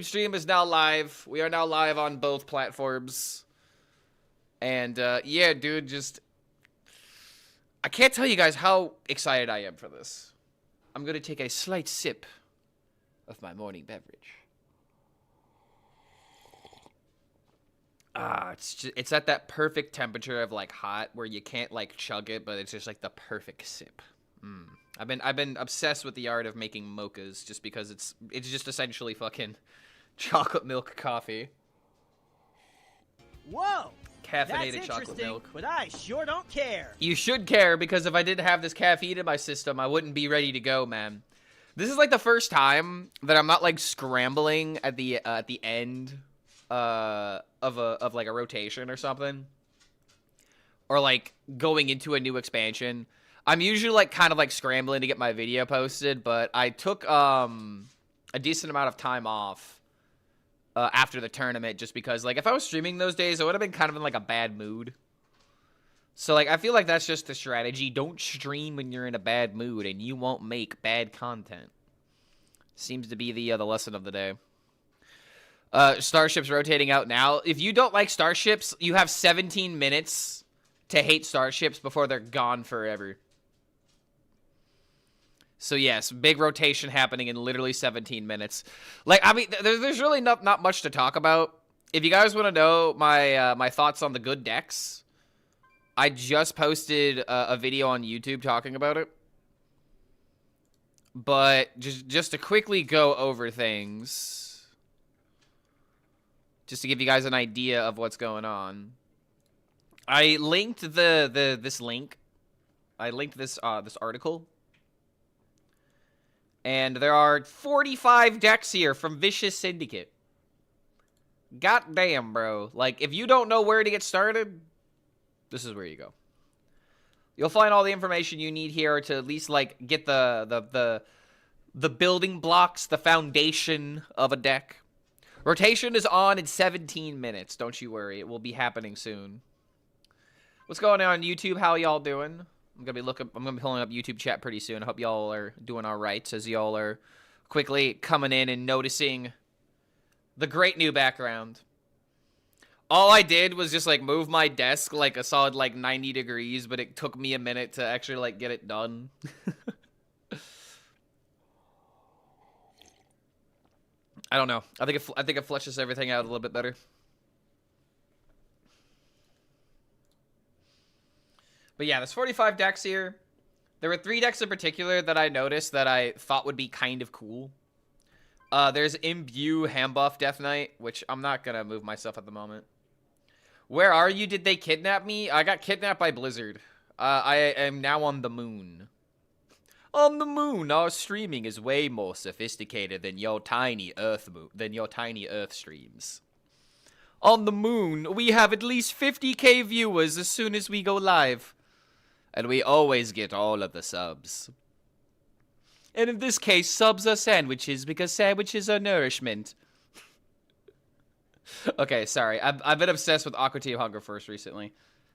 Stream is now live. We are now live on both platforms. And, yeah, dude, I can't tell you guys how excited I am for this. I'm gonna take a slight sip of my morning beverage. It's at that perfect temperature of, like, hot, where you can't, like, chug it, but it's just, like, the perfect sip. I've been obsessed with the art of making mochas, just because it's just essentially fucking chocolate milk coffee. Whoa! Caffeinated chocolate milk. But I sure don't care. You should care, because if I didn't have this caffeine in my system, I wouldn't be ready to go, man. This is like the first time that I'm not like scrambling at the end of like a rotation or something, or like going into a new expansion. I'm usually like kind of like scrambling to get my video posted, but I took a decent amount of time off after the tournament, just because, like, if I was streaming those days, I would have been kind of in, like, a bad mood. So, like, I feel like that's just the strategy. Don't stream when you're in a bad mood, and you won't make bad content. Seems to be the lesson of the day. Starships rotating out now. If you don't like Starships, you have 17 minutes to hate Starships before they're gone forever. So, yes, big rotation happening in literally 17 minutes. Like, I mean, there's really not much to talk about. If you guys want to know my thoughts on the good decks, I just posted a video on YouTube talking about it. But just to quickly go over things, just to give you guys an idea of what's going on, I linked this link. I linked this article. And there are 45 decks here from Vicious Syndicate. God damn, bro. Like, if you don't know where to get started, this is where you go. You'll find all the information you need here to at least, like, get the building blocks, the foundation of a deck. Rotation is on in 17 minutes. Don't you worry. It will be happening soon. What's going on YouTube? How y'all doing? I'm gonna be pulling up YouTube chat pretty soon. I hope y'all are doing all right, as y'all are quickly coming in and noticing the great new background. All I did was just like move my desk like a solid like 90 degrees, but it took me a minute to actually like get it done. I don't know. I think it fleshes everything out a little bit better. But yeah, there's 45 decks here. There were 3 decks in particular that I noticed that I thought would be kind of cool. There's Imbue Hambuff Death Knight, which I'm not going to move myself at the moment. Where are you? Did they kidnap me? I got kidnapped by Blizzard. I am now on the moon. On the moon, our streaming is way more sophisticated than your tiny Earth streams. On the moon, we have at least 50k viewers as soon as we go live. And we always get all of the subs. And in this case, subs are sandwiches, because sandwiches are nourishment. Okay, sorry. I've been obsessed with Aqua Team Hunger Force recently.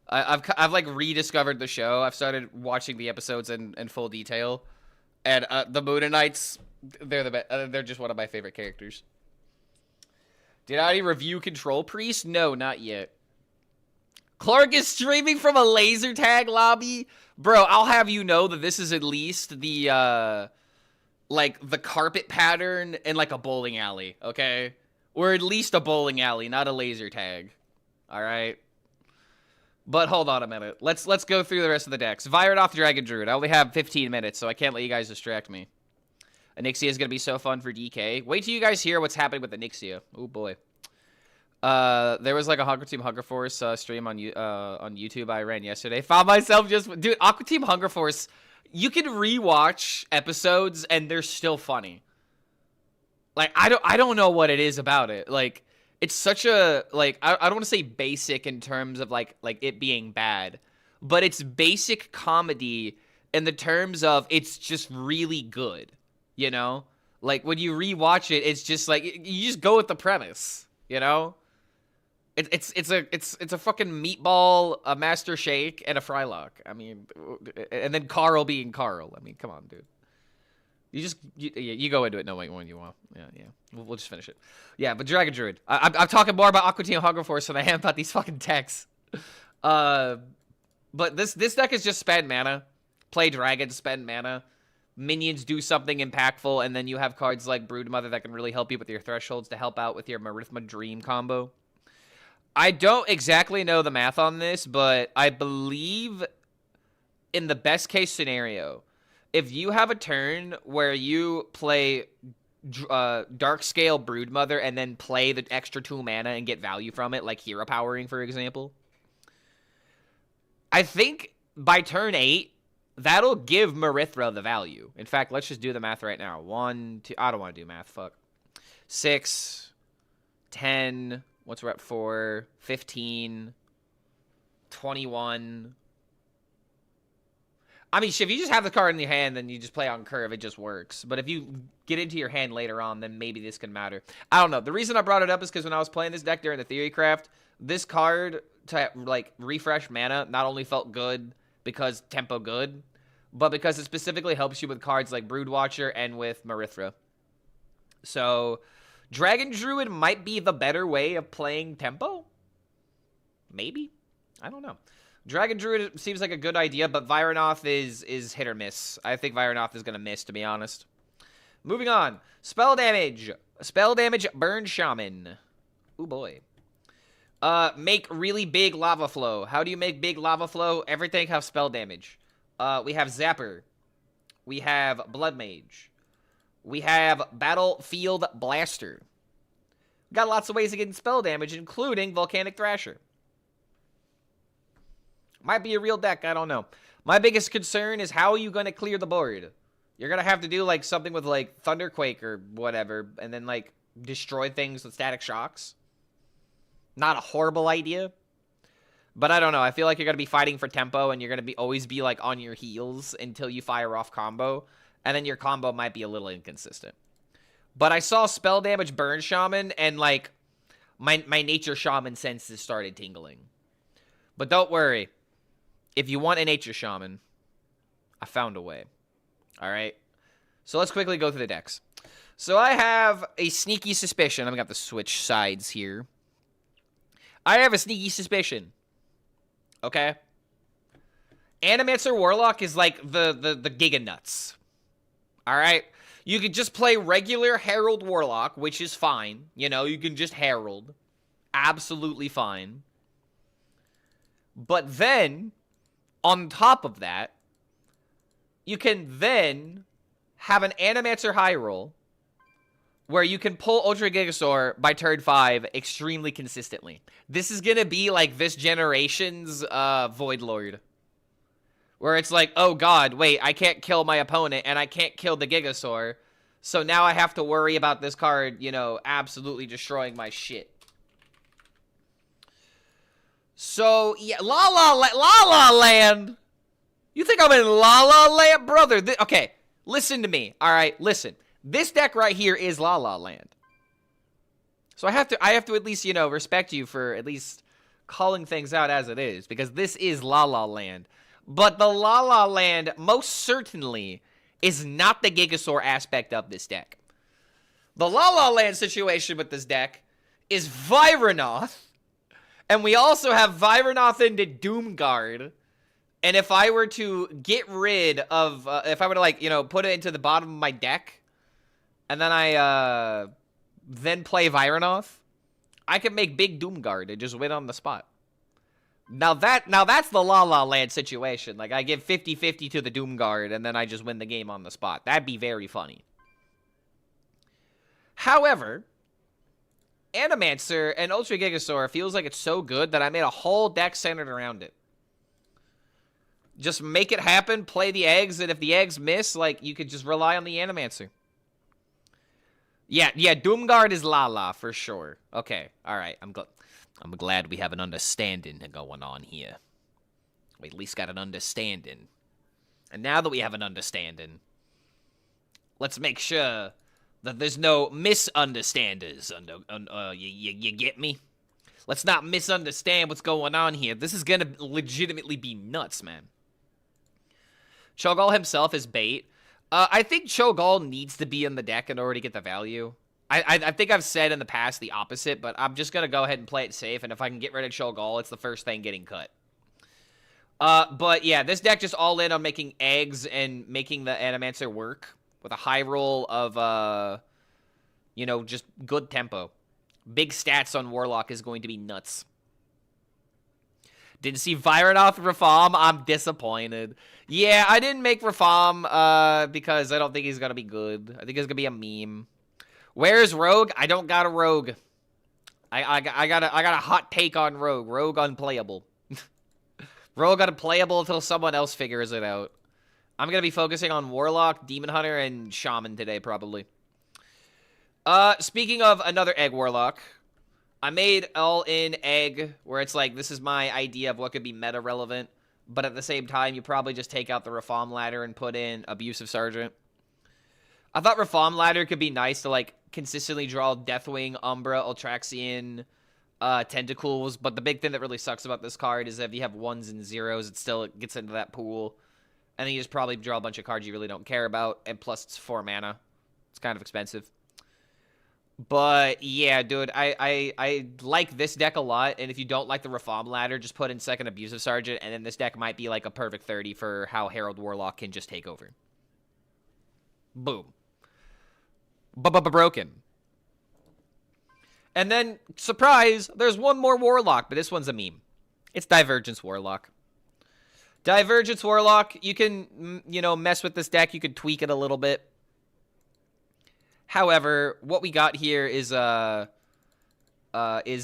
I've like rediscovered the show. I've started watching the episodes in full detail. And the Moonanites, they're just one of my favorite characters. Did I review Control Priest? No, not yet. Clark is streaming from a laser tag lobby? Bro, I'll have you know that this is at least the, like, the carpet pattern in, like, a bowling alley, okay? Or at least a bowling alley, not a laser tag. Alright? But hold on a minute. Let's go through the rest of the decks. Virodoth Dragon Druid. I only have 15 minutes, so I can't let you guys distract me. Anixia is going to be so fun for DK. Wait till you guys hear what's happening with Anixia. Oh, boy. There was like a Hunger Team Hunger Force stream on YouTube I ran yesterday. Found myself dude, Aqua Team Hunger Force, you can rewatch episodes and they're still funny. Like, I don't know what it is about it. Like, it's such a, like, I don't want to say basic in terms of like it being bad, but it's basic comedy in the terms of it's just really good, you know? Like, when you rewatch it, it's just like, you just go with the premise, you know? It's a fucking meatball, a Master Shake, and a Frylock. I mean, and then Carl being Carl. I mean, come on, dude. You go into it knowing when you want. Yeah. We'll just finish it. Yeah, but Dragon Druid. I'm talking more about Aqua Team Hunger Force than I am about these fucking decks. But this deck is just spend mana. Play Dragon, spend mana. Minions do something impactful, and then you have cards like Broodmother that can really help you with your thresholds to help out with your Marithma Dream combo. I don't exactly know the math on this, but I believe in the best case scenario, if you have a turn where you play Darkscale Broodmother and then play the extra 2 mana and get value from it, like Hero Powering, for example, I think by turn 8, that'll give Marithra the value. In fact, let's just do the math right now. 1, 2, I don't want to do math, fuck. 6, 10, what's we're at 4, 15, 21. I mean, if you just have the card in your hand, then you just play on curve, it just works. But if you get into your hand later on, then maybe this can matter. I don't know. The reason I brought it up is because when I was playing this deck during the Theory Craft, this card to, like, refresh mana not only felt good because tempo good, but because it specifically helps you with cards like Broodwatcher and with Marithra. So, Dragon Druid might be the better way of playing tempo? Maybe? I don't know. Dragon Druid seems like a good idea, but Vyranoth is hit or miss. I think Vyranoth is going to miss, to be honest. Moving on. Spell damage. Spell damage, Burn Shaman. Ooh, boy. Make really big lava flow. How do you make big lava flow? Everything has spell damage. We have Zapper. We have Blood Mage. We have Battlefield Blaster. Got lots of ways to get spell damage, including Volcanic Thrasher. Might be a real deck, I don't know. My biggest concern is how are you going to clear the board? You're going to have to do, like, something with, like, Thunderquake or whatever, and then, like, destroy things with Static Shocks. Not a horrible idea. But I don't know. I feel like you're going to be fighting for tempo, and you're going to always be, like, on your heels until you fire off combo. And then your combo might be a little inconsistent. But I saw spell damage Burn Shaman, and, like, my Nature Shaman senses started tingling. But don't worry. If you want a Nature Shaman, I found a way. Alright? So let's quickly go through the decks. So I have a sneaky suspicion. I'm going to have to switch sides here. I have a sneaky suspicion. Okay? Animancer Warlock is like the Giga Nuts. Alright? You could just play regular Herald Warlock, which is fine. You know, you can just Herald. Absolutely fine. But then, on top of that, you can then have an Animancer High Roll where you can pull Ultra Gigasaur by turn 5 extremely consistently. This is going to be like this generation's Void Lord. Where it's like, oh god, wait, I can't kill my opponent and I can't kill the Gigasaur. So now I have to worry about this card, you know, absolutely destroying my shit. So, yeah, La La Land. You think I'm in La La Land? Brother, okay, listen to me. All right, listen. This deck right here is La La Land. So I have to at least, you know, respect you for at least calling things out as it is. Because this is La La Land. But the La La Land most certainly is not the Gigasaur aspect of this deck. The La La Land situation with this deck is Vyranoth. And we also have Vyranoth into Doomguard. And if I were to get rid of, if I were to, like, you know, put it into the bottom of my deck, and then I, then play Vyranoth, I can make big Doomguard and just win on the spot. Now that's the La La Land situation. Like, I give 50-50 to the Doomguard, and then I just win the game on the spot. That'd be very funny. However, Animancer and Ultra Gigasaur feels like it's so good that I made a whole deck centered around it. Just make it happen, play the eggs, and if the eggs miss, like, you could just rely on the Animancer. Yeah, Doomguard is Lala, for sure. Okay, alright, I'm glad we have an understanding going on here. We at least got an understanding. And now that we have an understanding, let's make sure that there's no misunderstanders. You get me? Let's not misunderstand what's going on here. This is gonna legitimately be nuts, man. Cho'Gall himself is bait. I think Cho'Gall needs to be in the deck in order to get the value. I think I've said in the past the opposite, but I'm just going to go ahead and play it safe, and if I can get rid of Cho'Gall, it's the first thing getting cut. But yeah, this deck just all in on making eggs and making the Animancer work with a high roll of, you know, just good tempo. Big stats on Warlock is going to be nuts. Didn't see Vyranoth Rafam. I'm disappointed. Yeah, I didn't make Rafam because I don't think he's going to be good. I think he's going to be a meme. Where's Rogue? I don't got a Rogue. I got a hot take on Rogue. Rogue unplayable. Rogue unplayable until someone else figures it out. I'm going to be focusing on Warlock, Demon Hunter, and Shaman today, probably. Speaking of another Egg Warlock, I made all-in Egg, where it's like, this is my idea of what could be meta-relevant, but at the same time, you probably just take out the Rafam ladder and put in Abusive Sergeant. I thought Rafam ladder could be nice to, like, consistently draw Deathwing, Umbra, Ultraxian, Tentacles, but the big thing that really sucks about this card is that if you have 1s and 0s, it still gets into that pool, and then you just probably draw a bunch of cards you really don't care about, and plus it's 4 mana. It's kind of expensive. But, yeah, dude, I like this deck a lot, and if you don't like the Rafam ladder, just put in second Abusive Sergeant, and then this deck might be, like, a perfect 30 for how Herald Warlock can just take over. Boom. Broken. And then, surprise, there's one more Warlock, but this one's a meme. It's Divergence Warlock. Divergence Warlock, you can, you know, mess with this deck. You can tweak it a little bit. However, what we got here is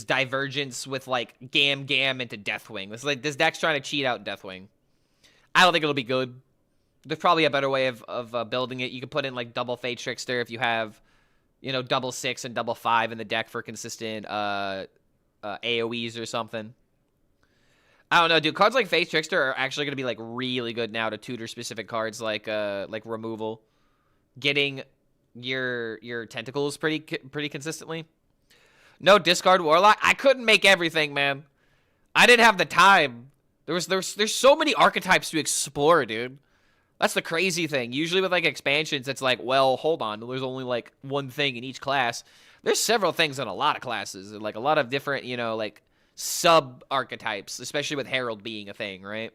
Divergence with, like, Gam into Deathwing. This deck's trying to cheat out Deathwing. I don't think it'll be good. There's probably a better way of building it. You could put in, like, double Fate Trickster if you have, you know, double 6 and double 5 in the deck for consistent AoEs or something. I don't know, dude. Cards like Fate Trickster are actually going to be, like, really good now to tutor specific cards like removal. Getting your tentacles pretty consistently. No discard Warlock. I couldn't make everything, man. I didn't have the time. There's so many archetypes to explore, dude. That's the crazy thing. Usually with, like, expansions, it's like, well, hold on. There's only, like, one thing in each class. There's several things in a lot of classes. And, like, a lot of different, you know, like, sub-archetypes, especially with Herald being a thing, right?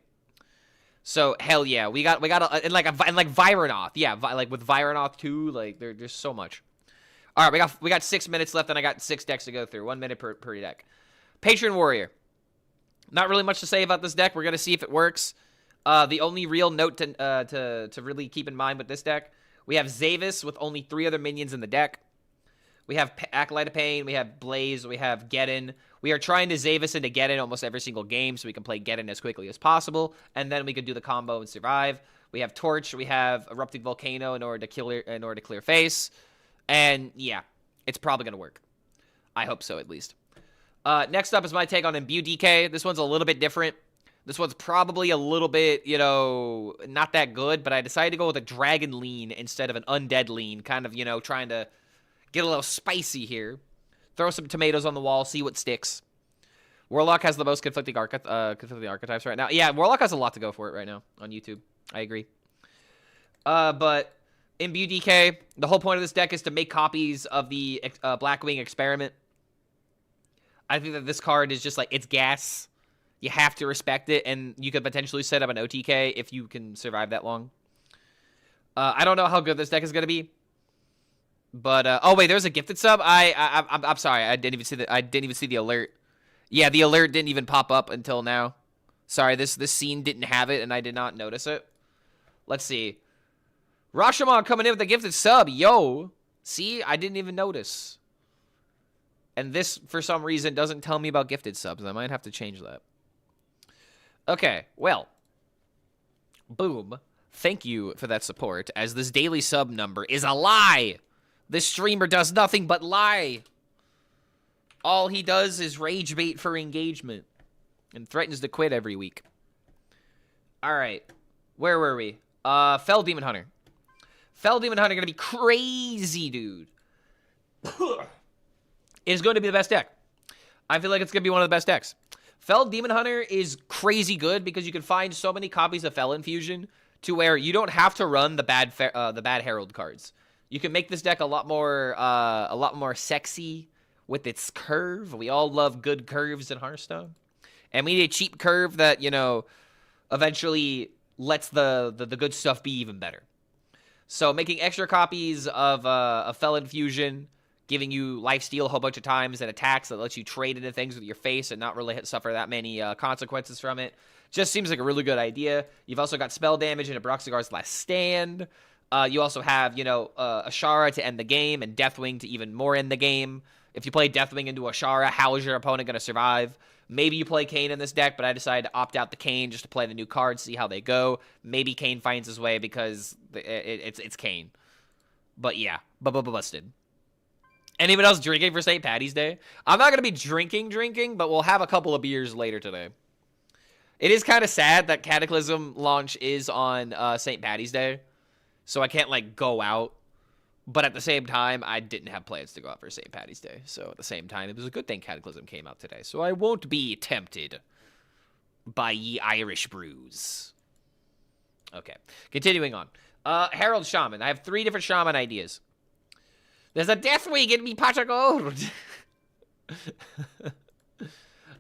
So, hell yeah. We got and Vyranoth. Yeah, like, with Vyranoth, too, like, there's so much. All right, we got 6 minutes left, and I got 6 decks to go through. 1 minute per deck. Patron Warrior. Not really much to say about this deck. We're going to see if it works. The only real note to really keep in mind with this deck, we have Zavis with only 3 other minions in the deck. We have Acolyte of Pain, we have Blaze, we have Geddon. We are trying to Zavis into Geddon almost every single game so we can play Geddon as quickly as possible, and then we can do the combo and survive. We have Torch, we have Erupting Volcano in order to clear face, and yeah, it's probably gonna work. I hope so, at least. Next up is my take on Imbue DK. This one's a little bit different. This one's probably a little bit, you know, not that good, but I decided to go with a Dragon Lean instead of an Undead Lean, kind of, you know, trying to get a little spicy here. Throw some tomatoes on the wall, see what sticks. Warlock has the most conflicting archetypes right now. Yeah, Warlock has a lot to go for it right now on YouTube. I agree. But Imbue DK, the whole point of this deck is to make copies of the Blackwing Experiment. I think that this card is just like, it's gas. You have to respect it, and you could potentially set up an OTK if you can survive that long. I don't know how good this deck is going to be. But, oh wait, there's a gifted sub? I'm sorry, I didn't even see the alert. Yeah, the alert didn't even pop up until now. Sorry, this scene didn't have it, and I did not notice it. Let's see. Rashomon coming in with a gifted sub. Yo. See, I didn't even notice. And this, for some reason, doesn't tell me about gifted subs. I might have to change that. Okay, well. Boom. Thank you for that support, as this daily sub number is a lie. This streamer does nothing but lie. All he does is rage bait for engagement and threatens to quit every week. All right. Where were we? Fell Demon Hunter. Fell Demon Hunter going to be crazy, dude. It's going to be the best deck. I feel like it's going to be one of the best decks. Fell Demon Hunter is crazy good because you can find so many copies of Fell Infusion to where you don't have to run the bad Herald cards. You can make this deck a lot more sexy with its curve. We all love good curves in Hearthstone, and we need a cheap curve that, you know, eventually lets the good stuff be even better. So making extra copies of Felon Fusion, giving you lifesteal a whole bunch of times and attacks that lets you trade into things with your face and not really suffer that many consequences from it, just seems like a really good idea. You've also got spell damage into Broxigar's Last Stand. You also have, you know, Ashara to end the game and Deathwing to even more end the game. If you play Deathwing into Ashara, how is your opponent going to survive? Maybe you play Kayn in this deck, but I decided to opt out the Kayn just to play the new cards, see how they go. Maybe Kayn finds his way because it's Kayn. But yeah, busted. Anyone else drinking for St. Paddy's Day? I'm not going to be drinking, but we'll have a couple of beers later today. It is kind of sad that Cataclysm launch is on St. Paddy's Day, so I can't, like, go out. But at the same time, I didn't have plans to go out for St. Paddy's Day. So at the same time, it was a good thing Cataclysm came out today. So I won't be tempted by ye Irish brews. Okay, continuing on. Herald Shaman. I have 3 different Shaman ideas. There's a Deathwing in me pot of gold.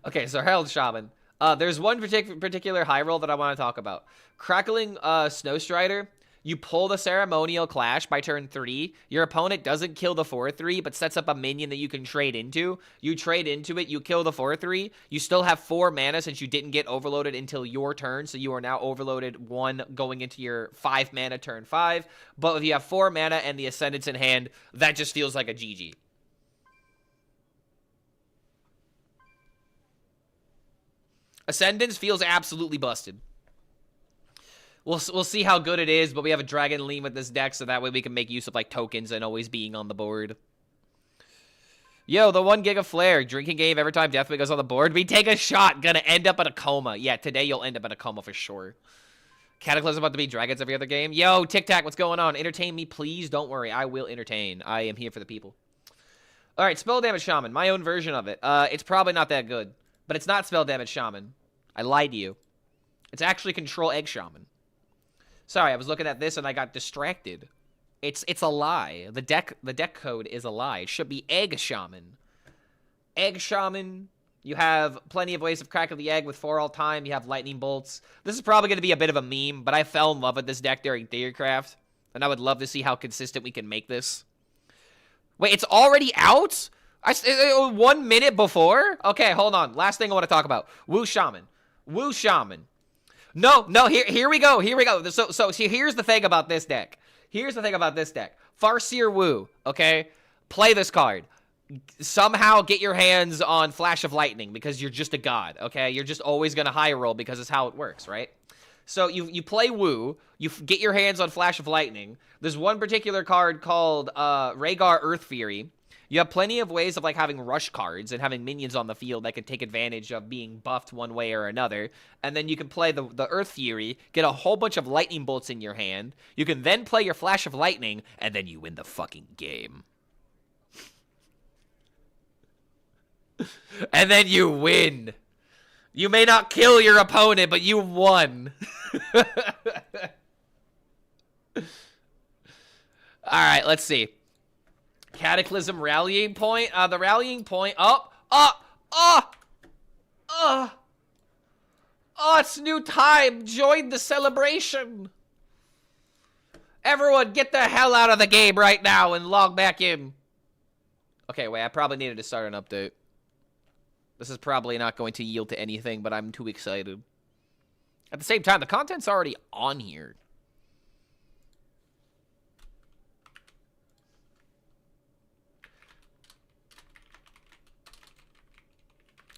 Okay, so Herald Shaman. There's one particular high roll that I want to talk about. Crackling Snowstrider. You pull the Ceremonial Clash by turn 3. Your opponent doesn't kill the 4/3, but sets up a minion that you can trade into. You trade into it, you kill the 4/3. You still have 4 mana since you didn't get overloaded until your turn, so you are now overloaded 1 going into your 5 mana turn 5. But if you have 4 mana and the Ascendance in hand, that just feels like a GG. Ascendance feels absolutely busted. We'll see how good it is, but we have a Dragon Lean with this deck, so that way we can make use of, like, tokens and always being on the board. Yo, the 1 Giga Flare. Drinking game every time Deathwing goes on the board. We take a shot. Gonna end up in a coma. Yeah, today you'll end up in a coma for sure. Cataclysm about to be dragons every other game. Yo, Tic Tac, what's going on? Entertain me, please. Don't worry. I will entertain. I am here for the people. All right, Spell Damage Shaman. My own version of it. It's probably not that good, but it's not Spell Damage Shaman. I lied to you. It's actually Control Egg Shaman. Sorry, I was looking at this and I got distracted. It's a lie. The deck code is a lie. It should be Egg Shaman. Egg Shaman. You have plenty of ways of cracking the egg with 4 all time. You have lightning bolts. This is probably going to be a bit of a meme, but I fell in love with this deck during Theorycraft, and I would love to see how consistent we can make this. Wait, it's already out? 1 minute before? Okay, hold on. Last thing I want to talk about. Wu Shaman. Wu Shaman. No, here we go. So here's the thing about this deck. Farseer Wu, okay? Play this card. Somehow get your hands on Flash of Lightning because you're just a god, okay? You're just always going to high roll because it's how it works, right? So you play Wu, you get your hands on Flash of Lightning. There's one particular card called Rhaegar Earth Fury. You have plenty of ways of, like, having rush cards and having minions on the field that can take advantage of being buffed one way or another. And then you can play the Earth Fury, get a whole bunch of lightning bolts in your hand. You can then play your Flash of Lightning, and then you win the fucking game. And then you win. You may not kill your opponent, but you won. Alright, let's see. Cataclysm rallying point. The rallying point. It's new time. Join the celebration. Everyone, get the hell out of the game right now and log back in. Okay, wait. I probably needed to start an update. This is probably not going to yield to anything, but I'm too excited. At the same time, the content's already on here.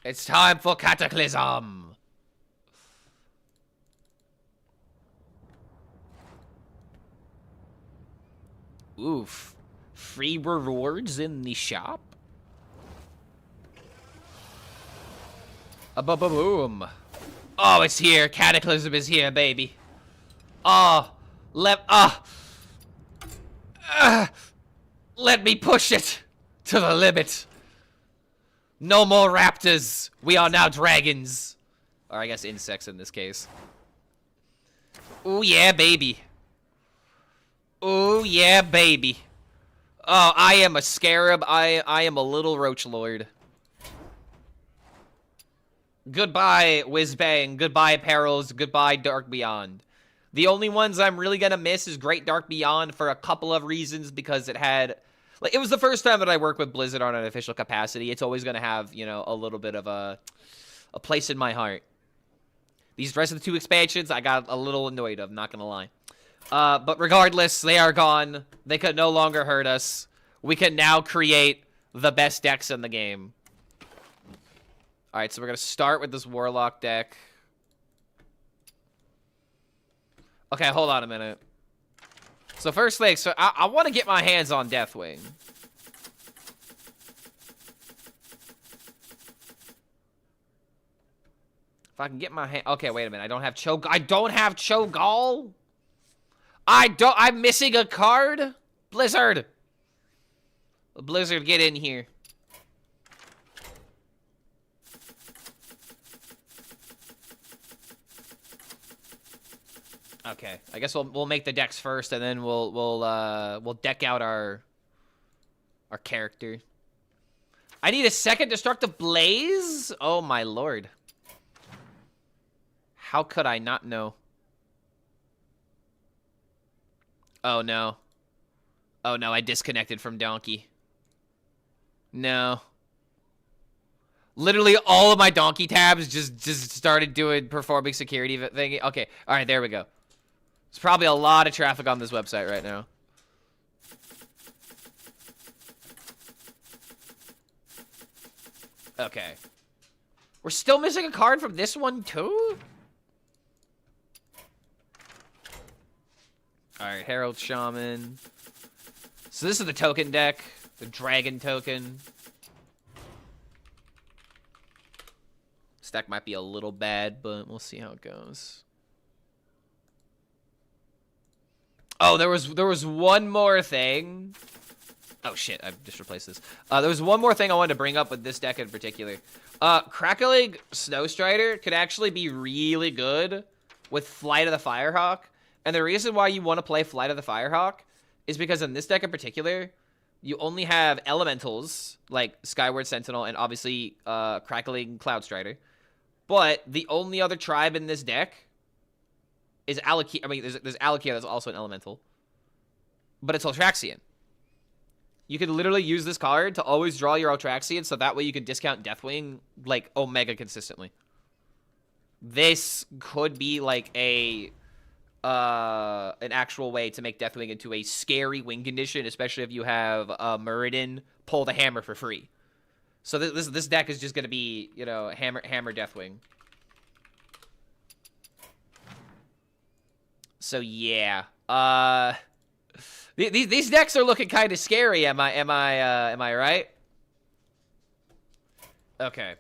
It's time for Cataclysm! Oof. Free rewards in the shop? Boom. Oh, it's here. Cataclysm is here, baby. Let me push it to the limit. No more raptors. We are now dragons. Or I guess insects in this case. Ooh, yeah, baby. Ooh, yeah, baby. Oh, I am a scarab. I am a little roach lord. Goodbye, Whizbang. Goodbye, Perils. Goodbye, Dark Beyond. The only ones I'm really gonna miss is Great Dark Beyond for a couple of reasons, because it had... Like, it was the first time that I worked with Blizzard on an official capacity. It's always gonna have, you know, a little bit of a place in my heart. These rest of the 2 expansions, I got a little annoyed of, not gonna lie. But regardless, they are gone. They could no longer hurt us. We can now create the best decks in the game. Alright, so we're gonna start with this Warlock deck. Okay, hold on a minute. So first thing, so I want to get my hands on Deathwing. If I can get my hand... Okay, wait a minute. I don't have Cho'Gall? I'm missing a card? Blizzard! Blizzard, get in here. Okay, I guess we'll make the decks first, and then we'll deck out our character. I need a second Destructive Blaze? Oh my lord. How could I not know? Oh no. Oh no, I disconnected from Donkey. No. Literally all of my Donkey tabs just started performing security thing. Okay, alright, there we go. There's probably a lot of traffic on this website right now. Okay. We're still missing a card from this one, too? Alright, Herald Shaman. So this is the token deck. The Dragon token. This deck might be a little bad, but we'll see how it goes. Oh, there was one more thing. Oh shit, I just replaced this. There was one more thing I wanted to bring up with this deck in particular. Crackling Snowstrider could actually be really good with Flight of the Firehawk. And the reason why you want to play Flight of the Firehawk is because in this deck in particular, you only have elementals like Skyward Sentinel and obviously Crackling Cloudstrider. But the only other tribe in this deck is Alakir. I mean, there's Alakir that's also an elemental. But it's Ultraxian. You could literally use this card to always draw your Ultraxian, so that way you can discount Deathwing, like, Omega consistently. This could be, like, an actual way to make Deathwing into a scary win condition, especially if you have Muradin pull the hammer for free. So this deck is just going to be, you know, hammer Deathwing. So, yeah. These decks are looking kind of scary. Am I right? Okay.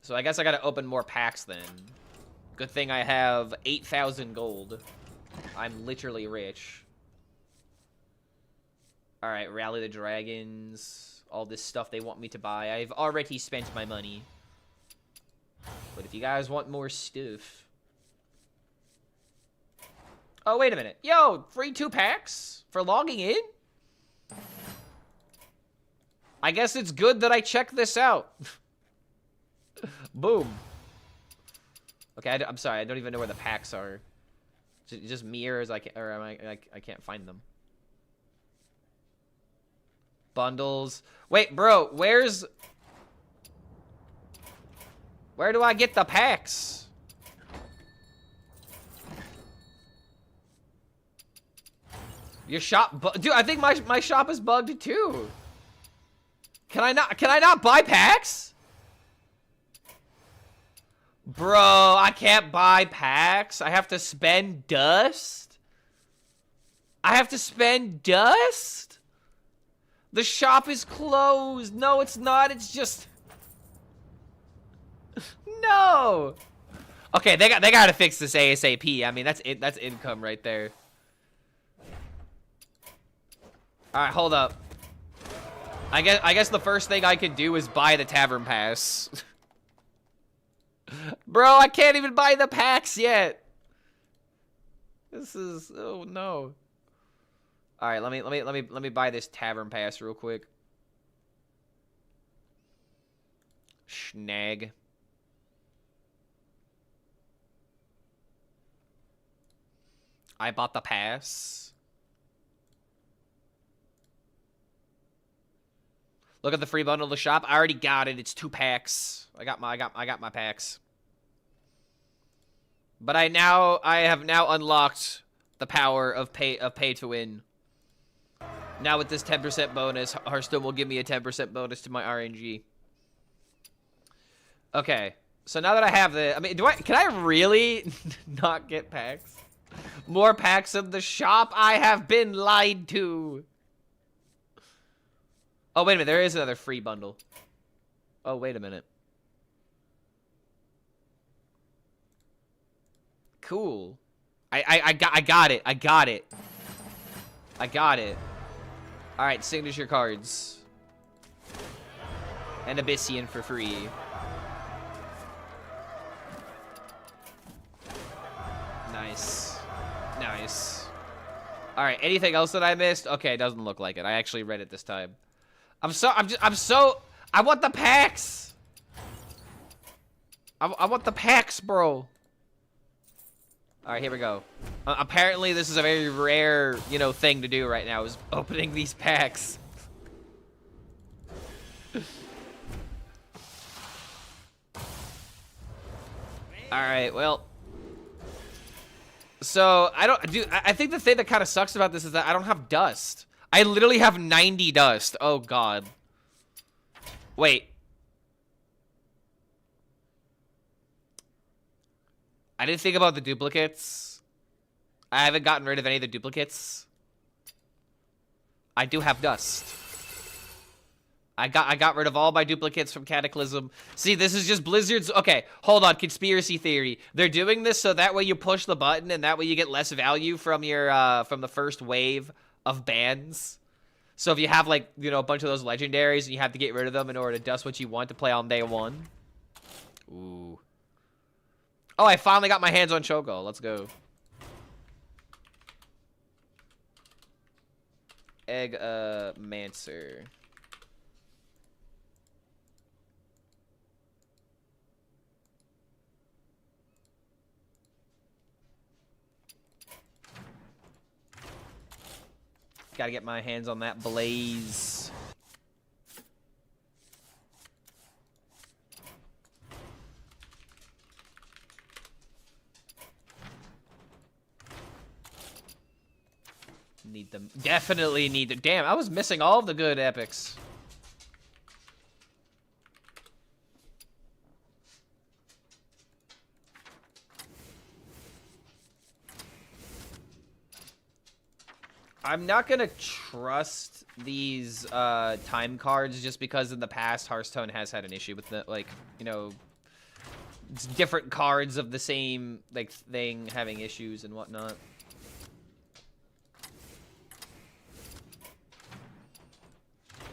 So I guess I gotta open more packs then. Good thing I have 8,000 gold. I'm literally rich. Alright, Rally the Dragons. All this stuff they want me to buy. I've already spent my money. But if you guys want more stuff... Oh, wait a minute. Yo, free 2 packs for logging in? I guess it's good that I checked this out. Boom. Okay, I'm sorry. I don't even know where the packs are. Just mirrors. I can't find them. Bundles. Wait, bro. Where do I get the packs? Your shop, dude. I think my shop is bugged too. Can I not buy packs? Bro, I can't buy packs. I have to spend dust. I have to spend dust? The shop is closed. No, it's not. It's just... No. Okay, they got to fix this ASAP. I mean, that's it. That's income right there. All right, hold up. I guess the first thing I could do is buy the Tavern Pass. Bro, I can't even buy the packs yet. This is, oh no. All right, let me buy this tavern pass real quick. Snag. I bought the pass. Look at the free bundle of the shop. I already got it. It's 2 packs. I got my packs. But I have now unlocked the power of pay to win. Now with this 10% bonus, Hearthstone will give me a 10% bonus to my RNG. Okay. So now that I have the, I mean, can I really not get packs? More packs of the shop? I have been lied to. Oh, wait a minute. There is another free bundle. Oh, wait a minute. Cool. I got it. I got it. I got it. All right, signature cards. And Abyssian for free. Nice. Nice. All right, anything else that I missed? Okay, it doesn't look like it. I actually read it this time. I want the packs. I want the packs, bro. All right, here we go. Apparently, this is a very rare, you know, thing to do right now, is opening these packs. All right, well. So, I think the thing that kind of sucks about this is that I don't have dust. I literally have 90 dust. Oh, God. Wait. I didn't think about the duplicates. I haven't gotten rid of any of the duplicates. I do have dust. I got rid of all my duplicates from Cataclysm. See, this is just Blizzard's... Okay, hold on. Conspiracy theory. They're doing this so that way you push the button and that way you get less value from your from the first wave of bans. So if you have, like, you know, a bunch of those legendaries and you have to get rid of them in order to dust what you want to play on day 1. Ooh. Oh, I finally got my hands on Cho'Gall. Let's go. Egg, Mancer. Gotta get my hands on that blaze. Need them. Definitely need them. Damn, I was missing all of the good epics. I'm not gonna trust these time cards just because in the past Hearthstone has had an issue with the, like, you know, different cards of the same, like, thing having issues and whatnot.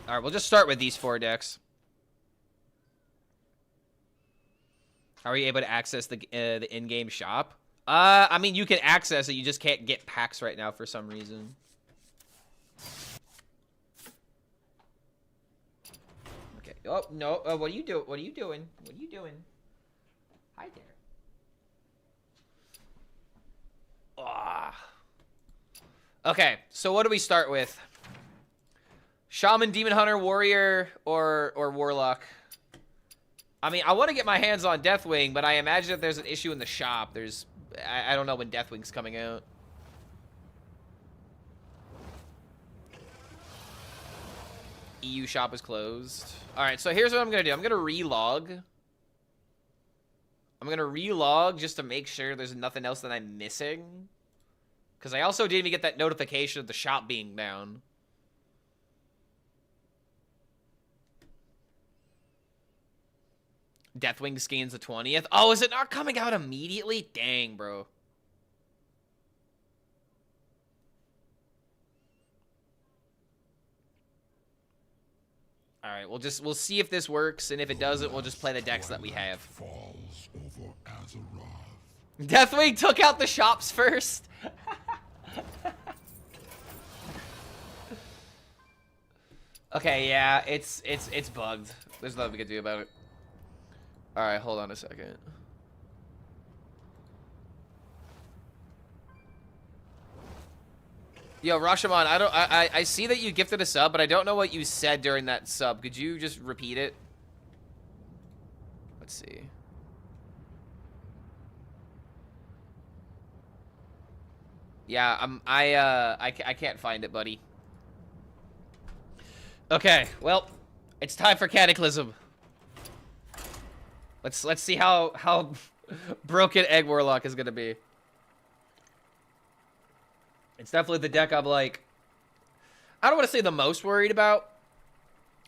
All right, we'll just start with these 4 decks. Are we able to access the in-game shop? I mean, you can access it. You just can't get packs right now for some reason. Okay. Oh no! What are you doing? What are you doing? What are you doing? Hi there. Ah. Okay. So what do we start with? Shaman, Demon Hunter, Warrior, or Warlock? I mean, I want to get my hands on Deathwing, but I imagine if there's an issue in the shop, there's... I don't know when Deathwing's coming out. EU shop is closed. Alright, so here's what I'm going to do. I'm going to relog. I'm going to relog just to make sure there's nothing else that I'm missing. Because I also didn't even get that notification of the shop being down. Deathwing skins the 20th. Oh, is it not coming out immediately? Dang, bro. All right, we'll see if this works, and if it doesn't, we'll just play the decks that we have. Deathwing took out the shops first. Okay, yeah, it's bugged. There's nothing we can do about it. All right, hold on a second. Yo, Rashomon, I see that you gifted a sub, but I don't know what you said during that sub. Could you just repeat it? Let's see. Yeah, I can't find it, buddy. Okay, well, it's time for Cataclysm. Let's see how broken Egg Warlock is gonna be. It's definitely the deck I'm like, I don't want to say the most worried about,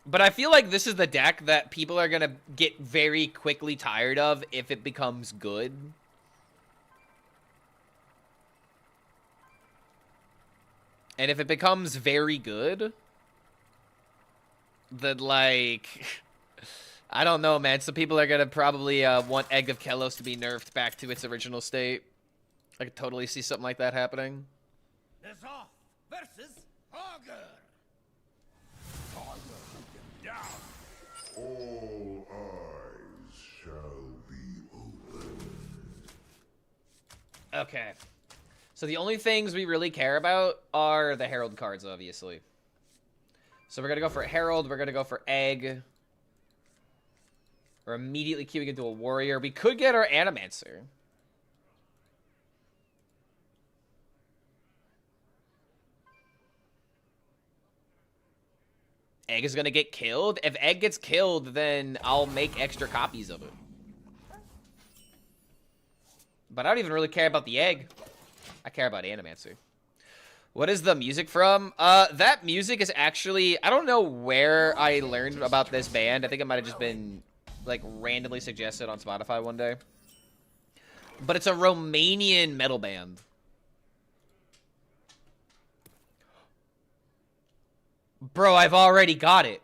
but I feel like this is the deck that people are gonna get very quickly tired of if it becomes good. And if it becomes very good, then, like, I don't know, man. Some people are gonna probably want Egg of Kelos to be nerfed back to its original state. I could totally see something like that happening. Zoth versus Augur. Down. All eyes shall be open. Okay. So the only things we really care about are the Herald cards, obviously. So we're going to go for Herald. We're going to go for Egg. We're immediately queuing into a Warrior. We could get our Animancer. Egg is going to get killed. If Egg gets killed, then I'll make extra copies of it. But I don't even really care about the Egg. I care about Animancer. What is the music from? That music is actually... I don't know where I learned about this band. I think it might have just been, like, randomly suggested on Spotify one day. But it's a Romanian metal band. Bro, I've already got it.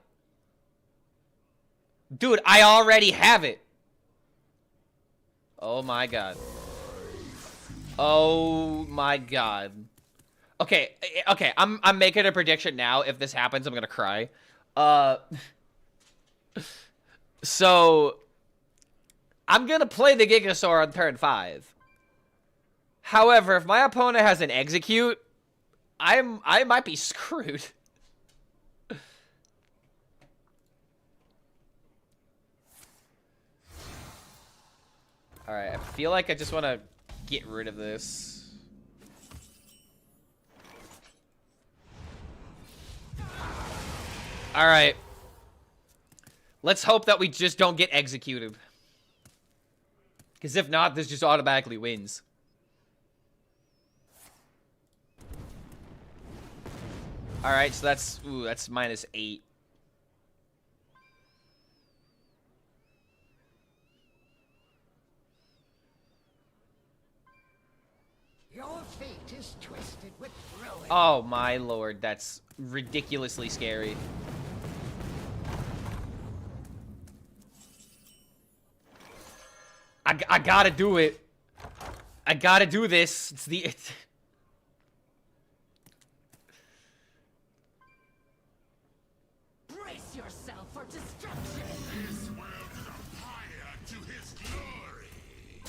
Dude, I already have it. Oh my god. Oh my god. Okay, okay, I'm making a prediction now. If this happens, I'm gonna cry. So I'm gonna play the Gigasaur on turn 5. However, if my opponent has an execute, I might be screwed. Alright, I feel like I just want to get rid of this. Alright. Let's hope that we just don't get executed. Because if not, this just automatically wins. Alright, so that's... Ooh, that's -8. Your fate is twisted with ruin. Oh my lord, that's ridiculously scary. I gotta do it. I gotta do this. It's Brace yourself for destruction. This world is a fire to his glory.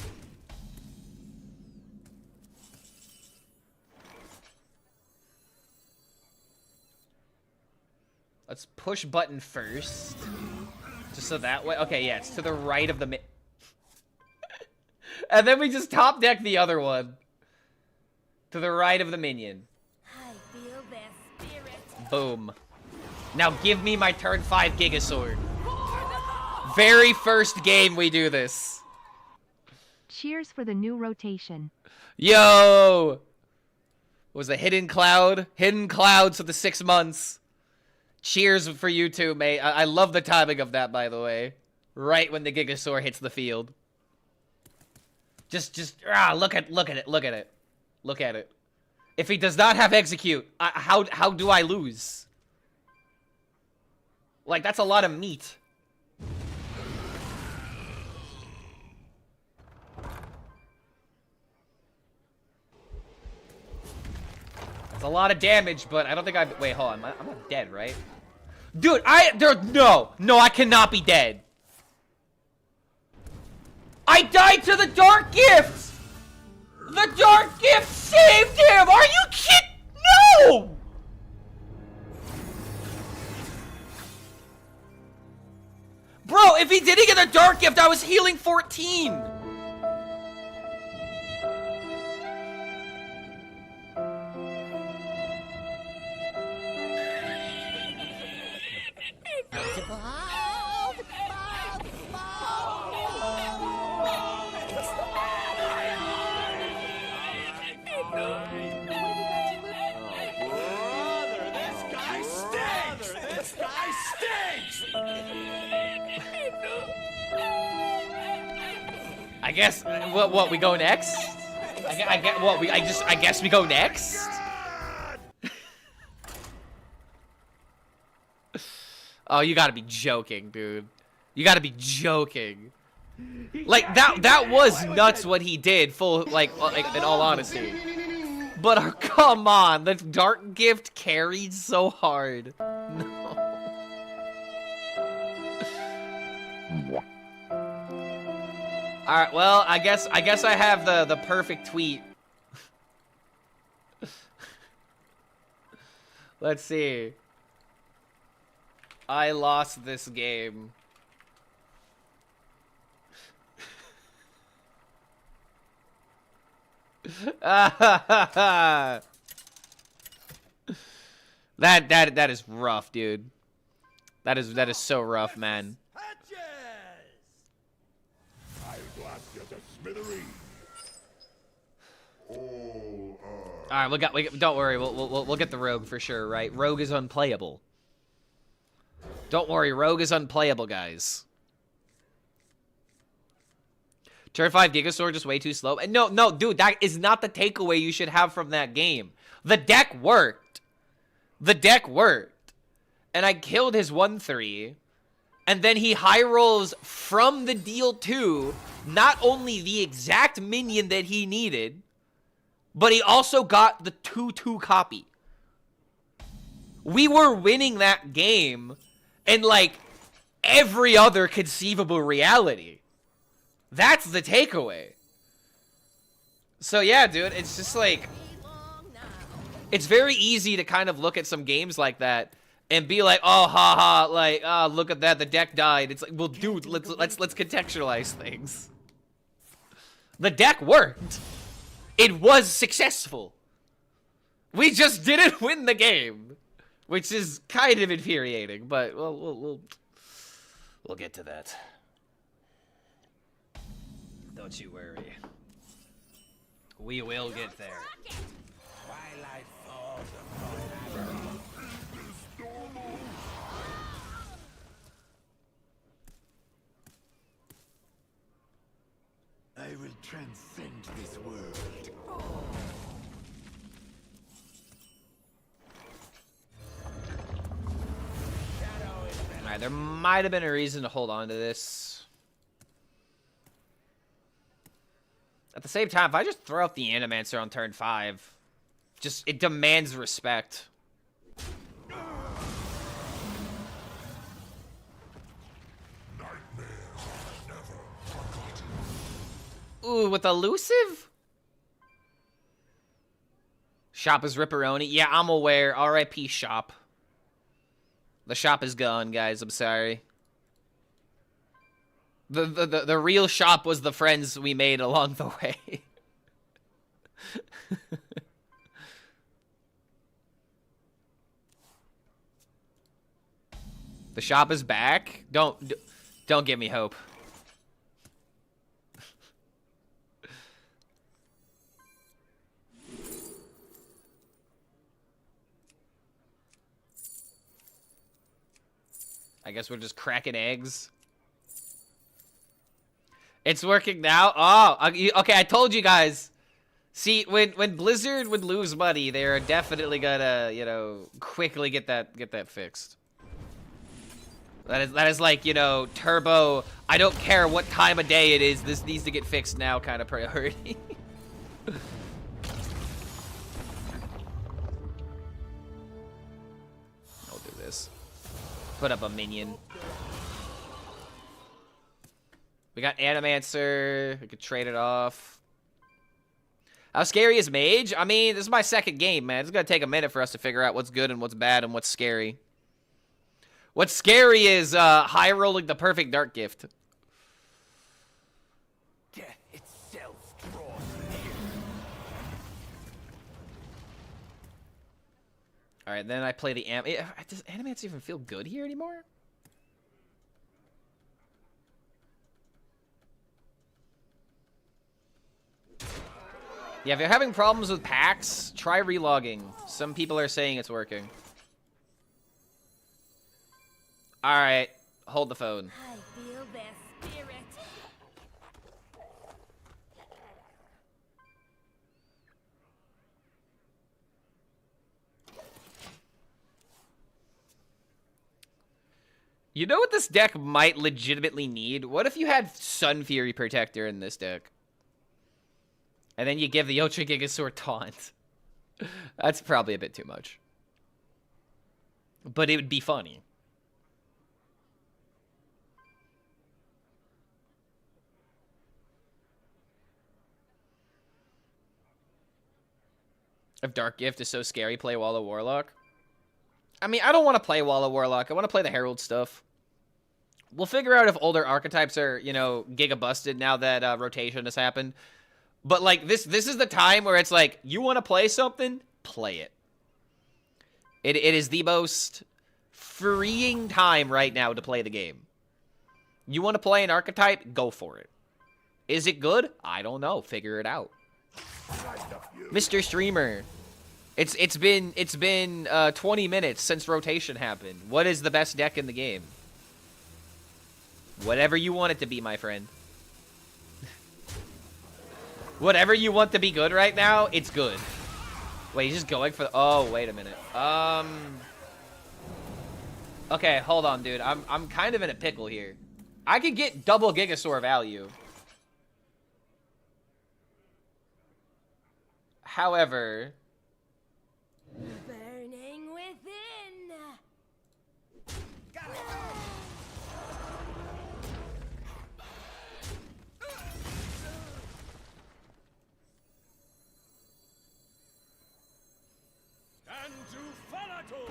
Let's push button first. Just so that way. Okay, yeah, it's to the right of the and then we just top deck the other one. To the right of the minion. I feel their spirit. Boom. Now give me my turn 5 Gigasword. Very first game we do this. Cheers for the new rotation. Yo! Was a hidden cloud? Hidden clouds for the 6 months. Cheers for you too, mate. I love the timing of that, by the way. Right when the Gigasaur hits the field. Just look at it, look at it. Look at it. If he does not have execute, how do I lose? Like, that's a lot of meat. It's a lot of damage, but I don't think I've... Wait, hold on. I'm not dead, right? Dude, no, I cannot be dead. I died to the Dark Gift! The Dark Gift saved him! Are you kidding? No! Bro, if he didn't get the Dark Gift, I was healing 14! I guess what we go next? I guess we go next. Oh, you gotta be joking, dude. You gotta be joking. Like that was nuts what he did. Like in all honesty. But come on, the Dark Gift carried so hard. No. Alright, well, I guess I have the perfect tweet. Let's see. I lost this game. That is rough, dude. That is so rough, man. All right, don't worry. We'll get the Rogue for sure, right? Rogue is unplayable. Don't worry, Rogue is unplayable, guys. Turn 5 Gigasaur just way too slow. And no, dude, that is not the takeaway you should have from that game. The deck worked. The deck worked. And I killed his 1/3. And then he high rolls from the deal 2, not only the exact minion that he needed, but he also got the 2/2 copy. We were winning that game in like every other conceivable reality. That's the takeaway. So yeah, dude, it's just like, it's very easy to kind of look at some games like that and be like, oh, haha, like, look at that, the deck died. It's like, well, dude, let's contextualize things. The deck worked. It was successful. We just didn't win the game, which is kind of infuriating, but we'll get to that. Don't you worry. We will get there. Twilight falls upon I will transcend this world. Alright, there might have been a reason to hold on to this. At the same time, if I just throw out the Animancer on turn 5, just, it demands respect. Ooh, with Elusive? Shop is Ripperoni. Yeah, I'm aware. R.I.P. Shop. The shop is gone, guys. I'm sorry. The real shop was the friends we made along the way. The shop is back. Don't give me hope. I guess we're just cracking eggs. It's working now. Oh, okay. I told you guys. See, when Blizzard would lose money, they're definitely gonna, you know, quickly get that fixed. That is like, you know, turbo. I don't care what time of day it is. This needs to get fixed now, kind of priority. Put up a minion. We got Animancer. We could trade it off. How scary is Mage? I mean, this is my second game, man. It's going to take a minute for us to figure out what's good and what's bad and what's scary. What's scary is high rolling the perfect Dark Gift. Death itself draws near. Alright, then I play the Does Animancer even feel good here anymore? Yeah, if you're having problems with packs, try relogging. Some people are saying it's working. Alright, hold the phone. I feel their spirit. You know what this deck might legitimately need? What if you had Sun Fury Protector in this deck? And then you give the Ultra Gigasaur taunt. That's probably a bit too much. But it would be funny. If Dark Gift is so scary, play Wall of Warlock. I mean, I don't want to play Wall of Warlock. I want to play the Herald stuff. We'll figure out if older archetypes are, you know, giga busted now that rotation has happened. But, like, this is the time where it's like, you want to play something? Play it. It is the most freeing time right now to play the game. You want to play an archetype? Go for it. Is it good? I don't know. Figure it out. Mr. Streamer. It's been 20 minutes since rotation happened. What is the best deck in the game? Whatever you want it to be, my friend. Whatever you want to be good right now, it's good. Wait, he's just going for the... Oh, wait a minute. Okay, hold on, dude. I'm kind of in a pickle here. I could get double Gigasaur value. However... Burning within. And to Falator!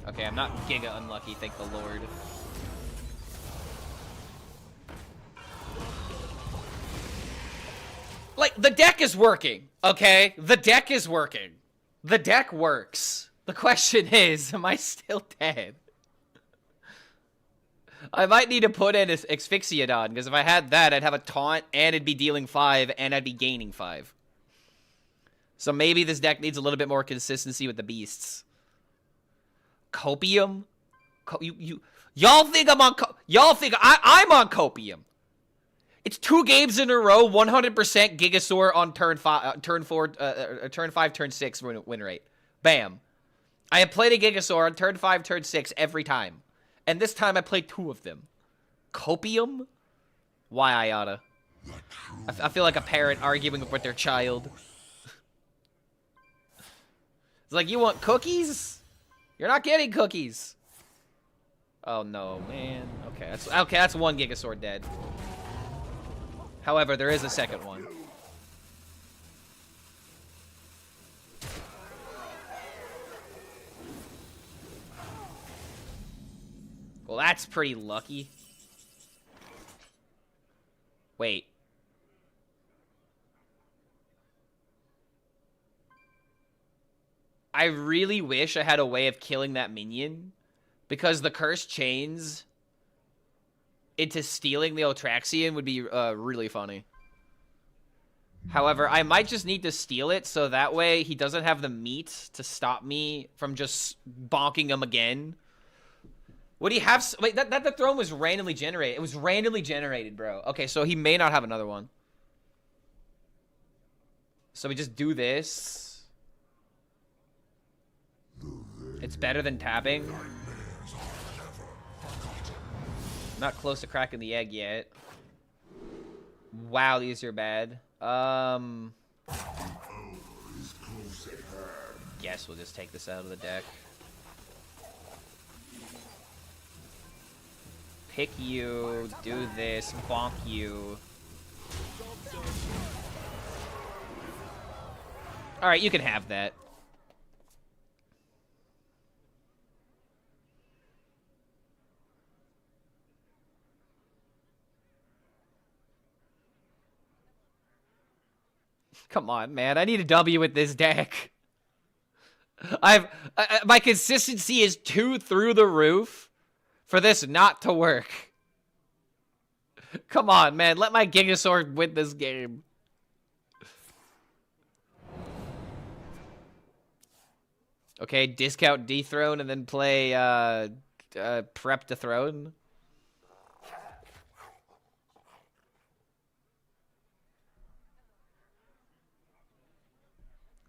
Okay, I'm not giga unlucky, thank the Lord. Like, the deck is working, okay? The deck is working. The deck works. The question is, am I still dead? I might need to put in Asphyxiodon, because if I had that, I'd have a taunt, and it'd be dealing 5, and I'd be gaining 5. So maybe this deck needs a little bit more consistency with the beasts. Copium? Y'all think I'm on... Y'all think I'm on Copium. It's 2 games in a row, 100% Gigasaur on turn 5, turn 5, turn 6 win rate. Bam. I have played a Gigasaur on turn 5, turn 6 every time. And this time I played 2 of them. Copium? Why, Ayata? I feel like a parent arguing with their child. It's like, you want cookies? You're not getting cookies. Oh, no, man. Okay, that's 1 Gigasaur dead. However, there is a second one. Well, that's pretty lucky. Wait. I really wish I had a way of killing that minion, because the cursed chains into stealing the Otraxian would be really funny. However, I might just need to steal it so that way he doesn't have the meat to stop me from just bonking him again. Would he have... Wait, that the throne was randomly generated. It was randomly generated, bro. Okay, so he may not have another one. So we just do this. It's better than tapping. Not close to cracking the egg yet. Wow, these are bad. guess we'll just take this out of the deck. Pick you, do this, bonk you. Alright, you can have that. Come on, man. I need a W with this deck. My consistency is too through the roof for this not to work. Come on, man. Let my Gigasaur win this game. Okay, discount dethrone and then play prep to throne.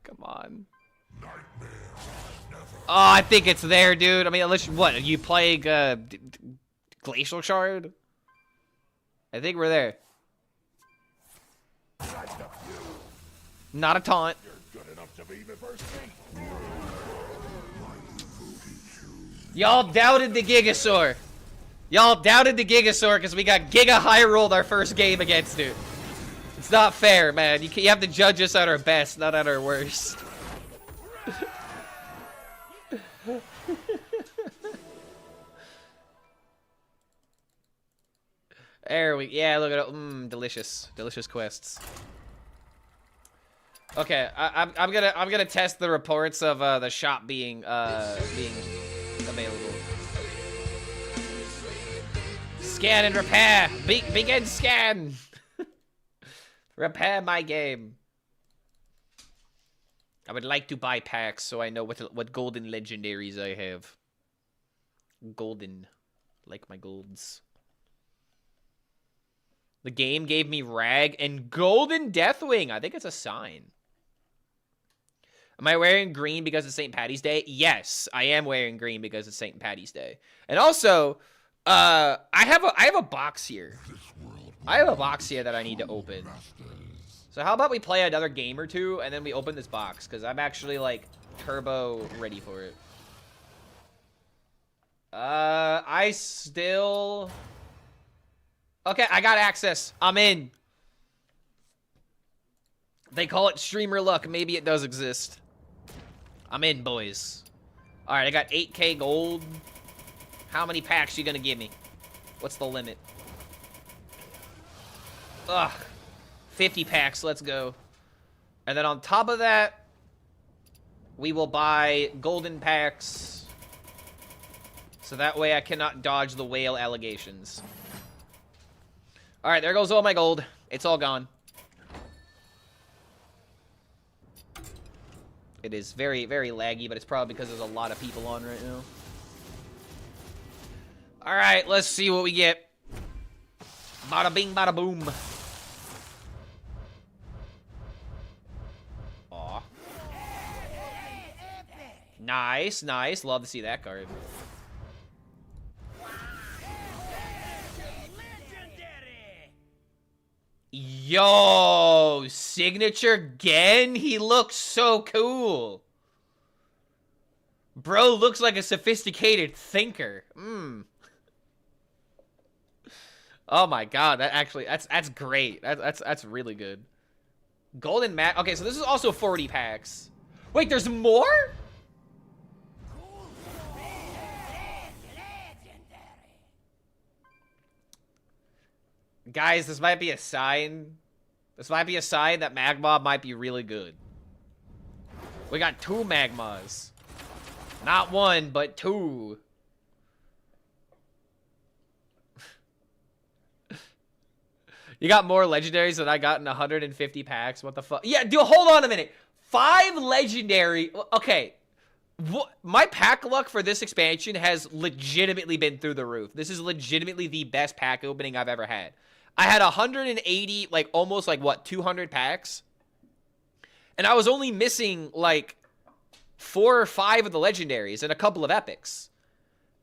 Come on. Oh, I think it's there, dude. I mean, unless what, you playing Glacial Shard? I think we're there. Not a taunt. Y'all doubted the Gigasaur. Y'all doubted the Gigasaur because we got Giga High rolled our first game against it. It's not fair, man. You have to judge us at our best, not at our worst. There we, yeah, look at it. Delicious, delicious quests. Okay, I'm gonna test the reports of the shop being available. Scan and repair. Begin scan. Repair my game. I would like to buy packs so I know what golden legendaries I have. Golden, like my golds. The game gave me Rag and Golden Deathwing. I think it's a sign. Am I wearing green because it's St. Paddy's Day? Yes, I am wearing green because it's St. Paddy's Day. And also, I have a box here. I have a box here that I need to open. So how about we play another game or two and then we open this box because I'm actually like turbo ready for it. I still. Okay, I got access. I'm in. They call it streamer luck. Maybe it does exist. I'm in, boys. All right, I got 8K gold. How many packs you gonna give me? What's the limit? Ugh. 50 packs, let's go. And then on top of that, we will buy golden packs. So that way I cannot dodge the whale allegations. All right, there goes all my gold. It's all gone. It is very, very laggy, but it's probably because there's a lot of people on right now. All right, let's see what we get. Bada bing, bada boom. Aw. Nice, nice. Love to see that card. Yo, signature Gen? He looks so cool. Bro looks like a sophisticated thinker. Oh my god, that actually, that's great. That's really good. Golden Mat. Okay, so this is also 40 packs. Wait, there's more? Guys, this might be a sign. This might be a sign that Magma might be really good. We got 2 Magmas. Not 1, but 2. You got more legendaries than I got in 150 packs. What the fuck? Yeah, dude, hold on a minute. 5 legendary. Okay. My pack luck for this expansion has legitimately been through the roof. This is legitimately the best pack opening I've ever had. I had 180, like, almost, like, what, 200 packs? And I was only missing, like, 4 or 5 of the legendaries and a couple of epics.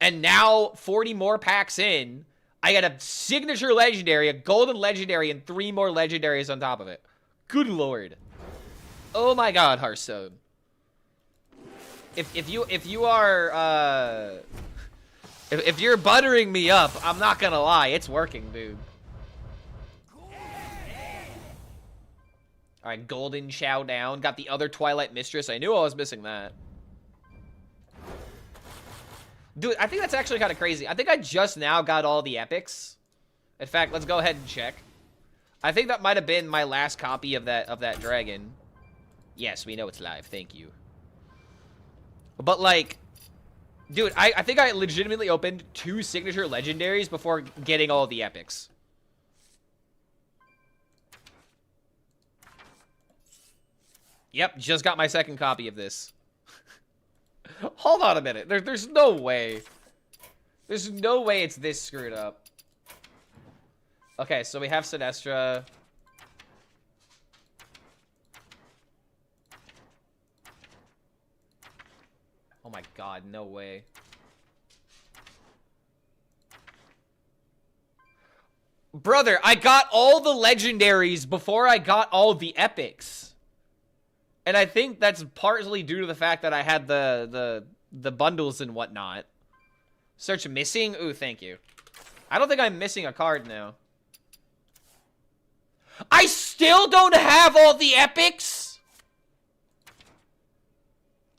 And now, 40 more packs in, I got a signature legendary, a golden legendary, and 3 more legendaries on top of it. Good lord. Oh my god, Hearthstone. if you are if you're buttering me up, I'm not gonna lie, it's working, dude. All right, Golden Chow down. Got the other Twilight Mistress. I knew I was missing that. Dude, I think that's actually kind of crazy. I think I just now got all the epics. In fact, let's go ahead and check. I think that might have been my last copy of that dragon. Yes, we know it's live. Thank you. But like, dude, I think I legitimately opened 2 signature legendaries before getting all the epics. Yep, just got my second copy of this. Hold on a minute. There's no way. There's no way it's this screwed up. Okay, so we have Sinestra. Oh my god, no way. Brother, I got all the legendaries before I got all the epics. And I think that's partly due to the fact that I had the bundles and whatnot. Search missing? Ooh, thank you. I don't think I'm missing a card now. I still don't have all the epics?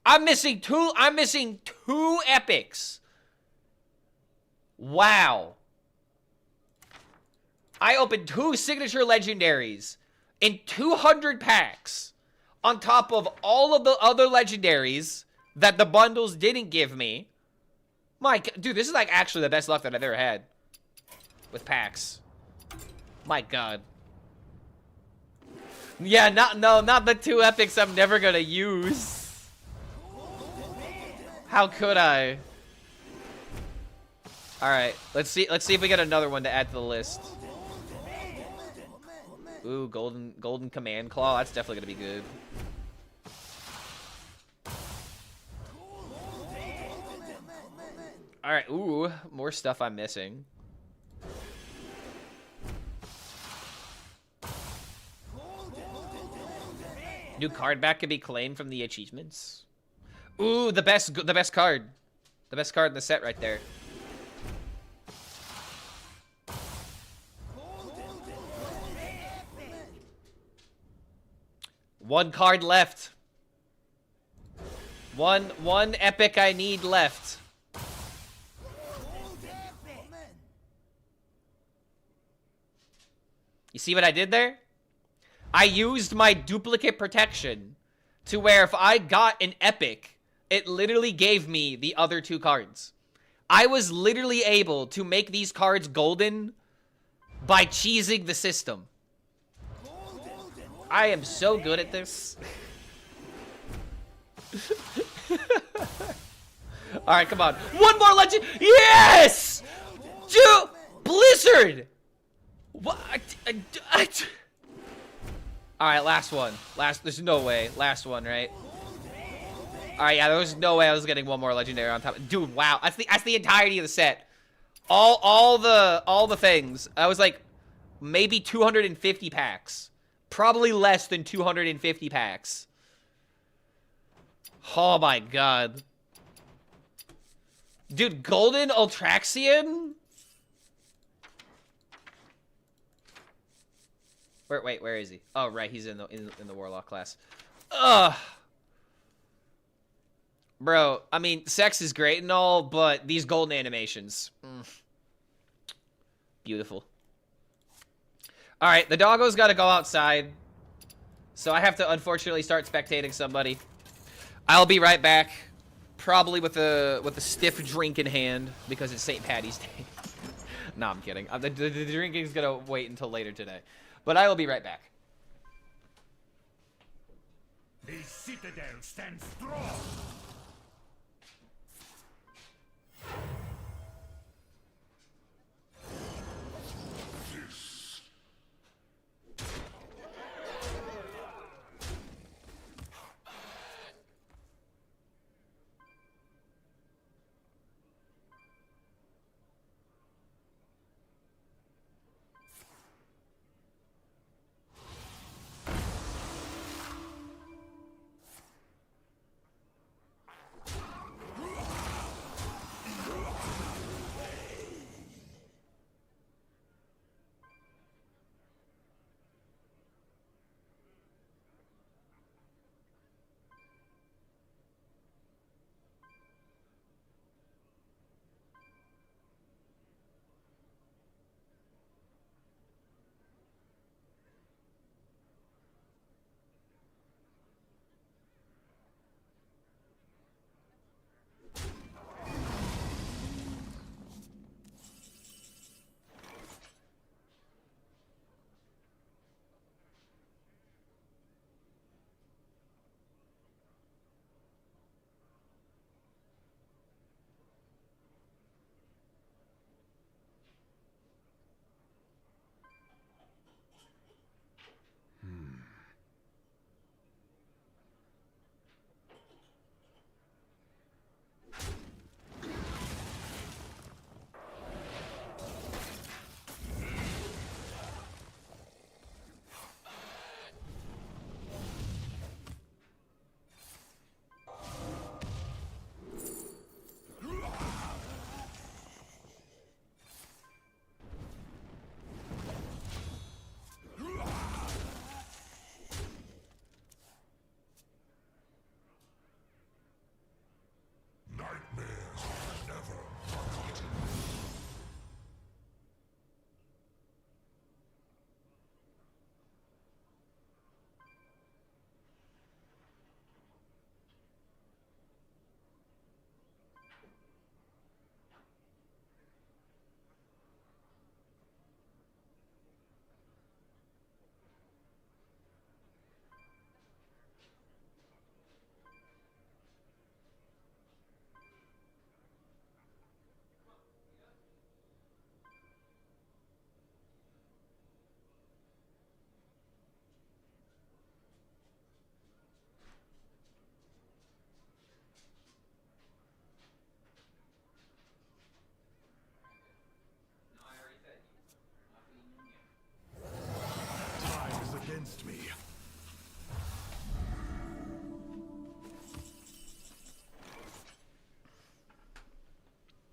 I'm missing two epics. Wow. I opened 2 signature legendaries in 200 packs on top of all of the other legendaries that the bundles didn't give me. My God, dude, this is like actually the best luck that I've ever had with packs. My God. Yeah, not the 2 epics I'm never gonna use. How could I? All right, let's see if we get another one to add to the list. Ooh, golden command claw. That's definitely gonna be good. All right. Ooh, more stuff I'm missing. New card back can be claimed from the achievements. Ooh, the best card. The best card in the set right there. One card left. One epic I need left. You see what I did there? I used my duplicate protection to where if I got an epic, it literally gave me the other 2 cards. I was literally able to make these cards golden by cheesing the system. I am so good at this. Alright, come on. One more legend! Yes! Dude! Blizzard! What? Alright, last one. There's no way. Last one, right? Alright, yeah, there was no way I was getting one more legendary on top. Dude, wow. That's the entirety of the set. All the things. I was like maybe 250 packs. Probably less than 250 packs. Oh my God. Dude, Golden Ultraxian? Wait, where is he? Oh, right, he's in the Warlock class. Ugh. Bro, I mean, sex is great and all, but these golden animations. Beautiful. Alright, the doggo's gotta go outside. So I have to, unfortunately, start spectating somebody. I'll be right back. Probably with a stiff drink in hand, because it's St. Patty's Day. No, I'm kidding. The drinking's gonna wait until later today. But I will be right back. The citadel stands strong.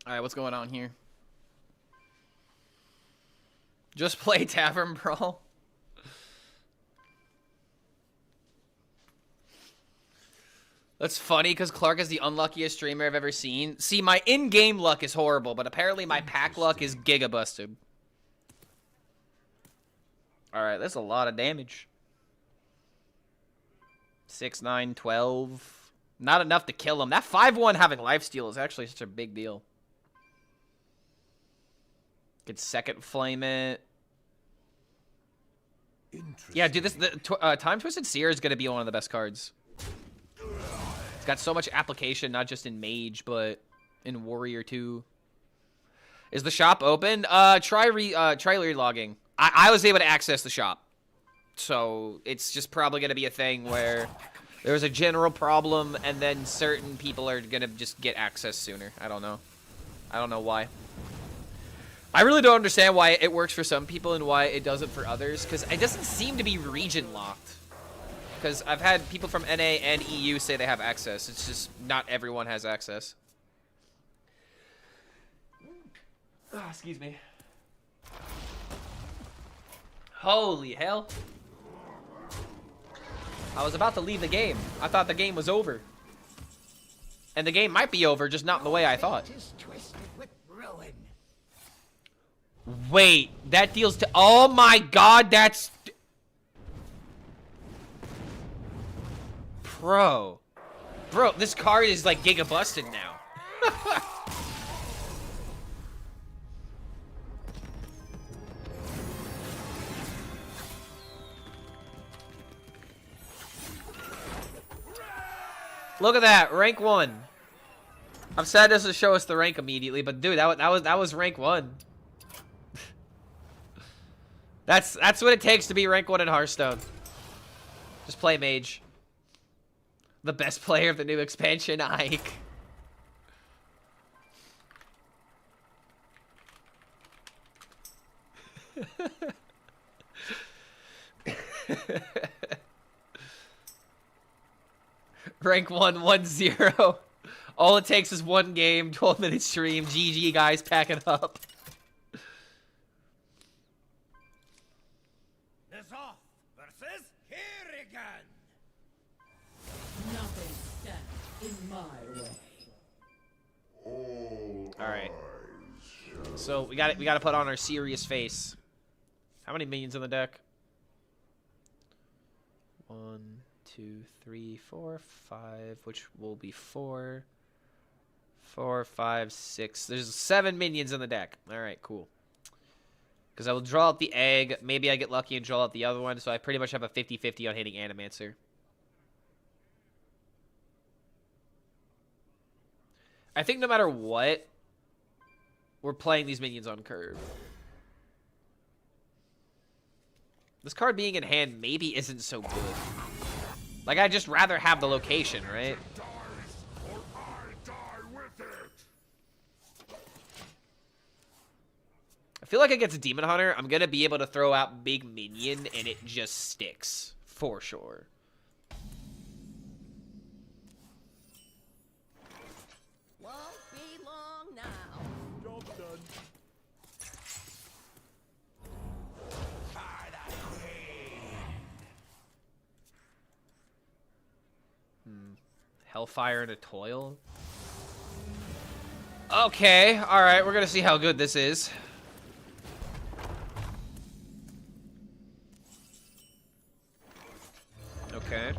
All right, what's going on here? Just play Tavern Brawl. That's funny because Clark is the unluckiest streamer I've ever seen. See, my in-game luck is horrible, but apparently my pack luck is giga-busted. All right, that's a lot of damage. 6, 9, 12. Not enough to kill him. That 5-1 having lifesteal is actually such a big deal. Could second flame it. Yeah, dude, this Time Twisted Seer is gonna be one of the best cards. It's got so much application, not just in Mage, but in Warrior too. Is the shop open? Try relogging. I was able to access the shop, so it's just probably gonna be a thing where there's a general problem, and then certain people are gonna just get access sooner. I don't know. I don't know why. I really don't understand why it works for some people and why it doesn't for others, because it doesn't seem to be region locked. Because I've had people from NA and EU say they have access. It's just not everyone has access. Oh, excuse me. Holy hell. I was about to leave the game. I thought the game was over. And the game might be over, just not in the way I thought. Fate is twisted with ruin. Wait, that deals to... Oh my god, that's... Bro, this card is like giga busted now. Look at that, rank 1. I'm sad this doesn't show us the rank immediately, but dude, that was rank 1. That's what it takes to be rank 1 in Hearthstone. Just play Mage. The best player of the new expansion, Ike. Rank 1, 1-0. All it takes is one game, 12-minute stream. GG, guys, pack it up. Off versus Kerrigan. Nothing stands in my way. All right. So we got to put on our serious face. How many minions in the deck? 1, 2, 3, 4, 5, which will be 4, 5, 6. There's 7 minions in the deck. All right, cool. Because I will draw out the egg. Maybe I get lucky and draw out the other one. So I pretty much have a 50-50 on hitting Animancer. I think no matter what, we're playing these minions on curve. This card being in hand maybe isn't so good. Like, I'd just rather have the location, right? I feel like against Demon Hunter, I'm gonna be able to throw out big minion and it just sticks. For sure. Won't be long now. Job done. Hellfire and a Toil? Okay, alright, we're gonna see how good this is. Okay.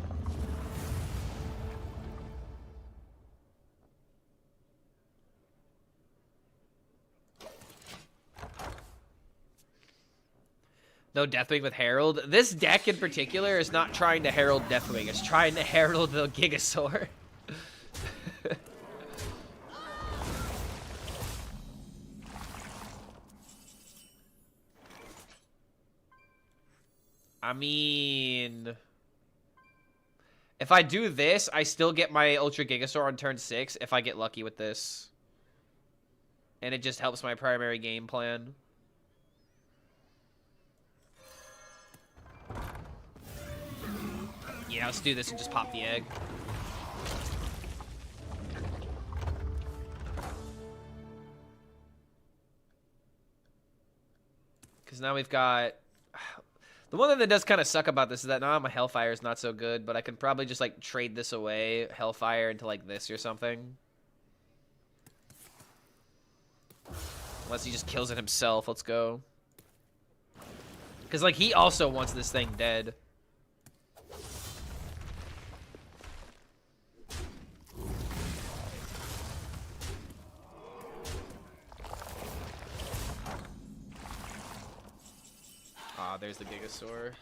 No Deathwing with Herald. This deck in particular is not trying to Herald Deathwing. It's trying to Herald the Gigasaur. I mean... If I do this, I still get my Ultra Gigasaur on turn 6 if I get lucky with this. And it just helps my primary game plan. Yeah, let's do this and just pop the egg. Because now we've got... The one thing that does kind of suck about this is that now my Hellfire is not so good, but I can probably just, like, trade this away, Hellfire, into, like, this or something. Unless he just kills it himself. Let's go. Because, like, he also wants this thing dead. Ah, there's the Gigasaur.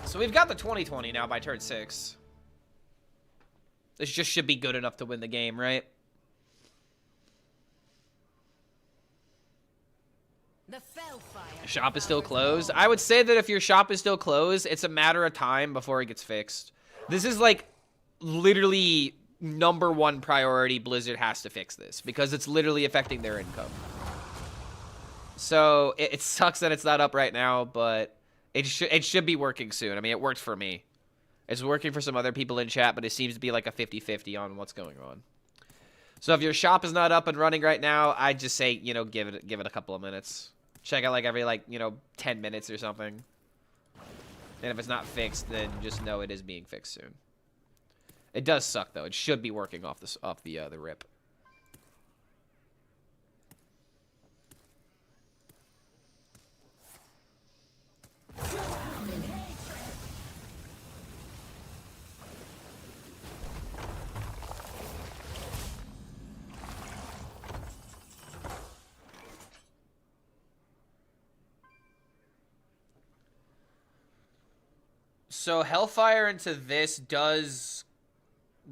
So we've got the 2020 now by turn 6. This just should be good enough to win the game, right? The Fellfire. Shop is still closed. I would say that if your shop is still closed, it's a matter of time before it gets fixed. This is like literally #1 priority. Blizzard has to fix this because it's literally affecting their income. So it sucks that it's not up right now, but it should be working soon. I mean, it worked for me. It's working for some other people in chat, but it seems to be like a 50-50 on what's going on. So if your shop is not up and running right now, I'd just say, you know, give it a couple of minutes. Check out like every 10 minutes or something. And if it's not fixed, then just know it is being fixed soon. It does suck though. It should be working off the rip. So Hellfire into this does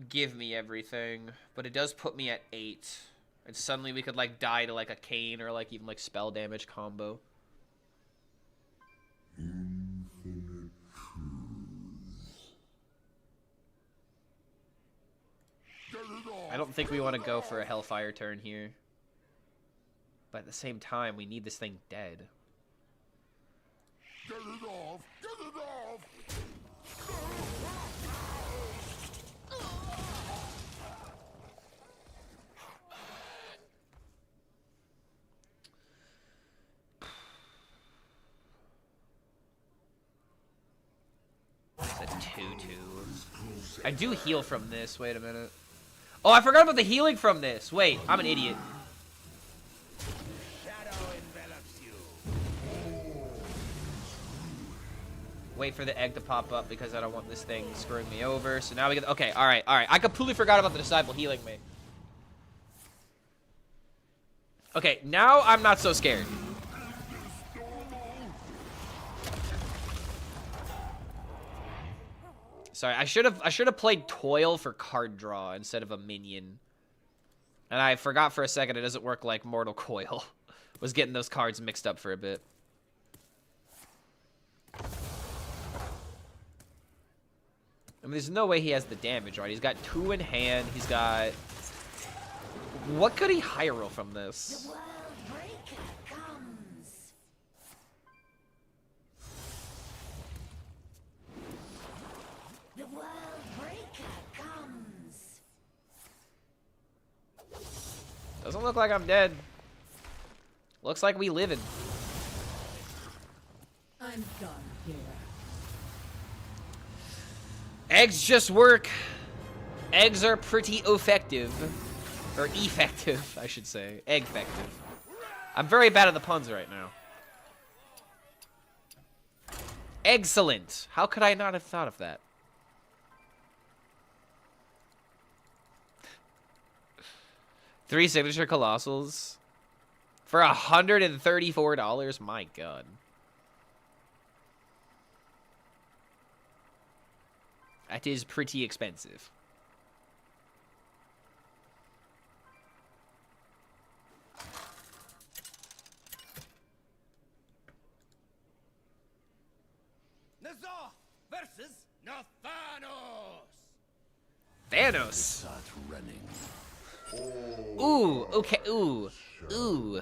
give me everything, but it does put me at 8. And suddenly we could like die to like a Cane or like even like spell damage combo. I don't think we want to go for a Hellfire turn here. But at the same time, we need this thing dead. Get it off! Get it off! It's a 2/2. I do heal from this. Wait a minute. Oh, I forgot about the healing from this. Wait, I'm an idiot. Shadow envelops you. Wait for the egg to pop up because I don't want this thing screwing me over. So now we get... Okay, all right. I completely forgot about the Disciple healing me. Okay, now I'm not so scared. Sorry, I should have played Toil for card draw instead of a minion. And I forgot for a second it doesn't work like Mortal Coil. Was getting those cards mixed up for a bit. I mean, there's no way he has the damage, right? He's got 2 in hand. He's got... What could he high roll from this? The World Breaker comes. The World Breaker comes. Doesn't look like I'm dead. Looks like we living. I'm done here. Eggs just work. Eggs are pretty effective. Or effective, I should say. Egg-fective. I'm very bad at the puns right now. Excellent. How could I not have thought of that? Three signature colossals for $134. My God. That is pretty expensive. Nazar versus Nathanos. Thanos. Start running. Ooh, okay, ooh, ooh.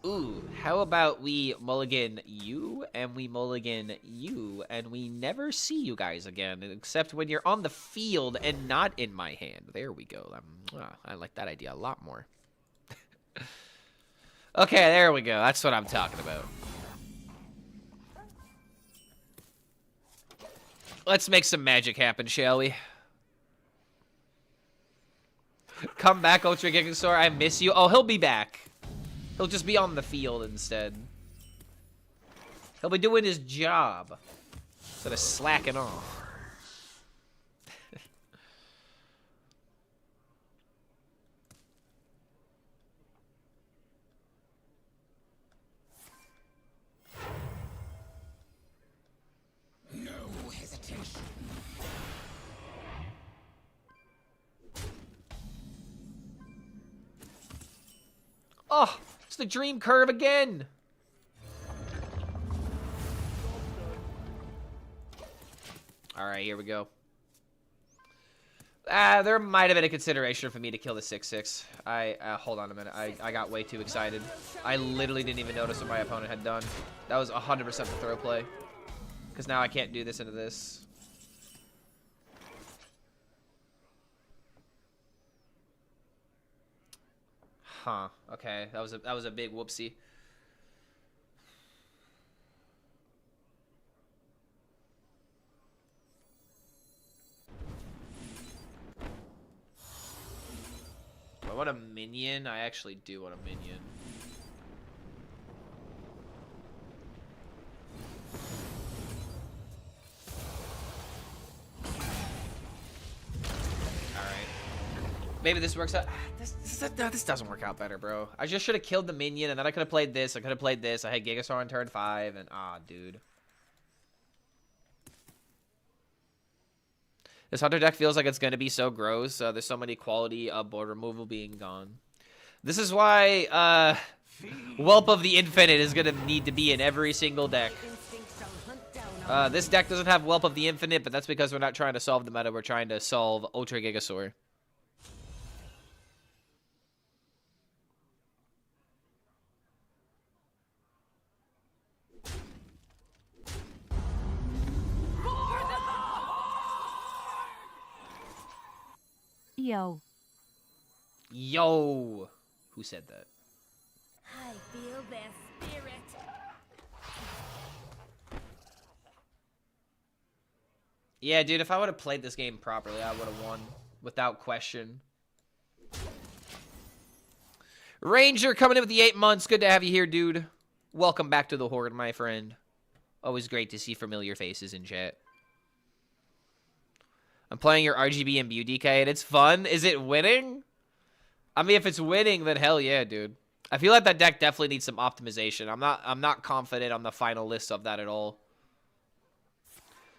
Ooh, how about we mulligan you, and we mulligan you, and we never see you guys again, except when you're on the field and not in my hand. There we go. I like that idea a lot more. Okay, there we go. That's what I'm talking about. Let's make some magic happen, shall we? Come back, Ultra Gigasaur. I miss you. Oh, he'll be back. He'll just be on the field instead. He'll be doing his job instead of slacking off. No hesitation. Oh, it's the dream curve again. All right, here we go. There might have been a consideration for me to kill the 6/6. Hold on a minute. I got way too excited. I literally didn't even notice what my opponent had done. That was 100% the throw play. Because now I can't do this into this. Huh. Okay. That was a big whoopsie. Do I want a minion? I actually do want a minion. Maybe this works out. This doesn't work out better, bro. I just should have killed the minion, and then I could have played this. I could have played this. I had Gigasaur on turn 5, and dude. This Hunter deck feels like it's going to be so gross. There's so many quality board removal being gone. This is why Whelp of the Infinite is going to need to be in every single deck. This deck doesn't have Whelp of the Infinite, but that's because we're not trying to solve the meta. We're trying to solve Ultra Gigasaur. Yo. Yo. Who said that? I feel their spirit. Yeah, dude, if I would have played this game properly, I would have won without question. Ranger coming in with the 8 months. Good to have you here, dude. Welcome back to the Horde, my friend. Always great to see familiar faces in chat. I'm playing your RGB and BUDK, and it's fun. Is it winning? I mean, if it's winning, then hell yeah, dude. I feel like that deck definitely needs some optimization. I'm not confident on the final list of that at all.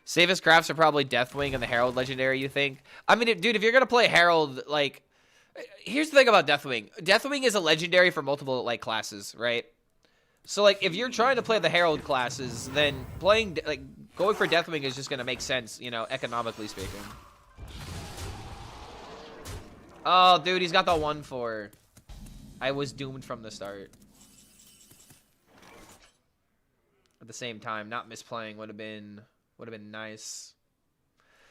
Safest crafts are probably Deathwing and the Herald Legendary, you think? I mean, dude, if you're going to play Herald, like... Here's the thing about Deathwing. Deathwing is a legendary for multiple, like, classes, right? So, like, if you're trying to play the Herald classes, then playing, like, going for Deathwing is just going to make sense, you know, economically speaking. Oh, dude, he's got the 1/4. I was doomed from the start. At the same time, not misplaying would have been nice.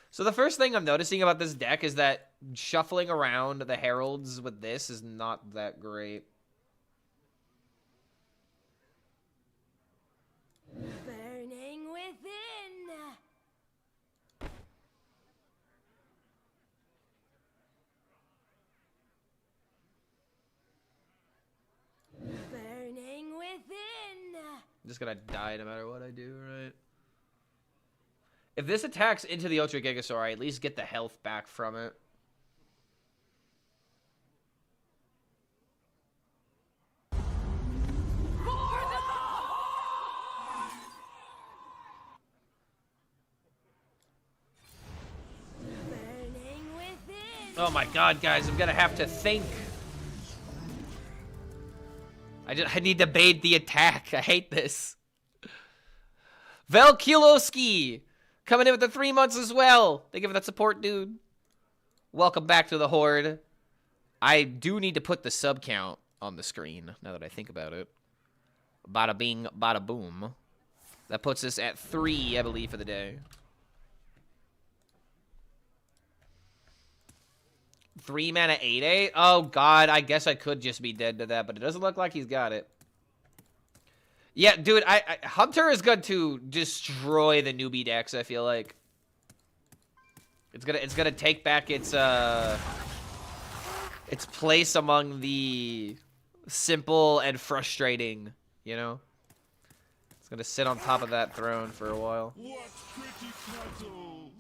So the first thing I'm noticing about this deck is that shuffling around the Heralds with this is not that great. Burning within. Burning within. I'm just gonna die no matter what I do, right? If this attacks into the Ultra Gigasaur, I at least get the health back from it. Burning within. Oh my god, guys, I'm gonna have to think. I need to bait the attack. I hate this. Velkiloski coming in with the 3 months as well. Thank you for that support, dude. Welcome back to the Horde. I do need to put the sub count on the screen now that I think about it. Bada bing, bada boom. That puts us at 3, I believe, for the day. 3 mana 8/8? Oh, God. I guess I could just be dead to that, but it doesn't look like he's got it. Yeah, dude, Hunter is going to destroy the newbie decks, I feel like. It's gonna take back its place among the simple and frustrating, you know? It's gonna sit on top of that throne for a while. What pretty puzzles!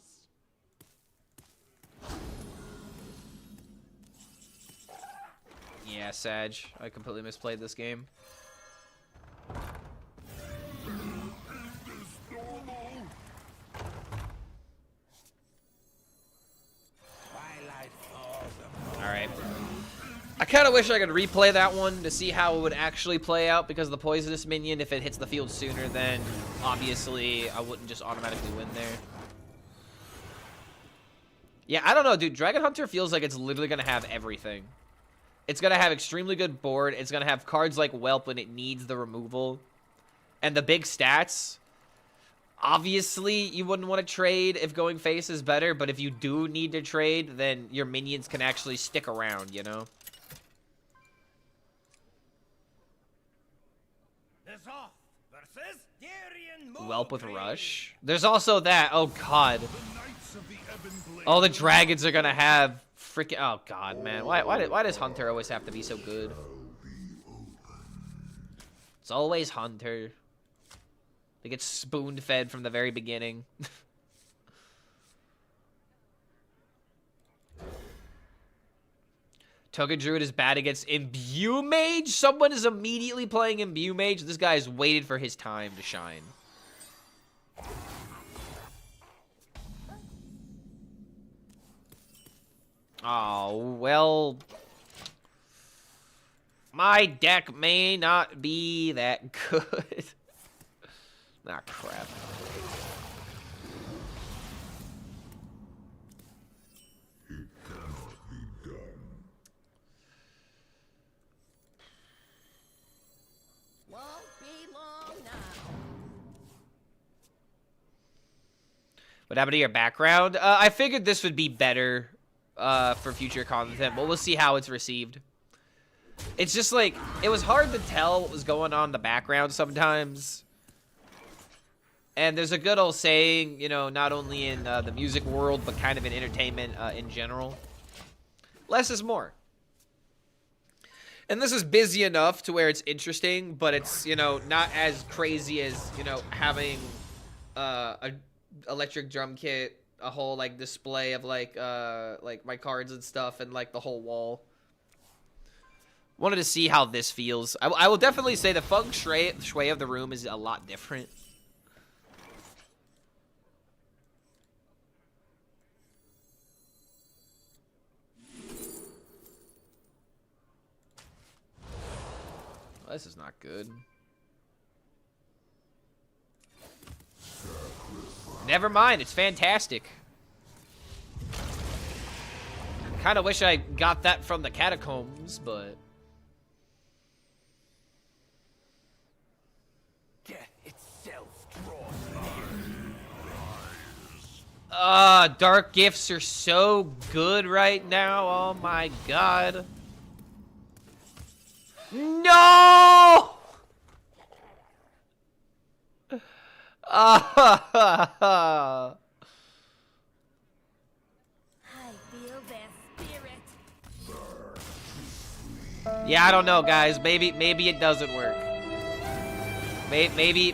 Yeah, Sag. I completely misplayed this game. Alright. I kind of wish I could replay that one to see how it would actually play out, because the poisonous minion, if it hits the field sooner, then obviously I wouldn't just automatically win there. Yeah, I don't know, dude. Dragon Hunter feels like it's literally going to have everything. It's going to have extremely good board. It's going to have cards like Whelp when it needs the removal. And the big stats. Obviously, you wouldn't want to trade if going face is better, but if you do need to trade, then your minions can actually stick around, you know? N'Zoth versus Darien Whelp with Mulgrave. Rush. There's also that. Oh, God. The Knights of the Ebon Blade. All the dragons are going to have freaking... Oh, God, man. Why does Hunter always have to be so good? It's always Hunter. They get spoon-fed from the very beginning. Toga Druid is bad against Imbue Mage? Someone is immediately playing Imbue Mage? This guy's waited for his time to shine. Oh, well... My deck may not be that good. Ah, crap. Won't be long now. What happened to your background? I figured this would be better for future content, but we'll see how it's received. It's just like, it was hard to tell what was going on in the background sometimes. And there's a good old saying, you know, not only in the music world, but kind of in entertainment in general. Less is more. And this is busy enough to where it's interesting, but it's, you know, not as crazy as, you know, having a electric drum kit, a whole, like, display of, like my cards and stuff, and, like, the whole wall. Wanted to see how this feels. I will definitely say the feng shui of the room is a lot different. Well, this is not good. Never mind, it's fantastic. Kind of wish I got that from the catacombs, but... Death itself draws Dark Gifts are so good right now. Oh my god. No! I feel their spirit. Yeah, I don't know, guys. Maybe it doesn't work. Maybe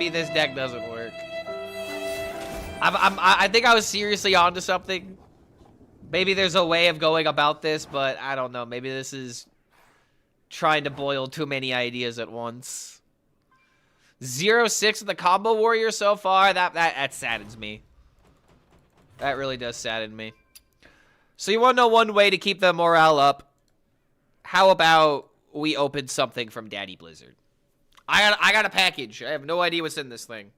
this deck doesn't work. I think I was seriously onto something. Maybe there's a way of going about this, but I don't know. Maybe this is trying to boil too many ideas at once. 0-6 in the combo warrior so far. That saddens me. That really does sadden me. So you want to know one way to keep the morale up? How about we open something from Daddy Blizzard? I got a package. I have no idea what's in this thing.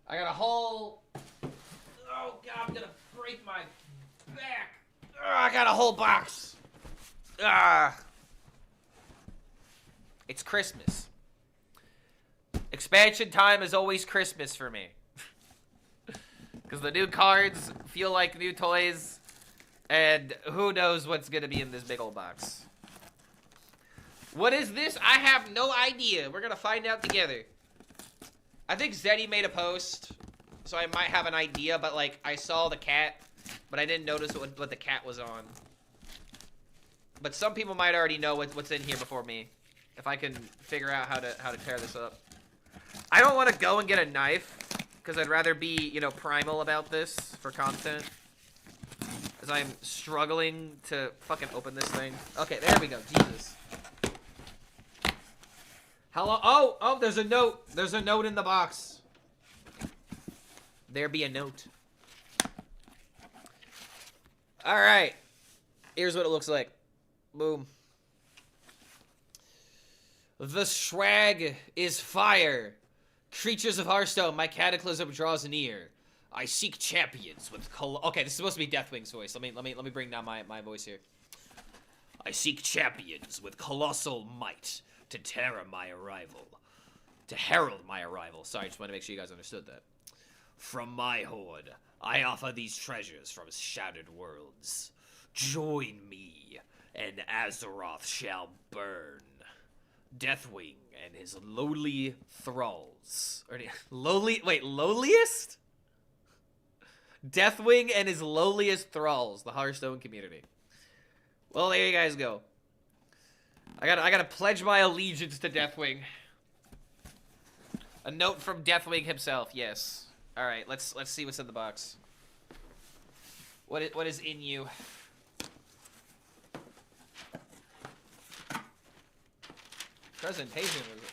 I got a whole... Oh, God, I'm gonna break my back. I got a whole box. It's Christmas. Expansion time is always Christmas for me. Because the new cards feel like new toys, and who knows what's going to be in this big old box. What is this? I have no idea. We're going to find out together. I think Zeddy made a post, so I might have an idea, but, like, I saw the cat, but I didn't notice what the cat was on. But some people might already know what's in here before me, if I can figure out how to tear this up. I don't want to go and get a knife, because I'd rather be, you know, primal about this for content. Because I'm struggling to fucking open this thing. Okay, there we go. Jesus. Hello? Oh, there's a note. There's a note in the box. There be a note. Alright. Here's what it looks like. Boom. The swag is fire. Creatures of Hearthstone, my cataclysm draws near. I seek champions with okay, this is supposed to be Deathwing's voice. Let me bring down my voice here. I seek champions with colossal might to herald my arrival. Sorry, just want to make sure you guys understood that. From my horde, I offer these treasures from shattered worlds. Join me, and Azeroth shall burn. Deathwing and his lowly thralls. Or lowliest? Deathwing and his lowliest thralls, the Hearthstone community. Well, there you guys go. I gotta pledge my allegiance to Deathwing. A note from Deathwing himself, yes. Alright, let's see what's in the box. What is in you? Presentation was it?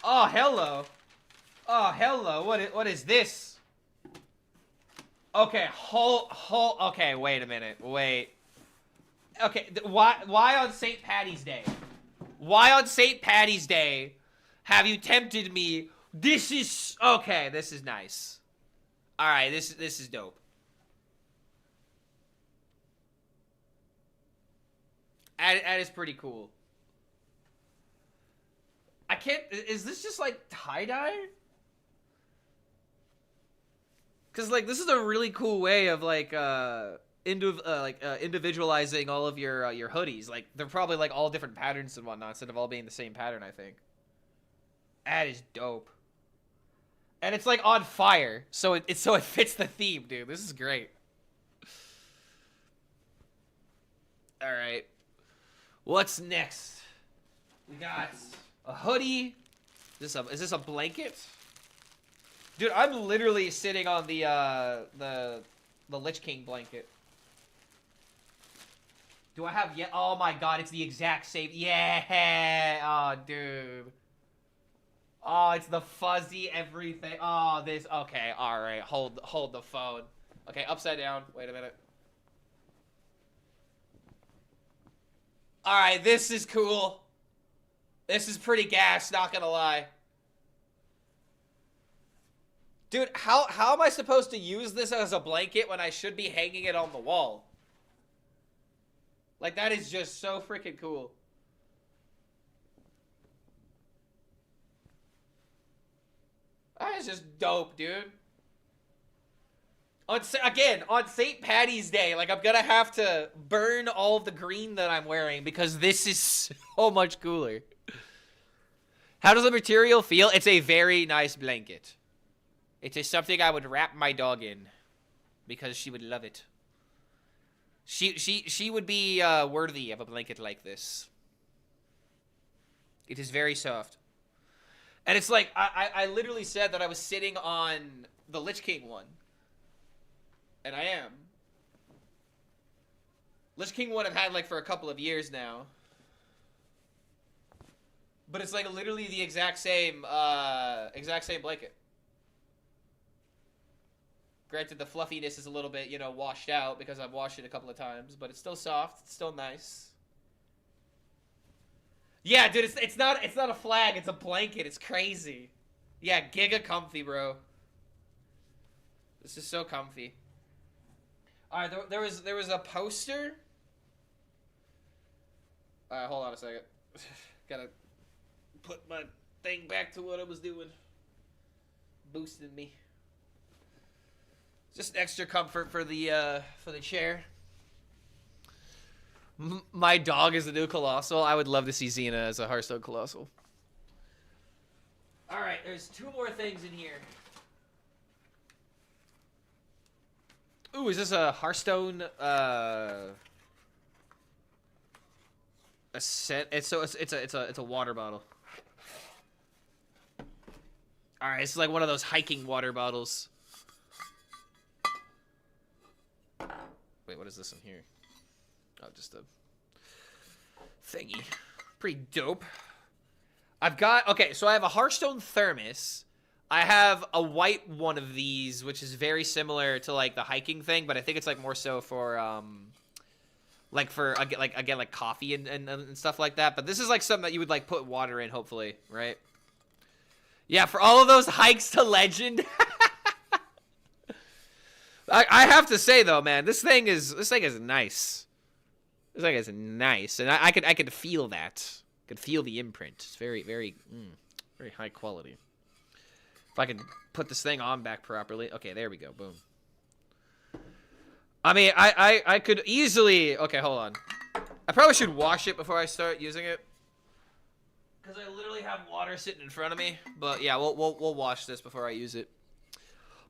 Oh, hello. Oh, hello. What is this? Okay, okay, wait a minute. Wait. Okay, why on St. Paddy's Day? Why on St. Paddy's Day have you tempted me? This is okay, this is nice. All right, this is dope. That is pretty cool. I can't. Is this just like tie-dye? Because like this is a really cool way of like individualizing all of your hoodies. Like they're probably like all different patterns and whatnot instead of all being the same pattern. I think. That is dope. And it's like on fire, so it fits the theme, dude. This is great. All right. What's next? We got a hoodie. Is this a blanket? Dude, I'm literally sitting on the Lich King blanket. Do I have yet? Oh my god, it's the exact same. Yeah. Oh, dude. Oh, it's the fuzzy everything. Oh, this. Okay, all right. Hold the phone. Okay, upside down. Wait a minute. All right, this is cool. This is pretty gas, not gonna lie. Dude, how am I supposed to use this as a blanket when I should be hanging it on the wall? Like, that is just so freaking cool. That is just dope, dude. On St. Paddy's Day, like, I'm gonna have to burn all of the green that I'm wearing because this is so much cooler. How does the material feel? It's a very nice blanket. It is something I would wrap my dog in because she would love it. She would be worthy of a blanket like this. It is very soft. And it's like, I literally said that I was sitting on the Lich King one. And I am. Lich King one I've had like for a couple of years now. But it's like literally the exact same blanket. Granted, the fluffiness is a little bit, you know, washed out because I've washed it a couple of times, but it's still soft. It's still nice. Yeah, dude, it's not a flag. It's a blanket. It's crazy. Yeah, giga comfy, bro. This is so comfy. All right, there was a poster. Hold on a second. Gotta put my thing back to what I was doing. Boosted me. Just extra comfort for the chair. My dog is the new Colossal. I would love to see Xena as a Hearthstone Colossal. Alright, there's 2 more things in here. Ooh, is this a Hearthstone, a set? It's a water bottle. Alright, it's like one of those hiking water bottles. Wait, what is this in here? Oh, just a thingy. Pretty dope. Okay, so I have a Hearthstone thermos. I have a white one of these, which is very similar to like the hiking thing, but I think it's like more so for like coffee and stuff like that. But this is like something that you would like put water in, hopefully, right? Yeah, for all of those hikes to legend. I have to say though, man, this thing is nice. This thing is nice, and I could feel that. I could feel the imprint. It's very very high quality. If I can put this thing on back properly. Okay, there we go. Boom. I mean, I could easily. Okay, hold on. I probably should wash it before I start using it, because I literally have water sitting in front of me. But yeah, we'll wash this before I use it.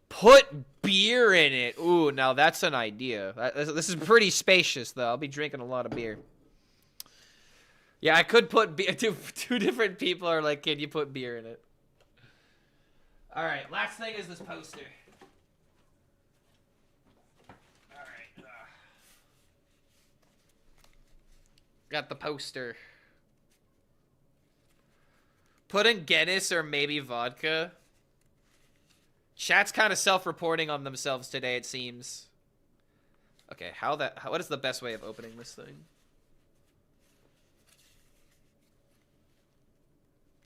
Put beer in it. Ooh, now that's an idea. This is pretty spacious, though. I'll be drinking a lot of beer. Yeah, I could put beer. Two different people are like, can you put beer in it? All right, last thing is this poster. All right. Got the poster. Put in Guinness or maybe vodka. Chat's kind of self-reporting on themselves today, it seems. Okay, what is the best way of opening this thing?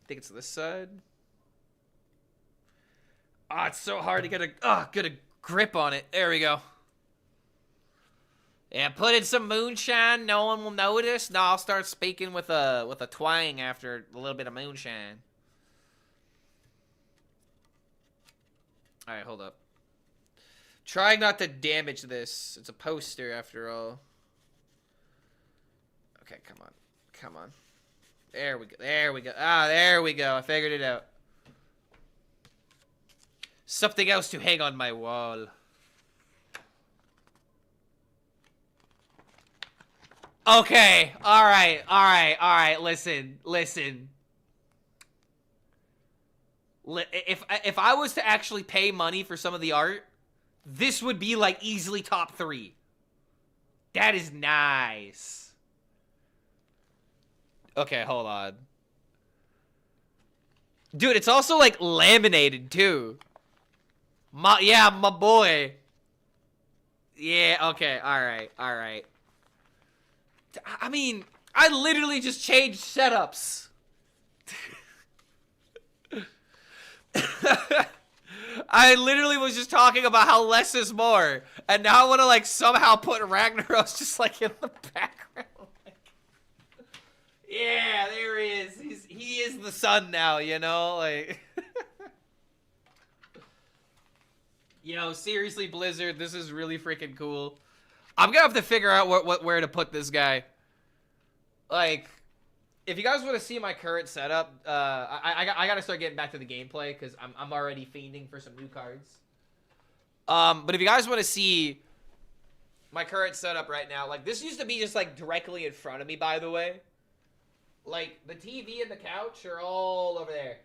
I think it's this side. Ah, it's so hard to get a grip on it. There we go. Yeah, put in some moonshine. No one will notice. No, I'll start speaking with a twang after a little bit of moonshine. All right, hold up. Trying not to damage this. It's a poster after all. Okay, come on. Come on. There we go. There we go. Ah, there we go. I figured it out. Something else to hang on my wall. Okay. All right. All right. All right. Listen. Listen. If I was to actually pay money for some of the art, this would be like easily top 3. That is nice. Okay, hold on. Dude, it's also like laminated too. Yeah, my boy. Yeah, okay, alright, alright. I mean, I literally just changed setups. I literally was just talking about how less is more, and now I want to like somehow put Ragnaros just like in the background. Yeah, there he is. He is the sun now, you know, like. You know, seriously, Blizzard, this is really freaking cool. I'm gonna have to figure out where to put this guy. Like, if you guys want to see my current setup, I gotta start getting back to the gameplay because I'm already fiending for some new cards. But if you guys want to see my current setup right now, like this used to be just like directly in front of me, by the way. Like the TV and the couch are all over there.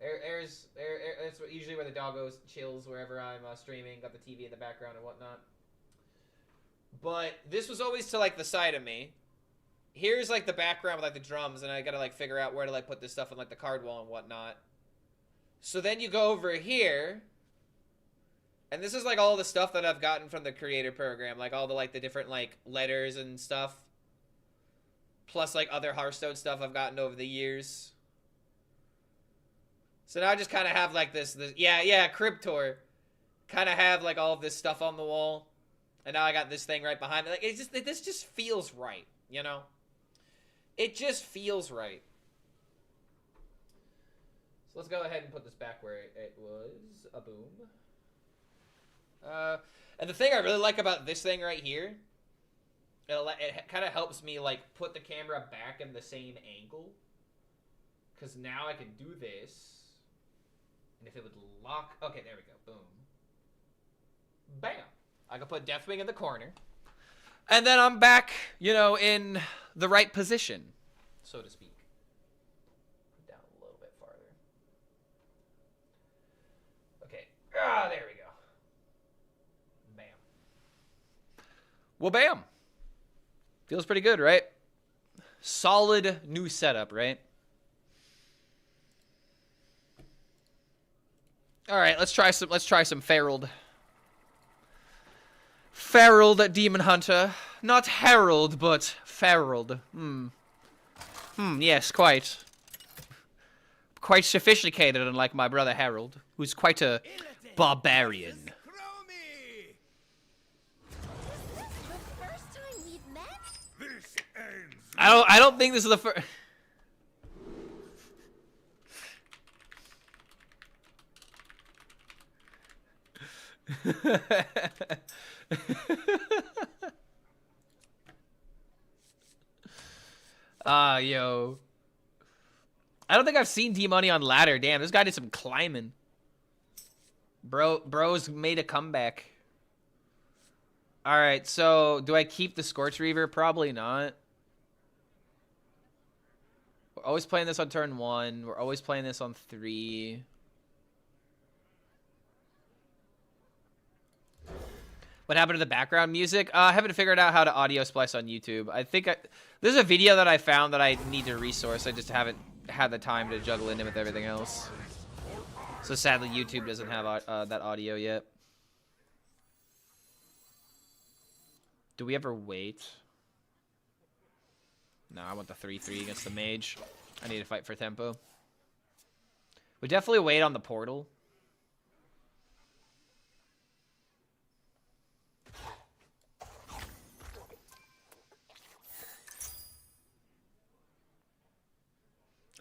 That's usually where the dog goes, chills wherever I'm streaming. Got the TV in the background and whatnot. But this was always to like the side of me. Here's like the background with like the drums, and I gotta like figure out where to like put this stuff on like the card wall and whatnot. So then you go over here, and this is like all the stuff that I've gotten from the creator program, like all the like the different like letters and stuff, plus like other Hearthstone stuff I've gotten over the years. So now I just kind of have like this yeah, Cryptor, kind of have like all of this stuff on the wall, and now I got this thing right behind me. Like this just feels right, you know. It just feels right. So let's go ahead and put this back where it was. A boom. And the thing I really like about this thing right here, it kind of helps me like put the camera back in the same angle. Because now I can do this. And if it would lock... Okay, there we go. Boom. Bam. I can put Deathwing in the corner. And then I'm back, you know, in the right position, so to speak. Down a little bit farther. Okay. Ah, there we go. Bam. Well, bam. Feels pretty good, right? Solid new setup, right? All right, let's try some Ferald. Ferald Demon Hunter. Not Herald, but Ferald. Yes, quite. Quite sophisticated, unlike my brother Harold, who's quite a barbarian. Chromie! The first time we've met? This ends. I don't think this is the first. Yo. I don't think I've seen D-Money on ladder. Damn, this guy did some climbing. Bro's made a comeback. Alright, so do I keep the Scorch Reaver? Probably not. We're always playing this on turn 1. We're always playing this on 3. What happened to the background music? I haven't figured out how to audio splice on YouTube. I think there's a video that I found that I need to resource. I just haven't had the time to juggle in it with everything else. So sadly, YouTube doesn't have that audio yet. Do we ever wait? No, I want the 3/3 against the mage. I need to fight for tempo. We definitely wait on the portal.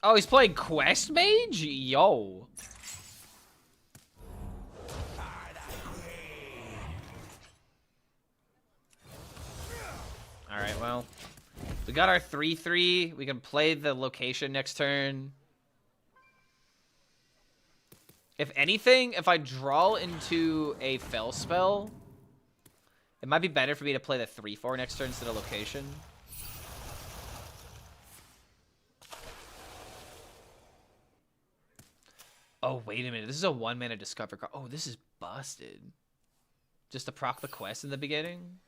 Oh, he's playing Quest Mage? Yo. Alright, well. We got our 3/3. We can play the location next turn. If anything, if I draw into a fell spell, it might be better for me to play the 3/4 next turn instead of location. Oh, wait a minute. This is a 1-mana discover card. Oh, this is busted. Just to proc the quest in the beginning?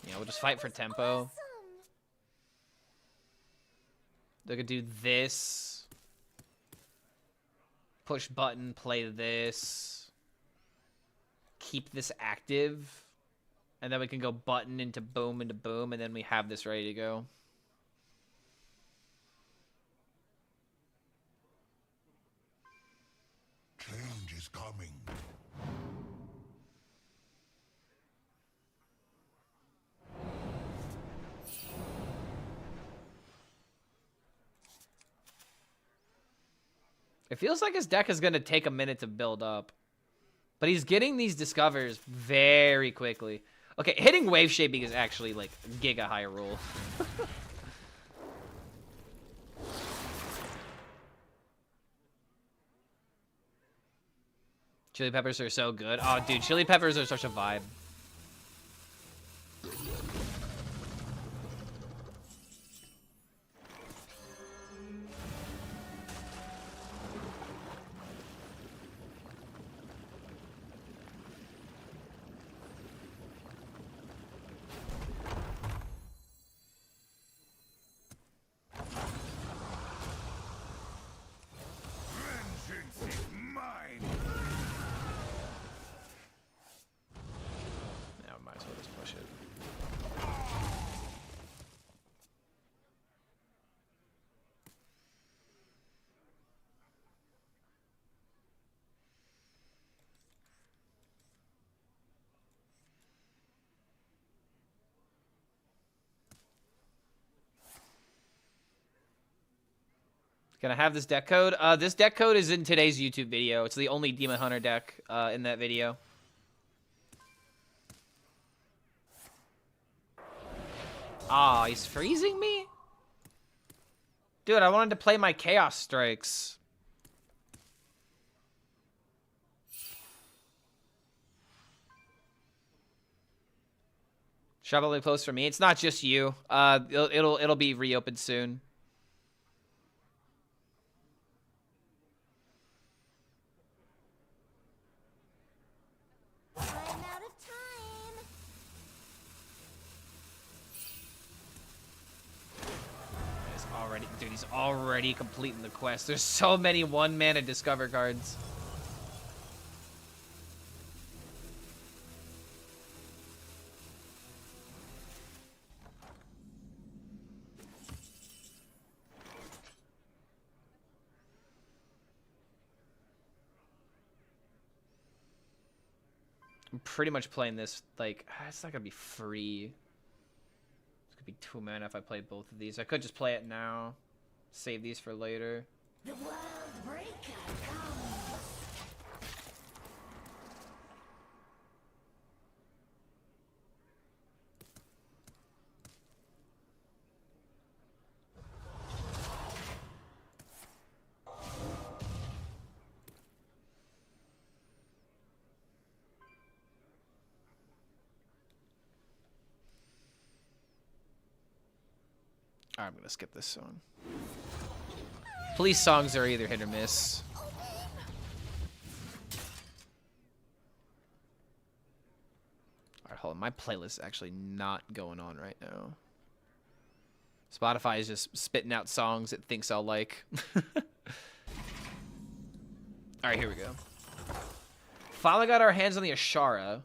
Yeah, we'll just fight for tempo. They could do this. Push button, play this. Keep this active. And then we can go button into boom, and then we have this ready to go. Change is coming. It feels like his deck is going to take a minute to build up. But he's getting these discovers very quickly. Okay, hitting wave shaping is actually like giga high roll. Chili peppers are so good. Oh, dude, chili peppers are such a vibe. Vengeance is mine. Can I have this deck code? This deck code is in today's YouTube video. It's the only Demon Hunter deck in that video. Ah, he's freezing me? Dude, I wanted to play my Chaos Strikes. Shovel close for me. It's not just you. It'll be reopened soon. I'm out of time. He's already completing the quest. There's so many 1-mana discover cards. I'm pretty much playing this, like, it's not gonna be free. It's gonna be 2 mana if I play both of these. I could just play it now. Save these for later. The World Breaker comes. Alright, I'm gonna skip this song. Police songs are either hit or miss. Alright, hold on. My playlist is actually not going on right now. Spotify is just spitting out songs it thinks I'll like. Alright, here we go. Finally got our hands on the Ashara.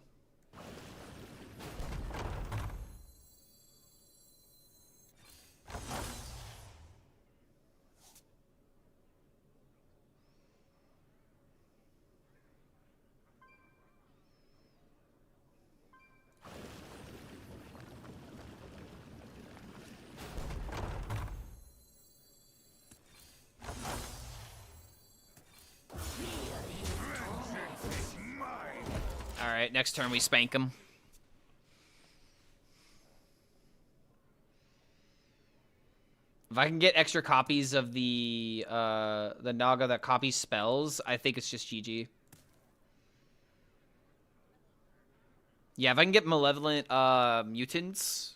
Alright, next turn we spank him. If I can get extra copies of the Naga that copies spells, I think it's just GG. Yeah, if I can get Malevolent Mutants,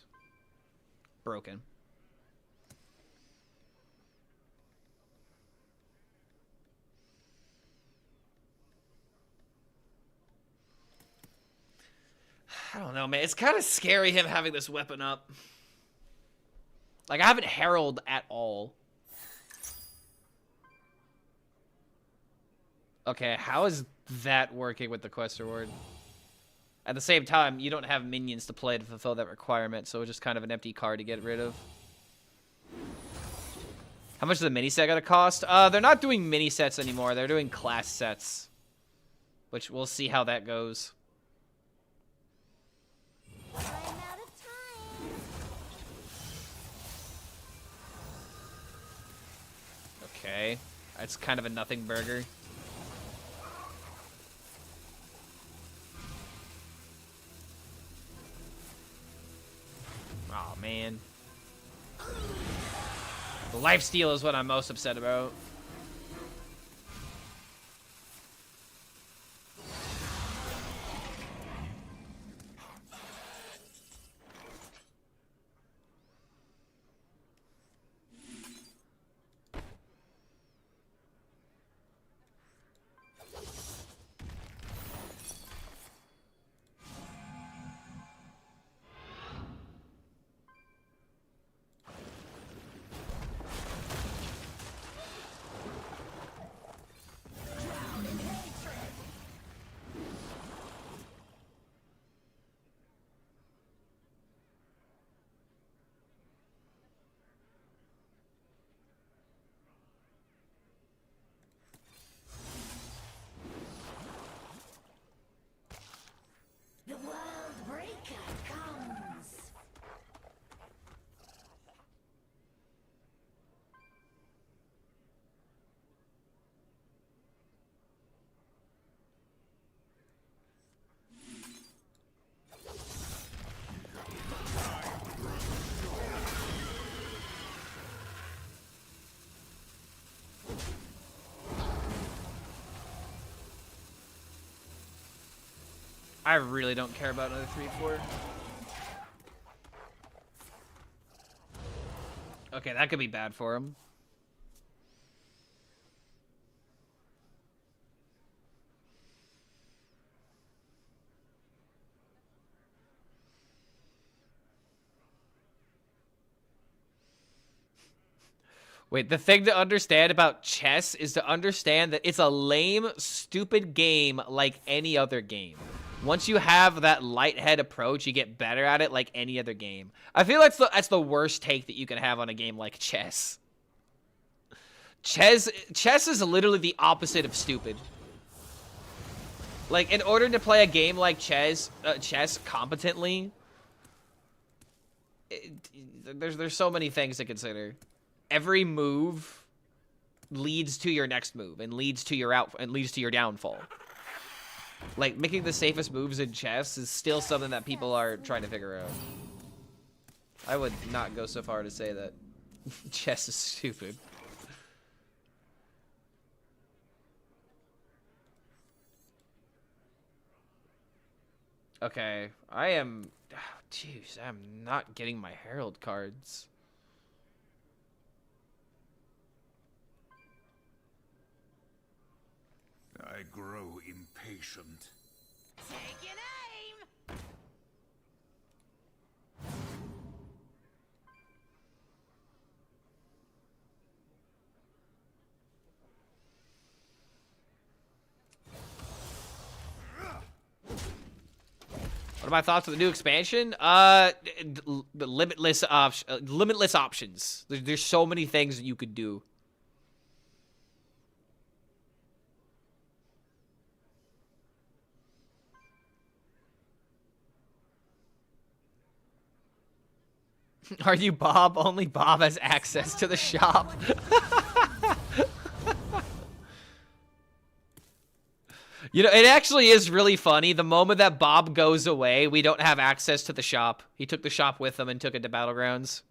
broken. I don't know, man. It's kind of scary him having this weapon up. Like, I haven't Herald at all. Okay, how is that working with the quest reward? At the same time, you don't have minions to play to fulfill that requirement, so it's just kind of an empty card to get rid of. How much is the mini set gonna cost? They're not doing mini sets anymore. They're doing class sets. Which we'll see how that goes. I'm out of time. Okay. That's kind of a nothing burger. Oh man. The lifesteal is what I'm most upset about. I really don't care about another 3-4. Okay, that could be bad for him. Wait, the thing to understand about chess is to understand that it's a lame, stupid game like any other game. Once you have that light head approach, you get better at it like any other game. I feel like that's the worst take that you can have on a game like chess. Chess is literally the opposite of stupid. Like, in order to play a game like chess competently, there's so many things to consider. Every move leads to your next move and leads to your downfall. Like, making the safest moves in chess is still something that people are trying to figure out. I would not go so far to say that chess is stupid. Okay, jeez, I'm not getting my Herald cards. I grow impatient. Take an aim! What are my thoughts on the new expansion? The limitless options. There's so many things that you could do. Are you Bob? Only Bob has access to the shop. You know, it actually is really funny. The moment that Bob goes away, we don't have access to the shop. He took the shop with him and took it to Battlegrounds.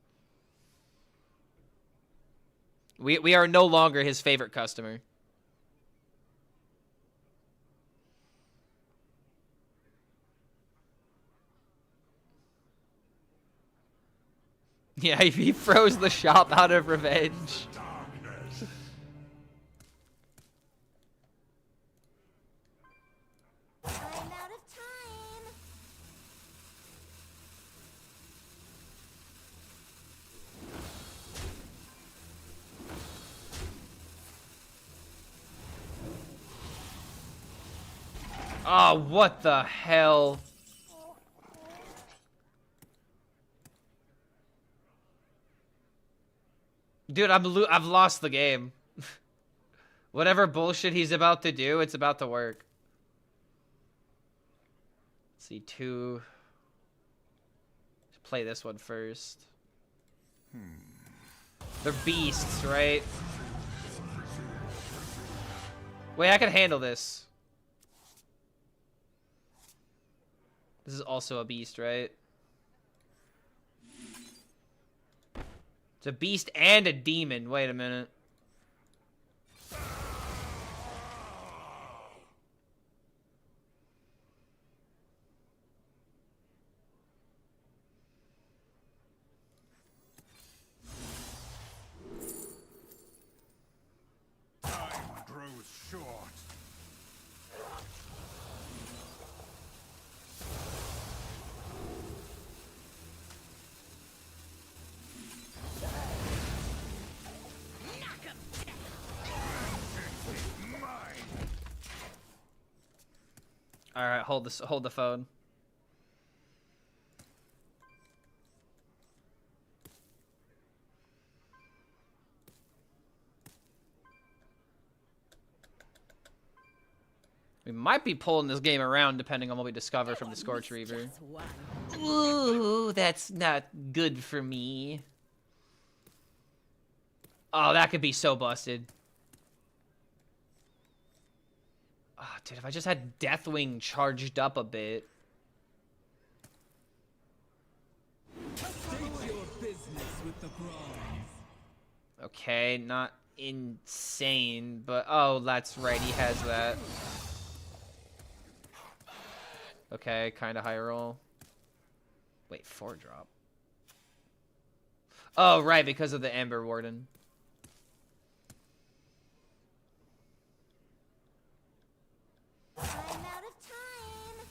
We are no longer his favorite customer. Yeah, he froze the shop out of revenge. I'm out of time. Oh, what the hell? Dude, I've lost the game. Whatever bullshit he's about to do, it's about to work. Let's see, two. Let's play this one first. They're beasts, right? Wait, I can handle this. This is also a beast, right? It's a beast and a demon. Wait a minute. Time grows short. All right, hold the phone. We might be pulling this game around depending on what we discover from the Scorch Reaver. Ooh, that's not good for me. Oh, that could be so busted. Oh, dude, if I just had Deathwing charged up a bit. Okay, not insane, but oh, that's right, he has that. Okay, kind of high roll. Wait, 4-drop. Oh, right, because of the Amber Warden. I'm out of time.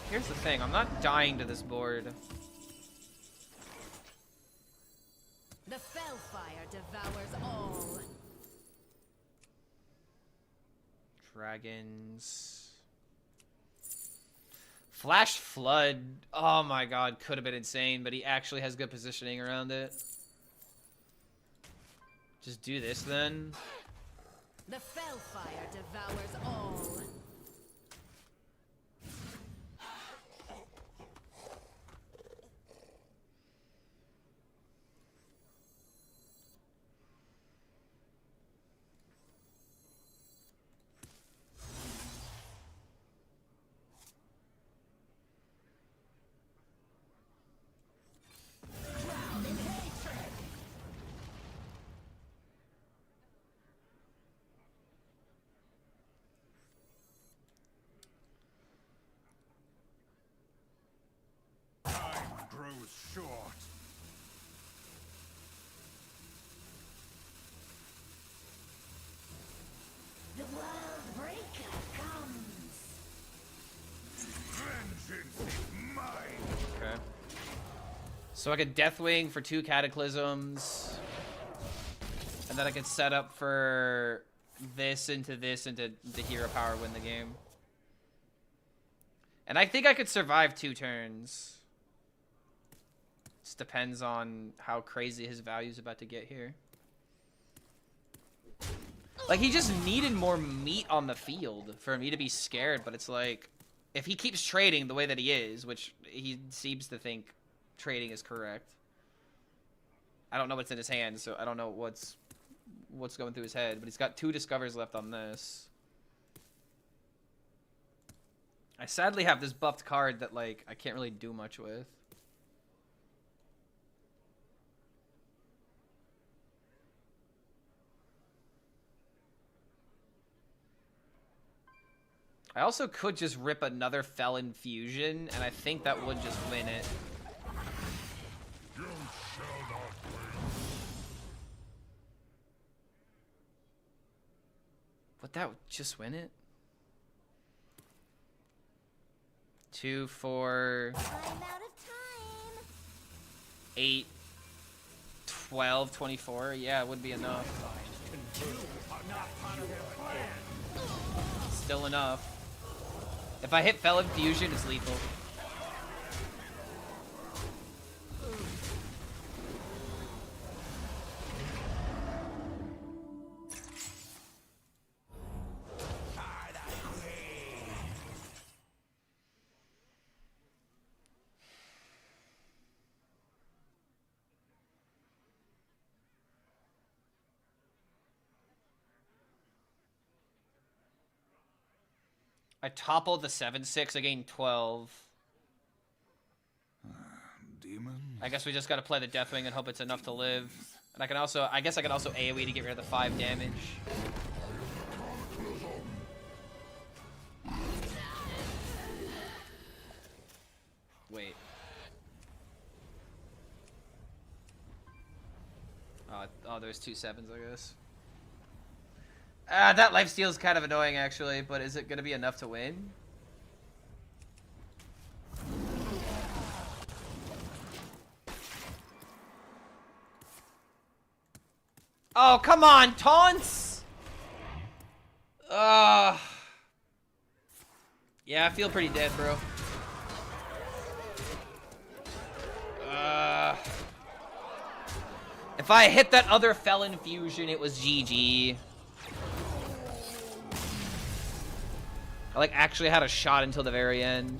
Here's the thing, I'm not dying to this board. The Fellfire devours all. Dragons. Flash Flood. Oh my god, could have been insane, but he actually has good positioning around it. Just do this then. The Fellfire devours all. Time grows short. The World Breaker comes. Vengeance is mine. Okay. So I could Deathwing for 2 Cataclysms. And then I could set up for this into the hero power win the game. And I think I could survive 2 turns. Just depends on how crazy his value's about to get here. Like, he just needed more meat on the field for me to be scared, but it's like, if he keeps trading the way that he is, which he seems to think trading is correct. I don't know what's in his hand, so I don't know what's going through his head, but he's got 2 discovers left on this. I sadly have this buffed card that, like, I can't really do much with. I also could just rip another Felon Fusion, and I think that would just win it. You shall not win. Would that just win it? 2, 4, I'm out of time. 8, 12, 24. Yeah, it would be enough. Still enough. If I hit Felon Fusion, it's lethal. I toppled the 7/6. I gained 12. Demon. I guess we just gotta play the Deathwing and hope it's enough to live. And I guess I can also AoE to get rid of the 5 damage. Wait. Oh, there's 2 7s, I guess. That lifesteal is kind of annoying, actually, but is it going to be enough to win? Oh, come on, taunts! Yeah, I feel pretty dead, bro. If I hit that other Felon Fusion, it was GG. I, like, actually had a shot until the very end.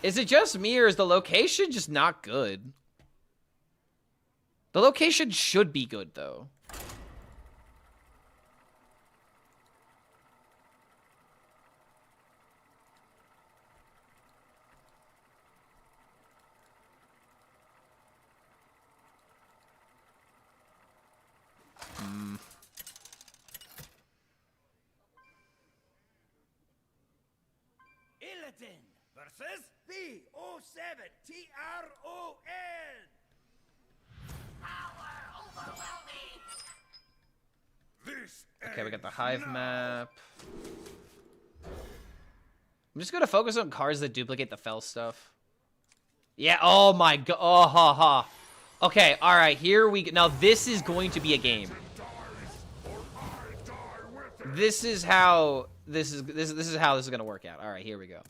Is it just me, or is the location just not good? The location should be good, though. Skeleton versus V07TRON. This Okay, we got the hive map. I'm just gonna focus on cards that duplicate the fell stuff. Yeah, oh my god. Oh, ha, ha. Okay, alright, here we go. Now, this is going to be a game. This is how this is how this is gonna work out. Alright, here we go.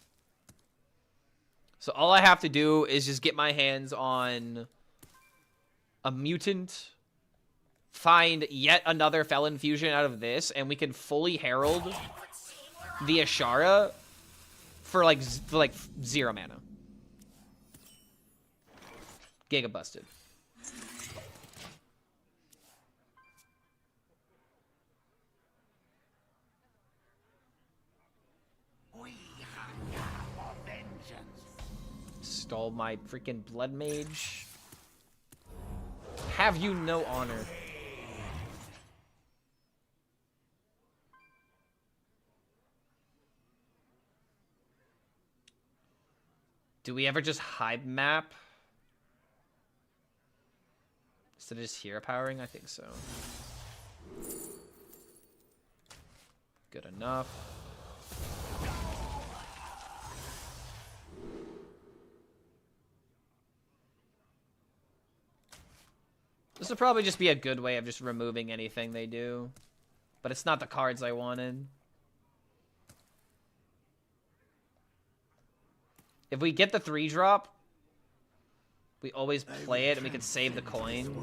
So all I have to do is just get my hands on a mutant, find yet another Felon Fusion out of this, and we can fully herald the Ashara for like 0 mana. Giga busted. Stole my freaking blood mage. Have you no honor? Do we ever just hive map? Instead of just hero powering? I think so. Good enough. This would probably just be a good way of just removing anything they do. But it's not the cards I wanted. If we get the 3-drop, we always play it and we can save the coin.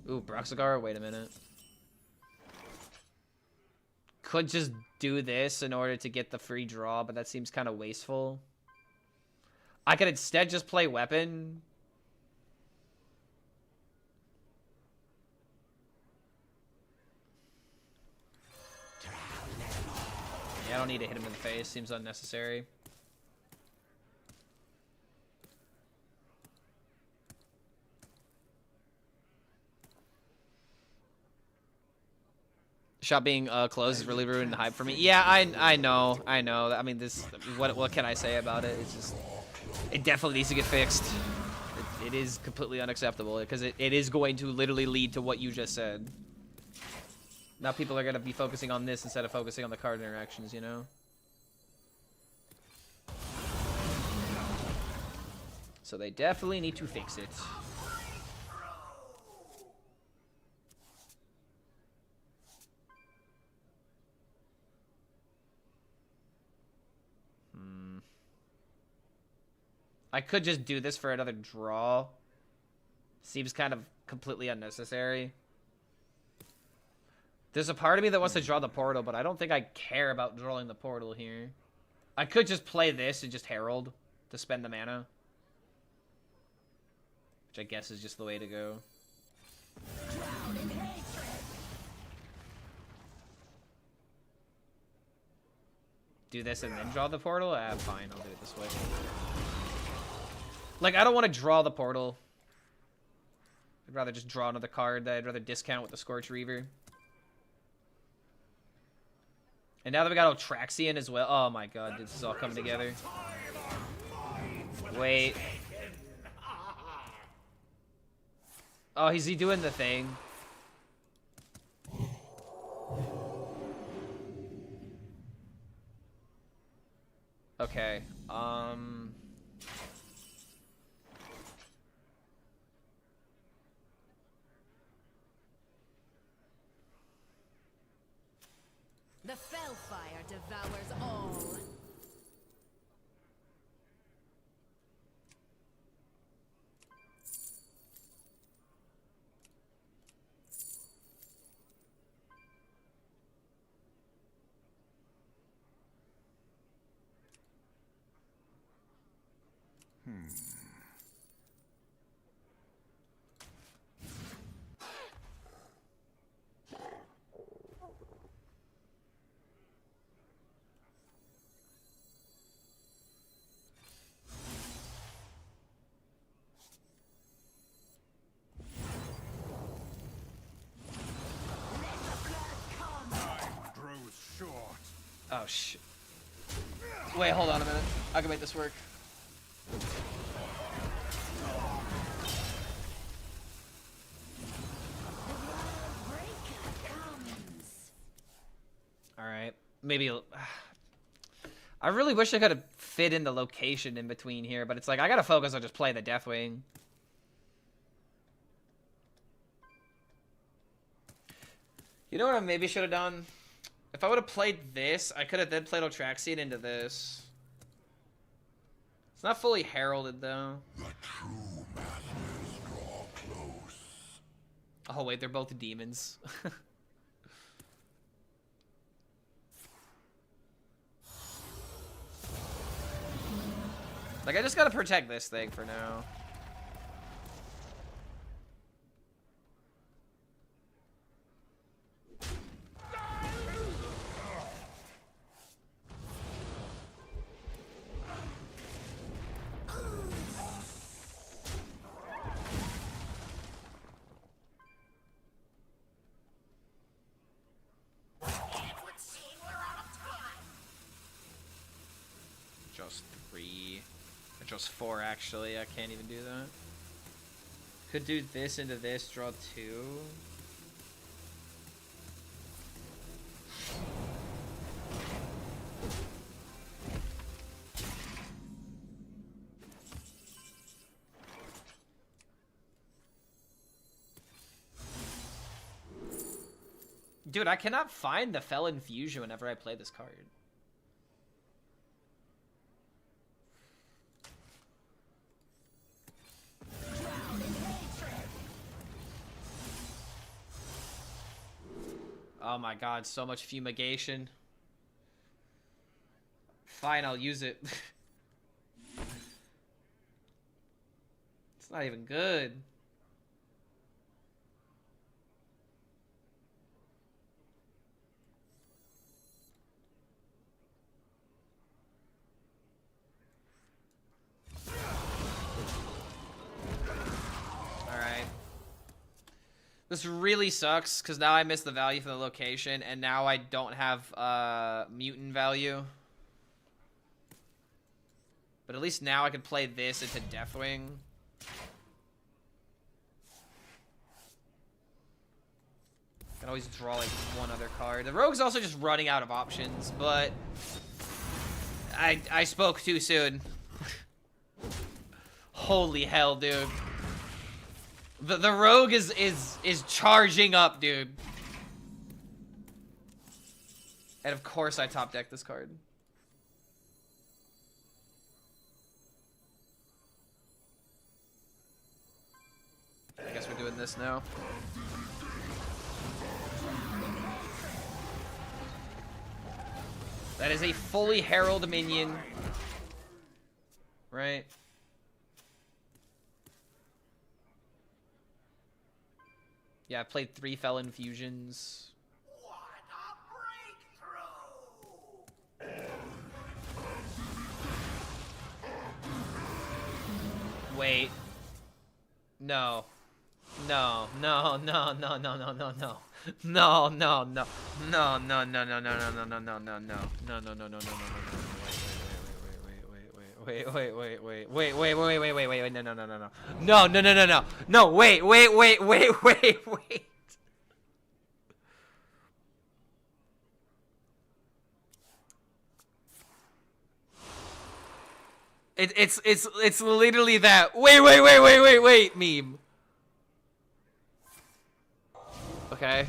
Ooh, Broxigar, wait a minute. Could just do this in order to get the free draw, but that seems kind of wasteful. I could instead just play Weapon. Yeah, I don't need to hit him in the face. Seems unnecessary. Shop being closed is really ruining the hype for me. Yeah, I know. I mean, this. What can I say about it? It's just, it definitely needs to get fixed. It is completely unacceptable because it is going to literally lead to what you just said. Now people are gonna be focusing on this instead of focusing on the card interactions, you know. So they definitely need to fix it. I could just do this for another draw. Seems kind of completely unnecessary. There's a part of me that wants to draw the portal, but I don't think I care about drawing the portal here. I could just play this and just herald to spend the mana. Which I guess is just the way to go. Do this and then draw the portal? Ah, fine, I'll do it this way. Like, I don't want to draw the portal. I'd rather just draw another card that I'd rather discount with the Scorch Reaver. And now that we got Otraxian as well. Oh my god, this is all coming together. Wait. Oh, is he doing the thing? Okay. The Fellfire devours all. grows short. Oh, shit. Wait, hold on a minute. I can make this work. Alright. Maybe... I really wish I could have fit in the location in between here, but it's like, I gotta focus on just playing the Deathwing. You know what I maybe should have done? If I would have played this, I could have then played Otraxian into this. It's not fully heralded, though. The true masters draw close. Oh, wait, they're both demons. Like, I just gotta protect this thing for now. Just 3. Just 4, actually. I can't even do that. Could do this into this, draw 2. Dude, I cannot find the Felon Fusion whenever I play this card. Oh my god, so much fumigation. Fine, I'll use it. It's not even good. Alright. This really sucks, because now I miss the value for the location, and now I don't have mutant value. But at least now I can play this into Deathwing. Can always draw like one other card. The Rogue's also just running out of options, but I spoke too soon. Holy hell, dude. The Rogue is charging up, dude. And of course I top deck this card. I guess we're doing this now. That is a fully Herald minion. Right? Yeah, I've played 3 Felon Fusions. What a breakthrough! Wait. No. No, no, no, no, no, no, no, no. No, no, no. No, no, no, no, no, no, no, no, no, no, no. No, no, no, no, no, no, no, wait, wait, wait, wait, wait, wait, wait, wait, wait, wait, no, no, no, no, no. No, no, no, no, no. No, wait, wait, wait, wait, wait, wait. It's literally that wait meme. Okay.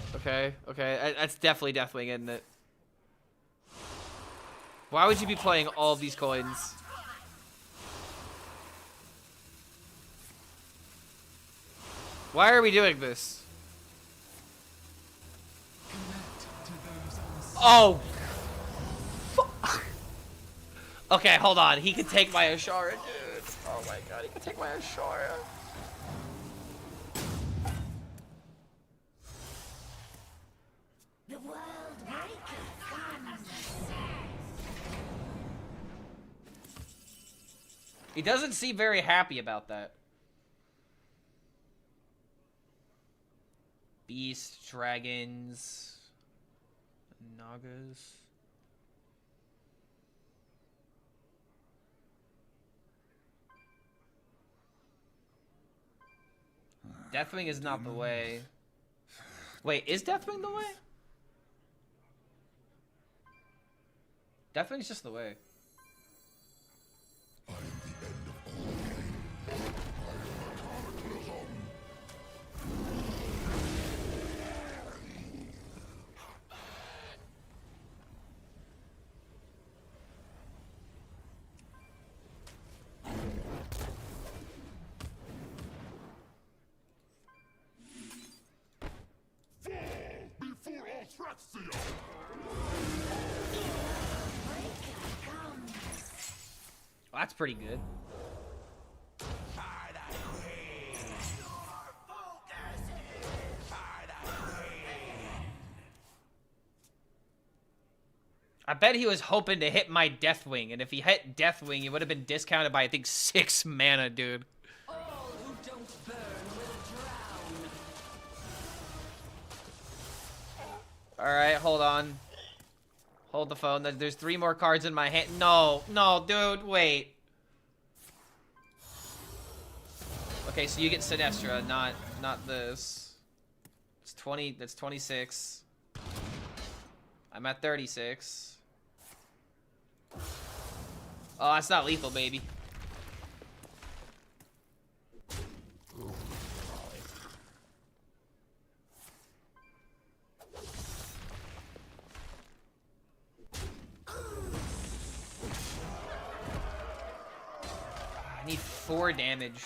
That's definitely Deathwing, isn't it? Why would you be playing all of these coins? Why are we doing this? Oh! Fuck. Okay, hold on. He can take my Ashara, dude. Oh my god, he can take my Ashara. The world breaker comes. He doesn't seem very happy about that. Beast, dragons, Nagas. Deathwing is not the way. Wait, is Deathwing the way? Deathwing's just the way. I am the end of all pain. I am a cataclysm. Before all Traxia! Well, that's pretty good. I bet he was hoping to hit my Deathwing, and if he hit Deathwing, he would have been discounted by, I think, 6 mana, dude. All who don't burn will drown. Alright, hold on. Hold the phone. There's 3 more cards in my hand. No, no, dude, wait. Okay, so you get Sinestra, not this. It's 20, that's 26. I'm at 36. Oh, that's not lethal, baby. I need 4 damage.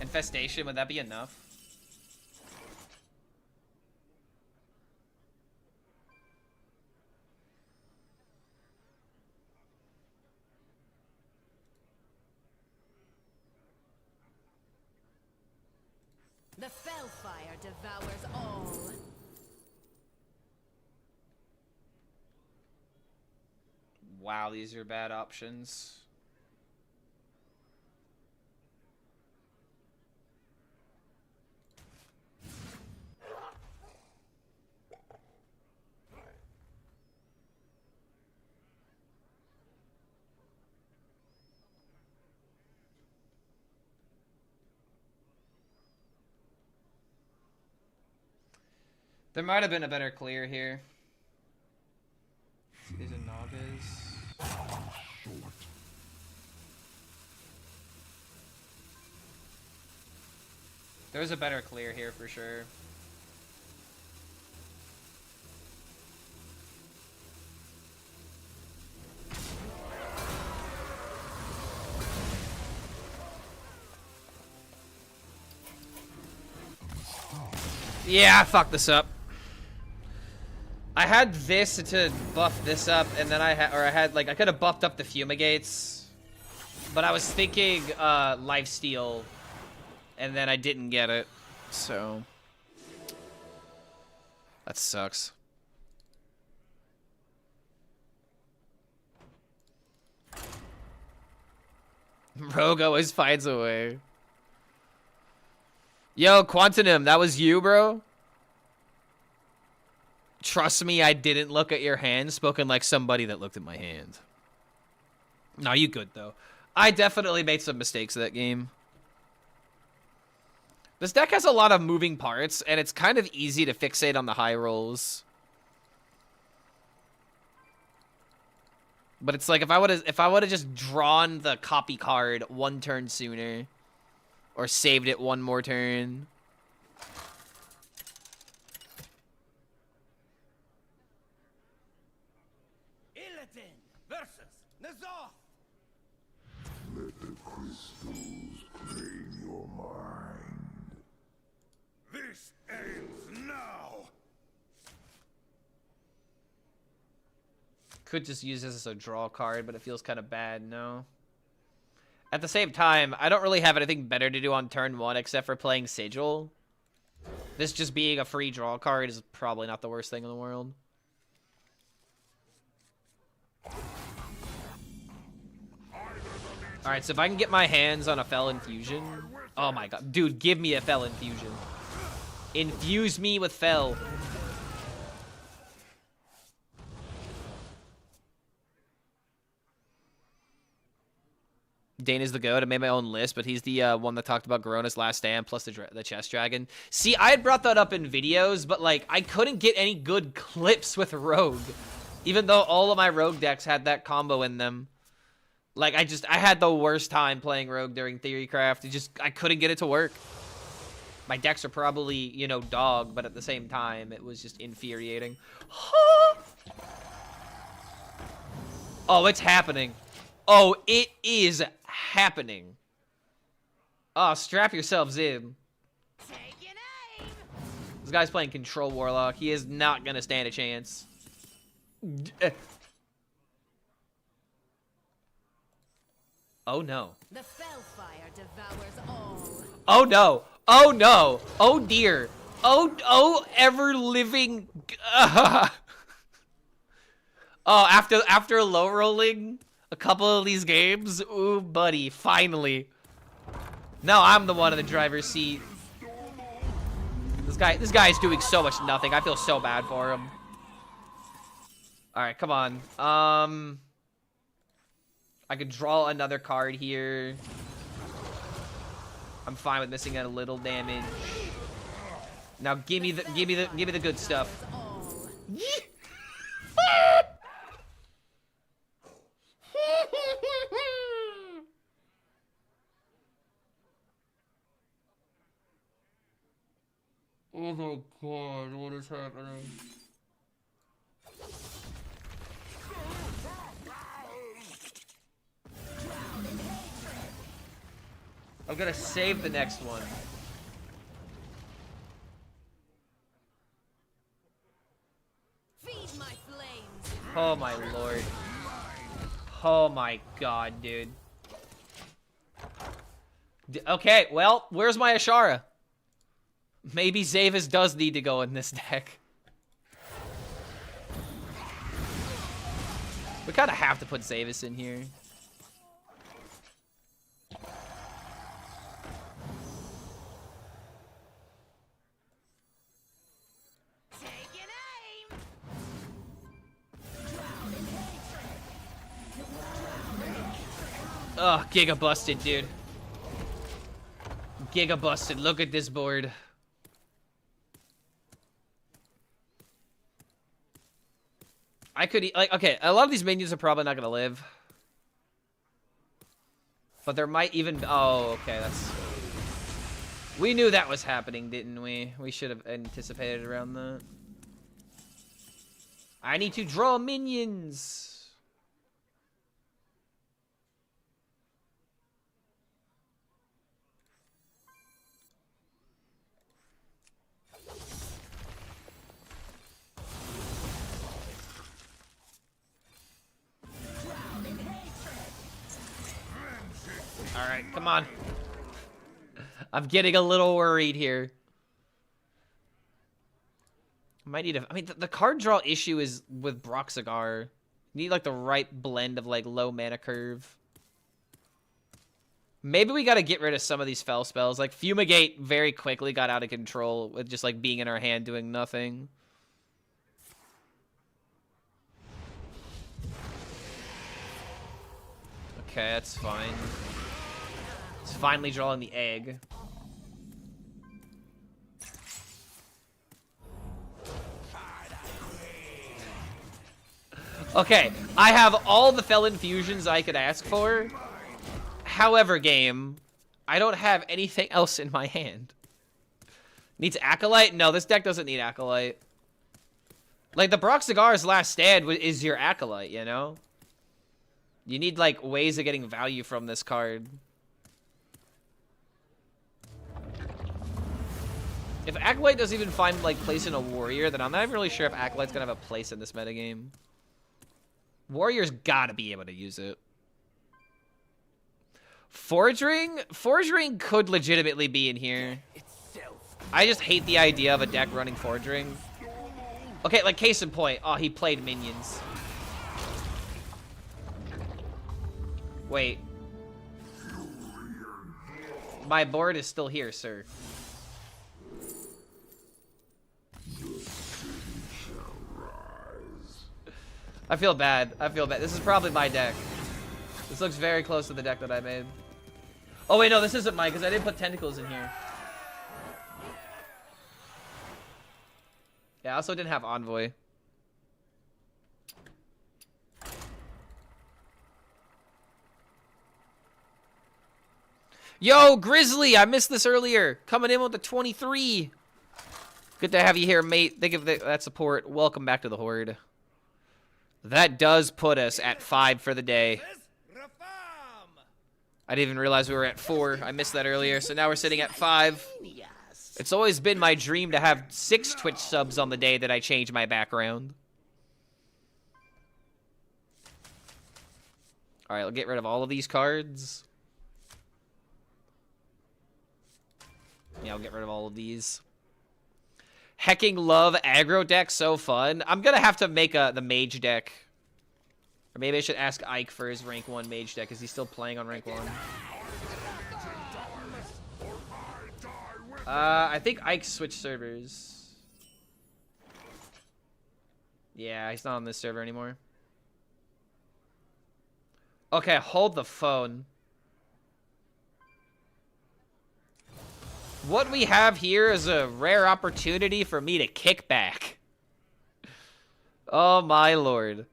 Infestation, would that be enough? The Fellfire devours all. Wow, these are bad options. There might have been a better clear here. These are Nagas. There was a better clear here for sure. Yeah, I fucked this up. I had this to buff this up, and then I could have buffed up the Fumigates, but I was thinking Lifesteal, and then I didn't get it, so that sucks. Rogue always finds a way. Yo, Quantinum, that was you, bro? Trust me, I didn't look at your hand. Spoken like somebody that looked at my hand. No, you good, though. I definitely made some mistakes that game. This deck has a lot of moving parts, and it's kind of easy to fixate on the high rolls. But it's like if I would have just drawn the copy card 1 turn sooner, or saved it 1 more turn. Illidan versus Nazar. Let the crystals claim your mind. This ends now. Could just use this as a draw card, but it feels kind of bad, no? At the same time, I don't really have anything better to do on turn 1 except for playing Sigil. This just being a free draw card is probably not the worst thing in the world. Alright, so if I can get my hands on a Fel Infusion... Oh my god. Dude, give me a Fel Infusion. Infuse me with Fel. Dane is the goat. I made my own list, but he's the one that talked about Garona's last stand plus the chess dragon. See, I had brought that up in videos, but like I couldn't get any good clips with Rogue, even though all of my Rogue decks had that combo in them. Like I had the worst time playing Rogue during TheoryCraft. I couldn't get it to work. My decks are probably, you know, dog, but at the same time, it was just infuriating. Oh, it's happening. Oh, it is happening. Oh, strap yourselves in. Taking aim. This guy's playing Control Warlock. He is not going to stand a chance. Oh, no. The Fellfire devours all. Oh, no. Oh, no. Oh, dear. Oh, ever-living... Oh, after low rolling a couple of these games, ooh, buddy, finally. Now I'm the one in the driver's seat. This guy is doing so much nothing. I feel so bad for him. All right, come on. I could draw another card here. I'm fine with missing out a little damage. Now give me the good stuff. Oh my god, what is happening? I'm gonna save the next one. Feed my flames. Oh my lord. Oh my god, dude. Okay, well, where's my Ashara? Maybe Zavis does need to go in this deck. We kind of have to put Zavis in here. Taking aim. Oh, Giga busted, dude. Giga busted. Look at this board. I could, like, okay, a lot of these minions are probably not going to live. But there might even, oh, okay, that's... We knew that was happening, didn't we? We should have anticipated around that. I need to draw minions. All right, come on. I'm getting a little worried here. I might need a... I mean, the card draw issue is with Broxigar. You need, like, the right blend of, like, low mana curve. Maybe we gotta get rid of some of these fell spells. Like, Fumigate very quickly got out of control with just, like, being in our hand doing nothing. Okay, that's fine. It's finally drawing the egg. Okay, I have all the Fel Infusions I could ask for. However, game, I don't have anything else in my hand. Needs Acolyte? No, this deck doesn't need Acolyte. Like, the Broxigar's last stand is your Acolyte, you know? You need, like, ways of getting value from this card. If Acolyte doesn't even find, like, place in a Warrior, then I'm not even really sure if Acolyte's gonna have a place in this metagame. Warrior's gotta be able to use it. Forge Ring? Forge Ring could legitimately be in here. I just hate the idea of a deck running Forge Ring. Okay, like, case in point. Oh, he played minions. Wait. My board is still here, sir. I feel bad. I feel bad. This is probably my deck. This looks very close to the deck that I made. Oh wait, no, this isn't mine because I didn't put tentacles in here. Yeah, I also didn't have Envoy. Yo, Grizzly, I missed this earlier. Coming in with the 23. Good to have you here, mate. Thank you for that support. Welcome back to the Horde. That does put us at 5 for the day. I didn't even realize we were at 4. I missed that earlier, so now we're sitting at 5. It's always been my dream to have 6 Twitch subs on the day that I change my background. Alright, I'll get rid of all of these cards. Yeah, I'll get rid of all of these. Hecking love aggro deck, so fun. I'm gonna have to make the mage deck. Or maybe I should ask Ike for his rank 1 mage deck. Is he still playing on rank 1? I think Ike switched servers. Yeah, he's not on this server anymore. Okay, hold the phone. What we have here is a rare opportunity for me to kick back. Oh my lord.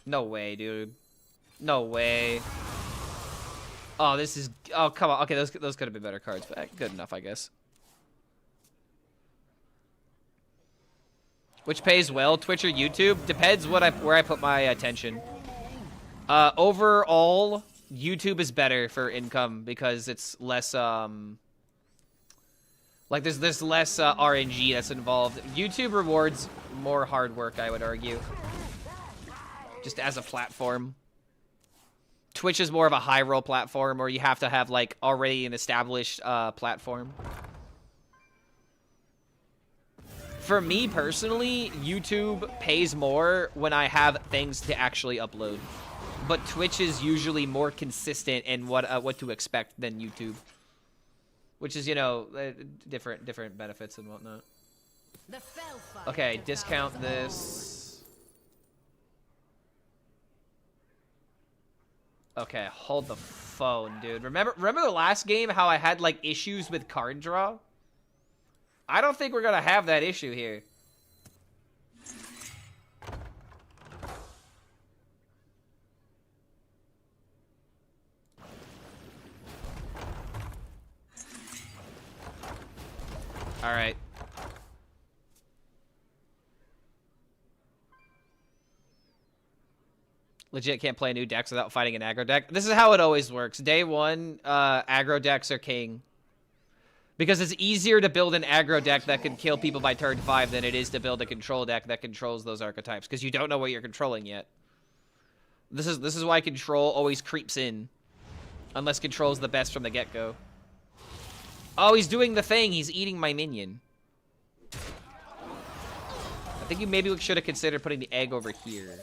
No way, dude. No way. Oh, this is... Oh, come on. Okay, those could have been better cards, but good enough, I guess. Which pays well, Twitch or YouTube? Depends where I put my attention. Overall, YouTube is better for income because it's less, like, there's less RNG that's involved. YouTube rewards more hard work, I would argue. Just as a platform. Twitch is more of a high roll platform where you have to have, like, already an established platform. For me, personally, YouTube pays more when I have things to actually upload. But Twitch is usually more consistent in what to expect than YouTube. Which is, you know, different benefits and whatnot. Okay, discount this. Okay, hold the phone, dude. Remember the last game how I had, like, issues with card draw? I don't think we're gonna have that issue here. All right. Legit can't play new decks without fighting an aggro deck. This is how it always works. Day 1, aggro decks are king. Because it's easier to build an aggro deck that can kill people by turn 5 than it is to build a control deck that controls those archetypes. Because you don't know what you're controlling yet. This is why control always creeps in. Unless control's the best from the get-go. Oh, he's doing the thing. He's eating my minion. I think you maybe should have considered putting the egg over here.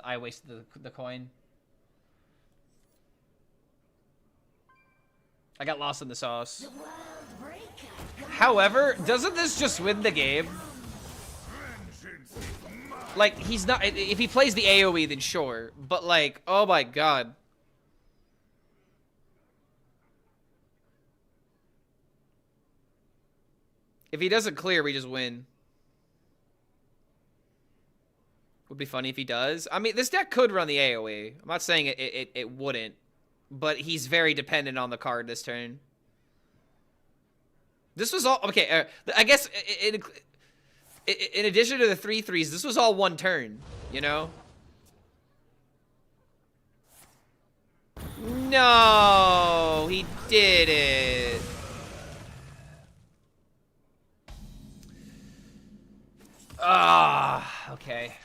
I wasted the coin. I got lost in the sauce. However, doesn't this just win the game? Like, he's not... If he plays the AoE, then sure. But, like, oh my god. If he doesn't clear, we just win. Would be funny if he does. I mean, this deck could run the AoE. I'm not saying it wouldn't. But he's very dependent on the card this turn. This was all okay. I guess in addition to the 3/3s, this was all one turn. You know. No, he did it. Ah, okay.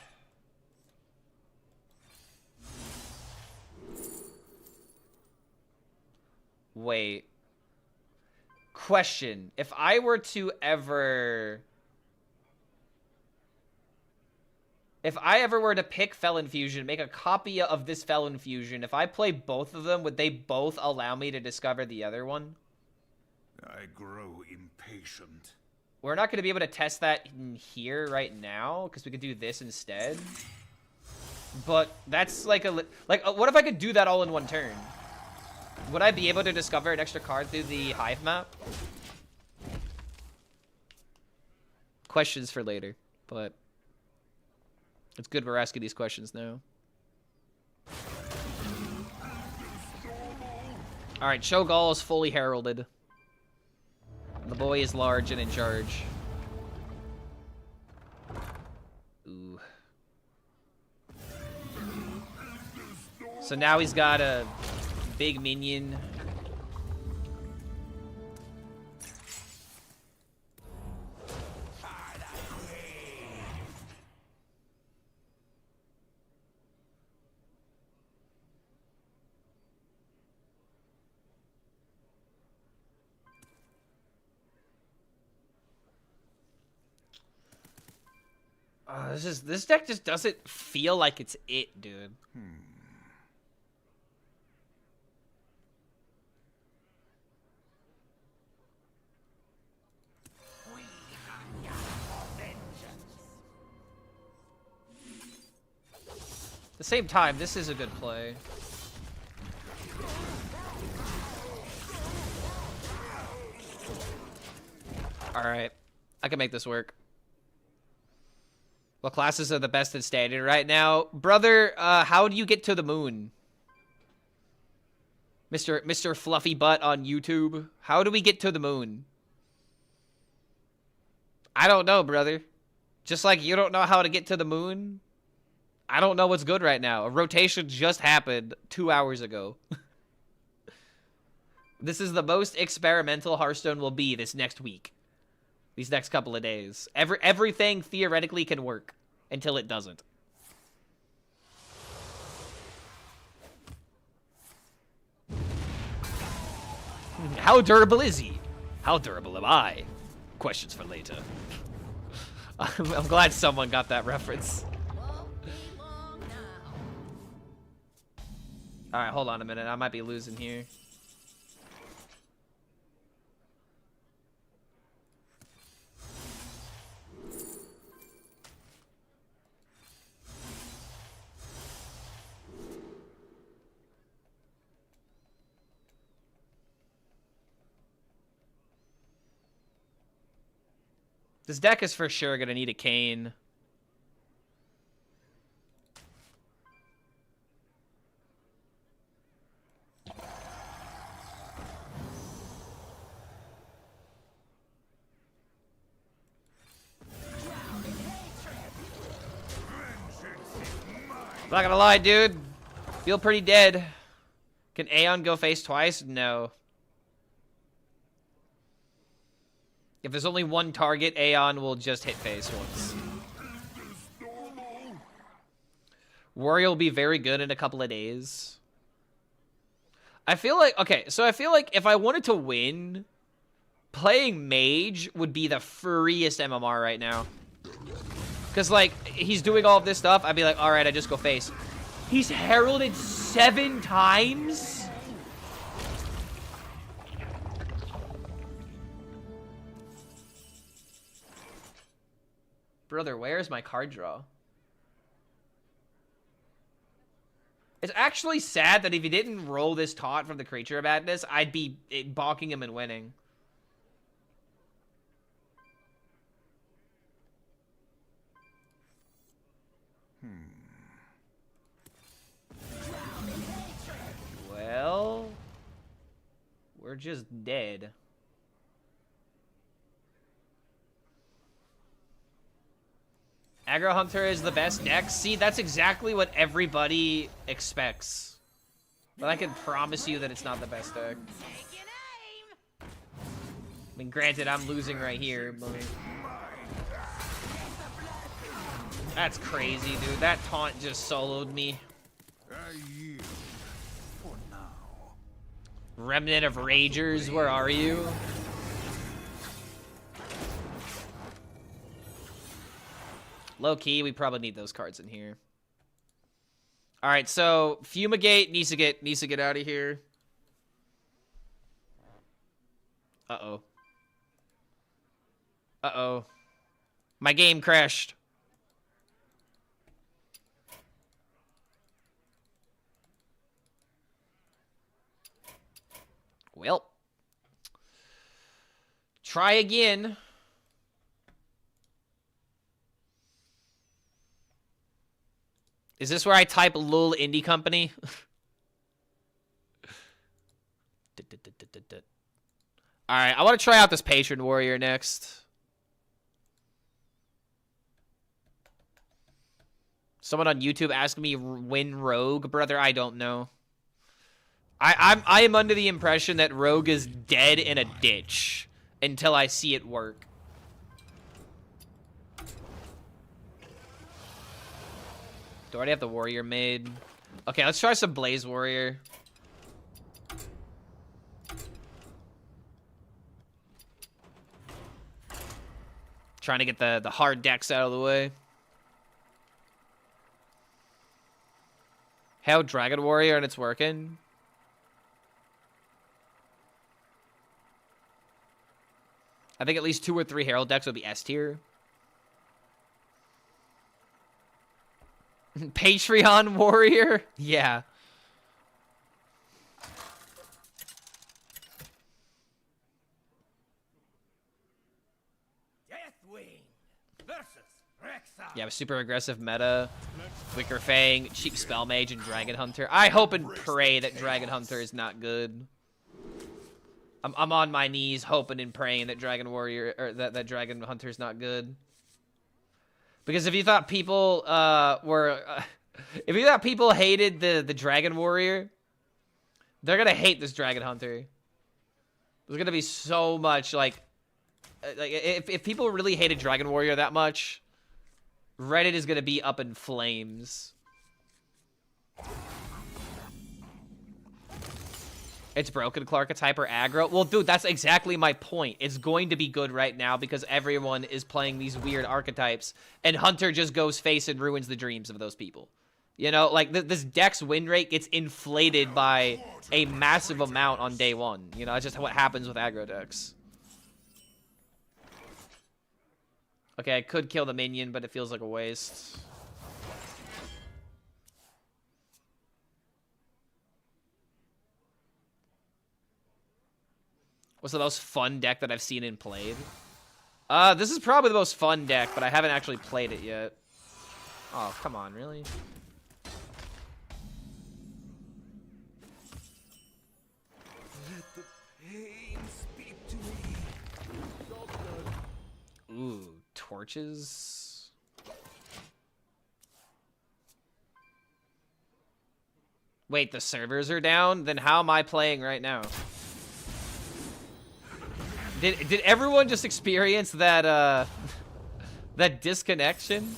Wait. Question. If I were to ever... If I ever were to pick Felon Fusion, make a copy of this Felon Fusion, if I play both of them, would they both allow me to discover the other one? I grow impatient. We're not going to be able to test that in here right now, because we could do this instead. But that's like a... what if I could do that all in one turn? Would I be able to discover an extra card through the Hive map? Questions for later, but... It's good we're asking these questions now. Alright, Cho'Gall is fully heralded. The boy is large and in charge. Ooh. So now he's got a big minion. This deck just doesn't feel like it's it, dude. At the same time, this is a good play. Alright. I can make this work. What classes are the best in standard right now? Brother, how do you get to the moon? Mr. Fluffy Butt on YouTube. How do we get to the moon? I don't know, brother. Just like you don't know how to get to the moon, I don't know what's good right now. A rotation just happened 2 hours ago. This is the most experimental Hearthstone will be this next week. These next couple of days. Everything theoretically can work until it doesn't. How durable is he? How durable am I? Questions for later. I'm glad someone got that reference. Won't be long now. Alright, hold on a minute. I might be losing here. This deck is for sure gonna need a Cane. Not gonna lie, dude. Feel pretty dead. Can Aeon go face twice? No. If there's only one target, Aeon will just hit face once. Warrior will be very good in a couple of days. I feel like, okay, so I feel like if I wanted to win, playing Mage would be the freest MMR right now. Because, like, he's doing all of this stuff, I'd be like, alright, I just go face. He's heralded 7 times? Brother, where's my card draw? It's actually sad that if he didn't roll this taunt from the Creature of Madness, I'd be bonking him and winning. Well, we're just dead. Aggro Hunter is the best deck. See, that's exactly what everybody expects. But I can promise you that it's not the best deck. I mean, granted, I'm losing right here, but... That's crazy, dude. That taunt just soloed me. I yield for now. Remnant of Ragers, where are you? Low key, we probably need those cards in here. All right, so Fumigate needs to get out of here. Uh-oh. Uh-oh. My game crashed. Well. Try again. Is this where I type Lul Indie Company? Alright, I want to try out this Patron Warrior next. Someone on YouTube asked me win Rogue. Brother, I don't know. I am under the impression that Rogue is dead in a ditch until I see it work. Do I already have the Warrior made? Okay, let's try some Blaze Warrior. Trying to get the hard decks out of the way. Hell, Dragon Warrior and it's working. I think at least 2 or 3 Herald decks would be S tier. Patreon Warrior? Yeah. Deathwing versus Rexar. Yeah, super aggressive meta. Wicker Fang, cheap Spell Mage, and Dragon Hunter. I hope and pray that Dragon Hunter is not good. I'm on my knees hoping and praying that Dragon Warrior or that Dragon Hunter is not good. Because if you thought people if you thought people hated the Dragon Warrior, they're gonna hate this Dragon Hunter. There's gonna be so much like if people really hated Dragon Warrior that much, Reddit is gonna be up in flames. It's broken Clarkatype or aggro. Well, dude, that's exactly my point. It's going to be good right now because everyone is playing these weird archetypes, and Hunter just goes face and ruins the dreams of those people. You know, like, this deck's win rate gets inflated by a massive amount on day one. You know, that's just what happens with aggro decks. Okay, I could kill the minion, but it feels like a waste. What's the most fun deck that I've seen and played? This is probably the most fun deck, but I haven't actually played it yet. Oh, come on, really? Let the pain speak to me. Ooh, torches? Wait, the servers are down? Then how am I playing right now? Did everyone just experience that that disconnection?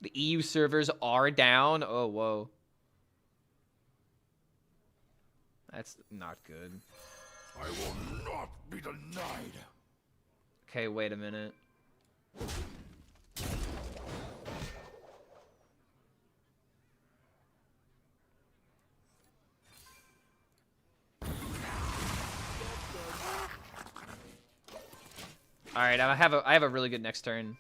The EU servers are down. Oh, whoa. That's not good. I will not be denied. Okay, wait a minute. All right, I have a really good next turn.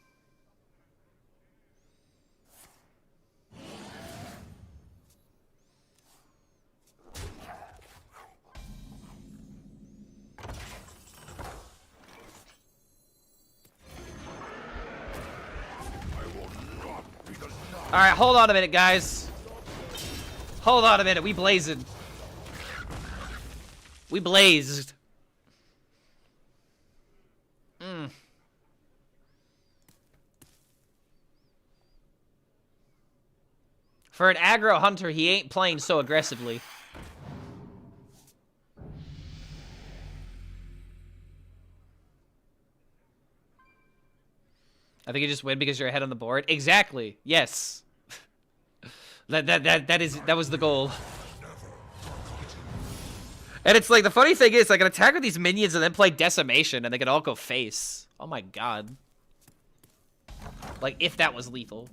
All right, hold on a minute, guys. Hold on a minute, we blazing. We blazed. For an aggro hunter, he ain't playing so aggressively. I think you just win because you're ahead on the board. Exactly. Yes. that was the goal. And it's like, the funny thing is, I can attack with these minions and then play Decimation and they can all go face. Oh my god. Like, if that was lethal.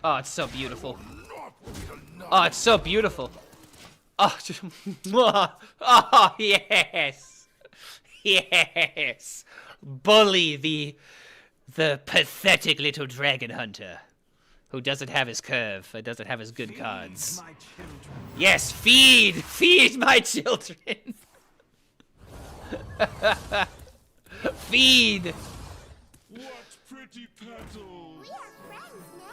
Oh, it's so beautiful. Oh, it's so beautiful. Oh, oh, yes. Yes. Bully the pathetic little dragon hunter who doesn't have his curve and doesn't have his good cards. Yes, feed my children. Feed. What pretty petals! We are friends now.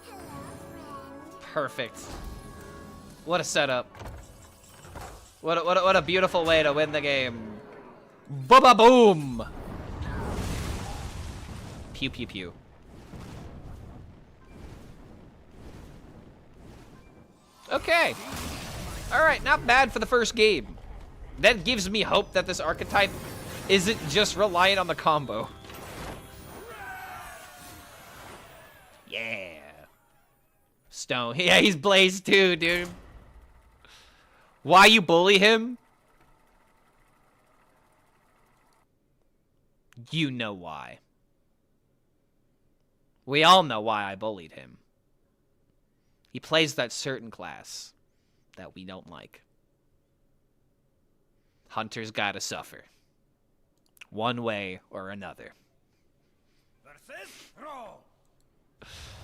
Hello, friend. Perfect. What a setup. What a beautiful way to win the game. Booba boom. Pew pew pew. Okay. All right, not bad for the first game. That gives me hope that this archetype isn't just reliant on the combo. Yeah. Stone. Yeah, he's blazed too, dude. Why you bully him? You know why. We all know why I bullied him. He plays that certain class that we don't like. Hunters gotta suffer. One way or another. Versus roll.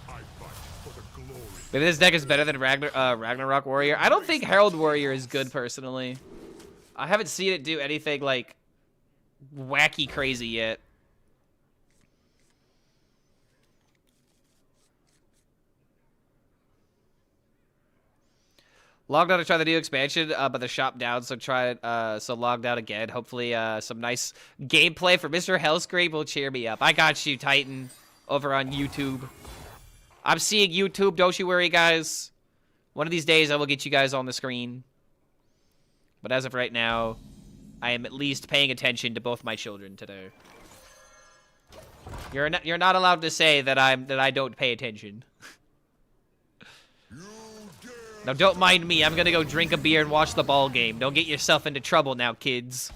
I fight for the glory. Maybe this deck is better than Ragnarok Warrior. I don't think Herald Warrior is good, personally. I haven't seen it do anything, like, wacky crazy yet. Logged out to try the new expansion, but the shop down, so so logged out again. Hopefully, some nice gameplay for Mr. HELLSCREAM will cheer me up. I got you, Titan, over on YouTube. I'm seeing YouTube, don't you worry, guys. One of these days, I will get you guys on the screen. But as of right now, I am at least paying attention to both my children today. You're not allowed to say that I don't pay attention. Now, don't mind me. I'm gonna go drink a beer and watch the ball game. Don't get yourself into trouble now, kids.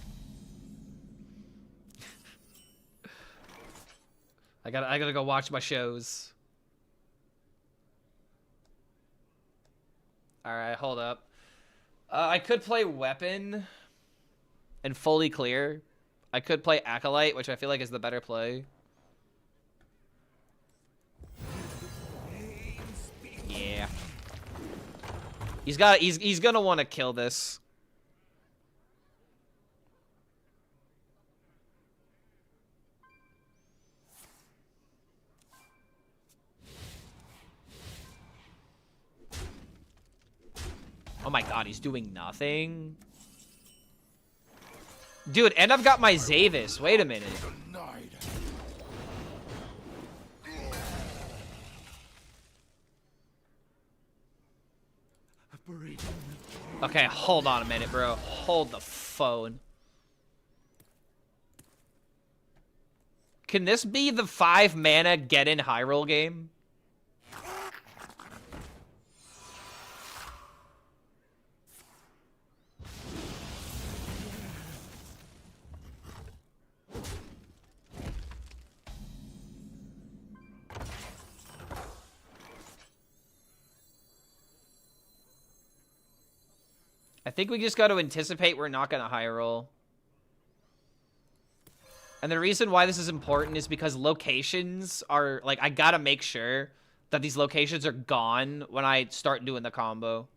I gotta go watch my shows. All right, hold up. I could play Weapon and Fully Clear. I could play Acolyte, which I feel like is the better play. Yeah. He's gonna want to kill this. Oh my god, he's doing nothing. Dude, and I've got my Zavis. Wait a minute. Denied. Okay, hold on a minute, bro. Hold the phone. Can this be the 5 mana get in high roll game? I think we just got to anticipate we're not going to high roll. And the reason why this is important is because locations are, like, I got to make sure that these locations are gone when I start doing the combo.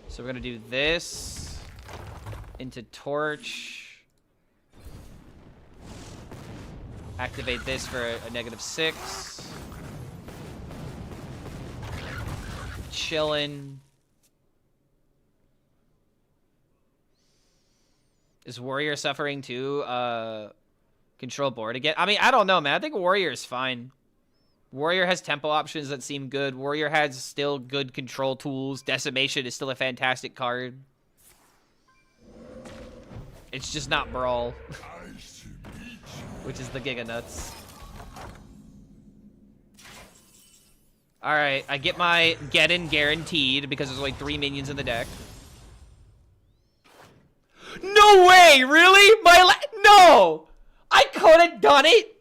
So we're going to do this into Torch. Activate this for a -6. Chillin'. Is Warrior suffering too? Control board again? I mean, I don't know, man. I think Warrior is fine. Warrior has tempo options that seem good. Warrior has still good control tools. Decimation is still a fantastic card. It's just not Brawl. Which is the Giga Nuts. Alright, I get my get-in guaranteed because there's only 3 minions in the deck. No way! Really? No! I could have done it!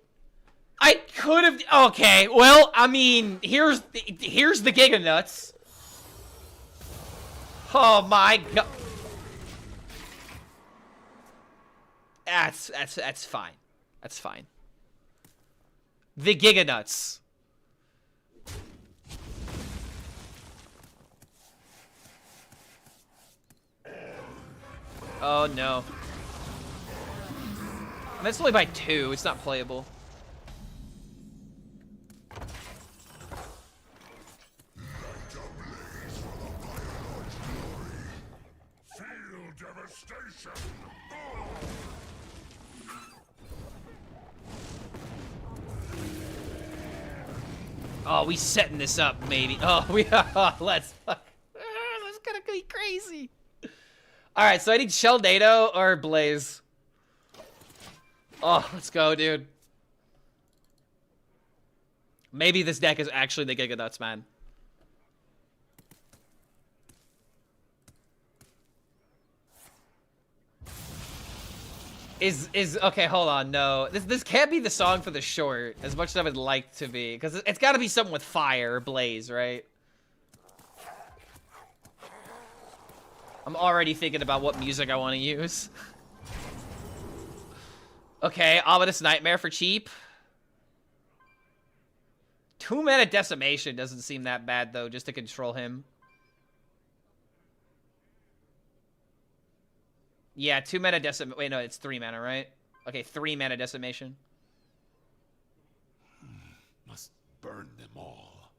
I could have... Okay, well, I mean, here's the Giga Nuts. Oh my god. That's fine. That's fine. The Giga Nuts. Oh no. That's only by 2. It's not playable. Feel devastation. Oh, we setting this up, maybe. Oh, we let's fuck. That's gonna be crazy. All right, so I need Shell NATO or Blaze. Oh, let's go, dude. Maybe this deck is actually the Giga Nuts, man. Is okay, hold on, no. This can't be the song for the short, as much as I would like to be. Because it's gotta be something with fire or Blaze, right? I'm already thinking about what music I want to use. Okay, Ominous Nightmare for cheap. 2-mana Decimation doesn't seem that bad, though, just to control him. Yeah, 2-mana Decimation. Wait, no, it's 3 mana, right? Okay, 3-mana Decimation. Must burn them all.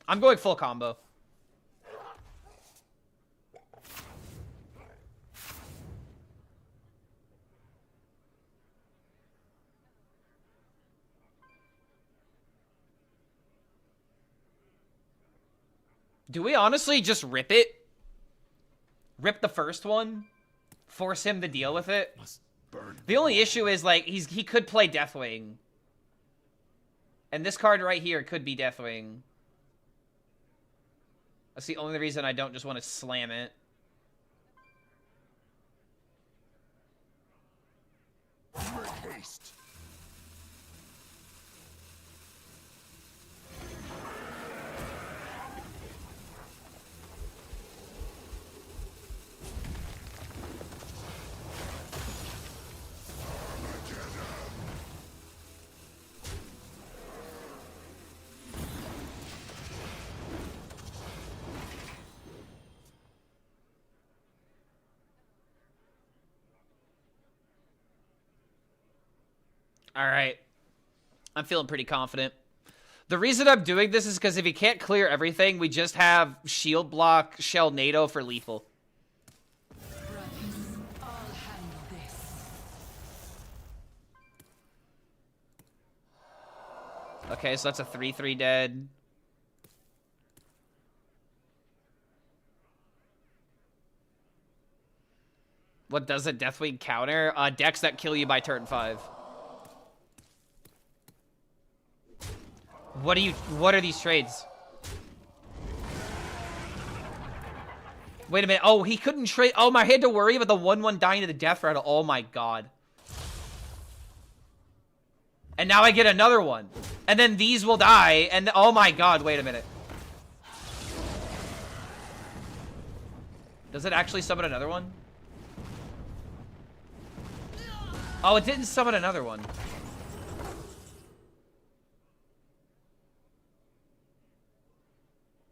I'm going full combo. Do we honestly just rip it? Rip the first one? Force him to deal with it? Must burn. The only issue is, like, he could play Deathwing. And this card right here could be Deathwing. That's the only reason I don't just want to slam it. Make haste. Alright. I'm feeling pretty confident. The reason I'm doing this is because if he can't clear everything, we just have shield block, Shell NATO for lethal. I'll handle this. Okay, so that's a 3/3 dead. What does a Deathwing counter? Decks that kill you by turn 5. What are these trades? Wait a minute. Oh, he couldn't trade. Oh, I had to worry about the 1/1 dying to the death rattle. Oh my god. And now I get another one. And then these will die. And oh my god, wait a minute. Does it actually summon another one? Oh, it didn't summon another one.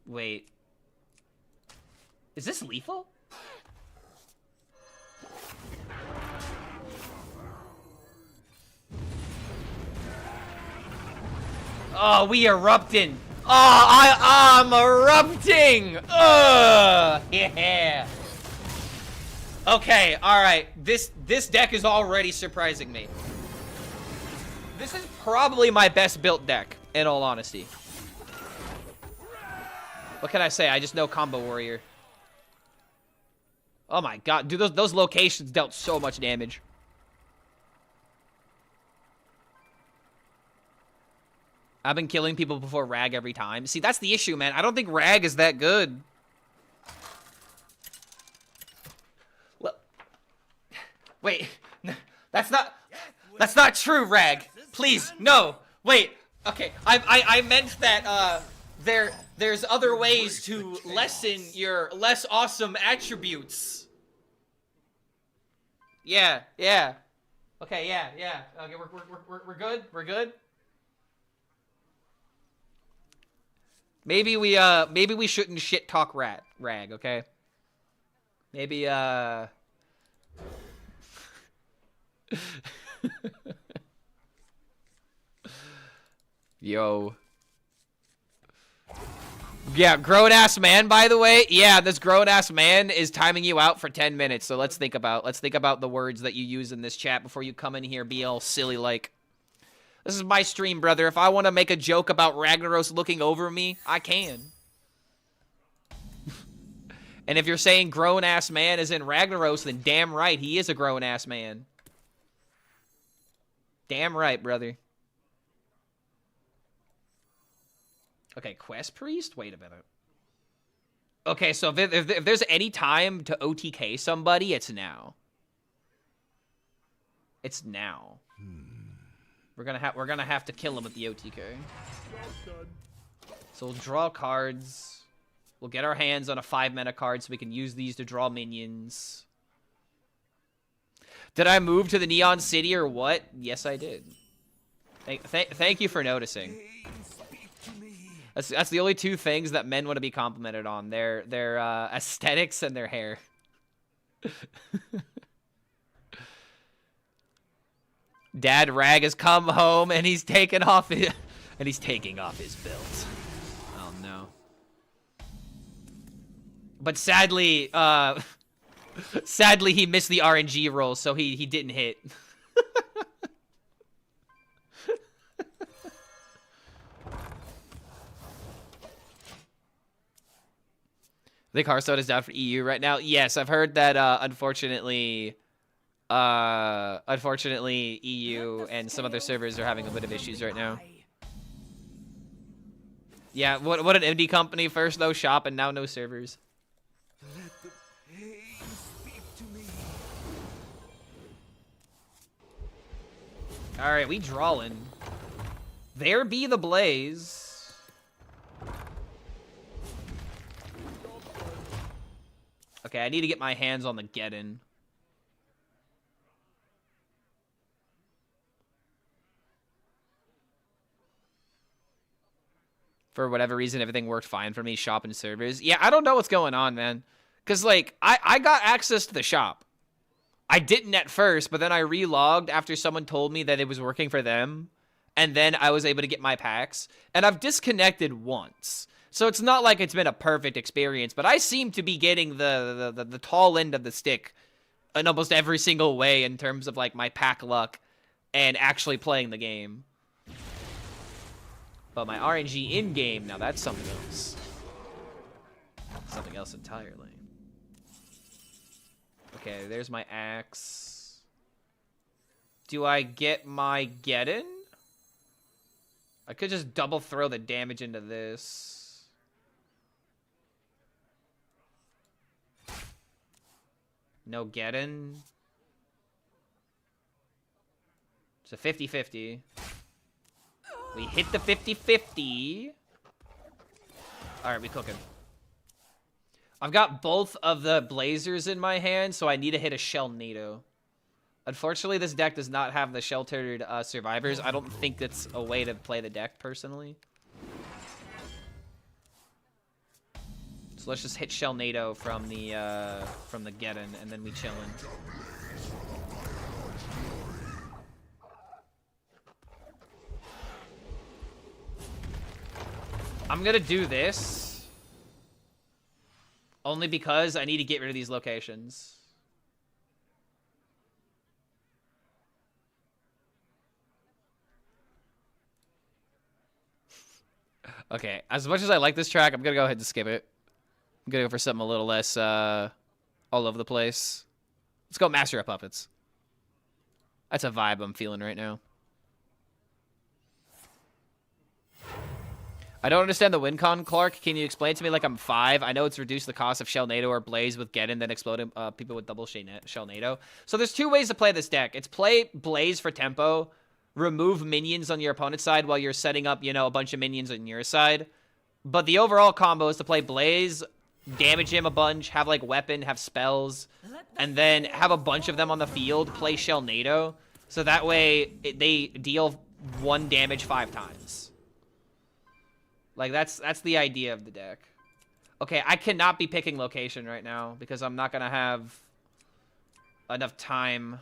Wait. Is this lethal? Oh, we erupting. Oh, I'm erupting. Yeah. Okay, all right. This deck is already surprising me. This is probably my best built deck, in all honesty. What can I say? I just know Combo Warrior. Oh my god, dude, those locations dealt so much damage. I've been killing people before Rag every time. See, that's the issue, man. I don't think Rag is that good. Wait, that's not true, Rag. Please, no. Wait. Okay, I meant that there's other ways to lessen your less awesome attributes. Yeah. Okay, yeah. Okay, we're good. We're good. Maybe we shouldn't shit talk Rag, okay? Maybe Yo. Yeah, grown-ass man, by the way. Yeah, this grown-ass man is timing you out for 10 minutes. So let's think about the words that you use in this chat before you come in here be all silly like. This is my stream, brother. If I want to make a joke about Ragnaros looking over me, I can. And if you're saying grown-ass man is in Ragnaros, then damn right, he is a grown-ass man. Damn right, brother. Okay, Quest Priest? Wait a minute. Okay, so if there's any time to OTK somebody, it's now. It's now. We're gonna have to kill him with the OTK. So we'll draw cards. We'll get our hands on a 5-mana card so we can use these to draw minions. Did I move to the Neon City or what? Yes, I did. Thank you for noticing. That's the only two things that men want to be complimented on. Their aesthetics and their hair. Dad Rag has come home and he's taking off his belt. Oh no. But sadly, sadly he missed the RNG roll, so he didn't hit. I think Hearthstone is down for EU right now. Yes, I've heard that. Unfortunately, EU and some other servers are having a bit of issues right now. Yeah, what an indie company. First no shop and now no servers. All right, we drawing. There be the blaze. Okay, I need to get my hands on the Geddon. For whatever reason, everything worked fine for me, shop and servers. Yeah, I don't know what's going on, man. Because, like, I got access to the shop. I didn't at first, but then I relogged after someone told me that it was working for them. And then I was able to get my packs. And I've disconnected once. So it's not like it's been a perfect experience, but I seem to be getting the tall end of the stick in almost every single way in terms of, like, my pack luck and actually playing the game. But my RNG in-game, now that's something else. Something else entirely. Okay, there's my axe. Do I get my Geddon? I could just double throw the damage into this. No Geddon. It's a 50-50. We hit the 50-50. Alright, we cooking. I've got both of the Blazers in my hand, so I need to hit a Shell NATO. Unfortunately, this deck does not have the sheltered survivors. I don't think that's a way to play the deck, personally. So let's just hit Shell NATO from the Geddon, and then we chillin'. I'm gonna do this only because I need to get rid of these locations. Okay, as much as I like this track, I'm gonna go ahead and skip it. I'm gonna go for something a little less all over the place. Let's go Master of Puppets. That's a vibe I'm feeling right now. I don't understand the win con, Clark. Can you explain to me like I'm 5? I know it's reduced the cost of Shell NATO or Blaze with Geddon, then exploding people with double Shell NATO. So there's 2 ways to play this deck. It's play Blaze for tempo, remove minions on your opponent's side while you're setting up, you know, a bunch of minions on your side. But the overall combo is to play Blaze, damage him a bunch, have like weapon, have spells, and then have a bunch of them on the field, play Shell NATO. So that way they deal 1 damage 5 times. Like, that's the idea of the deck. Okay, I cannot be picking location right now because I'm not going to have enough time.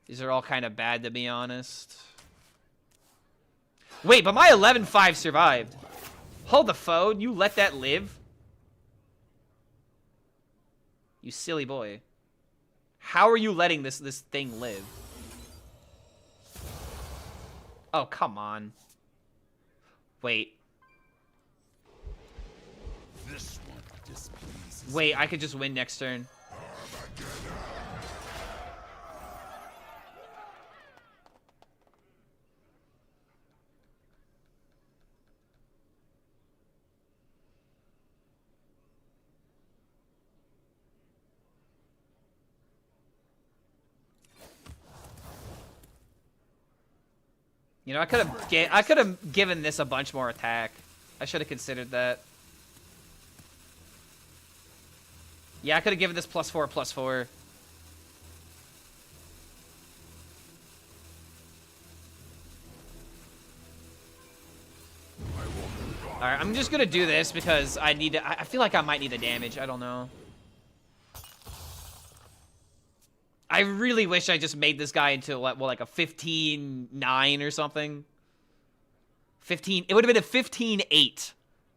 These are all kind of bad, to be honest. Wait, but my 11-5 survived. Hold the phone. You let that live? You silly boy. How are you letting this thing live? Oh, come on. Wait. This one displeases. Wait, I could just win next turn. You know, I could have given this a bunch more attack. I should have considered that. Yeah, I could have given this +4/+4. All right, I'm just gonna do this because I need to. I feel like I might need the damage. I don't know. I really wish I just made this guy into what, well, like a 15-9 or something. 15. It would have been a 15-8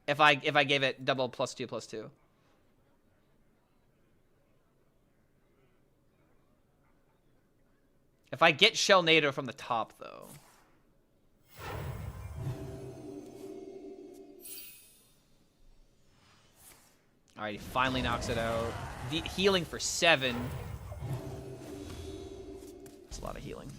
if I gave it double +2/+2. If I get Shell NATO from the top, though. All right, he finally knocks it out. Healing for 7. That's a lot of healing.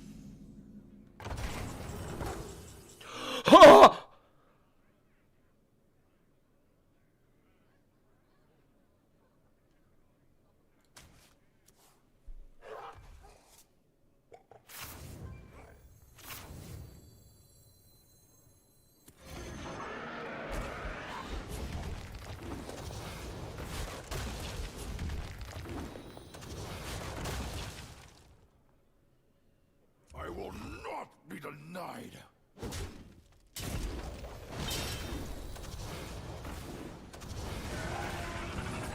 I will not be denied.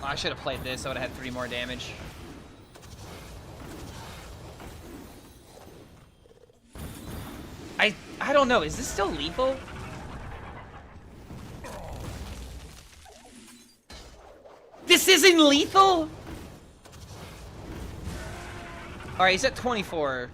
I should have played this. I would have had 3 more damage. I don't know. Is this still lethal? This isn't lethal? All right, he's at 24.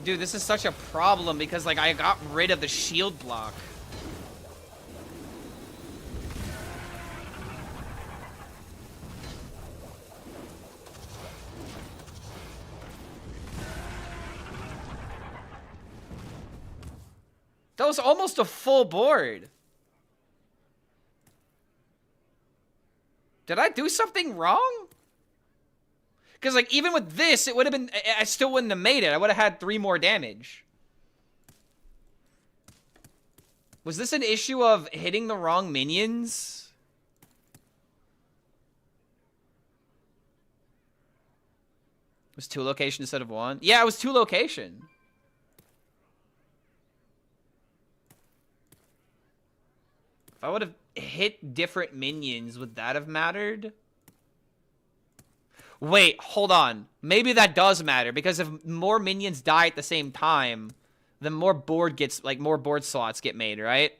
Dude, this is such a problem because, like, I got rid of the shield block. That was almost a full board. Did I do something wrong? Because, like, even with this, it would have been... I still wouldn't have made it. I would have had 3 more damage. Was this an issue of hitting the wrong minions? It was 2 location instead of 1? Yeah, it was 2 location. If I would have hit different minions, would that have mattered? Wait, hold on. Maybe that does matter, because if more minions die at the same time, then more board gets, like, more board slots get made, right?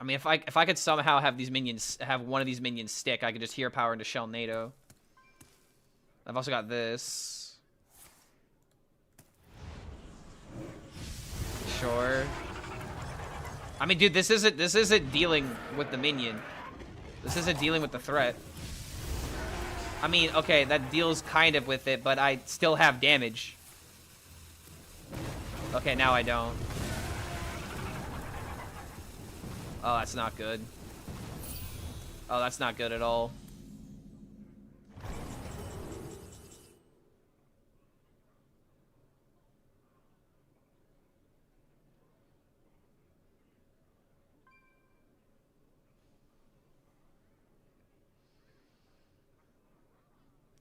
I mean, if I could somehow have these minions, have one of these minions stick, I could just hero power into Shell NATO. I've also got this. Sure. I mean, dude, this isn't dealing with the minion. This isn't dealing with the threat. I mean, okay, that deals kind of with it, but I still have damage. Okay, now I don't. Oh, that's not good. Oh, that's not good at all.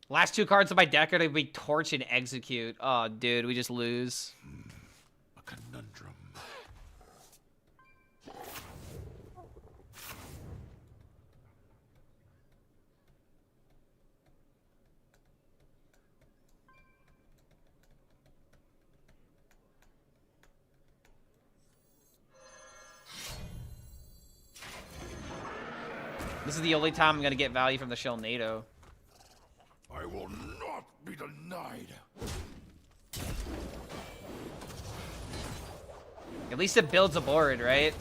Last 2 cards of my deck are to be Torch and Execute. Oh, dude, we just lose. A conundrum. This is the only time I'm gonna get value from the Shell NATO. I will not be denied. At least it builds a board, right?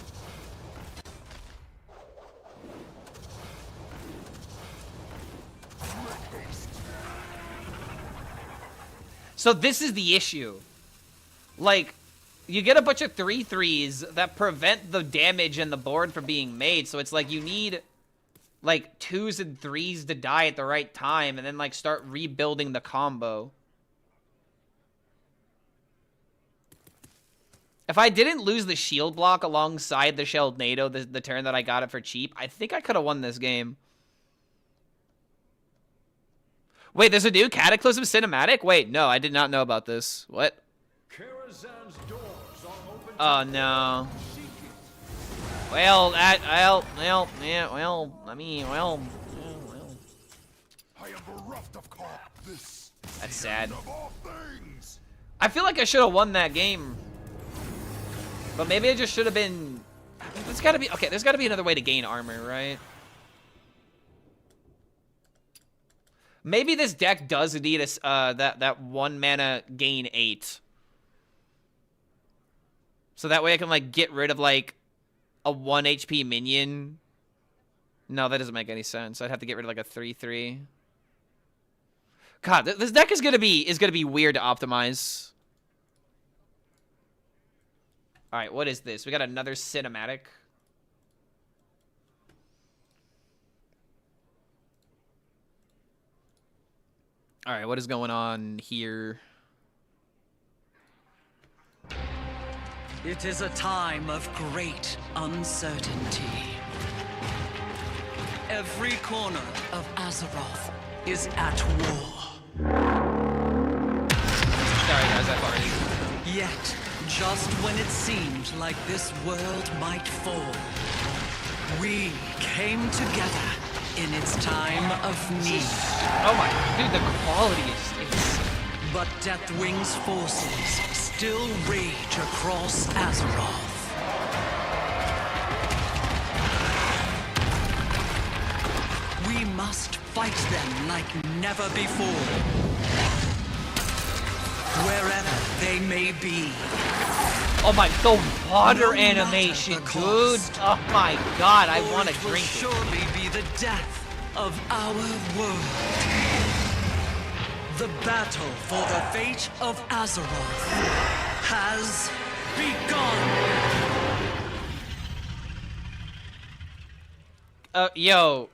So this is the issue. Like, you get a bunch of 3/3s that prevent the damage and the board from being made, so it's like you need like 2s and 3s to die at the right time and then like start rebuilding the combo. If I didn't lose the shield block alongside the Shelled NATO the turn that I got it for cheap, I think I could have won this game. Wait, there's a new Cataclysm cinematic? Wait, no, I did not know about this. What? Oh, no. Well, I am bereft of call. This that's sad. of all things. I feel like I should have won that game. But maybe I just should have been... There's gotta be... Okay, there's gotta be another way to gain armor, right? Maybe this deck does need a, that 1 mana gain 8. So that way I can, like, get rid of, like, a 1 HP minion. No, that doesn't make any sense. I'd have to get rid of, like, a 3/3. God, this deck is gonna be weird to optimize. Alright, what is this? We got another cinematic. Alright, what is going on here? It is a time of great uncertainty. Every corner of Azeroth is at war. Sorry guys, I farted. Yet, just when it seemed like this world might fall, we came together in its time of need. Oh my, dude, the quality is insane. But Deathwing's forces still rage across Azeroth. We must fight them like never before. Wherever they may be. Oh my, the water No matter animation, the dude. cost. Oh my god, I Or want to it will drink it. surely be the death of our world. The battle for the fate of Azeroth has begun. Yo.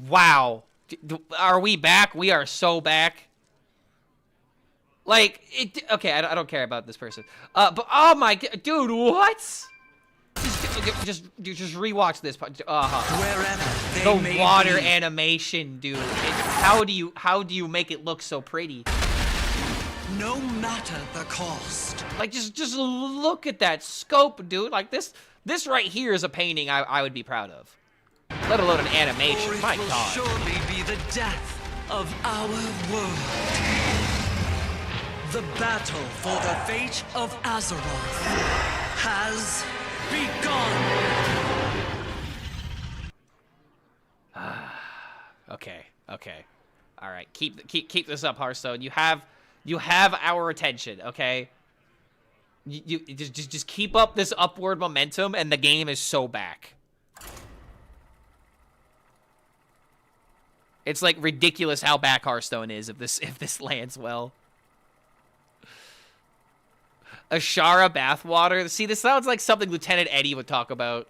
Wow. Are we back? We are so back. Like, okay, I don't care about this person. But, oh my god, dude, what? Just rewatch this. Wherever they The water be. animation, dude. How do you make it look so pretty? No matter the cost. Like, just look at that scope, dude. Like, this right here is a painting I would be proud of. Let alone an animation. Or it My will god. surely be the death of our world. The battle for the fate of Azeroth has begun. Okay. All right. Keep this up, Hearthstone. You have our attention, okay? You just keep up this upward momentum and the game is so back. It's like ridiculous how back Hearthstone is if this lands well. Ashara bathwater. See, this sounds like something Lieutenant Eddie would talk about.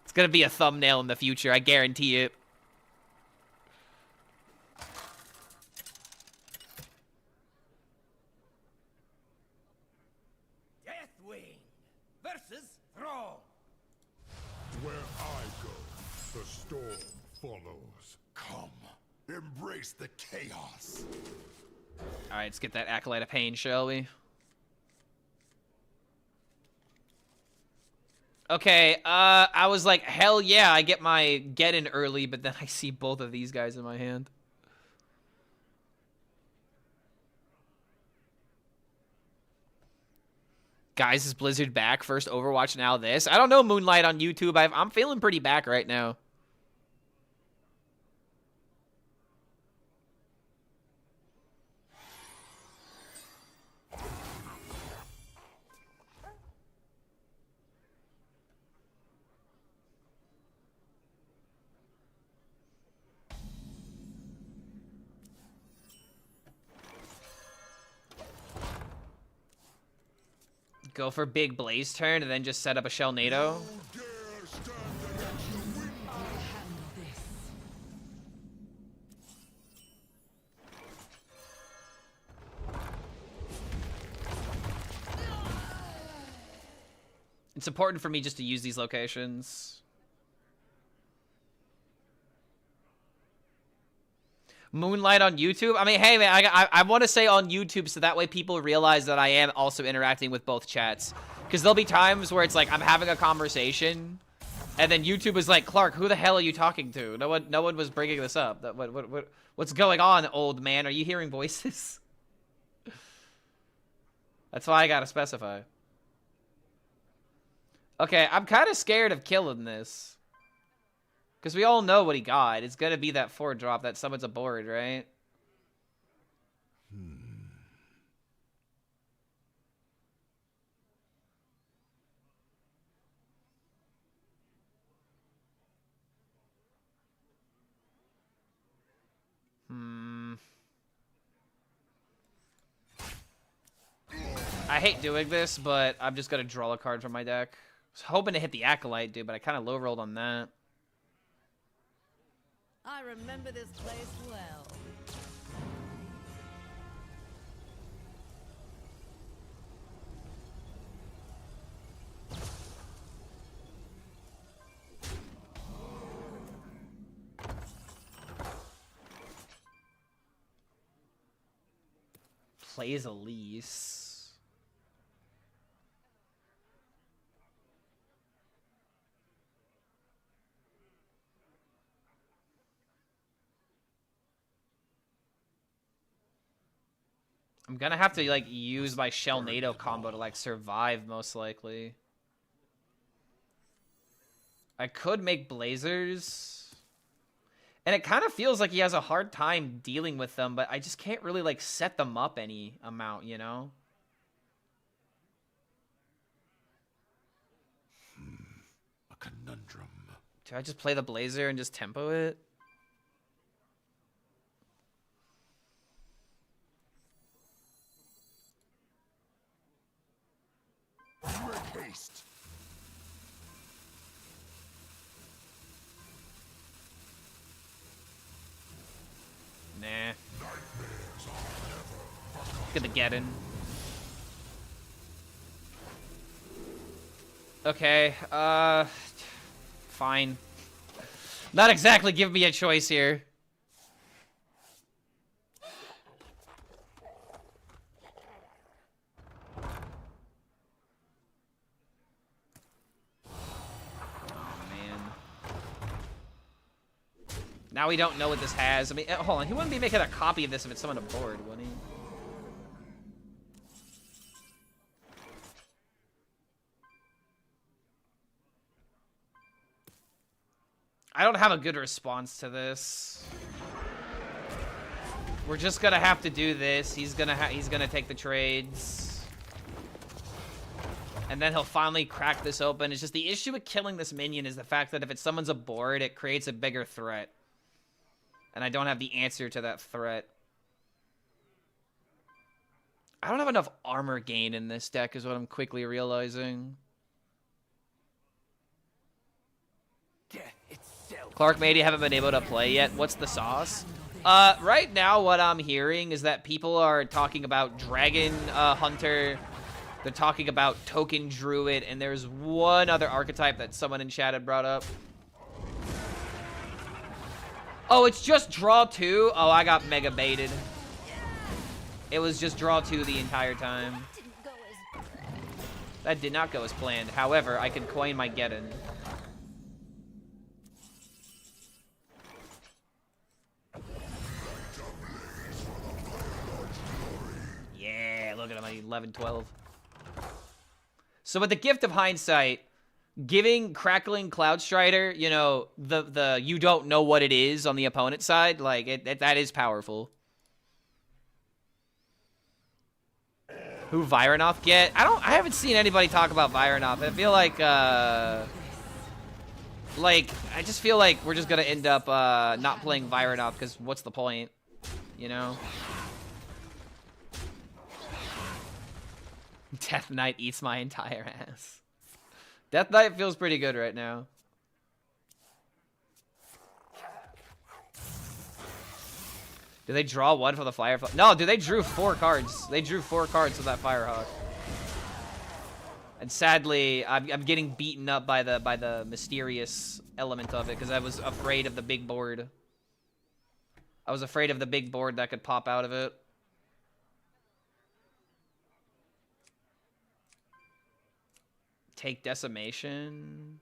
It's gonna be a thumbnail in the future, I guarantee it. Deathwing versus Thrall. Where I go, the storm follows. Come, embrace the chaos. All right, let's get that Acolyte of Pain, shall we? Okay, I was like, hell yeah, I get my get-in early, but then I see both of these guys in my hand. Guys, is Blizzard back? First Overwatch, now this. I don't know, Moonlight on YouTube. I'm feeling pretty back right now. Go for big Blaze turn and then just set up a Shell NATO. Who dare stand against the weak? It's important for me just to use these locations. Moonlight on YouTube? I mean, hey, man, I want to say on YouTube so that way people realize that I am also interacting with both chats. Because there'll be times where it's like I'm having a conversation, and then YouTube is like, Clark, who the hell are you talking to? No one was bringing this up. What's going on, old man? Are you hearing voices? That's why I gotta specify. Okay, I'm kind of scared of killing this. Because we all know what he got. It's going to be that 4-drop that summons a board, right? I hate doing this, but I'm just going to draw a card from my deck. I was hoping to hit the Acolyte, dude, but I kind of low-rolled on that. I remember this place well. Plays Elise. I'm gonna have to, like, use my Shell NATO combo to, like, survive, most likely. I could make Blazers. And it kind of feels like he has a hard time dealing with them, but I just can't really, like, set them up any amount, you know? A conundrum. Do I just play the Blazer and just tempo it? Make haste. Get the Geddon. Okay, fine. Not exactly give me a choice here. Now we don't know what this has. I mean, hold on. He wouldn't be making a copy of this if it's someone aboard, would he? I don't have a good response to this. We're just gonna have to do this. He's gonna take the trades. And then he'll finally crack this open. It's just the issue with killing this minion is the fact that if it's someone's aboard, it creates a bigger threat. And I don't have the answer to that threat. I don't have enough armor gain in this deck is what I'm quickly realizing. Clark Mady haven't been able to play yet. What's the sauce? Right now what I'm hearing is that people are talking about Dragon Hunter. They're talking about Token Druid. And there's one other archetype that someone in chat had brought up. Oh, it's just draw 2? Oh, I got mega baited. It was just draw 2 the entire time. That did not go as planned. However, I could coin my Geddon. Yeah, look at him at 11-12. So with the gift of hindsight, giving Crackling Cloud Strider, you know, the you don't know what it is on the opponent's side, like, that is powerful. Who Vironoth get? I haven't seen anybody talk about Vironoth. I feel like, I just feel like we're just gonna end up, not playing Vironoth, because what's the point, you know? Death Knight eats my entire ass. Death Knight feels pretty good right now. Do they draw 1 for the Firefly? No, dude, they drew 4 cards. They drew 4 cards with that Firehawk. And sadly, I'm getting beaten up by the mysterious element of it because I was afraid of the big board. I was afraid of the big board that could pop out of it. Take Decimation.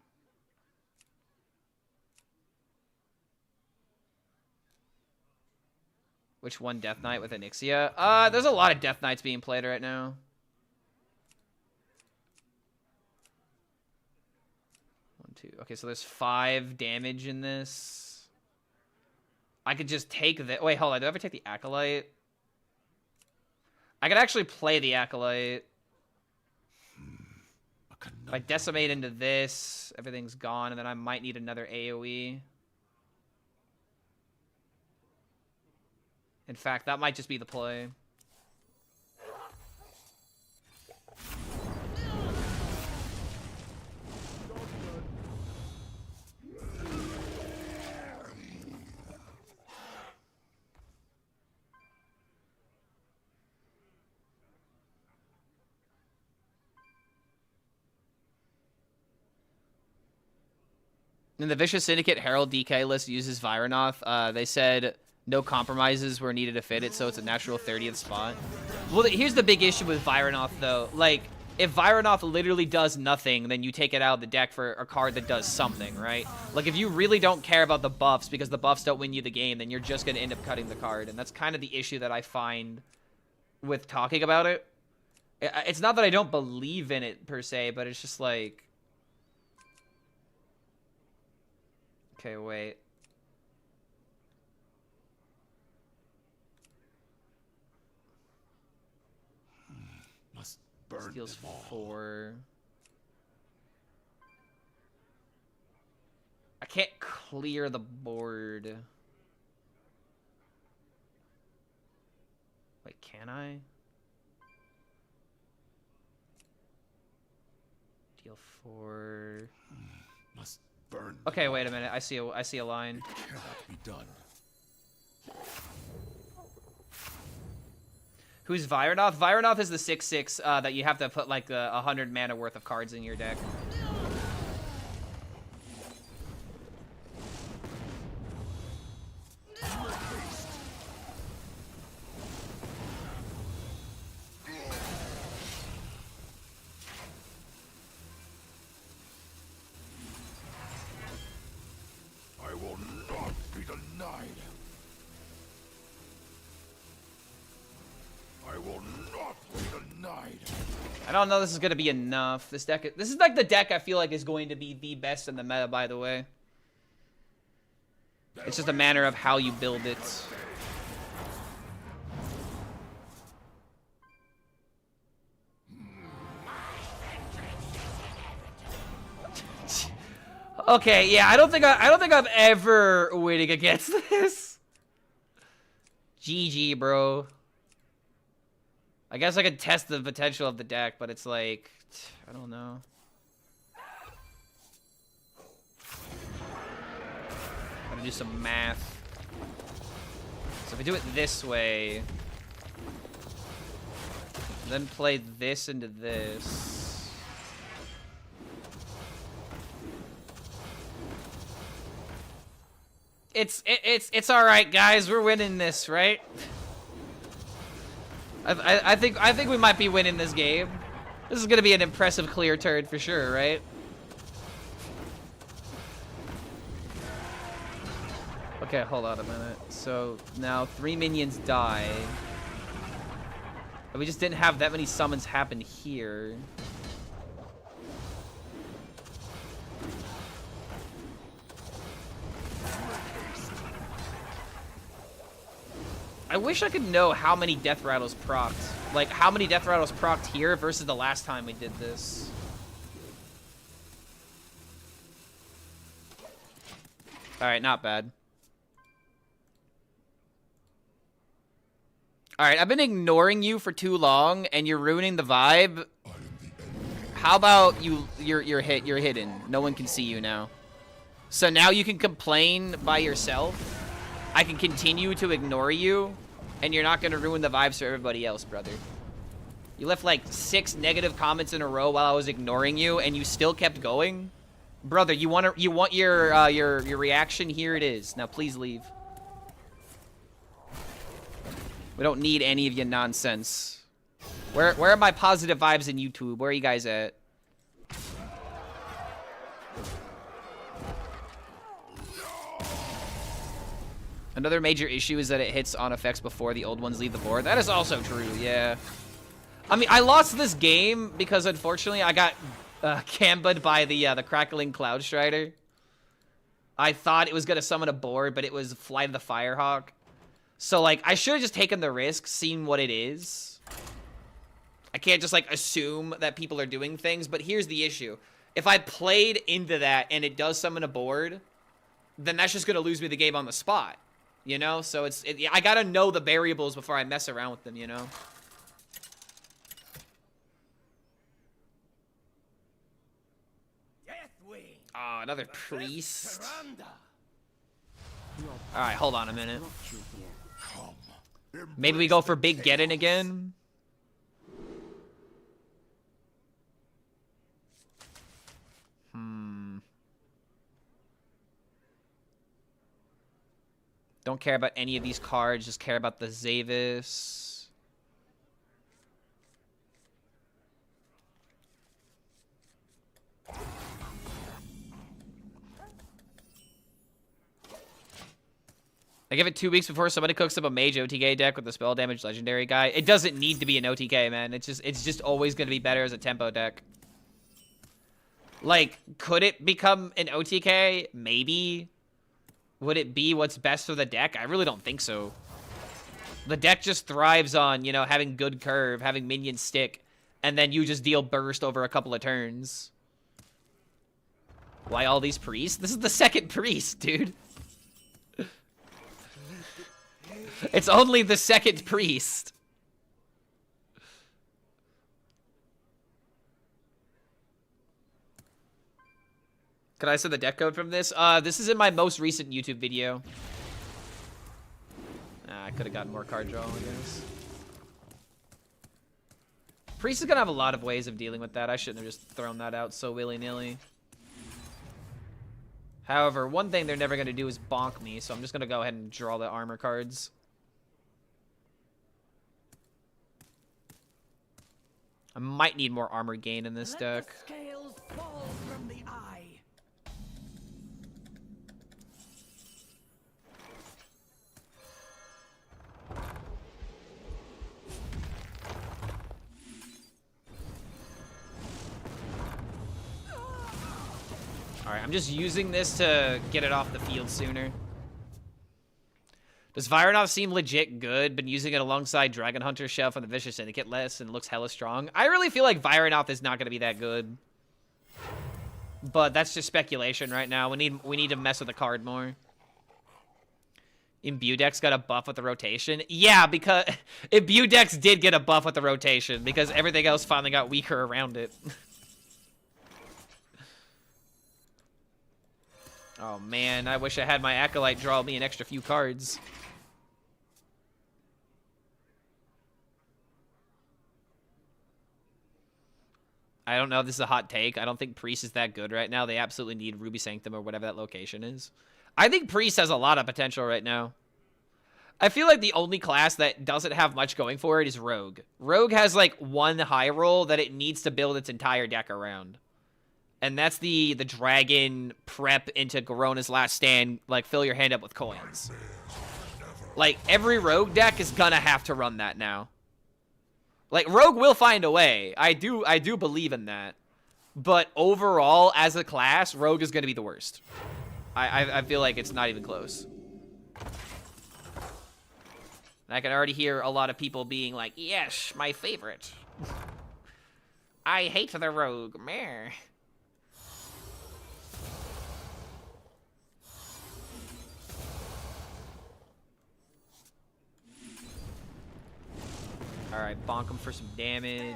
Which one? Death Knight with Onyxia? There's a lot of Death Knights being played right now. 1, 2. Okay, so there's 5 damage in this. I could just take the... Wait, hold on. Do I ever take the Acolyte? I could actually play the Acolyte. If I decimate into this, everything's gone, and then I might need another AoE. In fact, that might just be the play. In the Vicious Syndicate Herald DK list uses Vironoth. They said no compromises were needed to fit it, so it's a natural 30th spot. Well, here's the big issue with Vironoth, though. Like, if Vironoth literally does nothing, then you take it out of the deck for a card that does something, right? Like, if you really don't care about the buffs because the buffs don't win you the game, then you're just going to end up cutting the card. And that's kind of the issue that I find with talking about it. It's not that I don't believe in it, per se, but it's just like... Okay, wait. Must burn Steals them all. 4. I can't clear the board. Wait, can I? Deal 4. Must burn. Okay, wait a minute. I see a line. Cannot be done. Who's Vironoth? Vironoth is the 6/6 that you have to put like 100 mana worth of cards in your deck. I will not be denied. I will not be denied. I don't know this is gonna be enough. This is like the deck I feel like is going to be the best in the meta, by the way. It's just a matter of how you build it. Okay, yeah, I don't think I'm ever winning against this. GG, bro. I guess I could test the potential of the deck, but it's like, I don't know. Gotta do some math. So if I do it this way, then play this into this. It's all right, guys. We're winning this, right? I think we might be winning this game. This is gonna be an impressive clear turn for sure, right? Okay, hold on a minute. So now 3 minions die. But we just didn't have that many summons happen here. I wish I could know how many death rattles procced. Like, how many death rattles procced here versus the last time we did this. Alright, not bad. Alright, I've been ignoring you for too long, and you're ruining the vibe. How about you're hidden. No one can see you now. So now you can complain by yourself. I can continue to ignore you, and you're not gonna ruin the vibes for everybody else, brother. You left like 6 negative comments in a row while I was ignoring you, and you still kept going, brother. You want your reaction? Here it is. Now please leave. We don't need any of your nonsense. Where are my positive vibes in YouTube? Where are you guys at? Another major issue is that it hits on effects before the old ones leave the board. That is also true, yeah. I mean, I lost this game because, unfortunately, I got cambed by the Crackling Cloud Strider. I thought it was going to summon a board, but it was Flight of the Firehawk. So, like, I should have just taken the risk, seen what it is. I can't just, like, assume that people are doing things, but here's the issue. If I played into that and it does summon a board, then that's just going to lose me the game on the spot. You know, so I gotta know the variables before I mess around with them, you know? Deathwing. Oh, another priest. Surrender. Alright, hold on a minute. Maybe we go for Big Geddon again? Don't care about any of these cards, just care about the Zavis. I give it 2 weeks before somebody cooks up a mage OTK deck with the spell damage legendary guy. It doesn't need to be an OTK, man. It's just always gonna be better as a tempo deck. Like, could it become an OTK? Maybe. Would it be what's best for the deck? I really don't think so. The deck just thrives on, you know, having good curve, having minions stick, and then you just deal burst over a couple of turns. Why all these priests? This is the second priest, dude. It's only the second priest. Could I send the deck code from this? This is in my most recent YouTube video. I could have gotten more card draw, I guess. Priest is gonna have a lot of ways of dealing with that. I shouldn't have just thrown that out so willy-nilly. However, one thing they're never gonna do is bonk me, so I'm just gonna go ahead and draw the armor cards. I might need more armor gain in this deck. Let the scales fall from the eye. Alright, I'm just using this to get it off the field sooner. Does Vironoth seem legit good? Been using it alongside Dragon Hunter Shell from the Vicious Syndicate list and looks hella strong. I really feel like Vironoth is not going to be that good. But that's just speculation right now. We need to mess with the card more. Imbudex got a buff with the rotation. Yeah, because Imbudex did get a buff with the rotation because everything else finally got weaker around it. Oh man, I wish I had my Acolyte draw me an extra few cards. I don't know if this is a hot take. I don't think Priest is that good right now. They absolutely need Ruby Sanctum or whatever that location is. I think Priest has a lot of potential right now. I feel like the only class that doesn't have much going for it is Rogue. Rogue has like one high roll that it needs to build its entire deck around. And that's the Dragon prep into Garona's Last Stand, like fill your hand up with coins. Like every Rogue deck is gonna have to run that now. Like Rogue will find a way. I do believe in that. But overall, as a class, Rogue is gonna be the worst. I feel like it's not even close. And I can already hear a lot of people being like, yes, my favorite. I hate the Rogue. Meh. Alright, bonk him for some damage.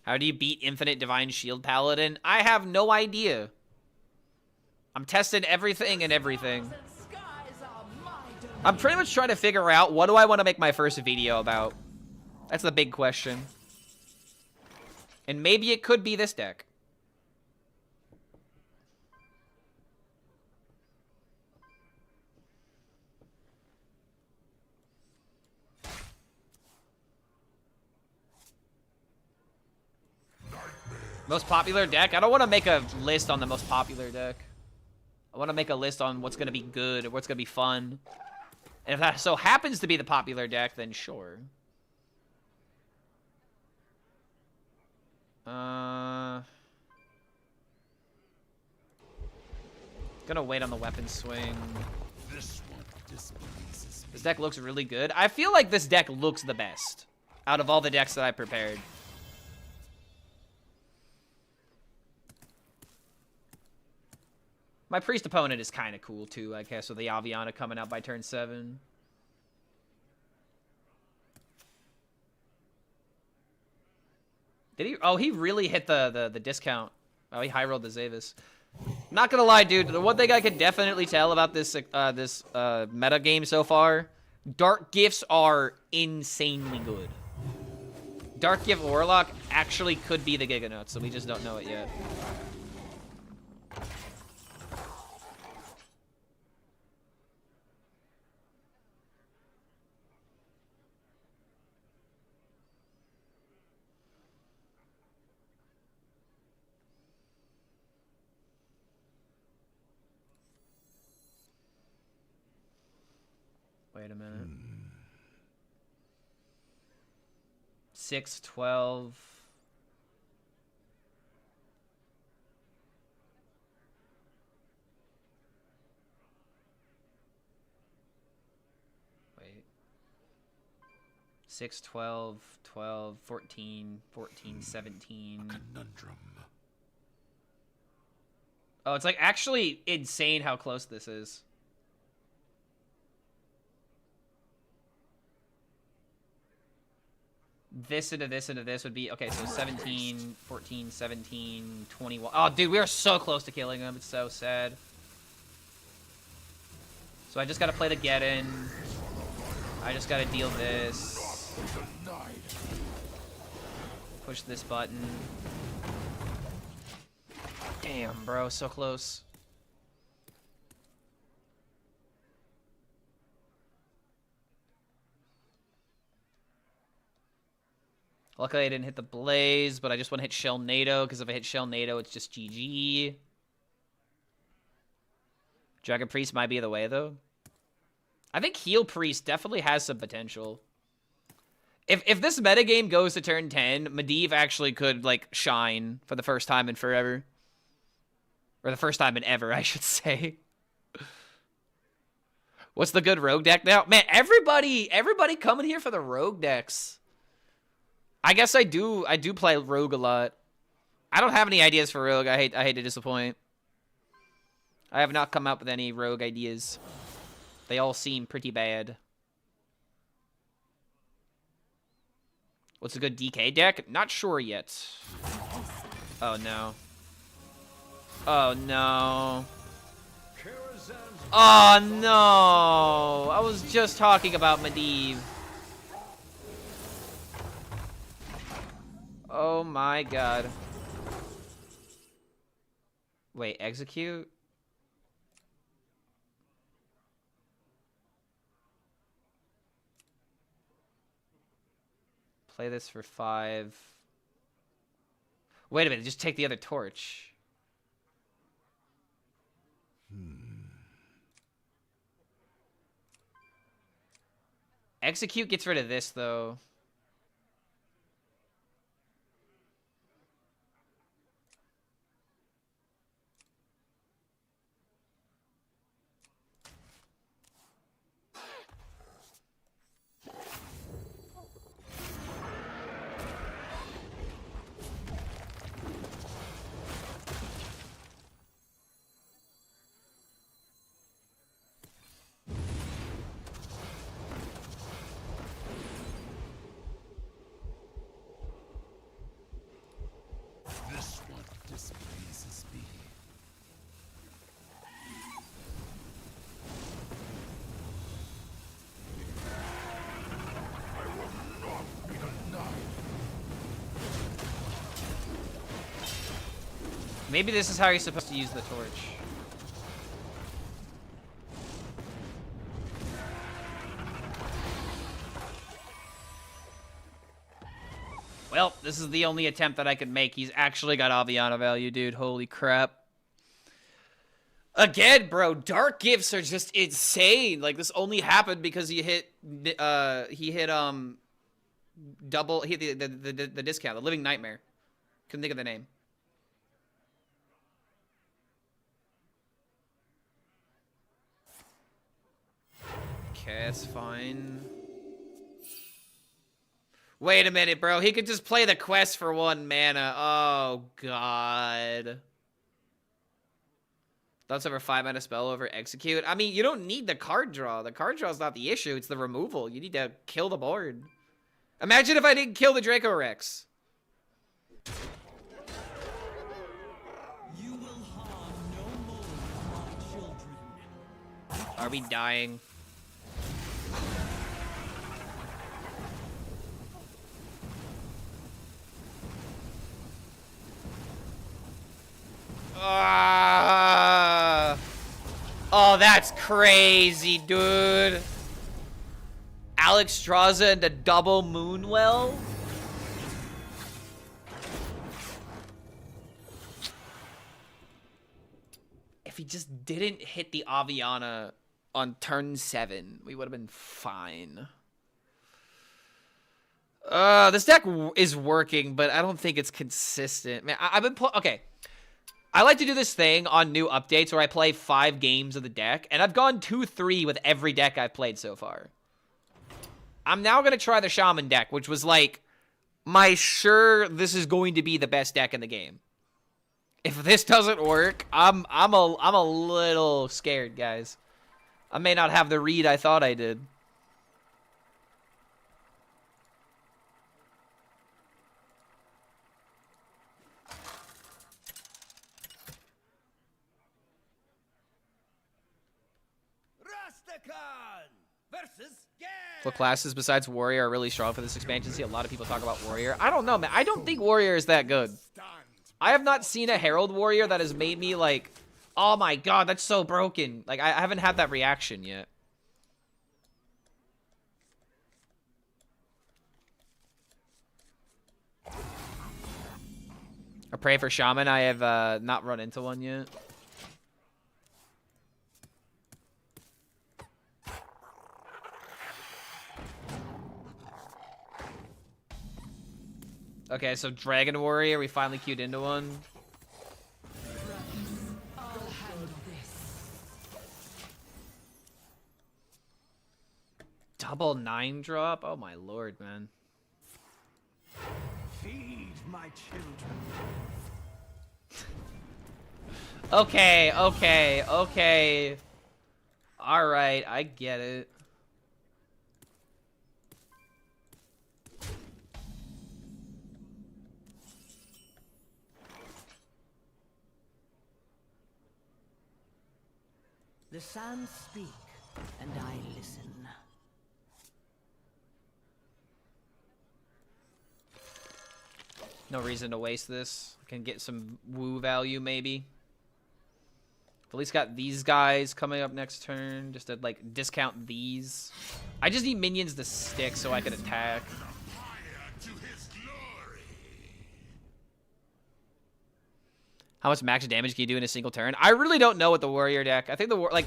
How do you beat Infinite Divine Shield Paladin? I have no idea. I'm testing everything and everything. I'm pretty much trying to figure out what do I want to make my first video about. That's the big question. And maybe it could be this deck. Most popular deck? I don't want to make a list on the most popular deck. I want to make a list on what's going to be good or what's going to be fun. And if that so happens to be the popular deck, then sure. Gonna wait on the weapon swing. This deck looks really good. I feel like this deck looks the best out of all the decks that I prepared. My Priest opponent is kind of cool too, I guess, with the Aviana coming out by turn 7. Did he? Oh, he really hit the discount. Oh, he high rolled the Zavis. Not gonna lie, dude. The one thing I can definitely tell about this meta game so far, Dark Gifts are insanely good. Dark Gift Warlock actually could be the Giga so we just don't know it yet. Wait a minute. 6, 12. Wait. 6, 12, 12, 14, 14, 17. Conundrum. Oh, it's like actually insane how close this is. this into this into this would be... Okay, so 17, 14, 17, 21... Oh, dude, we are so close to killing him. It's so sad. So I just gotta play the get-in. I just gotta deal this. Push this button. Damn, bro, so close. Luckily, I didn't hit the Blaze, but I just want to hit Shell NATO, because if I hit Shell NATO, it's just GG. Dragon Priest might be the way, though. I think Heal Priest definitely has some potential. If this metagame goes to turn 10, Medivh actually could, like, shine for the first time in forever. Or the first time in ever, I should say. What's the good rogue deck now? Man, everybody coming here for the rogue decks. I guess I do play rogue a lot. I don't have any ideas for rogue. I hate to disappoint. I have not come up with any rogue ideas. They all seem pretty bad. What's a good DK deck? Not sure yet. Oh no. Oh no. Oh no. I was just talking about Medivh. Oh my god. Wait, execute? Play this for 5. Wait a minute, just take the other torch. Execute gets rid of this, though. This one displeases me. I will not be denied. Maybe this is how you're supposed to use the torch. Well, this is the only attempt that I could make. He's actually got Aviana value, dude. Holy crap. Again, bro, dark gifts are just insane. Like, this only happened because he hit double, the discount, the Living Nightmare. Couldn't think of the name. Okay, that's fine. Wait a minute, bro. He could just play the quest for 1 mana. Oh, God. Thoughts over 5 mana spell over execute. I mean, you don't need the card draw. The card draw is not the issue. It's the removal. You need to kill the board. Imagine if I didn't kill the Draco Rex. You will harm no more my children. Are we dying? Oh, that's crazy, dude. Alex Straza into double Moonwell? If he just didn't hit the Aviana on turn 7, we would have been fine. This deck is working, but I don't think it's consistent. Man, I've been okay. I like to do this thing on new updates where I play 5 games of the deck, and I've gone 2-3 with every deck I've played so far. I'm now going to try the Shaman deck, which was like, my sure this is going to be the best deck in the game. If this doesn't work, I'm a little scared, guys. I may not have the read I thought I did. Rakan versus What classes besides Warrior are really strong for this expansion? See a lot of people talk about Warrior. I don't know, man. I don't think Warrior is that good. I have not seen a Herald Warrior that has made me like, oh my god, that's so broken. Like, I haven't had that reaction yet. A pray for Shaman. I have not run into one yet. Okay, so Dragon Warrior, we finally queued into one. Double 9-drop? Oh my lord, man. Feed my children. Okay, okay, okay. Alright, I get it. The sands speak, and I listen. No reason to waste this. Can get some woo value, maybe. At least got these guys coming up next turn, just to, like, discount these. I just need minions to stick so I can attack. How much max damage can you do in a single turn? I really don't know with the Warrior deck. I think like,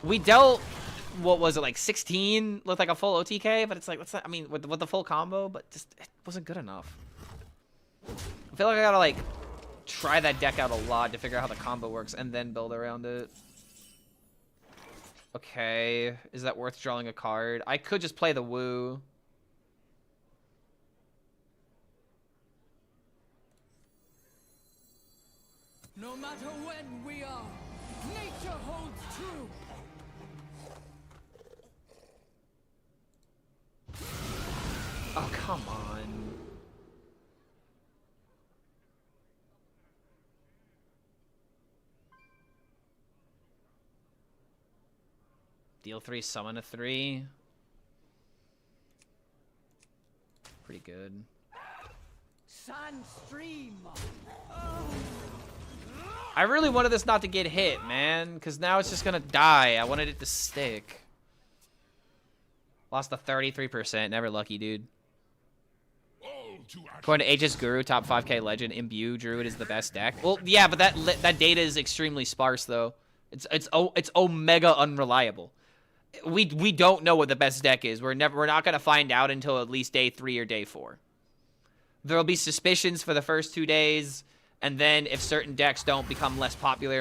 we dealt, what was it, like 16 with like a full OTK, but it's like, what's that? I mean, with the full combo, but just, it wasn't good enough. I feel like I gotta like try that deck out a lot to figure out how the combo works and then build around it. Okay, is that worth drawing a card? I could just play the woo. No matter when we are, nature holds true. Oh, come on. Deal 3, summon a 3. Pretty good. Sand stream. I really wanted this not to get hit, man, because now it's just gonna die. I wanted it to stick. Lost the 33%. Never lucky, dude. According to HS Guru, top 5K legend, Imbue Druid is the best deck. Well, yeah, but that data is extremely sparse, though. It's omega unreliable. We don't know what the best deck is. We're not gonna find out until at least day 3 or day 4. There'll be suspicions for the first 2 days, and then if certain decks don't become less popular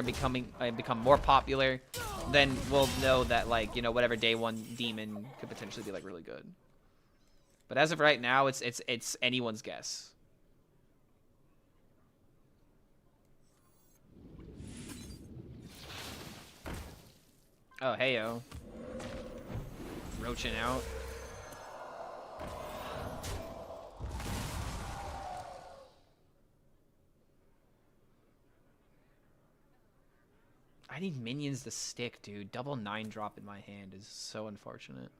and become more popular, then we'll know that, like, you know, whatever day 1 demon could potentially be like really good. But as of right now, it's anyone's guess. Oh, heyo. Roaching out. I need minions to stick, dude. Double 9-drop in my hand is so unfortunate.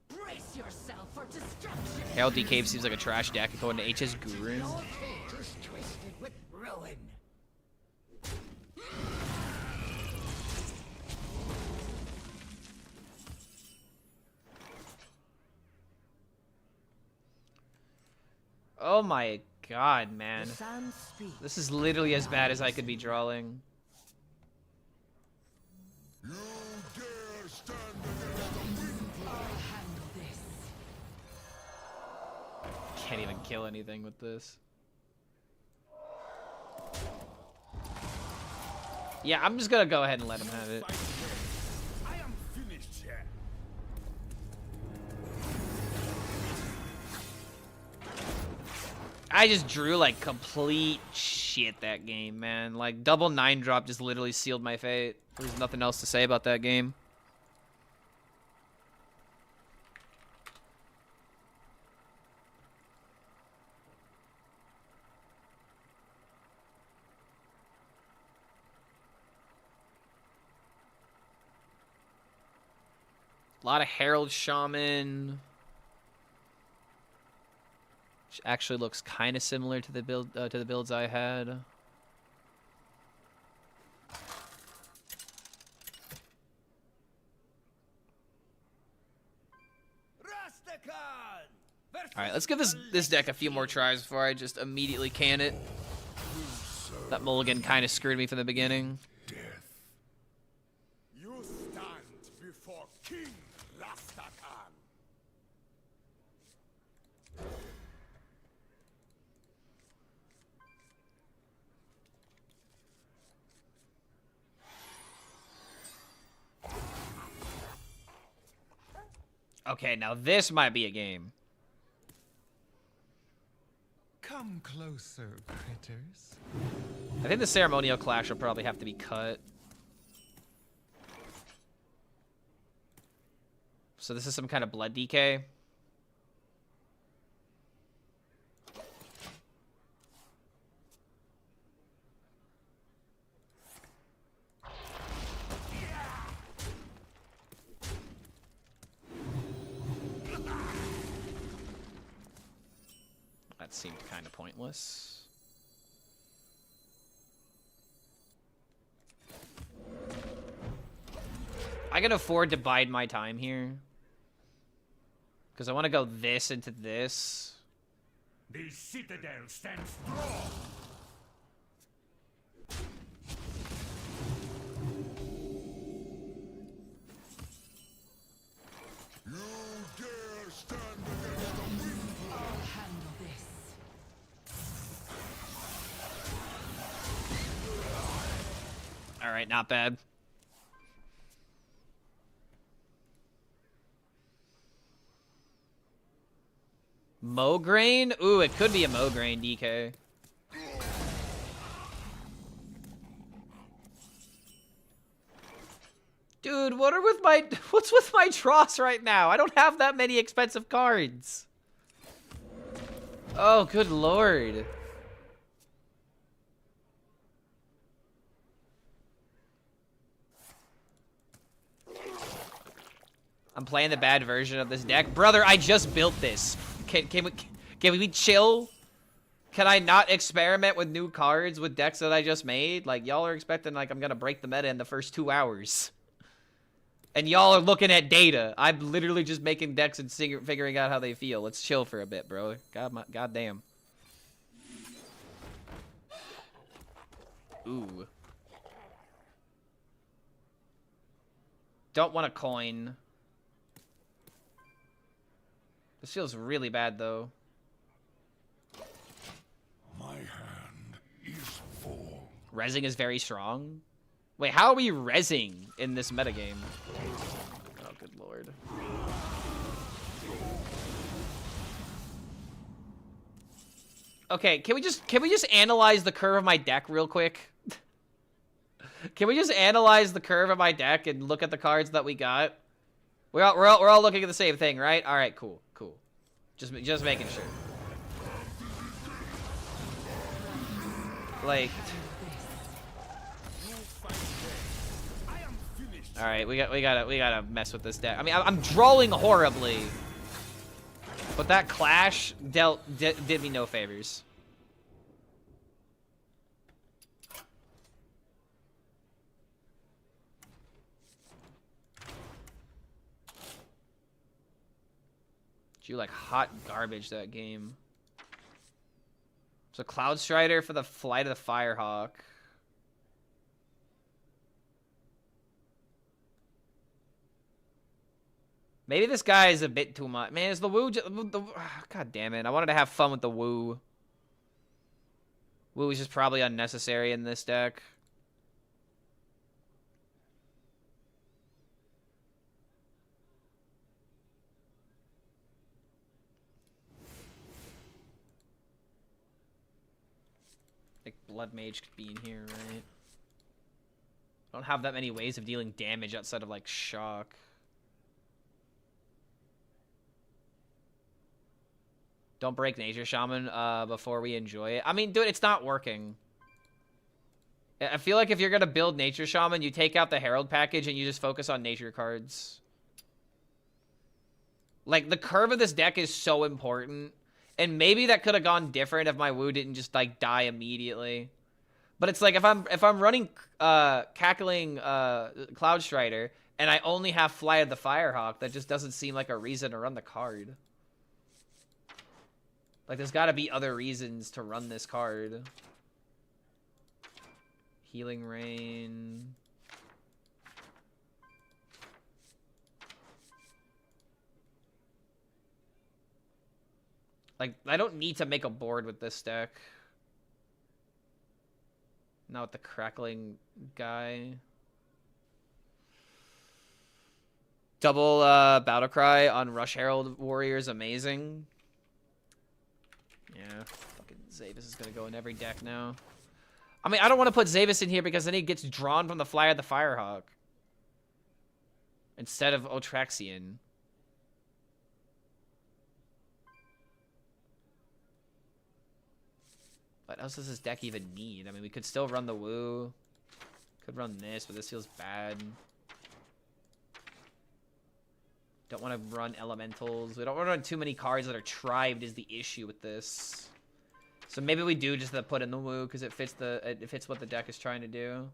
Brace yourself for destruction. Hail Decave seems like a trash deck according to HS Guru. Your fate is twisted with ruin. Oh my god, man. The sands speak. This is literally as bad as I could be drawing. You dare stand against the wind? I'll handle this. Can't even kill anything with this. Yeah, I'm just gonna go ahead and let him have it. I am finished here. I just drew like complete shit that game, man. Like double 9-drop just literally sealed my fate. There's nothing else to say about that game. A lot of Herald Shaman. Which actually looks kind of similar to the builds I had. All right, let's give this deck a few more tries before I just immediately can it. That mulligan kind of screwed me from the beginning. You stand before King Rastakhan. Okay, now this might be a game. Come closer, critters. I think the ceremonial clash will probably have to be cut. So this is some kind of blood DK. That seemed kind of pointless. I can afford to bide my time here. Because I want to go this into this. The citadel stands strong. You dare stand against the wind? I'll handle this. All right, not bad. Mograine? Ooh, it could be a Mograine DK. Dude, what's with my Dross right now? I don't have that many expensive cards. Oh, good lord. I'm playing the bad version of this deck. Brother, I just built this. Can we chill? Can I not experiment with new cards with decks that I just made? Like, y'all are expecting, like, I'm gonna break the meta in the first 2 hours. And y'all are looking at data. I'm literally just making decks and figuring out how they feel. Let's chill for a bit, bro. God damn. Ooh. Don't want a coin. This feels really bad, though. My hand is full. Rezzing is very strong. Wait, how are we rezzing in this metagame? Oh, good lord. Okay, can we just analyze the curve of my deck real quick? Can we just analyze the curve of my deck and look at the cards that we got? We're all looking at the same thing, right? All right, cool. Just making sure. Like, all right, we gotta mess with this deck. I mean, I'm drawing horribly, but that clash did me no favors. You like hot garbage that game. So Cloud Strider for the Flight of the Firehawk. Maybe this guy is a bit too much. Man, is the Woo... God damn it. I wanted to have fun with the Woo. Woo is just probably unnecessary in this deck. Blood Mage could be in here, right? I don't have that many ways of dealing damage outside of, like, shock. Don't break Nature Shaman before we enjoy it. I mean, dude, it's not working. I feel like if you're going to build Nature Shaman, you take out the Herald package and you just focus on nature cards. Like, the curve of this deck is so important. And maybe that could have gone different if my Wu didn't just, like, die immediately. But it's like, if I'm running Cackling Cloud Strider, and I only have Flight of the Firehawk, that just doesn't seem like a reason to run the card. Like, there's gotta be other reasons to run this card. Healing Rain. Like, I don't need to make a board with this deck. Not with the Crackling guy. Double Battle Cry on Rush Herald Warrior is amazing. Yeah, fucking Zavis is gonna go in every deck now. I mean, I don't want to put Zavis in here because then he gets drawn from the Fly of the Firehawk. Instead of Otraxian. What else does this deck even need? I mean, we could still run the Woo. Could run this, but this feels bad. Don't want to run Elementals. We don't want to run too many cards that are tribed is the issue with this. So maybe we do just put in the Woo because it fits what the deck is trying to do.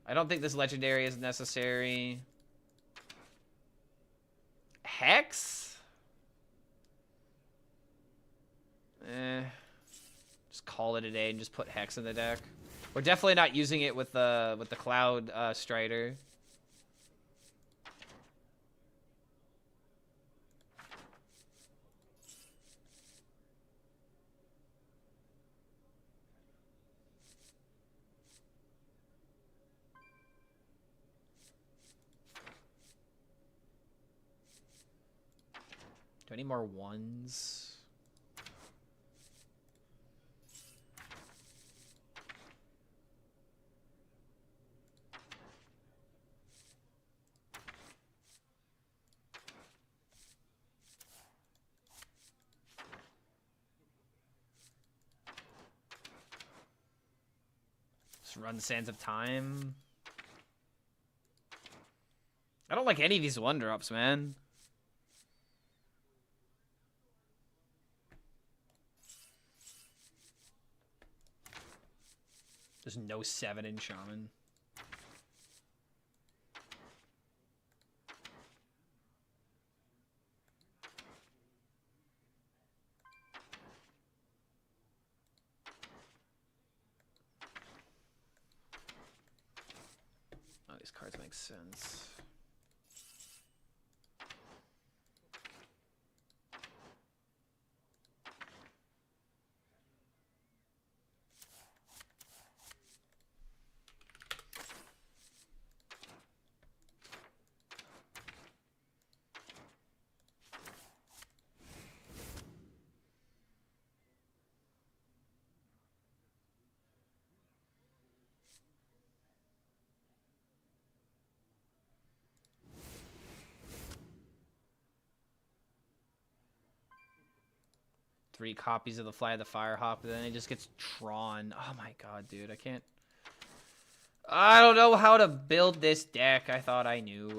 I don't think this legendary is necessary. Hex? Just call it a day and just put Hex in the deck. We're definitely not using it with the Cloud Strider. Do I need more ones? Just run Sands of Time. I don't like any of these 1-drops, man. There's no 7 in Shaman. Oh, these cards make sense. Three copies of the Fly of the Firehawk, but then it just gets drawn. Oh my god, dude, I can't. I don't know how to build this deck. I thought I knew.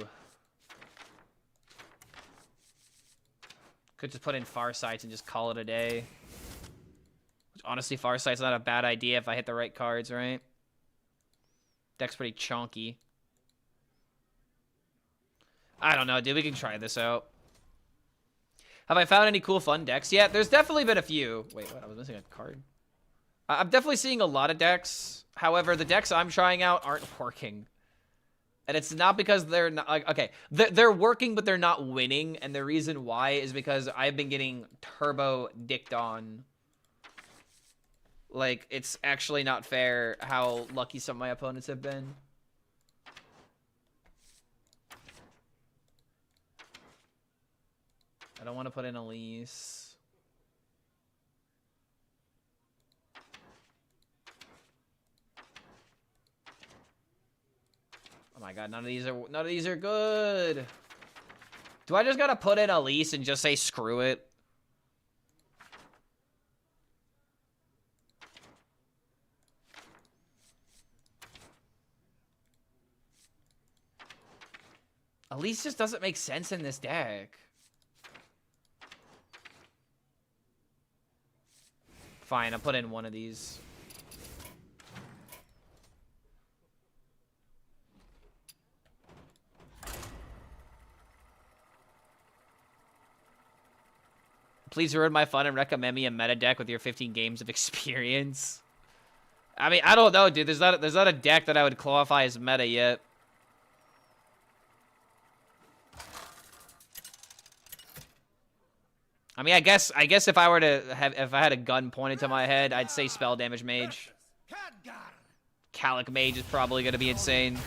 Could just put in Farsights and just call it a day. Which, honestly, Farsight's not a bad idea if I hit the right cards, right? Deck's pretty chonky. I don't know, dude. We can try this out. Have I found any cool, fun decks yet? There's definitely been a few. Wait, what? I was missing a card. I'm definitely seeing a lot of decks. However, the decks I'm trying out aren't working. And it's not because they're not... Like, okay, they're working, but they're not winning. And the reason why is because I've been getting turbo dicked on. Like, it's actually not fair how lucky some of my opponents have been. I don't want to put in Elise. Oh my god, none of these are good. Do I just gotta put in Elise and just say screw it? At least just doesn't make sense in this deck. Fine, I'll put in one of these. Please ruin my fun and recommend me a meta deck with your 15 games of experience. I mean, I don't know, dude. There's not a deck that I would qualify as meta yet. I mean, I guess if I were to have, if I had a gun pointed to my head, I'd say Spell Damage Mage. Calic Mage is probably gonna be insane.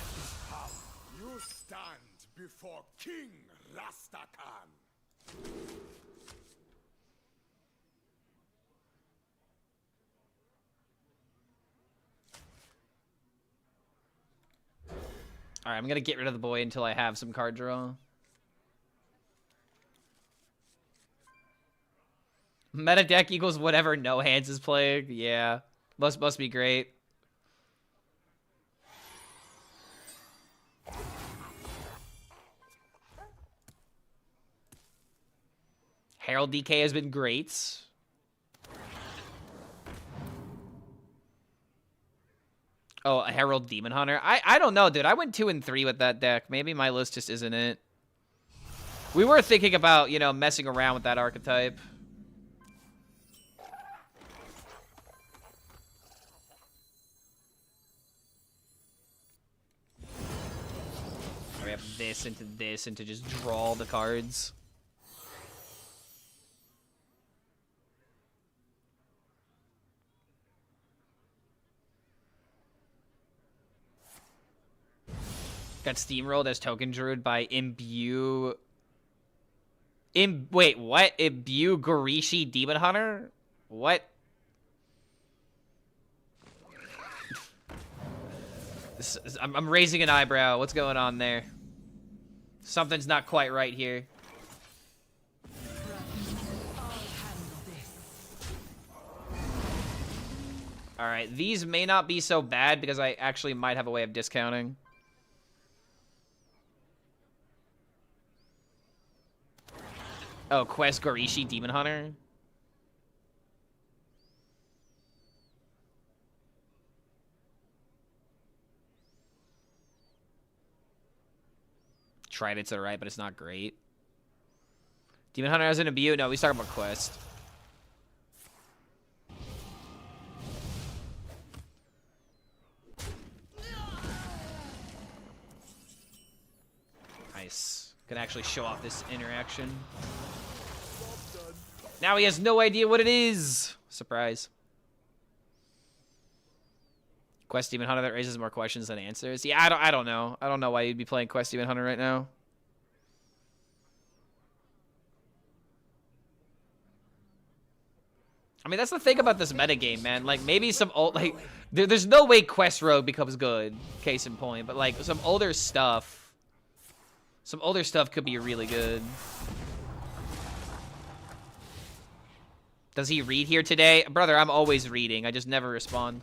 You stand before King Rastakan. All right, I'm gonna get rid of the boy until I have some card draw. Meta deck equals whatever no hands is playing. Yeah, must be great. Herald DK has been great. Oh, a Herald Demon Hunter. I don't know, dude. I went 2 and 3 with that deck. Maybe my list just isn't it. We were thinking about, you know, messing around with that archetype. We have this and to just draw the cards. Got steamrolled as Token Druid by Imbue. Wait, what? Imbue Garishi Demon Hunter? What? I'm raising an eyebrow. What's going on there? Something's not quite right here. Alright, these may not be so bad because I actually might have a way of discounting. Oh, Quest Garishi Demon Hunter. Tried it to the right, but it's not great. Demon Hunter has an Imbue? No, he's talking about Quest. Nice. Can actually show off this interaction. Now he has no idea what it is. Surprise. Quest Demon Hunter that raises more questions than answers. Yeah, I don't know. I don't know why you'd be playing Quest Demon Hunter right now. I mean, that's the thing about this metagame, man. Like, maybe some old, like, there's no way Quest Rogue becomes good, case in point. But, like, some older stuff could be really good. Does he read here today? Brother, I'm always reading. I just never respond.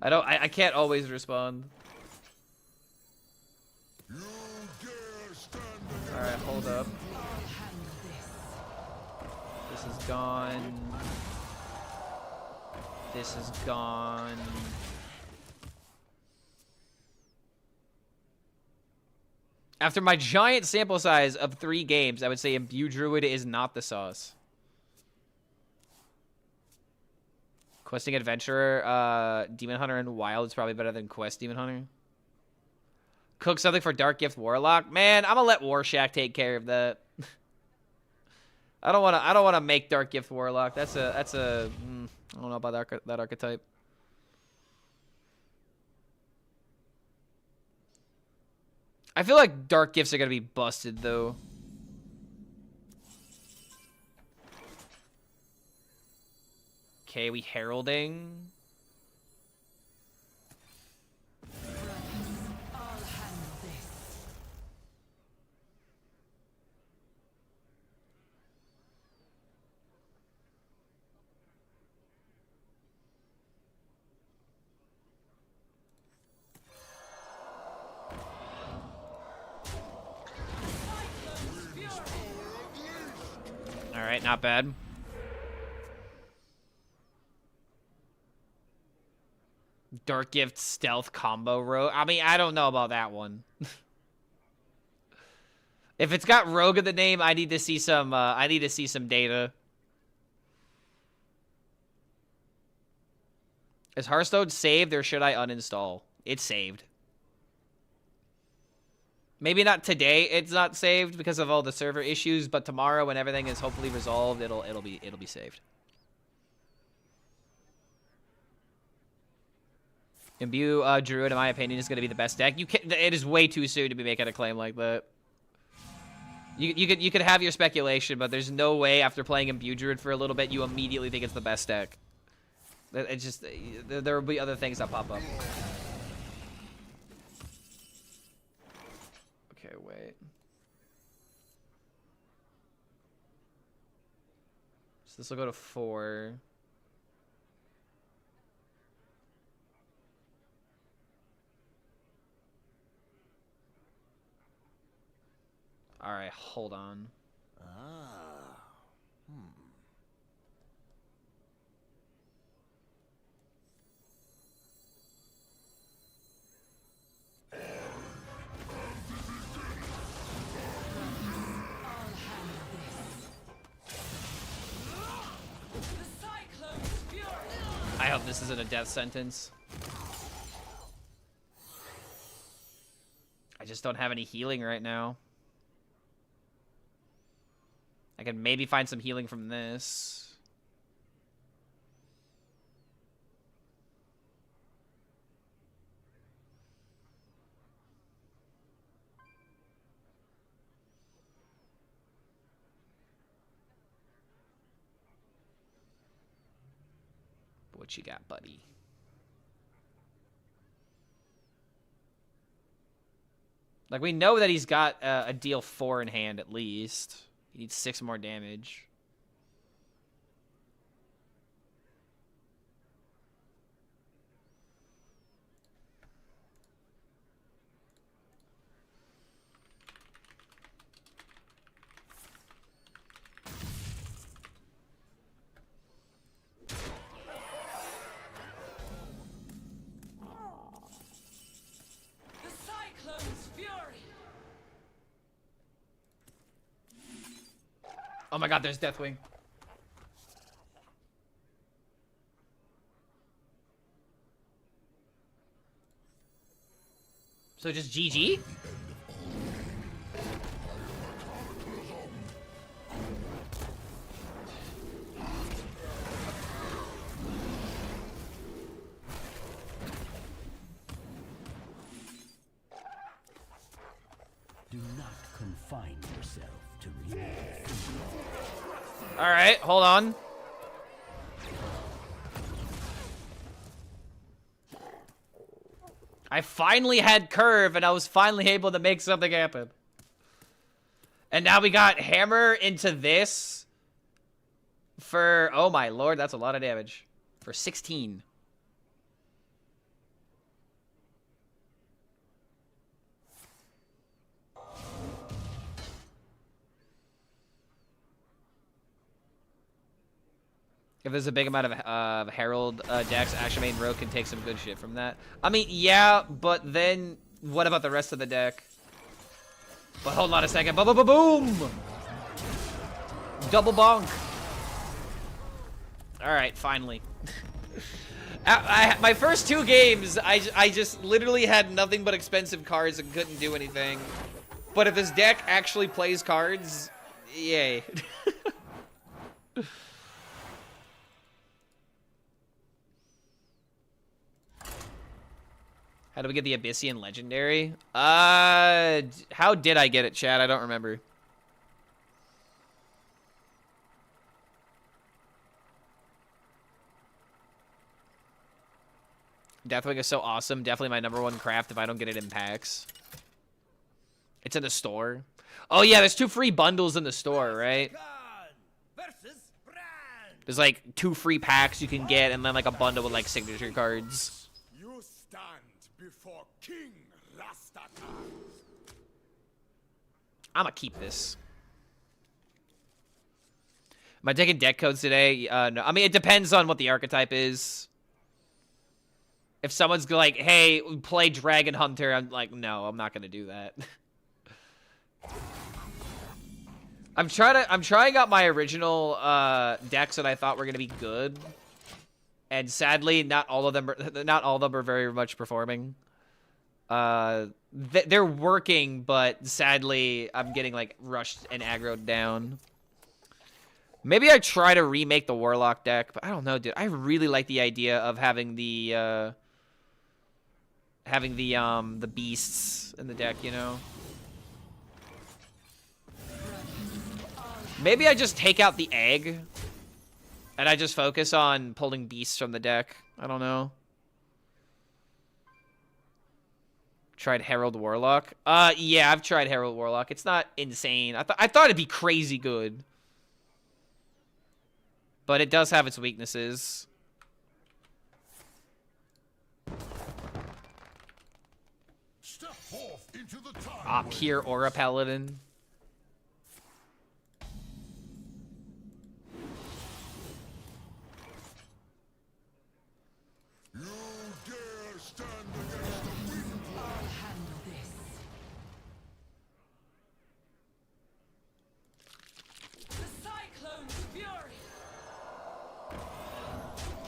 I can't always respond. Alright, hold up. This is gone. This is gone. After my giant sample size of 3 games, I would say Imbue Druid is not the sauce. Questing Adventurer, Demon Hunter, and Wild is probably better than Quest Demon Hunter. Cook something for Dark Gift Warlock. Man, I'm gonna let Warshack take care of that. I don't wanna make Dark Gift Warlock. That's a I don't know about that archetype. I feel like Dark Gifts are gonna be busted though. Okay, we heralding. Alright, not bad. Dark Gift Stealth Combo Rogue. I mean, I don't know about that one. If it's got Rogue in the name, I need to see some data. Is Hearthstone saved or should I uninstall? It's saved. Maybe not today it's not saved because of all the server issues, but tomorrow when everything is hopefully resolved, it'll be saved. Imbue Druid, in my opinion, is going to be the best deck. It is way too soon to be making a claim like that. You could have your speculation, but there's no way after playing Imbue Druid for a little bit you immediately think it's the best deck. It's just there will be other things that pop up. Okay, wait. So this will go to 4. All right, hold on. I hope this isn't a death sentence. I just don't have any healing right now. I can maybe find some healing from this. What you got, buddy? Like, we know that he's got a deal 4 in hand at least. He needs 6 more damage. Oh my god, there's Deathwing. So just GG? Do not confine yourself to me. All right, hold on. I finally had curve, and I was finally able to make something happen. And now we got hammer into this for, oh my lord, that's a lot of damage. For 16. If there's a big amount of Herald decks, Action Main Rogue can take some good shit from that. I mean, yeah, but then what about the rest of the deck? But hold on a second. Boom! Double bonk. All right, finally. My first 2 games, I just literally had nothing but expensive cards and couldn't do anything. But if this deck actually plays cards, yay. How do we get the Abyssian Legendary? How did I get it, Chad? I don't remember. Deathwing is so awesome. Definitely my #1 craft if I don't get it in packs. It's in the store. Oh, yeah, there's 2 free bundles in the store, right? There's like 2 free packs you can get and then like a bundle with like signature cards. Before King Rastata. I'm gonna keep this. Am I taking deck codes today? No. I mean, it depends on what the archetype is. If someone's like, hey, play Dragon Hunter, I'm like, no, I'm not gonna do that. I'm trying out my original decks that I thought were gonna be good, and sadly, not all of them are very much performing. They're working, but sadly, I'm getting like rushed and aggroed down. Maybe I try to remake the Warlock deck, but I don't know, dude. I really like the idea of having the beasts in the deck, you know. Maybe I just take out the egg, and I just focus on pulling beasts from the deck. I don't know. Tried Herald Warlock? Yeah, I've tried Herald Warlock. It's not insane. I thought it'd be crazy good. But it does have its weaknesses. Step forth into the time. Ah, pure Aura Paladin. You dare stand against the wind? I'll handle this. The Cyclone's Fury.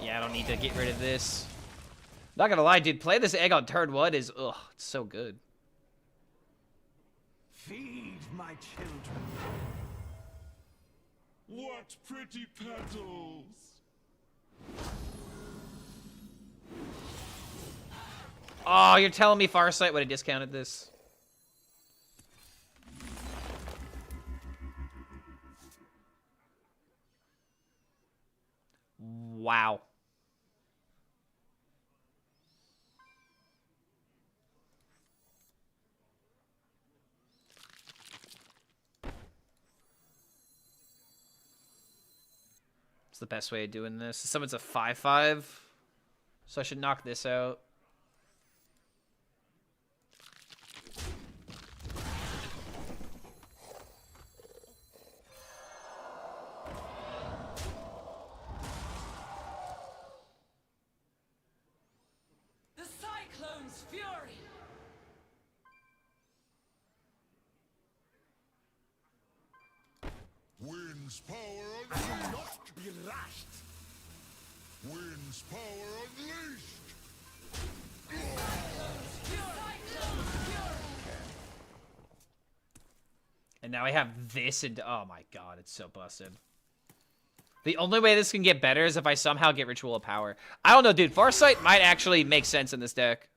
Yeah, I don't need to get rid of this. Not gonna lie, dude, play this egg on turn 1 is, ugh, it's so good. Feed my children. What pretty petals! Oh, you're telling me Farsight would have discounted this? Wow. It's the best way of doing this. Someone's a 5/5, so I should knock this out. The Cyclone's Fury. Wind's power unleashed! Not be rushed! Wind's power unleashed! Cyclone's Fury. And now I have this and oh my god, it's so busted. The only way this can get better is if I somehow get Ritual of Power. I don't know, dude. Farsight might actually make sense in this deck.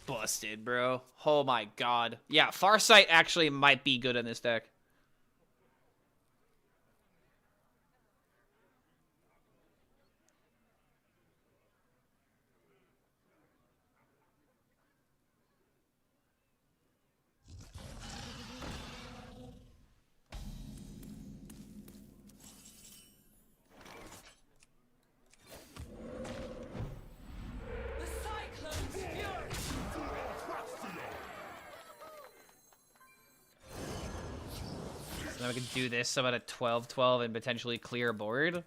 Busted, bro. Oh my god. Yeah, Farsight actually might be good in this deck. The Cyclone's Fury. So now we can do this about a 12-12 and potentially clear a board.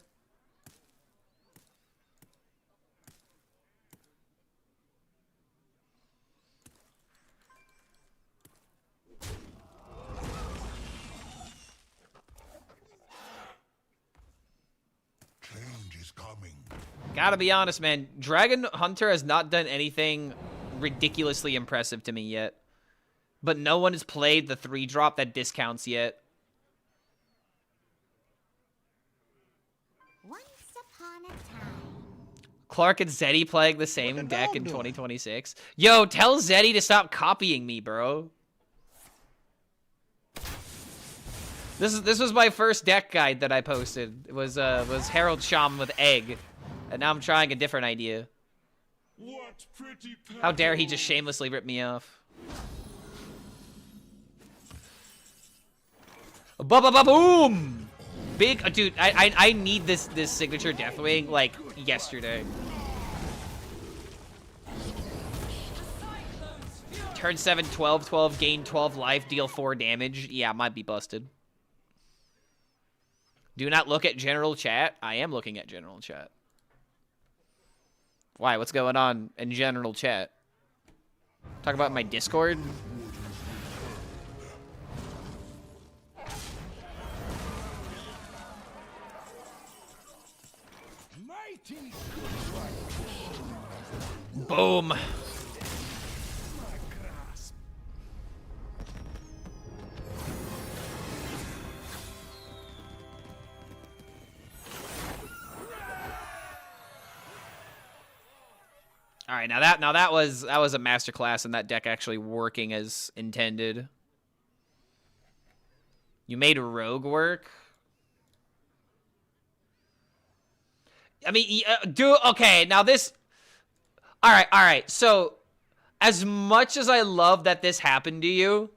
Change is coming. Gotta be honest, man. Dragon Hunter has not done anything ridiculously impressive to me yet. But no one has played the 3-drop that discounts yet. Once upon a time. Clark and Zeddy playing the same deck in 2026. Yo, tell Zeddy to stop copying me, bro. This was my first deck guide that I posted. It was Herald Shaman with Egg, and now I'm trying a different idea. What pretty How dare he just shamelessly rip me off? Ba-ba-ba-boom! Big, dude, I need this signature Deathwing like yesterday. Turn 7, 12, gain 12 life, deal 4 damage. Yeah, might be busted. Do not look at general chat. I am looking at general chat. Why? What's going on in general chat? Talk about my Discord? Mighty Boom. All right, now that was a masterclass in that deck actually working as intended. You made Rogue work. I mean, okay. Now this. All right. So, as much as I love that this happened to you,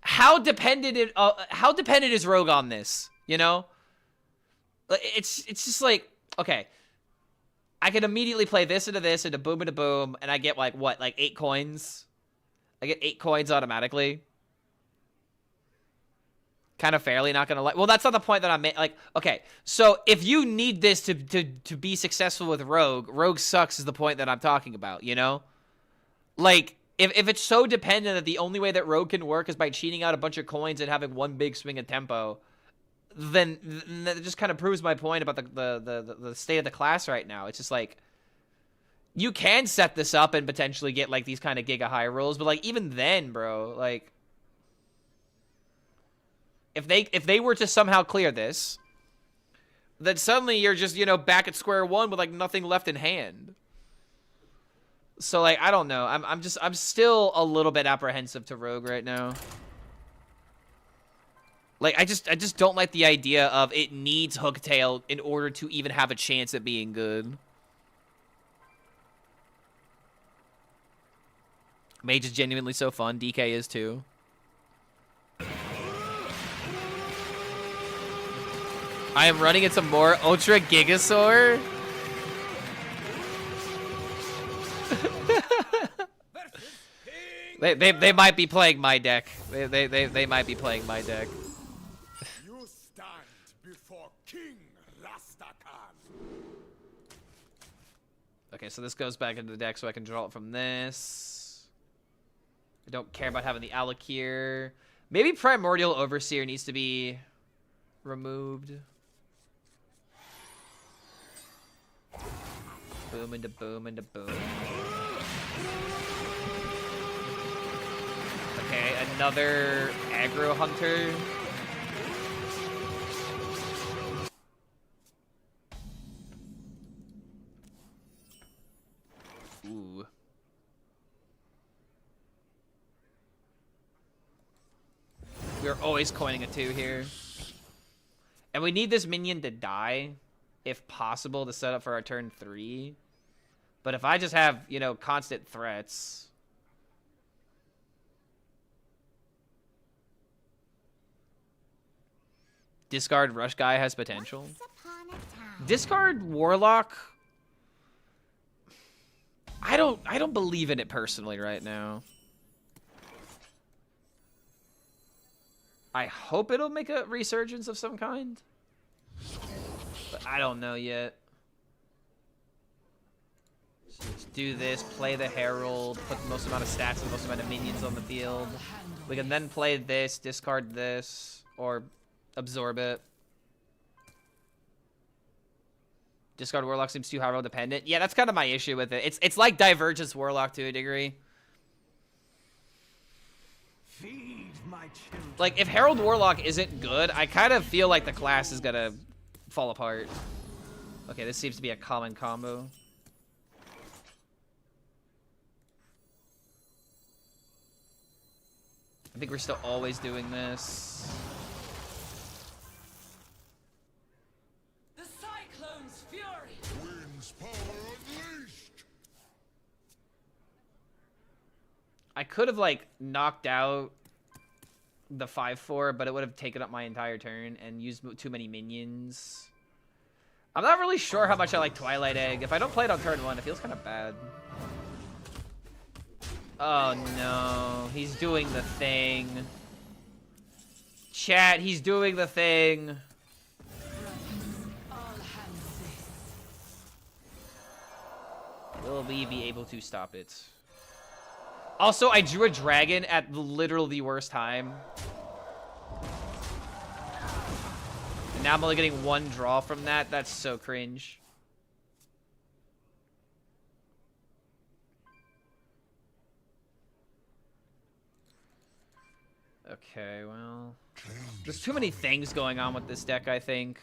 how dependent is Rogue on this? You know, it's just like, okay. I can immediately play this into boom into boom, and I get like what, like 8 coins? I get 8 coins automatically. Kind of fairly, not gonna lie. Well, that's not the point that I'm making. Like, okay, so if you need this to be successful with Rogue sucks is the point that I'm talking about, you know? Like, if it's so dependent that the only way that Rogue can work is by cheating out a bunch of coins and having one big swing of tempo, then that just kind of proves my point about the state of the class right now. It's just like, you can set this up and potentially get like these kind of giga high rolls, but like even then, bro, like if they were to somehow clear this, then suddenly you're just, you know, back at square one with like nothing left in hand. So like, I don't know. I'm still a little bit apprehensive to Rogue right now. Like, I just don't like the idea of it needs Hooktail in order to even have a chance at being good. Mage is genuinely so fun. DK is too. I am running into more Ultra Gigasaur. They might be playing my deck. They might be playing my deck. You stand before King Rastakhan. Okay, so this goes back into the deck so I can draw it from this. I don't care about having the Alakir. Maybe Primordial Overseer needs to be removed. Boom into boom into boom. Okay, another aggro hunter. Ooh. We're always coining a 2 here. And we need this minion to die, if possible, to set up for our turn 3. But if I just have, you know, constant threats... Discard Rush Guy has potential. Discard Warlock. I don't believe in it personally right now. I hope it'll make a resurgence of some kind. But I don't know yet. So let's do this, play the Herald, put the most amount of stats and the most amount of minions on the field. We can then play this, discard this, or absorb it. Discard Warlock seems too hero dependent. Yeah, that's kind of my issue with it. It's like Divergence Warlock to a degree. Feed my children. Like, if Herald Warlock isn't good, I kind of feel like the class is gonna fall apart. Okay, this seems to be a common combo. I think we're still always doing this. Darkness power unleashed. I could have like knocked out the 5/4, but it would have taken up my entire turn and used too many minions. I'm not really sure how much I like Twilight Egg. If I don't play it on turn 1, it feels kind of bad. Oh no, he's doing the thing. Chat, he's doing the thing. Will we be able to stop it? Also, I drew a dragon at literally the worst time. And now I'm only getting 1 draw from that. That's so cringe. Okay, well... There's too many things going on with this deck, I think.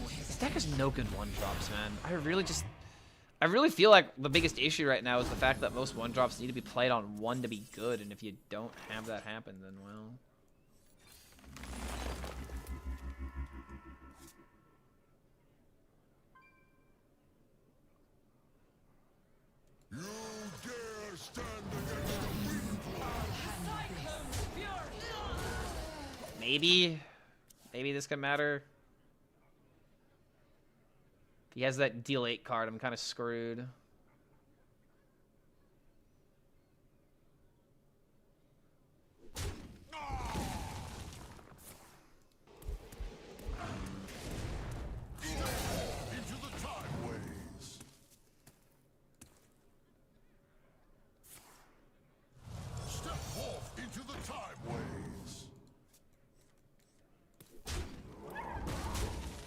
This deck has no good 1-drops, man. I really feel like the biggest issue right now is the fact that most 1-drops need to be played on 1 to be good, and if you don't have that happen, then, well... You dare stand against the wind. Maybe this can matter. If he has that deal 8 card, I'm kind of screwed. Into the time ways. Step forth into the time ways.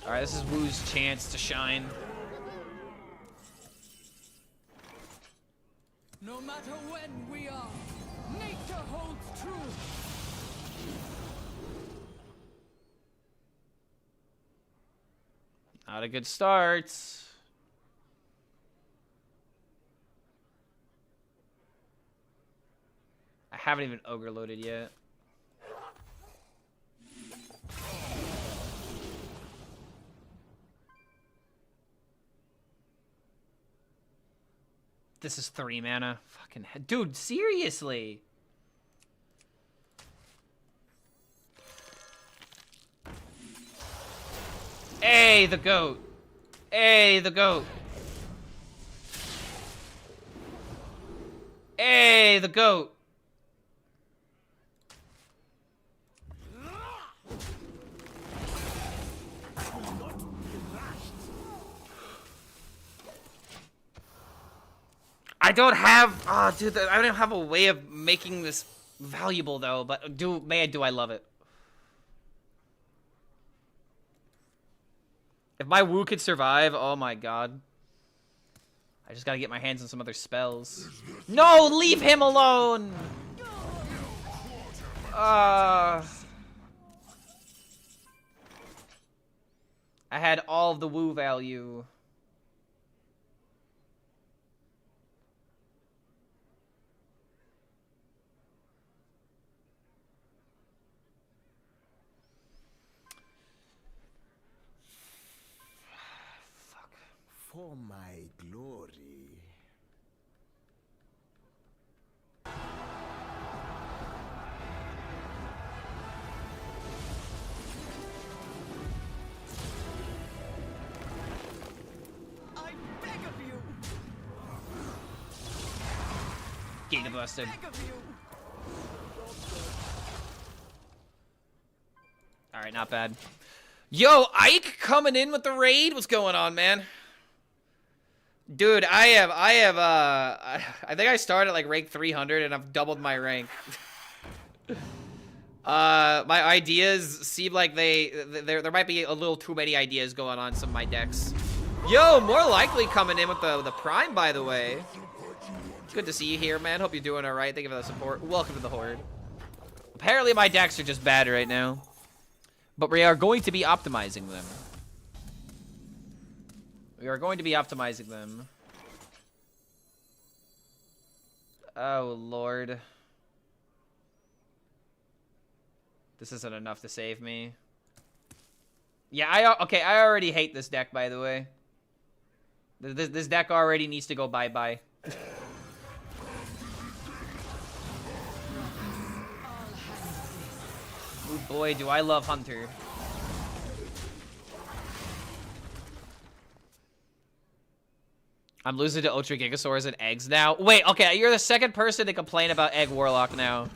Alright, this is Wu's chance to shine. No matter when we are, nature holds true. Not a good start. I haven't even ogre loaded yet. This is 3 mana. Fucking dude, seriously. Hey, the goat. Hey, the goat. Hey, the goat. I don't have, dude, I don't have a way of making this valuable though, but do I love it. If my Wu could survive, oh my god. I just gotta get my hands on some other spells. No, leave him alone! I had all of the Wu value. For my glory. I beg of you. Giga busted. Alright, not bad. Yo, Ike coming in with the raid? What's going on, man? Dude, I think I started like rank 300 and I've doubled my rank. My ideas seem like there might be a little too many ideas going on some of my decks. Yo, more likely coming in with the Prime, by the way. Good to see you here, man. Hope you're doing alright. Thank you for the support. Welcome to the Horde. Apparently my decks are just bad right now. But we are going to be optimizing them. We are going to be optimizing them. Oh, Lord. This isn't enough to save me. Yeah, okay, I already hate this deck, by the way. This deck already needs to go bye-bye. Oh boy, do I love Hunter. I'm losing to Ultra Gigasaurs and eggs now. Wait, okay, you're the second person to complain about Egg Warlock now.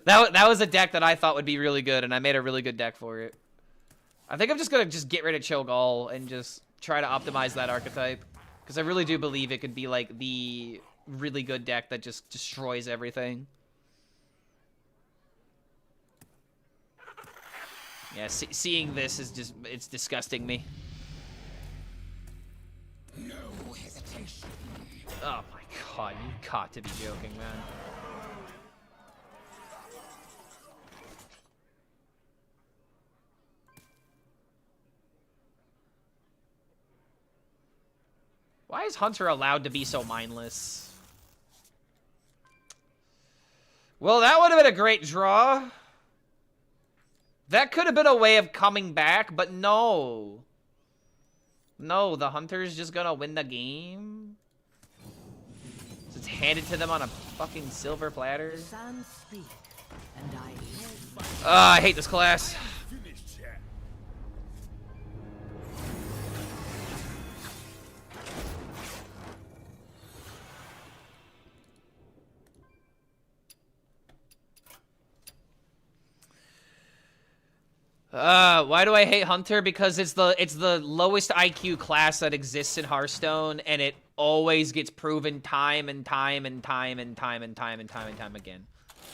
That was a deck that I thought would be really good, and I made a really good deck for it. I think I'm just gonna get rid of Cho'Gall and just try to optimize that archetype. Because I really do believe it could be like the really good deck that just destroys everything. Yeah, seeing this is just, it's disgusting me. No hesitation. Oh my god, you got to be joking, man. Why is Hunter allowed to be so mindless? Well, that would have been a great draw. That could have been a way of coming back, but no. No, the Hunter's just gonna win the game. So it's handed to them on a fucking silver platter. I hate this class. Finished yet. Why do I hate Hunter? Because it's the lowest IQ class that exists in Hearthstone, and it always gets proven time and time and time and time and time and time and time again.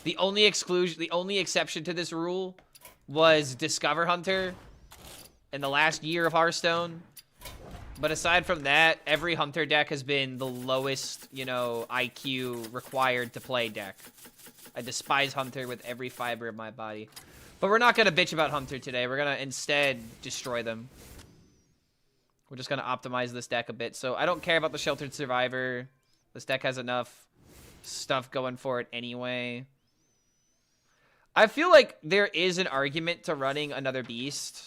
The only exception to this rule was Discover Hunter in the last year of Hearthstone. But aside from that, every Hunter deck has been the lowest, you know, IQ required to play deck. I despise Hunter with every fiber of my body. But we're not going to bitch about Hunter today. We're going to instead destroy them. We're just going to optimize this deck a bit. So I don't care about the Sheltered Survivor. This deck has enough stuff going for it anyway. I feel like there is an argument to running another Beast.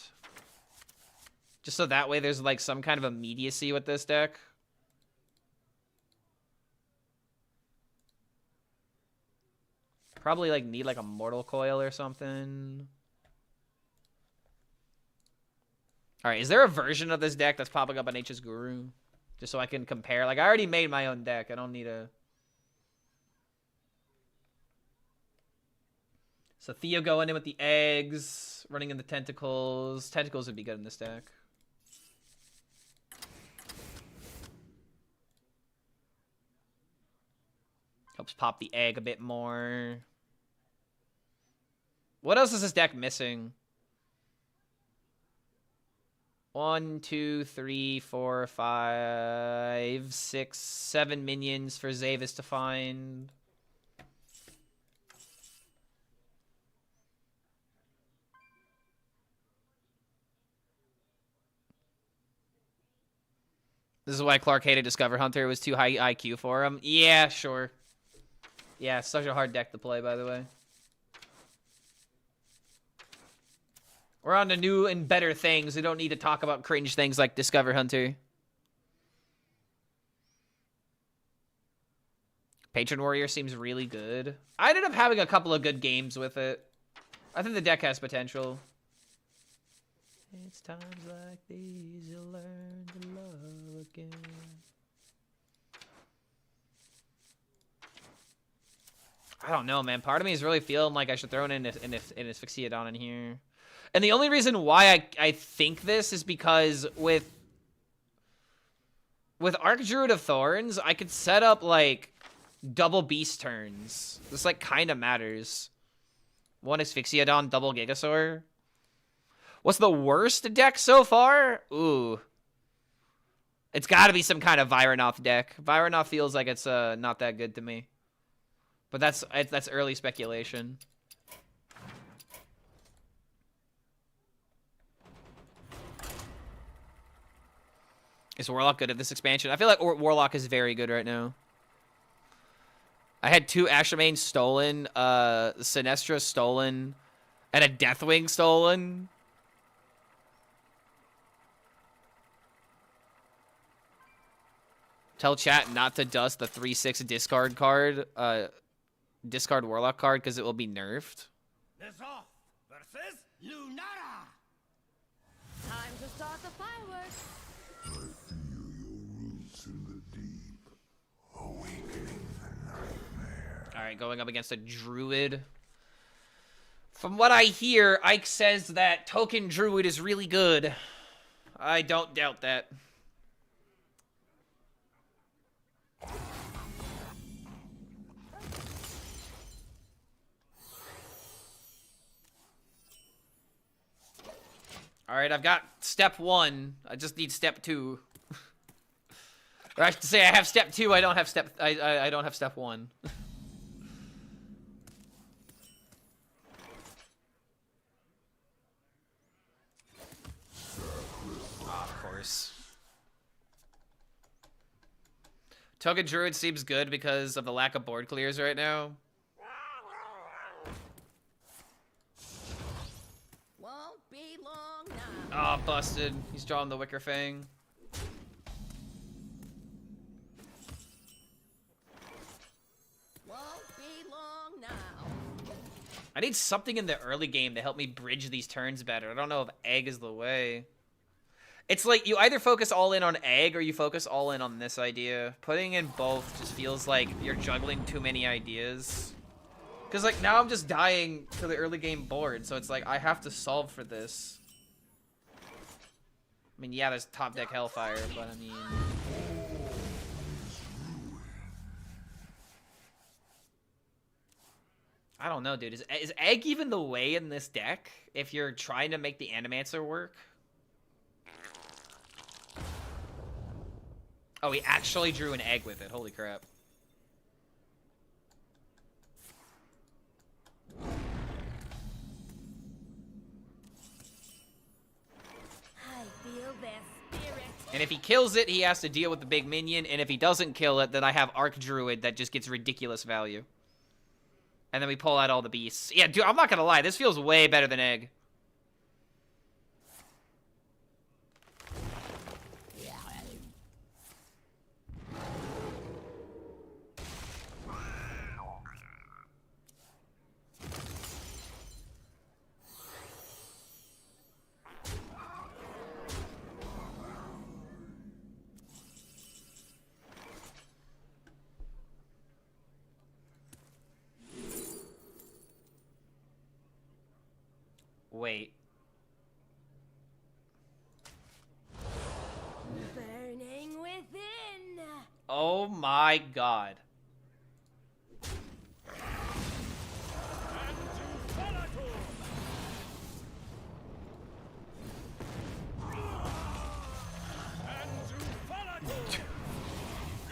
Just so that way there's like some kind of immediacy with this deck. Probably like need like a Mortal Coil or something. Alright, is there a version of this deck that's popping up on HS Guru? Just so I can compare. Like, I already made my own deck. I don't need a... So Theo going in with the eggs. Running in the tentacles. Tentacles would be good in this deck. Helps pop the egg a bit more. What else is this deck missing? 1, 2, 3, 4, 5, 6, 7 minions for Zavis to find. This is why Clark hated Discover Hunter. It was too high IQ for him. Yeah, sure. Yeah, it's such a hard deck to play, by the way. We're on to new and better things. We don't need to talk about cringe things like Discover Hunter. Patron Warrior seems really good. I ended up having a couple of good games with it. I think the deck has potential. It's times like these you'll learn to love again. I don't know, man. Part of me is really feeling like I should throw in an Asphyxiodon in here. And the only reason why I think this is because with Archdruid of Thorns, I could set up, like, double Beast turns. This, like, kind of matters. One Asphyxiodon, double Gigasaur. What's the worst deck so far? Ooh. It's got to be some kind of Vironoth deck. Vironoth feels like it's not that good to me. But that's early speculation. Is Warlock good at this expansion? I feel like Warlock is very good right now. I had 2 Ashermain stolen, Sinestra stolen, and a Deathwing stolen. Tell chat not to dust the 3/6 discard card, discard Warlock card, because it will be nerfed. Nezoth versus Lunara. Time to start the fireworks. I feel your roots in the deep, awakening the nightmare. Alright, going up against a druid. From what I hear, Ike says that token druid is really good. I don't doubt that. Alright, I've got step 1. I just need step 2. Or I should say I have step 2, I don't have step I don't have step 1. Of course. Token Druid seems good because of the lack of board clears right now. Won't be long now. Oh, busted. He's drawing the Wicker Fang. Won't be long now. I need something in the early game to help me bridge these turns better. I don't know if egg is the way. It's like you either focus all in on egg or you focus all in on this idea. Putting in both just feels like you're juggling too many ideas. Because like now I'm just dying to the early game board, so it's like I have to solve for this. I mean, yeah, there's top deck Hellfire, but I mean... I don't know, dude. Is egg even the way in this deck if you're trying to make the Animancer work? Oh, he actually drew an egg with it. Holy crap. I feel their spirit. And if he kills it, he has to deal with the big minion. And if he doesn't kill it, then I have Arc Druid that just gets ridiculous value. And then we pull out all the beasts. Yeah, dude, I'm not gonna lie. This feels way better than egg. Wait. Burning within. Oh my god.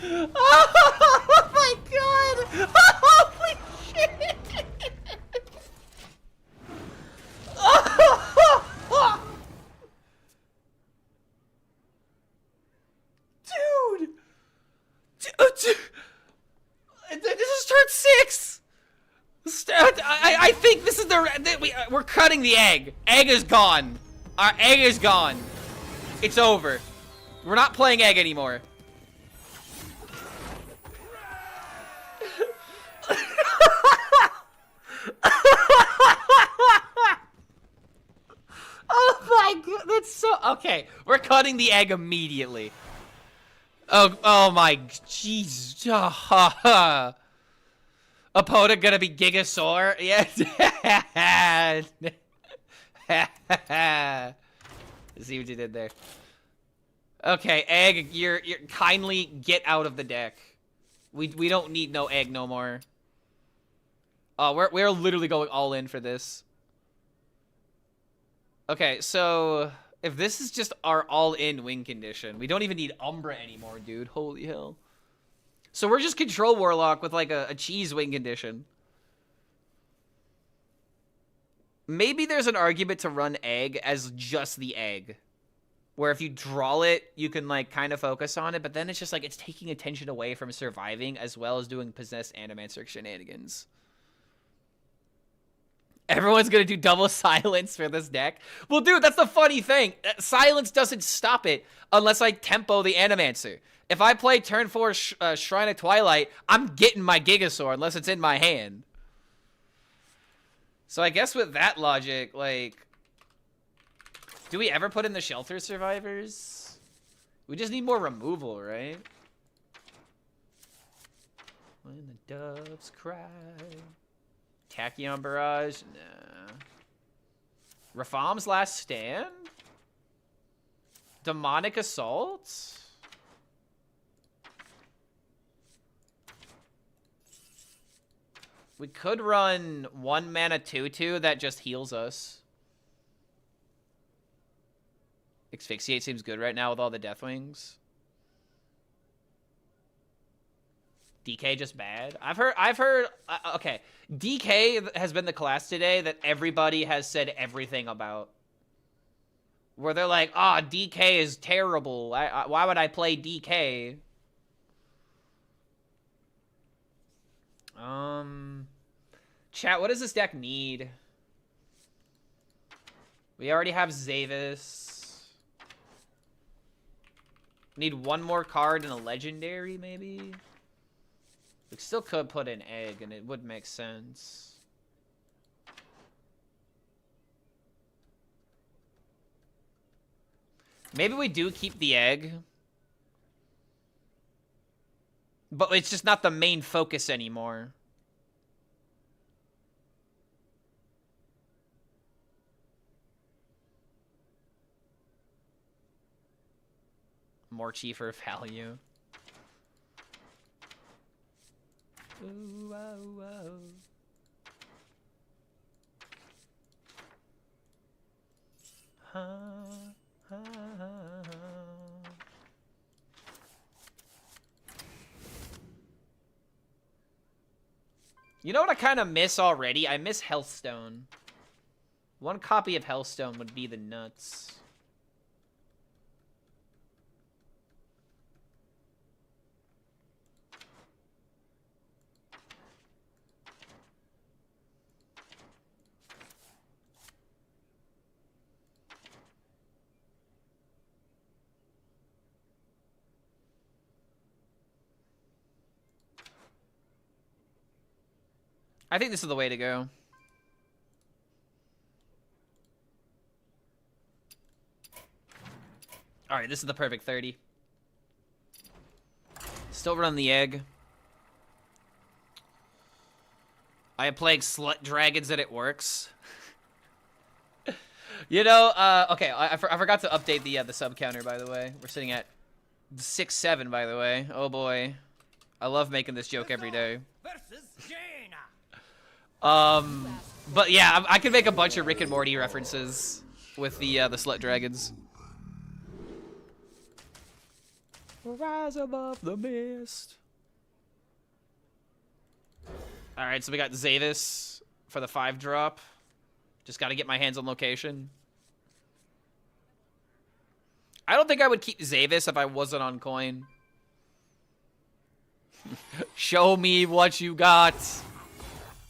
Oh my god! Holy shit! Dude! This is turn 6! I think this is we're cutting the egg. Egg is gone. Our egg is gone. It's over. We're not playing egg anymore. Oh my god, that's so... Okay, we're cutting the egg immediately. Oh my... Jeez. Opponent gonna be Gigasaur? Yes. See what you did there. Okay, egg, you're kindly get out of the deck. We don't need no egg no more. Oh, we're literally going all in for this. Okay, so if this is just our all-in win condition, we don't even need Umbra anymore, dude. Holy hell. So we're just Control Warlock with like a cheese win condition. Maybe there's an argument to run egg as just the egg. Where if you draw it, you can like kind of focus on it, but then it's just like it's taking attention away from surviving as well as doing possessed Animancer shenanigans. Everyone's gonna do double silence for this deck. Well, dude, that's the funny thing. Silence doesn't stop it unless I tempo the Animancer. If I play turn 4 Shrine of Twilight, I'm getting my Gigasaur unless it's in my hand. So I guess with that logic, like... Do we ever put in the Shelter Survivors? We just need more removal, right? When the doves cry. Tachyon Barrage? Nah. Rafam's Last Stand? Demonic Assault? We could run 1 mana 2/2 that just heals us. Asphyxiate seems good right now with all the Deathwings. DK just bad. I've heard okay. DK has been the class today that everybody has said everything about. Where they're like, "Ah, oh, DK is terrible. Why would I play DK?" Chat, what does this deck need? We already have Zavis. Need 1 more card and a legendary, maybe? We still could put an egg, and it would make sense. Maybe we do keep the egg. But it's just not the main focus anymore. More cheaper value. Ooh, wow, wow. Ha, ha, ha, ha. You know what I kind of miss already? I miss Hearthstone. 1 copy of Hearthstone would be the nuts. I think this is the way to go. Alright, this is the perfect 30. Still run the egg. I have played Slut Dragons and it works. You know, okay, I forgot to update the sub counter, by the way. We're sitting at 6-7, by the way. Oh boy. I love making this joke every day. But yeah, I could make a bunch of Rick and Morty references with the Slut Dragons. Rise above the mist. Alright, so we got Zavis for the 5-drop. Just gotta get my hands on location. I don't think I would keep Zavis if I wasn't on coin. Show me what you got.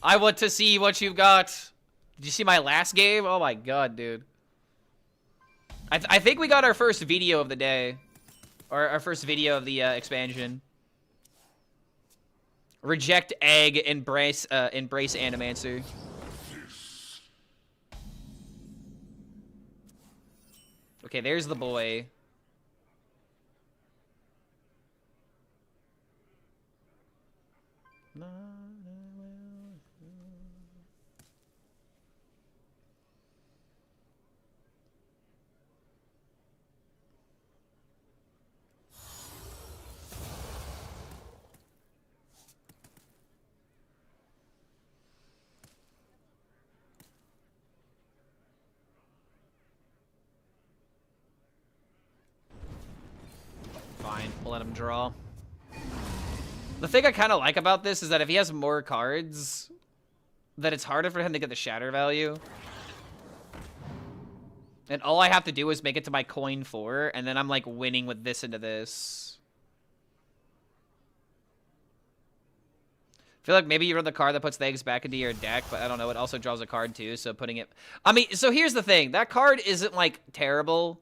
I want to see what you've got. Did you see my last game? Oh my god, dude. I think we got our first video of the day. Or our first video of the expansion. Reject egg, embrace Animancer. Okay, there's the boy. Fine, we'll let him draw. The thing I kind of like about this is that if he has more cards, that it's harder for him to get the shatter value. And all I have to do is make it to my coin 4, and then I'm like winning with this into this. I feel like maybe you run the card that puts the eggs back into your deck, but I don't know, it also draws a card too, so putting it... I mean, so here's the thing. That card isn't like terrible.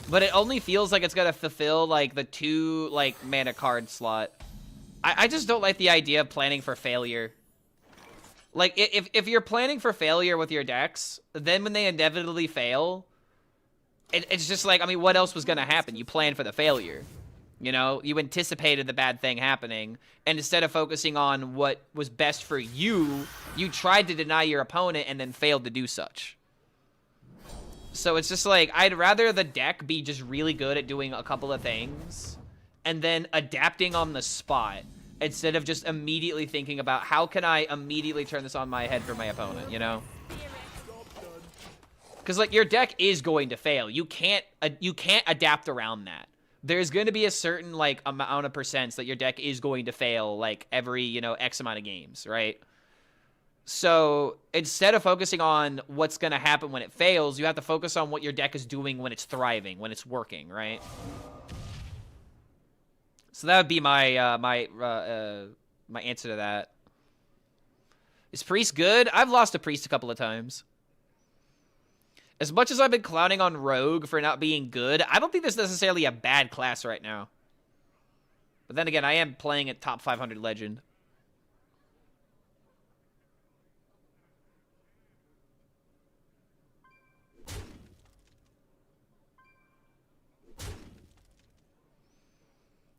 but it only feels like it's gonna fulfill like the 2 like mana card slot. I just don't like the idea of planning for failure. Like if you're planning for failure with your decks, then when they inevitably fail, it's just like, I mean, what else was gonna happen? You planned for the failure. You know, you anticipated the bad thing happening, and instead of focusing on what was best for you, you tried to deny your opponent and then failed to do such. So it's just like, I'd rather the deck be just really good at doing a couple of things and then adapting on the spot instead of just immediately thinking about how can I immediately turn this on my head for my opponent, you know? Because like your deck is going to fail. You can't adapt around that. There's going to be a certain like amount of percents that your deck is going to fail like every, you know, X amount of games, right? So instead of focusing on what's going to happen when it fails, you have to focus on what your deck is doing when it's thriving, when it's working, right? So that would be my my answer to that. Is Priest good? I've lost a Priest a couple of times. As much as I've been clowning on Rogue for not being good, I don't think that's necessarily a bad class right now. But then again, I am playing at top 500 Legend.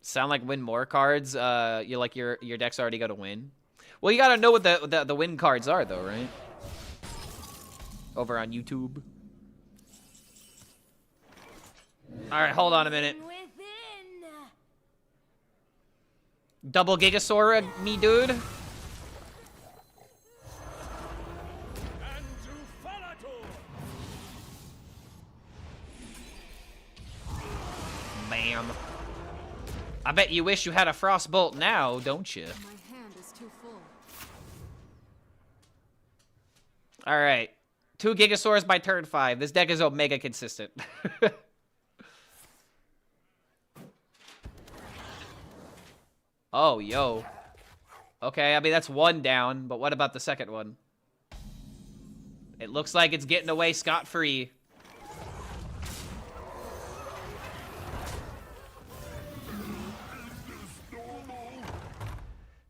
Sound like win more cards? You like your deck's already got to win. Well, you gotta know what the win cards are, though, right? Over on YouTube. All right, hold on a minute. Double Gigasaur me, dude. Bam. I bet you wish you had a Frostbolt now, don't you? My hand is too full. All right. 2 Gigasaurs by turn 5. This deck is Omega consistent. Oh, yo. Okay, I mean, that's 1 down, but what about the second one? It looks like it's getting away scot-free.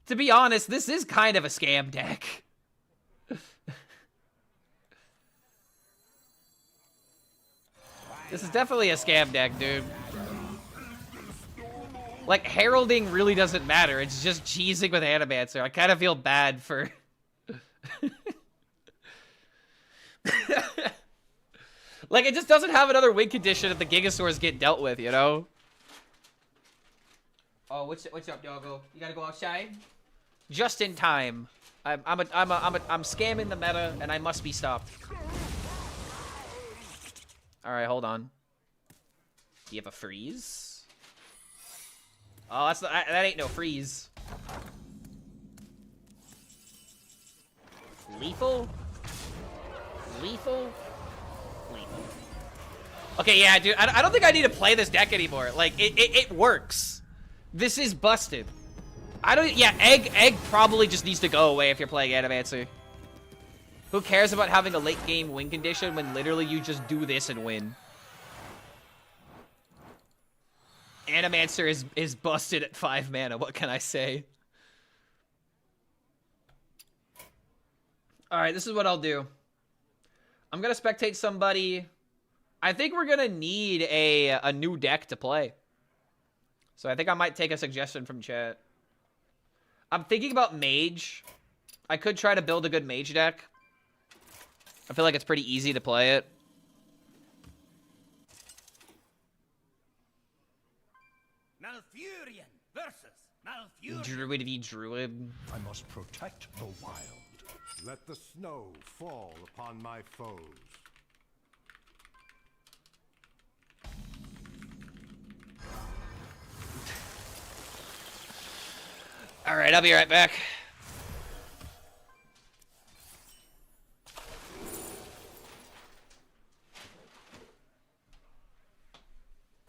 To be honest, this is kind of a scam deck. This is definitely a scam deck, dude. Like, heralding really doesn't matter. It's just cheesing with Animancer. I kind of feel bad for... Like, it just doesn't have another win condition if the Gigasaurs get dealt with, you know? Oh, what's up, doggo? You gotta go outside? Just in time. I'm scamming the meta, and I must be stopped. All right, hold on. Do you have a freeze? Oh, that ain't no freeze. Lethal? Lethal? Lethal. Okay, yeah, dude. I don't think I need to play this deck anymore. Like, it works. This is busted. Yeah, Egg probably just needs to go away if you're playing Animancer. Who cares about having a late game win condition when literally you just do this and win? Animancer is busted at 5 mana. What can I say? Alright, this is what I'll do. I'm gonna spectate somebody. I think we're gonna need a new deck to play. So I think I might take a suggestion from chat. I'm thinking about Mage. I could try to build a good Mage deck. I feel like it's pretty easy to play it. Malfurion versus Malfurion. Druid v Druid. I must protect the wild. Let the snow fall upon my foes. All right, I'll be right back.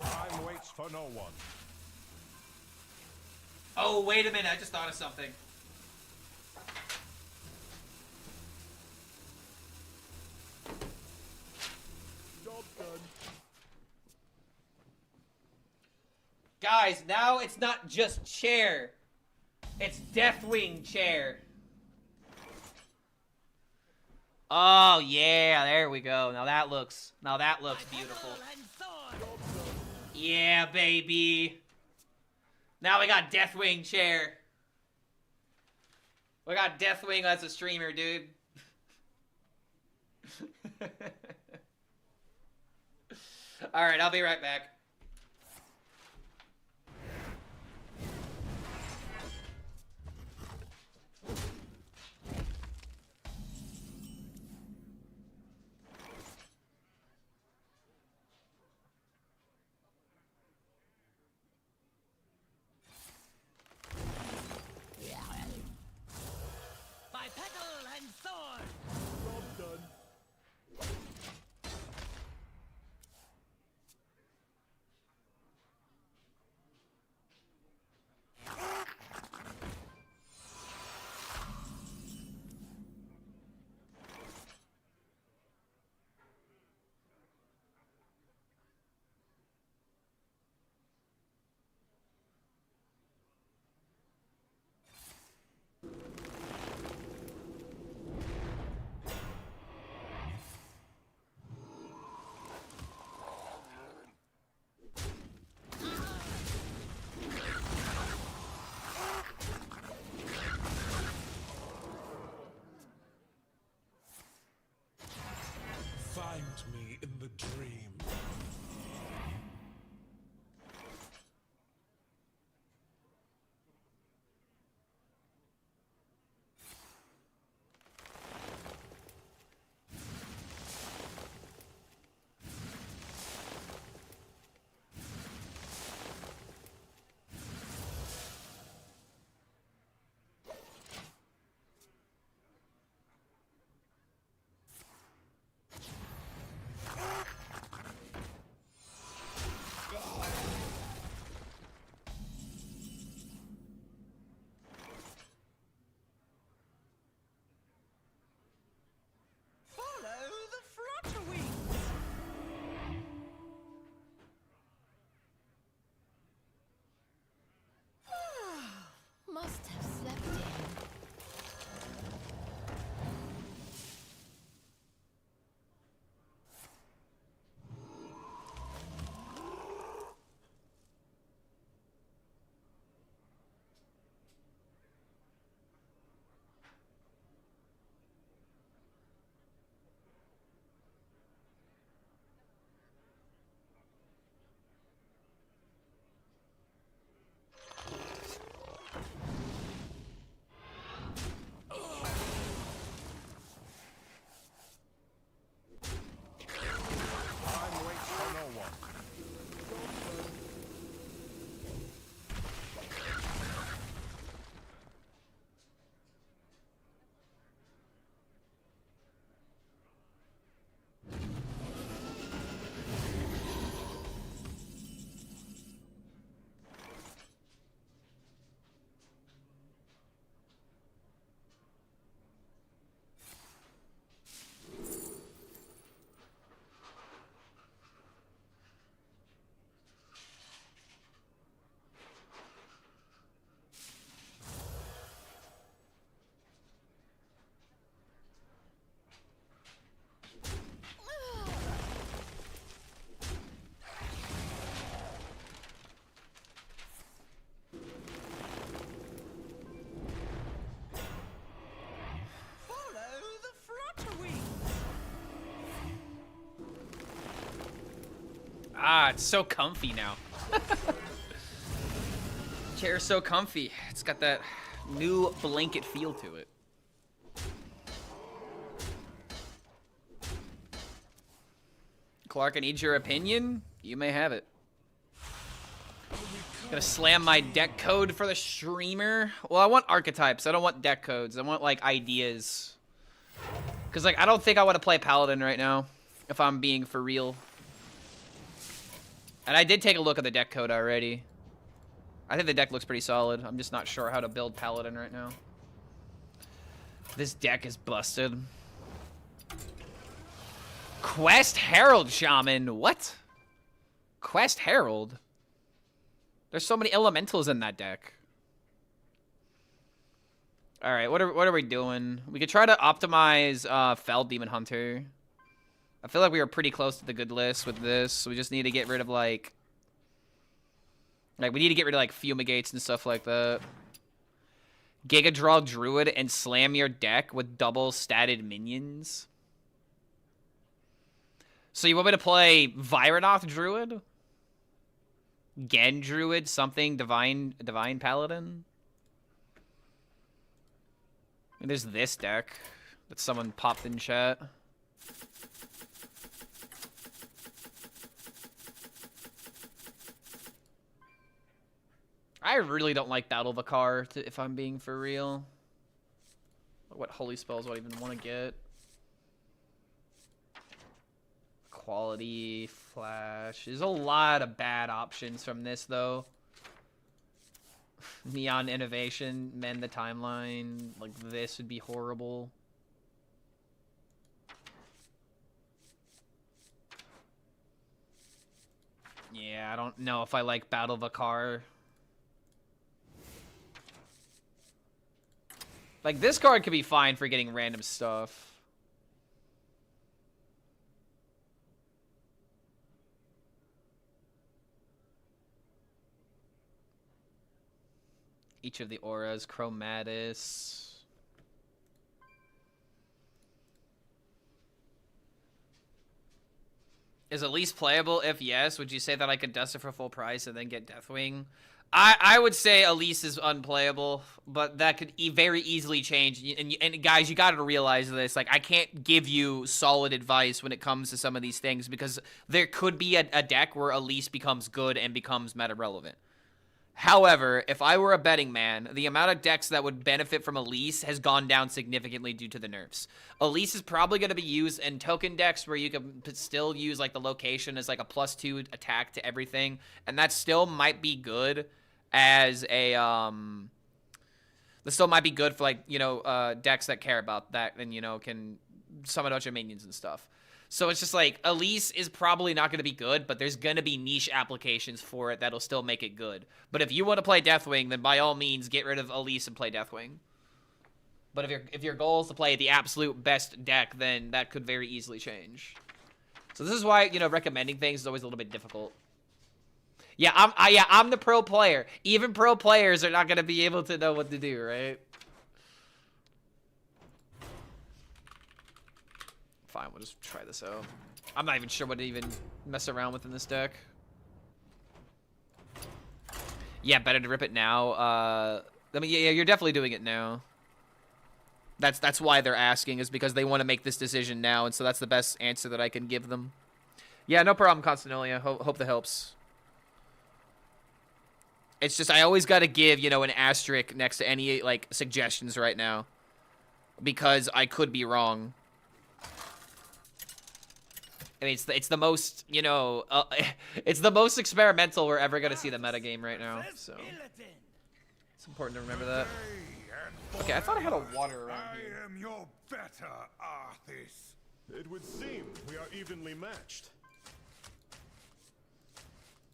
Time waits for no one. Oh, wait a minute. I just thought of something. Job done. Guys, now it's not just chair. It's Deathwing chair. Oh yeah, there we go. Now that looks beautiful. Yeah, baby. Now we got Deathwing chair. We got Deathwing as a streamer, dude. Alright, I'll be right back. By petal and sword. Find me in the dream. Follow the flutter wings. Must have slept in. Time waits for no one. Follow the flutter wings. Ah, it's so comfy now. Chair's so comfy. It's got that new blanket feel to it. Clark, I need your opinion. You may have it. Gonna slam my deck code for the streamer. Well, I want archetypes. I don't want deck codes. I want, like, ideas. Because, like, I don't think I want to play Paladin right now, if I'm being for real. And I did take a look at the deck code already. I think the deck looks pretty solid. I'm just not sure how to build Paladin right now. This deck is busted. Quest Herald Shaman. What? Quest Herald? There's so many elementals in that deck. All right, what are we doing? We could try to optimize Fell Demon Hunter. I feel like we were pretty close to the good list with this. So we just need to get rid of like we need to get rid of like Fumigates and stuff like that. Giga Draw Druid and slam your deck with double statted minions. So you want me to play Viranoth Druid? Gen Druid, something, Divine Paladin? And there's this deck that someone popped in chat. I really don't like Battle Vakar, if I'm being for real. What holy spells do I even want to get? Quality, Flash. There's a lot of bad options from this, though. Neon Innovation, Mend the Timeline. Like, this would be horrible. Yeah, I don't know if I like Battle Vakar. Like, this card could be fine for getting random stuff. Each of the auras, Chromatis. Is Elise playable? If yes, would you say that I could dust it for full price and then get Deathwing? I would say Elise is unplayable, but that could very easily change. And guys, you got to realize this. Like, I can't give you solid advice when it comes to some of these things because there could be a deck where Elise becomes good and becomes meta relevant. However, if I were a betting man, the amount of decks that would benefit from Elise has gone down significantly due to the nerfs. Elise is probably going to be used in token decks where you can still use like the location as like a +2 attack to everything, and that still might be good as a this still might be good for like, you know, decks that care about that and, you know, can summon a bunch of minions and stuff. So it's just like, Elise is probably not going to be good, but there's going to be niche applications for it that'll still make it good. But if you want to play Deathwing, then by all means, get rid of Elise and play Deathwing. But if your goal is to play the absolute best deck, then that could very easily change. So this is why, you know, recommending things is always a little bit difficult. Yeah, I'm the pro player. Even pro players are not going to be able to know what to do, right? Fine, we'll just try this out. I'm not even sure what to even mess around with in this deck. Yeah, better to rip it now. I mean, yeah, you're definitely doing it now. That's why they're asking, is because they want to make this decision now, and so that's the best answer that I can give them. Yeah, no problem, Constantinolia. Hope that helps. It's just, I always got to give, you know, an asterisk next to any, like, suggestions right now. Because I could be wrong. I mean, it's the most, you know, it's the most experimental we're ever going to see the metagame right now, so. It's important to remember that. Okay, I thought I had a water around here. I am your better, Arthas. It would seem we are evenly matched.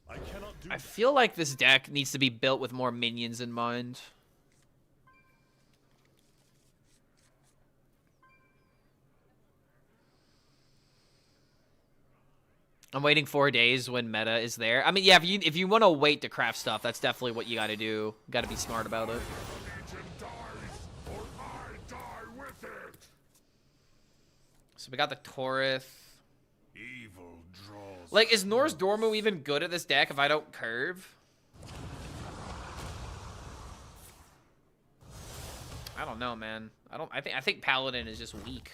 I cannot do I feel like this deck needs to be built with more minions in mind. I'm waiting 4 days when meta is there. I mean, yeah, if you want to wait to craft stuff, that's definitely what you got to do. Got to be smart about it. So we got the Torith. Evil draws. Like, is Norse Dormu even good at this deck if I don't curve? I don't know, man. I think Paladin is just weak.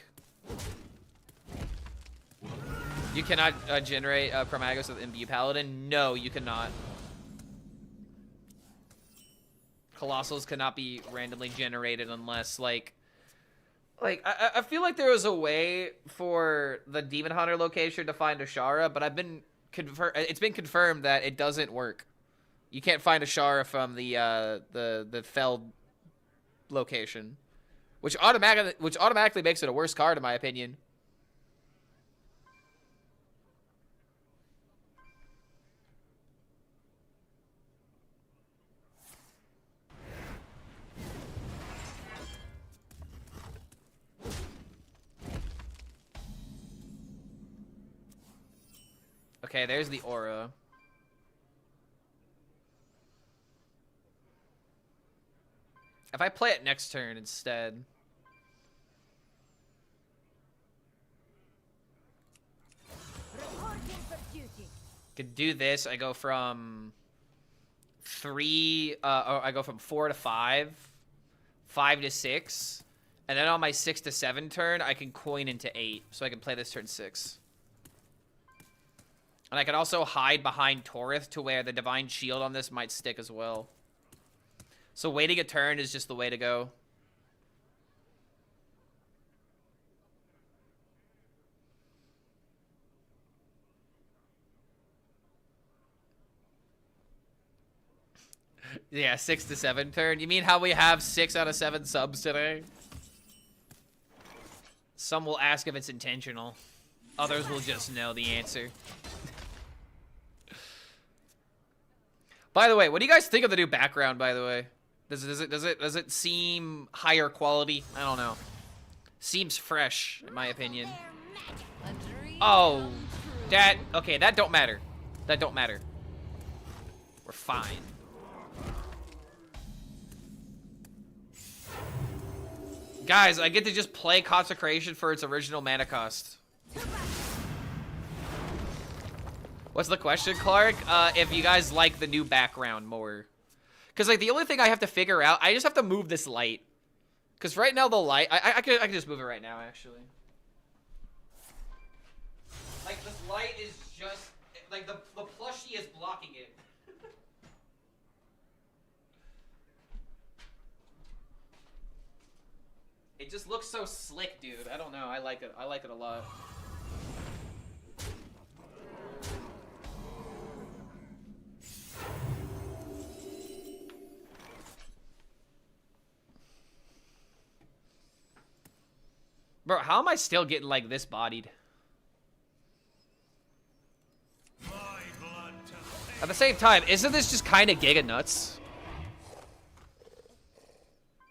You cannot generate Chromagos with Imbue Paladin? No, you cannot. Colossals cannot be randomly generated unless, like I feel like there was a way for the Demon Hunter location to find Ashara, but it's been confirmed that it doesn't work. You can't find Ashara from the Fell location, which automatically makes it a worse card in my opinion. Okay, there's the aura. If I play it next turn instead. Could do this. I go from 3, or I go from 4 to 5, 5 to 6, and then on my 6 to 7 turn, I can coin into 8, so I can play this turn 6. And I can also hide behind Torith to where the Divine Shield on this might stick as well. So waiting a turn is just the way to go. Yeah, 6 to 7 turn. You mean how we have 6 out of 7 subs today? Some will ask if it's intentional. Others will just know the answer. By the way, what do you guys think of the new background, by the way? Does it seem higher quality? I don't know. Seems fresh, in my opinion. Oh, okay, that don't matter. That don't matter. We're fine. Guys, I get to just play Consecration for its original mana cost. What's the question, Clark? If you guys like the new background more. Because, like, the only thing I have to figure out, I just have to move this light. Because right now the light, I can just move it right now, actually. Like, this light is just, like, the plushie is blocking it. It just looks so slick, dude. I don't know. I like it. I like it a lot. Bro, how am I still getting, like, this bodied? At the same time, isn't this just kind of giga nuts?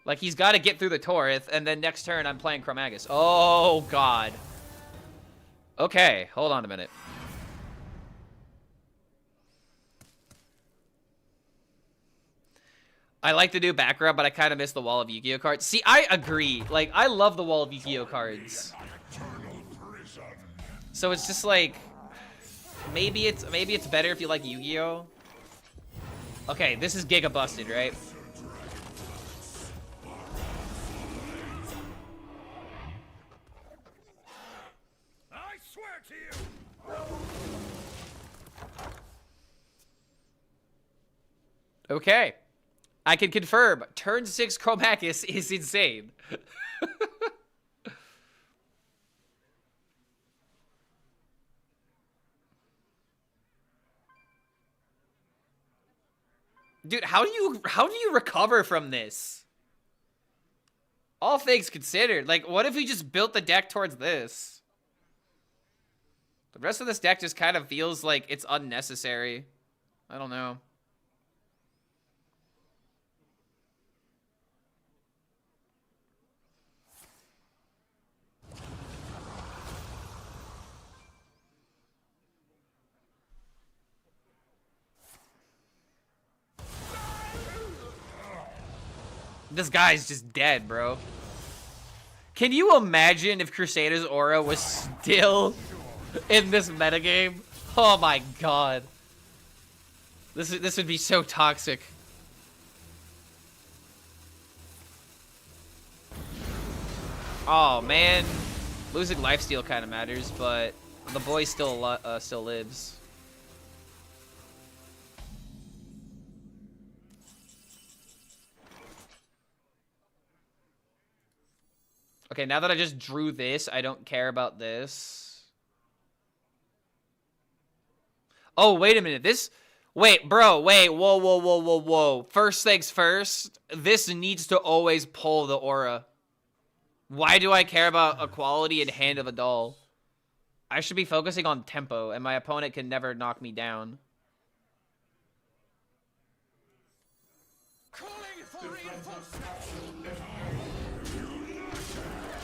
Like, he's got to get through the Torith, and then next turn I'm playing Chromagus. Oh, God. Okay, hold on a minute. I like the new background, but I kind of miss the Wall of Yu-Gi-Oh cards. See, I agree. Like, I love the Wall of Yu-Gi-Oh cards. So it's just like, maybe it's better if you like Yu-Gi-Oh. Okay, this is giga busted, right? I swear to you. Okay. I can confirm, turn 6 Chromacus is insane. Dude, how do you recover from this? All things considered, like, what if we just built the deck towards this? The rest of this deck just kind of feels like it's unnecessary. I don't know. This guy's just dead, bro. Can you imagine if Crusader's Aura was still in this metagame? Oh my god. This would be so toxic. Oh man. Losing lifesteal kind of matters, but the boy still lives. Okay, now that I just drew this, I don't care about this. Oh, wait a minute. Wait, bro, wait. Whoa, whoa, whoa, whoa, whoa. First things first, this needs to always pull the aura. Why do I care about equality and Hand of a Doll? I should be focusing on tempo, and my opponent can never knock me down.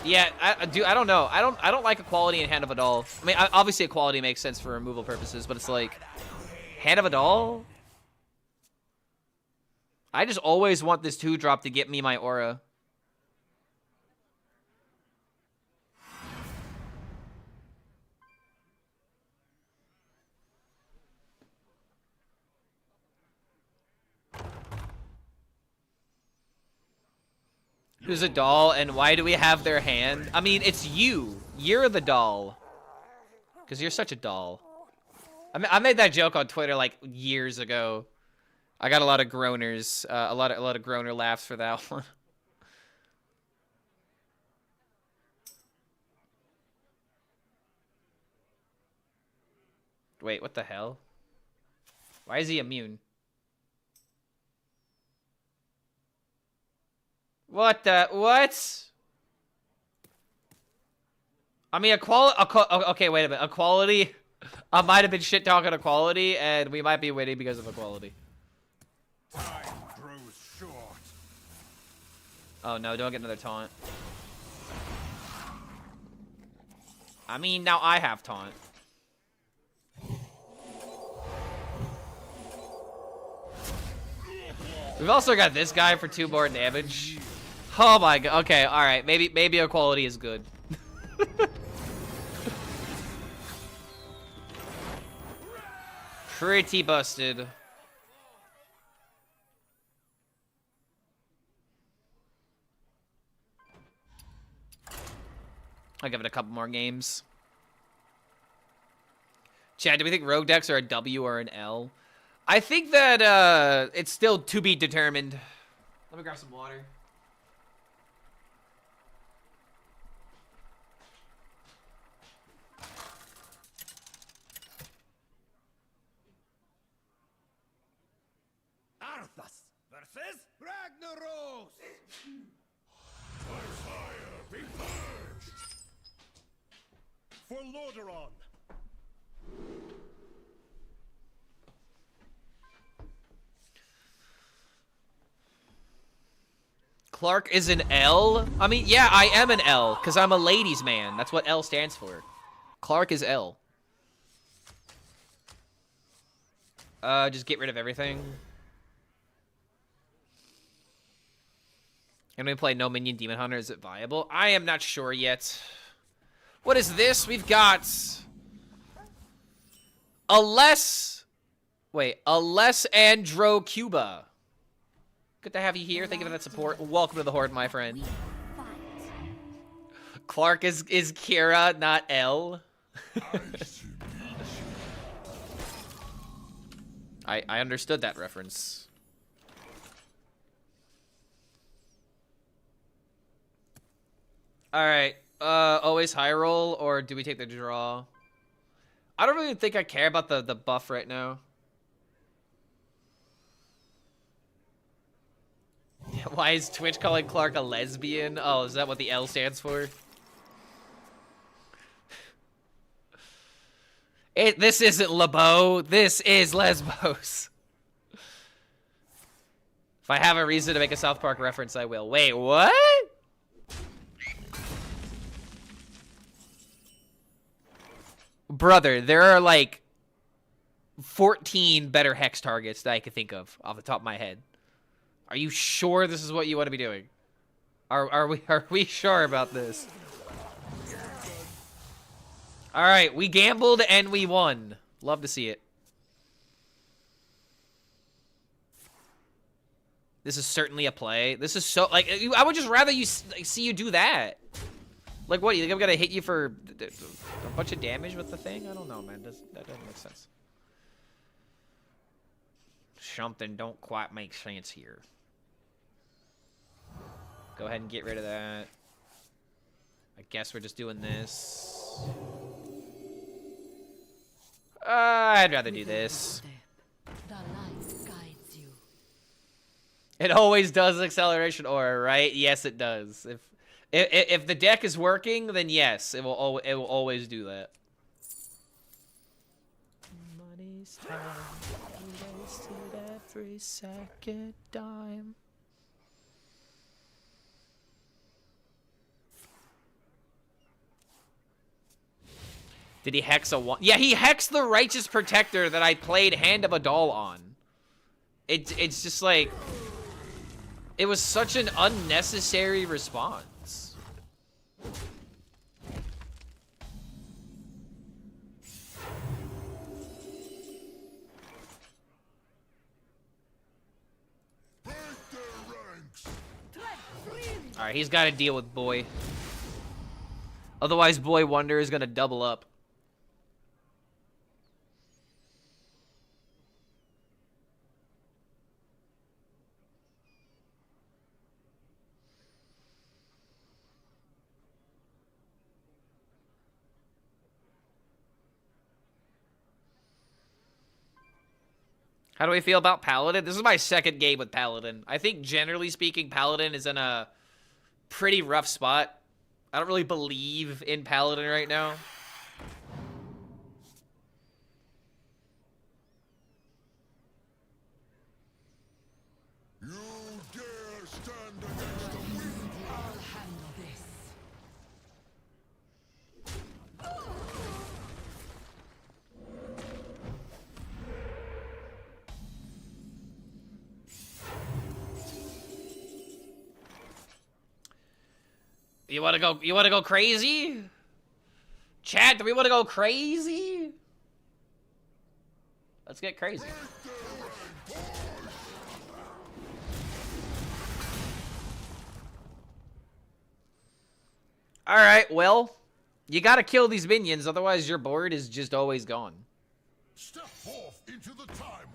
Yeah, I don't know. I don't like equality in Hand of a Doll. I mean, obviously equality makes sense for removal purposes, but it's like Hand of a Doll. I just always want this 2-drop to get me my aura. Who's a doll, and why do we have their hand? I mean, it's you. You're the doll. Because you're such a doll. I made that joke on Twitter, like, years ago. I got a lot of groaners, a lot of groaner laughs for that one. Wait, what the hell? Why is he immune? What the? What? I mean, okay, wait a minute. Equality? I might have been shit-talking equality, and we might be winning because of equality. Time grows short. Oh, no, don't get another taunt. I mean, now I have taunt. We've also got this guy for 2 more damage. Oh my god. Okay, alright. Maybe equality is good. Pretty busted. I'll give it a couple more games. Chad, do we think rogue decks are a W or an L? I think that it's still to be determined. Let me grab some water. Arthas versus Ragnaros. My fire be purged. For Lordaeron. Clark is an L? I mean, yeah, I am an L, because I'm a ladies' man. That's what L stands for. Clark is L. Just get rid of everything. And we play no minion Demon Hunter. Is it viable? I am not sure yet. What is this? We've got a less Andro Cuba. Good to have you here. Thank you for that support. Welcome to the Horde, my friend. Clark is Kira, not L. I understood that reference. Alright. Always high roll, or do we take the draw? I don't really think I care about the buff right now. Why is Twitch calling Clark a lesbian? Oh, is that what the L stands for? This isn't LeBeau. This is Lesbos. If I have a reason to make a South Park reference, I will. Wait, what? Brother, there are like 14 better Hex targets that I can think of off the top of my head. Are you sure this is what you want to be doing? Are we sure about this? All right, we gambled and we won. Love to see it. This is certainly a play. This is so like I would just rather you see you do that. Like what? You think I'm gonna hit you for a bunch of damage with the thing? I don't know, man. That doesn't make sense. Something don't quite make sense here. Go ahead and get rid of that. I guess we're just doing this. I'd rather do this. The light guides you. It always does acceleration aura, right? Yes, it does. If the deck is working, then yes, it will always do that. Money's time, wasted every second dime. Did he hex a one? Yeah, he hexed the Righteous Protector that I played Hand of a Doll on. It's just like... It was such an unnecessary response. Alright, he's got to deal with Boy. Otherwise, Boy Wonder is going to double up. How do we feel about Paladin? This is my second game with Paladin. I think, generally speaking, Paladin is in a pretty rough spot. I don't really believe in Paladin right now. You dare stand against the wind? I'll handle this. You wanna go crazy? Chat, do we wanna go crazy? Let's get crazy. Alright, well, you gotta kill these minions, otherwise your board is just always gone. Step forth into the time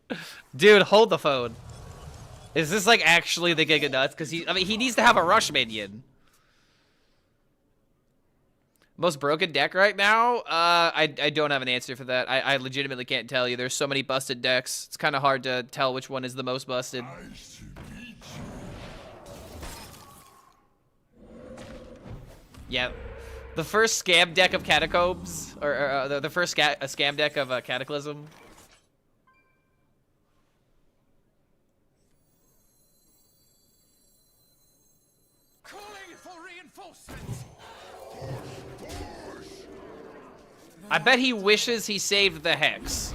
wave. Dude, hold the phone. Is this like actually the Giga Nuts? Because he needs to have a rush minion. Most broken deck right now? I don't have an answer for that. I legitimately can't tell you. There's so many busted decks. It's kind of hard to tell which one is the most busted. Yeah. The first scam deck of Catacombs, or the first scam deck of Cataclysm. I bet he wishes he saved the Hex.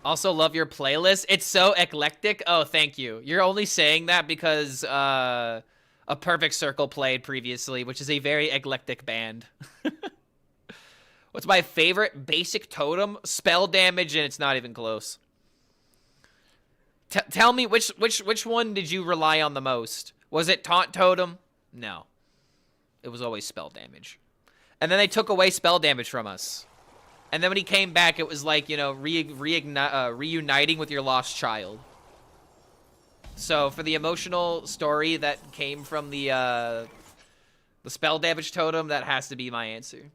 Also love your playlist. It's so eclectic. Oh, thank you. You're only saying that because a Perfect Circle played previously, which is a very eclectic band. What's my favorite basic totem? Spell damage, and it's not even close. Tell me which one did you rely on the most? Was it Taunt Totem? No. It was always spell damage. And then they took away spell damage from us. And then when he came back, it was like, you know, reuniting with your lost child. So for the emotional story that came from the spell damage totem, that has to be my answer.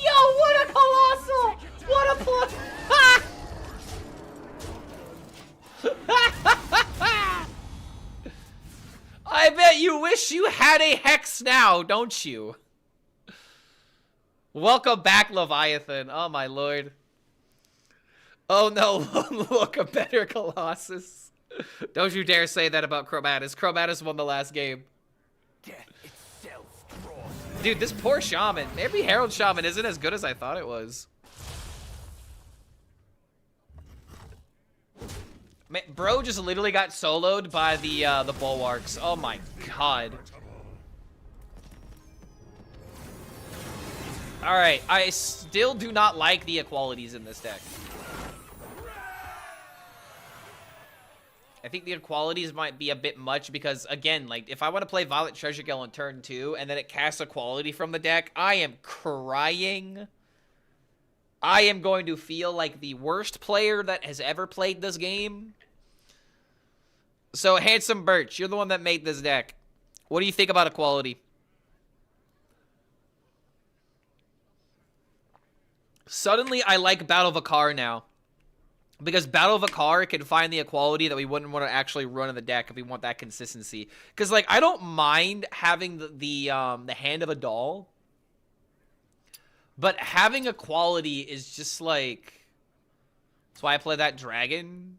Yo, what a colossal! What a plus! I bet you wish you had a Hex now, don't you? Welcome back, Leviathan. Oh my lord. Oh no, look, a better Colossus. Don't you dare say that about Chromatus. Chromatus won the last game. Dude, this poor Shaman. Maybe Herald Shaman isn't as good as I thought it was. Man, bro just literally got soloed by the Bulwarks. Oh my god. Alright, I still do not like the equalities in this deck. I think the equalities might be a bit much because, again, like, if I want to play Violet Treasure Gale on turn 2 and then it casts equality from the deck, I am crying. I am going to feel like the worst player that has ever played this game. So, Handsome Birch, you're the one that made this deck. What do you think about equality? Suddenly, I like Battle Vakar now. Because Battle of Akar can find the equality that we wouldn't want to actually run in the deck if we want that consistency. Because, like, I don't mind having the Hand of a Doll. But having equality is just, like... That's why I play that dragon.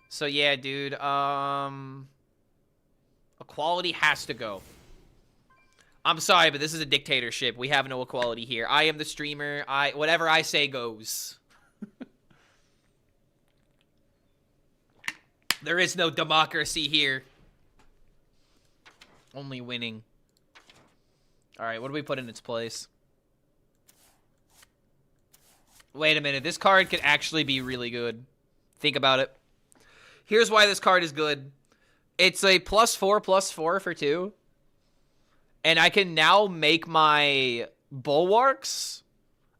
So, yeah, dude. Equality has to go. I'm sorry, but this is a dictatorship. We have no equality here. I am the streamer. Whatever I say goes. There is no democracy here. Only winning. Alright, what do we put in its place? Wait a minute. This card could actually be really good. Think about it. Here's why this card is good. It's a +4/+4 for 2. And I can now make my bulwarks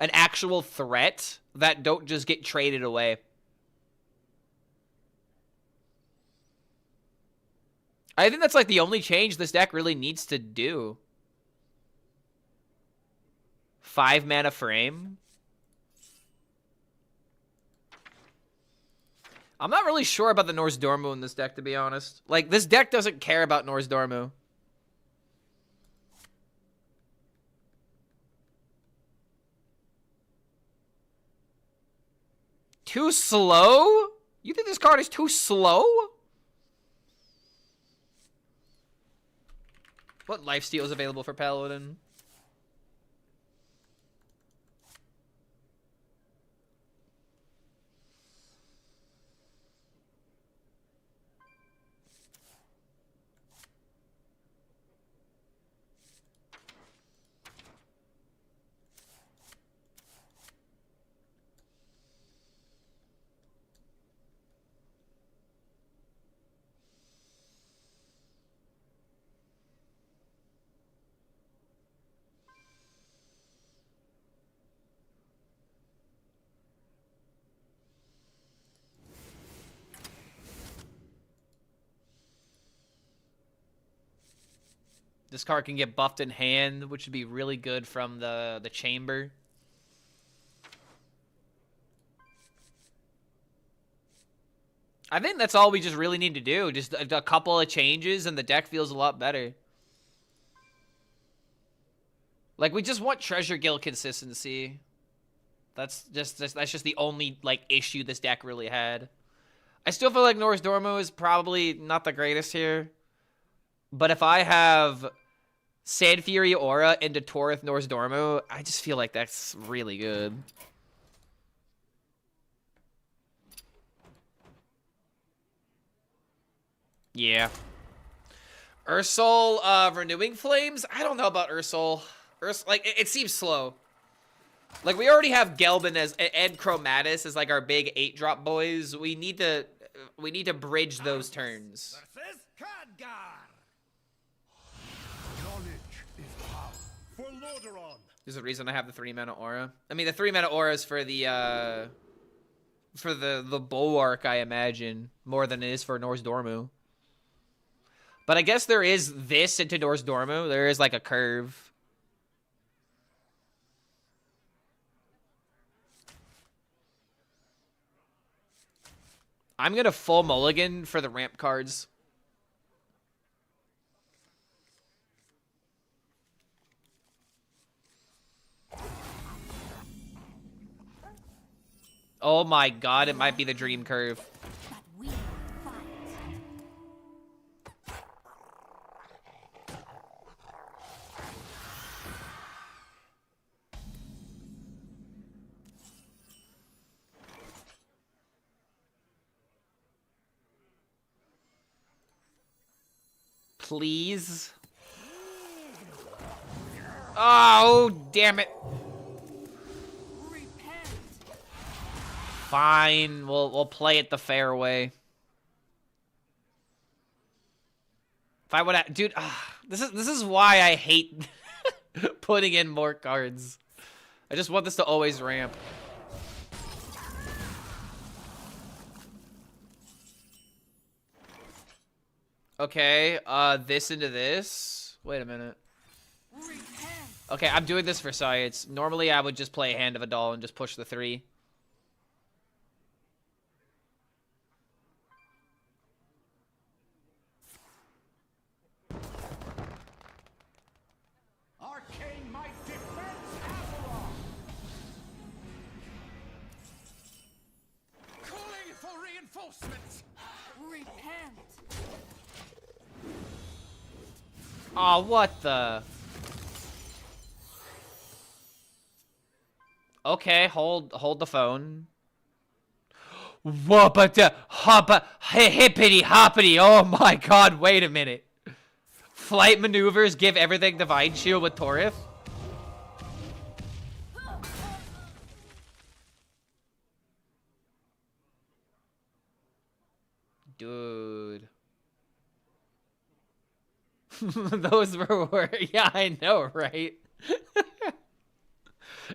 an actual threat that don't just get traded away. I think that's like the only change this deck really needs to do. 5 mana frame. I'm not really sure about the Norse Dormu in this deck, to be honest. Like, this deck doesn't care about Norse Dormu. Too slow? You think this card is too slow? What lifesteal is available for Paladin? This card can get buffed in hand, which would be really good from the chamber. I think that's all we just really need to do. Just a couple of changes and the deck feels a lot better. Like, we just want Treasure Guild consistency. That's just the only, like, issue this deck really had. I still feel like Norse Dormu is probably not the greatest here. But if I have Sand Fury Aura into Torith Norse Dormu, I just feel like that's really good. Yeah. Ursol, Renewing Flames? I don't know about Ursol. Like, it seems slow. Like, we already have Gelbin and Chromatis as, like, our big 8-drop boys. We need to bridge those turns. Versus Khadgar. For Lordaeron. There's a reason I have the 3-mana aura. I mean, the 3-mana aura is for the bulwark, I imagine, more than it is for Norse Dormu. But I guess there is this into Norse Dormu. There is, like, a curve. I'm gonna full mulligan for the ramp cards. Oh my god, it might be the Dream Curve. But we fight. Please. Oh, damn it. Fine, we'll play it the fair way. If I would, dude, this is why I hate putting in more cards. I just want this to always ramp. Okay, this into this. Wait a minute. Okay, I'm doing this for science. Normally, I would just play Hand of a Doll and just push the 3. Oh, what the? Okay, hold the phone. What but the hoppa hippity hoppity? Oh my god, wait a minute. Flight maneuvers give everything divine shield with Torith? Dude. Those were yeah, I know, right?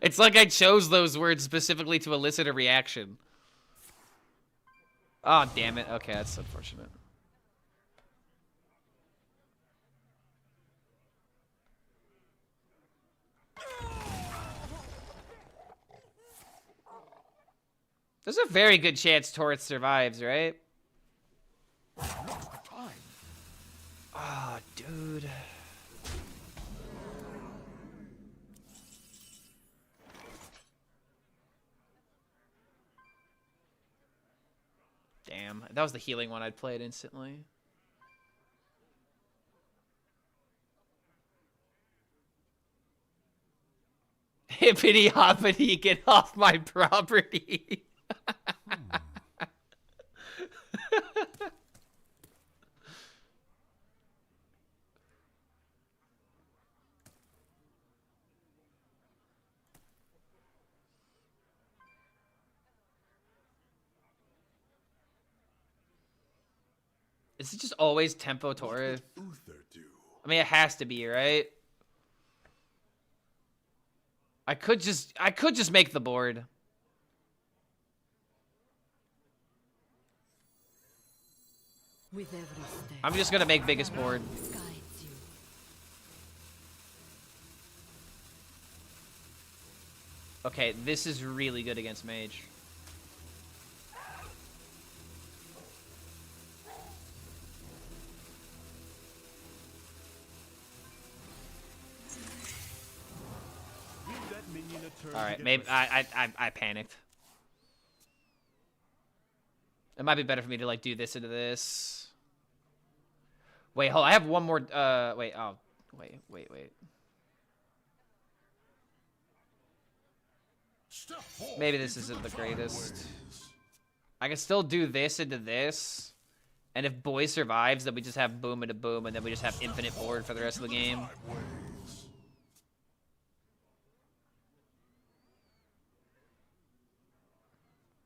It's like I chose those words specifically to elicit a reaction. Oh, damn it. Okay, that's unfortunate. There's a very good chance Torith survives, right? Oh, dude. Damn, that was the healing one. I'd play it instantly. Hippity hoppity, get off my property. Is it just always tempo Torith? I mean, it has to be, right? I could just make the board. With every step, I'm just gonna make biggest board. guides you. Okay, this is really good against mage. All right, maybe I panicked. It might be better for me to like do this into this. Wait, hold on. I have one more. Wait. Oh, wait. Maybe this isn't the greatest. I can still do this into this, and if boy survives, then we just have boom into boom, and then we just have infinite board for the rest of the game.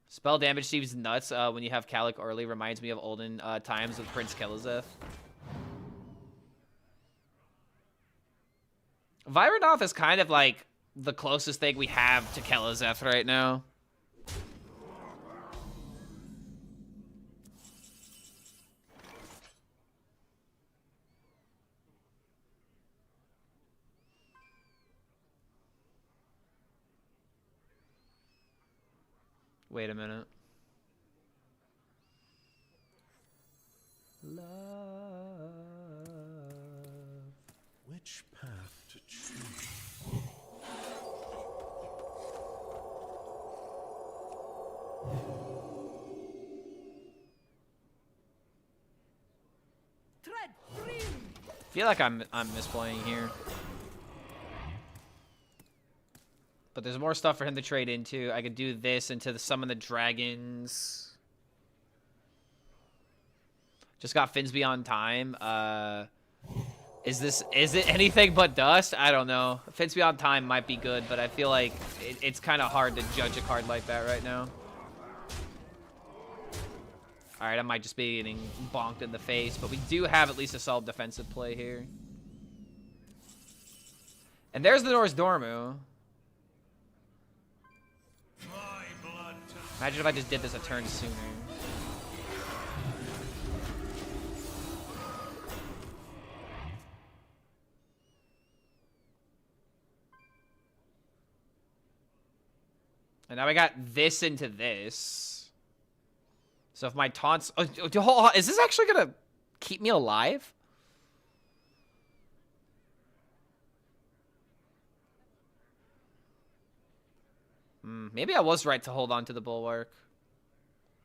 Spell damage seems nuts when you have Calic early. Reminds me of olden times with Prince Kelazeth. Vyranoth is kind of like the closest thing we have to Kelazeth right now. Wait a minute. Love. Which path to choose? Tread freely. I feel like I'm misplaying here. But there's more stuff for him to trade into. I could do this into summon the dragons. Just got Fins Beyond Time. Is it anything but dust? I don't know. Fins Beyond Time might be good, but I feel like it's kind of hard to judge a card like that right now. Alright, I might just be getting bonked in the face, but we do have at least a solid defensive play here. And there's the Norse Dormu. Imagine if I just did this a turn sooner. And now I got this into this. So if my taunts... Oh, is this actually going to keep me alive? Maybe I was right to hold on to the Bulwark.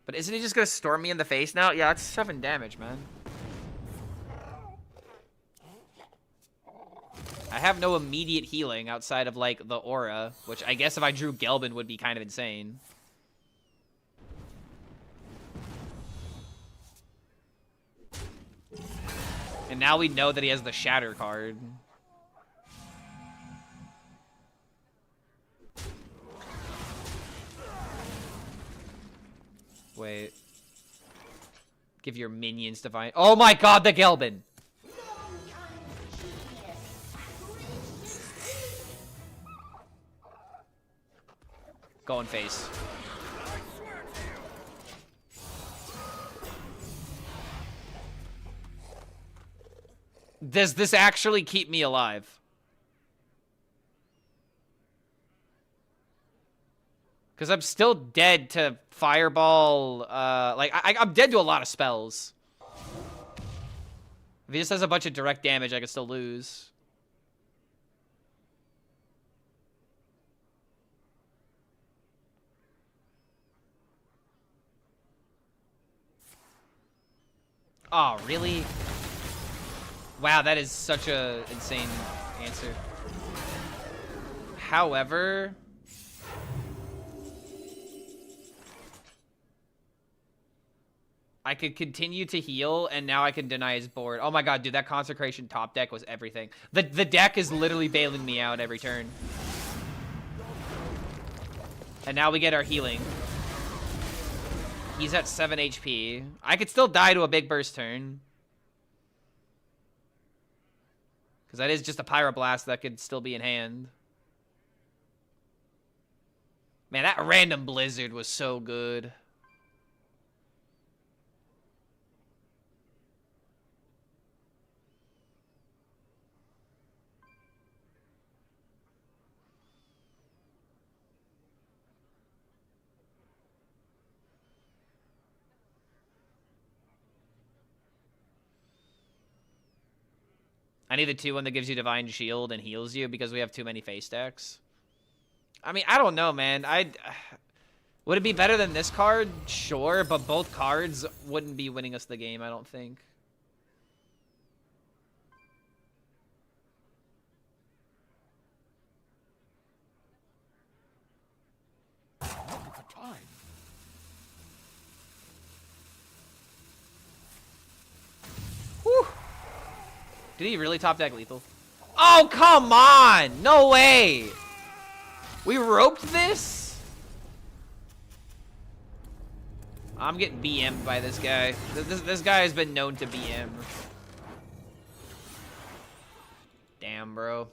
But isn't he just going to storm me in the face now? Yeah, that's 7 damage, man. I have no immediate healing outside of, like, the aura, which I guess if I drew Gelbin would be kind of insane. And now we know that he has the Shatter card. Wait. Give your minions divine. Oh my god, the Gelbin! Going face. Does this actually keep me alive? Because I'm still dead to Fireball. Like, I'm dead to a lot of spells. If he just has a bunch of direct damage, I could still lose. Oh, really? Wow, that is such a insane answer. However, I could continue to heal, and now I can deny his board. Oh my god, dude, that Consecration top deck was everything. The deck is literally bailing me out every turn. And now we get our healing. He's at 7 HP. I could still die to a big burst turn. Because that is just a Pyroblast that could still be in hand. Man, that random Blizzard was so good. I need the 2-1 that gives you Divine Shield and heals you because we have too many face stacks. I mean, I don't know, man. Would it be better than this card? Sure, but both cards wouldn't be winning us the game, I don't think. Whew. Did he really top deck lethal? Oh, come on! No way! We roped this? I'm getting BM'd by this guy. This guy has been known to BM. Damn, bro.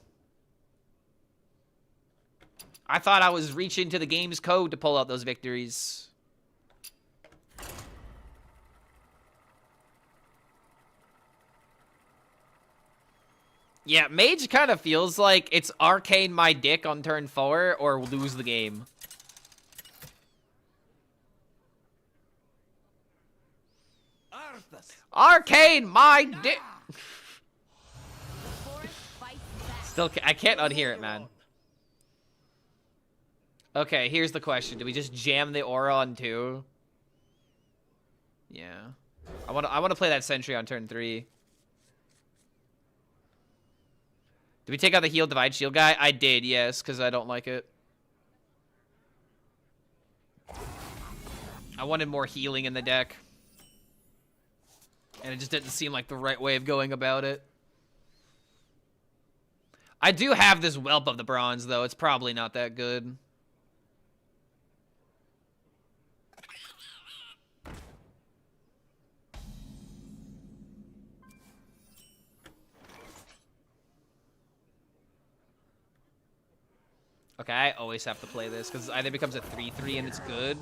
I thought I was reaching to the game's code to pull out those victories. Yeah, Mage kind of feels like it's Arcane my dick on turn 4 or lose the game. Arcane my dick! Still, I can't unhear it, man. Okay, here's the question. Do we just jam the aura on 2? Yeah. I want to play that Sentry on turn 3. Did we take out the heal Divine Shield guy? I did, yes, because I don't like it. I wanted more healing in the deck. And it just didn't seem like the right way of going about it. I do have this Whelp of the Bronze, though. It's probably not that good. Okay, I always have to play this because it either becomes a 3-3 and it's good.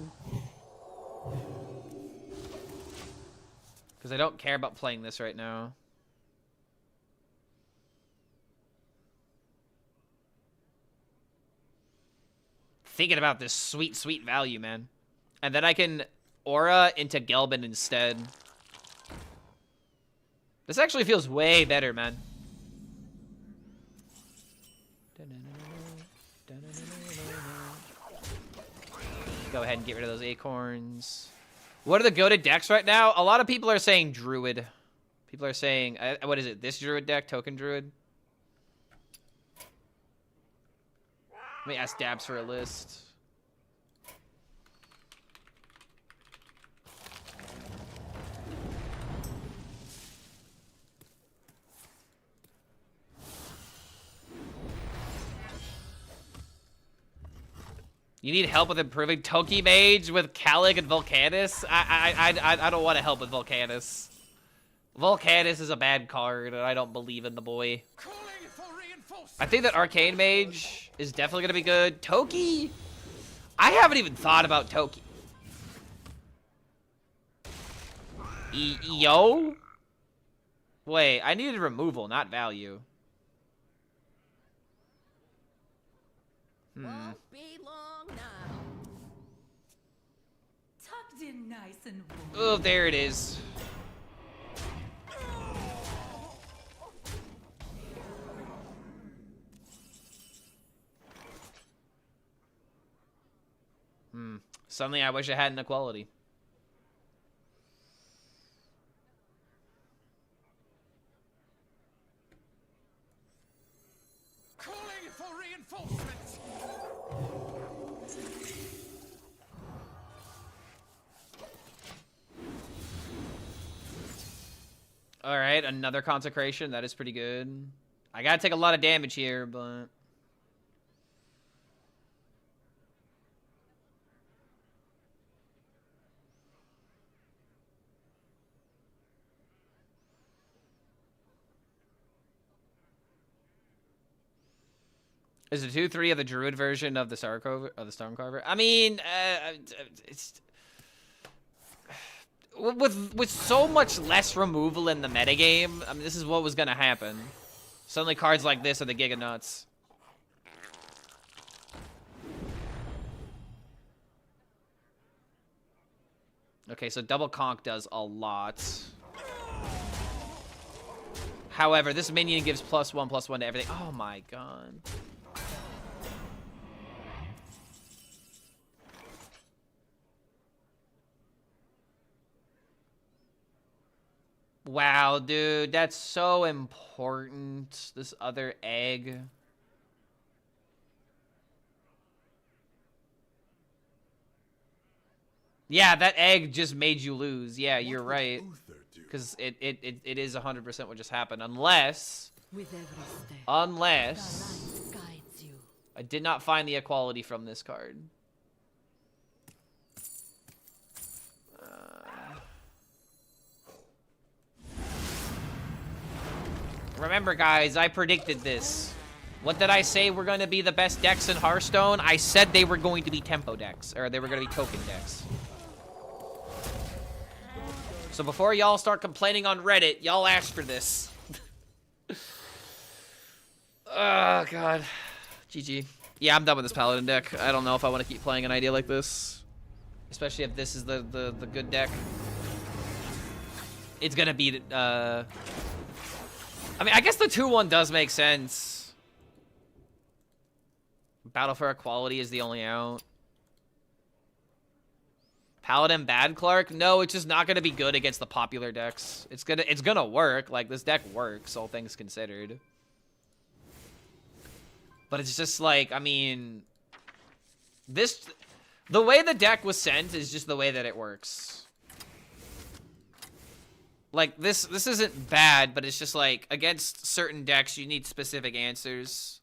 Because I don't care about playing this right now. Thinking about this sweet, sweet value, man. And then I can aura into Gelbin instead. This actually feels way better, man. Go ahead and get rid of those acorns. What are the go-to decks right now? A lot of people are saying Druid. People are saying, what is it? This Druid deck? Token Druid? Let me ask Dabs for a list. You need help with improving Toki Mage with Calig and Volcanus? I don't want to help with Volcanus. Volcanus is a bad card, and I don't believe in the boy. I think that Arcane Mage is definitely going to be good. Toki? I haven't even thought about Toki. Yo? Wait, I needed removal, not value. Won't be long now. Tucked in nice and warm. Oh, there it is. Suddenly I wish I had an equality. Calling for reinforcements. All right, another consecration. That is pretty good. I gotta take a lot of damage here, but... Is it 2/3 of the Druid version of the Stormcarver? I mean, it's with so much less removal in the metagame. I mean, this is what was gonna happen. Suddenly, cards like this are the giga nuts. Okay, so double conk does a lot. However, this minion gives +1/+1 to everything. Oh my god. Wow, dude, that's so important. This other egg. Yeah, that egg just made you lose. Yeah, you're right. Because it is 100% what just happened. Unless With every step, unless the light guides you. I did not find the equality from this card. Remember, guys, I predicted this. What did I say were going to be the best decks in Hearthstone? I said they were going to be tempo decks, or they were going to be token decks. So before y'all start complaining on Reddit, y'all asked for this. Oh, God. GG. Yeah, I'm done with this Paladin deck. I don't know if I want to keep playing an idea like this. Especially if this is the good deck. It's going to be... I mean, I guess the 2/1 does make sense. Battle for Equality is the only out. Paladin Bad Clark? No, it's just not gonna be good against the popular decks. It's gonna work. Like, this deck works, all things considered. But it's just like, I mean, the way the deck was sent is just the way that it works. Like, this isn't bad, but it's just like, against certain decks, you need specific answers.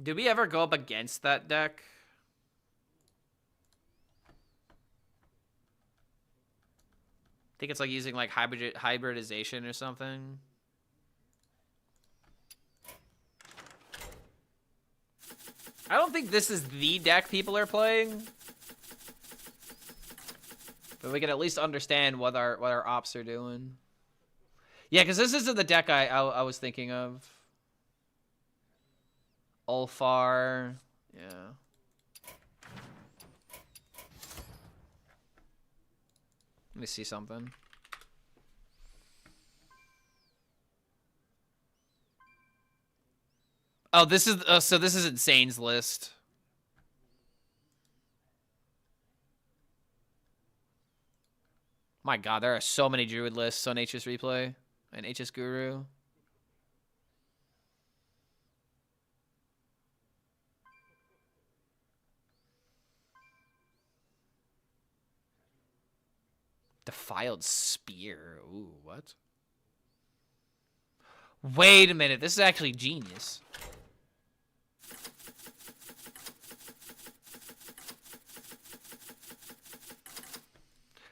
Did we ever go up against that deck? I think it's like using like hybridization or something. I don't think this is the deck people are playing. But we can at least understand what our ops are doing. Yeah, because this isn't the deck I was thinking of. Ulfar. Yeah. Let me see something. Oh, this is so this is Insane's list. My god, there are so many druid lists on HSReplay and HS Guru. Defiled Spear. Ooh, what? Wait a minute, this is actually genius.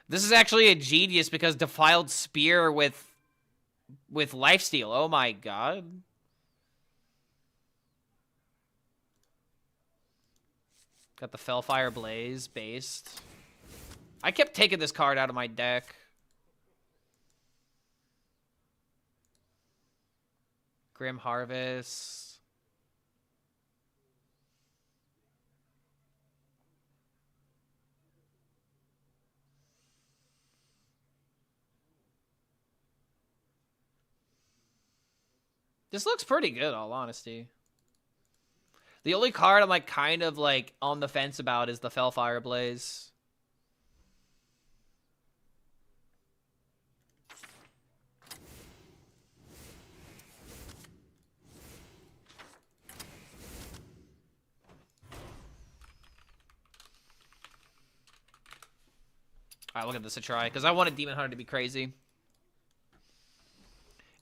This is actually a genius because Defiled Spear with lifesteal. Oh my god. Got the Fellfire Blaze based. I kept taking this card out of my deck. Grim Harvest. This looks pretty good, all honesty. The only card I'm like kind of like on the fence about is the Fellfire Blaze. Alright, look at this a try, because I wanted Demon Hunter to be crazy.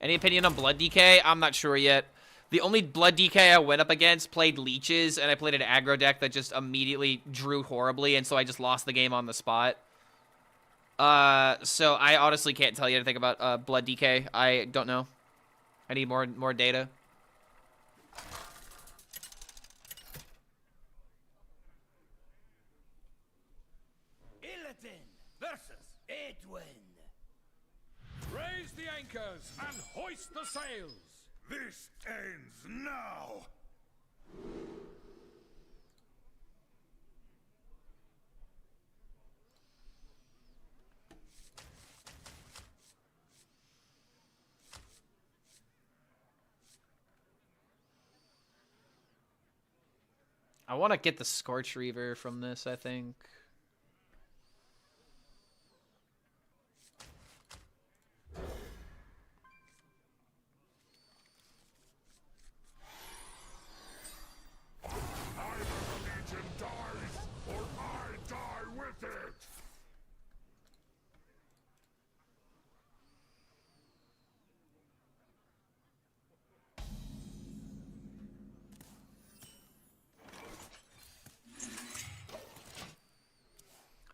Any opinion on Blood DK? I'm not sure yet. The only Blood DK I went up against played Leeches, and I played an aggro deck that just immediately drew horribly, and so I just lost the game on the spot. So I honestly can't tell you anything about Blood DK. I don't know. I need more data. Versus Edwin. Raise the anchors and hoist the sails. This ends now. I want to get the Scorch Reaver from this, I think.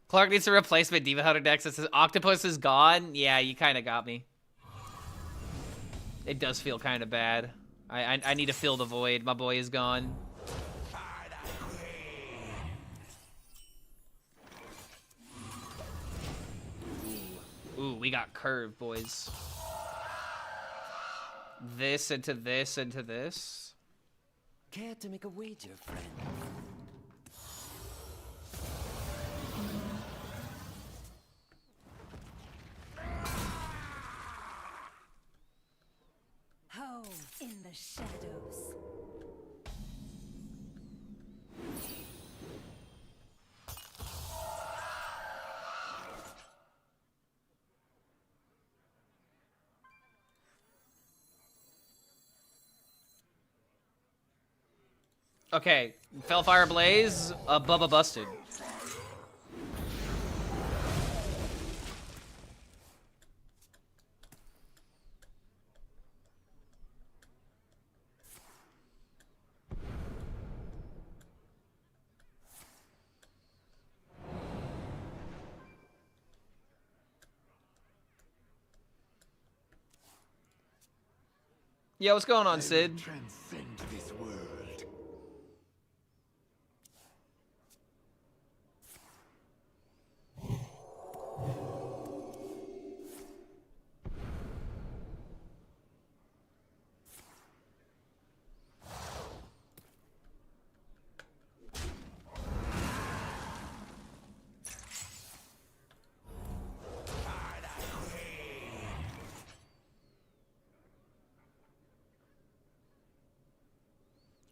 Clark needs a replacement Demon Hunter deck since his Octopus is gone. Yeah, you kind of got me. It does feel kind of bad. I need to fill the void. My boy is gone. Ooh, we got curved, boys. This into this into this. Care to make a wager, friend? Home in the shadows. Okay, Fellfire Blaze, Bubba busted. Yo, what's going on, Sid? Transcend this world.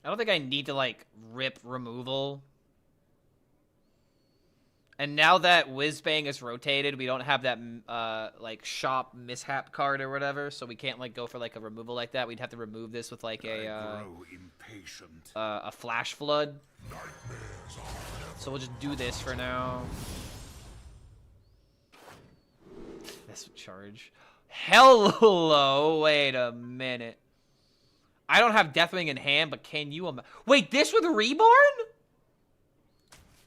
I don't think I need to, like, rip removal. And now that Whizbang is rotated, we don't have that like shop mishap card or whatever, so we can't like go for like a removal like that. We'd have to remove this with like a flash flood. So we'll just do this for now. This would charge. Hello, wait a minute. I don't have Deathwing in hand, but can you? Wait, this with Reborn?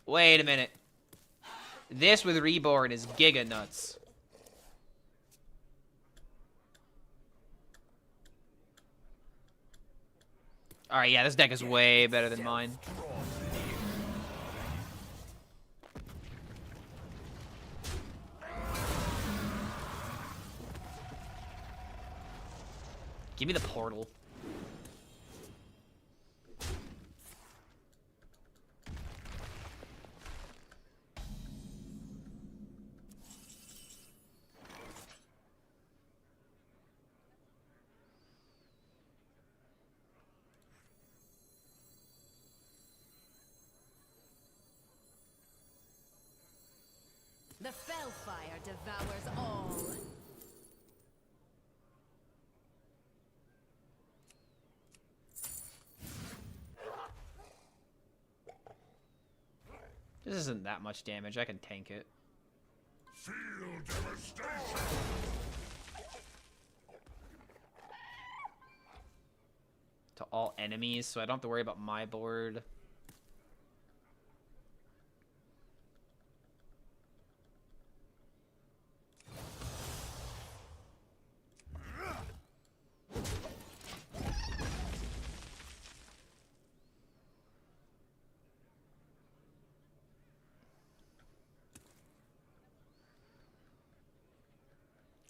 Wait a minute. This with Reborn is giga nuts. Alright, yeah, this deck is way better than mine. Give me the portal. The Fellfire devours all. This isn't that much damage. I can tank it. Feel devastation. To all enemies, so I don't have to worry about my board.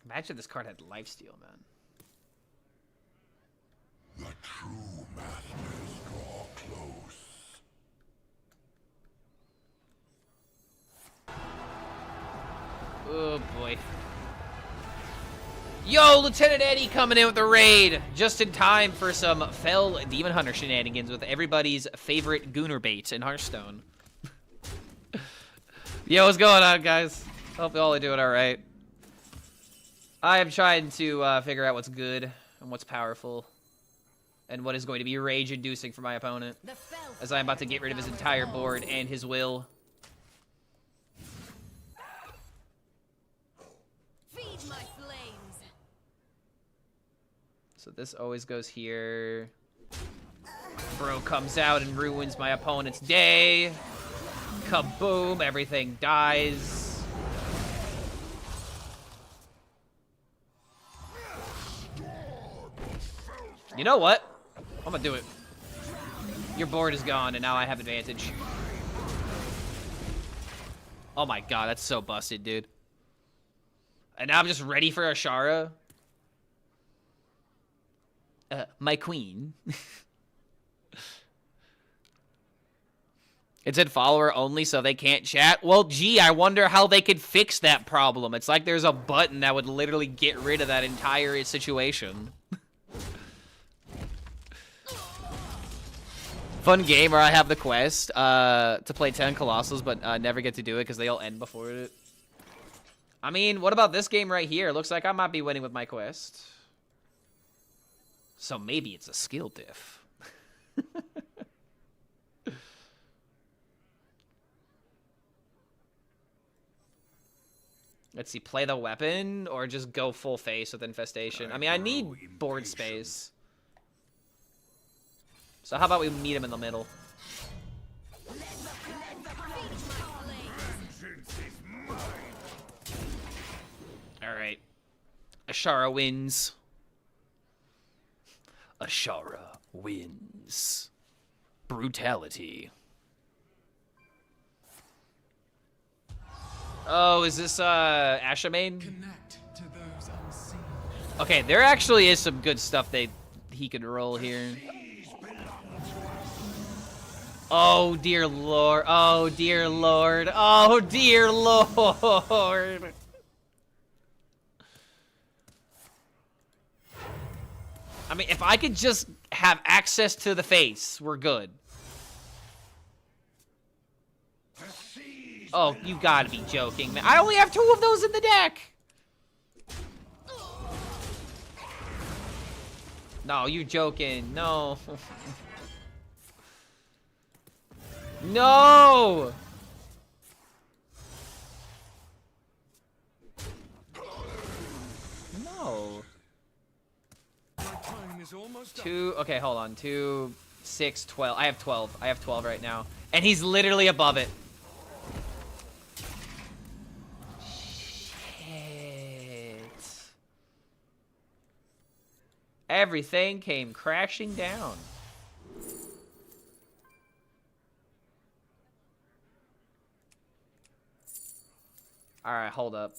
Imagine this card had lifesteal, man. The true masters draw close. Oh boy. Yo, Lieutenant Eddie coming in with the raid. Just in time for some Fell Demon Hunter shenanigans with everybody's favorite Gooner bait in Hearthstone. Yo, what's going on, guys? Hope you all are doing alright. I am trying to figure out what's good and what's powerful and what is going to be rage-inducing for my opponent, as I'm about to get rid of his entire board and his will. Feed my flames. So this always goes here. Bro comes out and ruins my opponent's day. Kaboom, everything dies. You know what? I'm gonna do it. Your board is gone, and now I have advantage. Oh my god, that's so busted, dude. And now I'm just ready for Ashara. My queen. It said follower only, so they can't chat. Well, gee, I wonder how they could fix that problem. It's like there's a button that would literally get rid of that entire situation. Fun game where I have the quest to play 10 Colossals, but never get to do it because they all end before it. I mean, what about this game right here? Looks like I might be winning with my quest. So maybe it's a skill diff. Let's see, play the weapon or just go full face with Infestation. I mean, I need board space. So how about we meet him in the middle? Alright. Ashara wins. Ashara wins. Brutality. Oh, is this Ashamane? Okay, there actually is some good stuff he could roll here. Oh dear lord. Oh dear lord. Oh dear lord. I mean, if I could just have access to the face, we're good. Oh, you gotta be joking, man. I only have 2 of those in the deck. No, you're joking. No. No! No. Time is almost up. 2, okay, hold on. 2, 6, 12. I have 12. I have 12 right now. And he's literally above it. Shit. Everything came crashing down. Alright, hold up.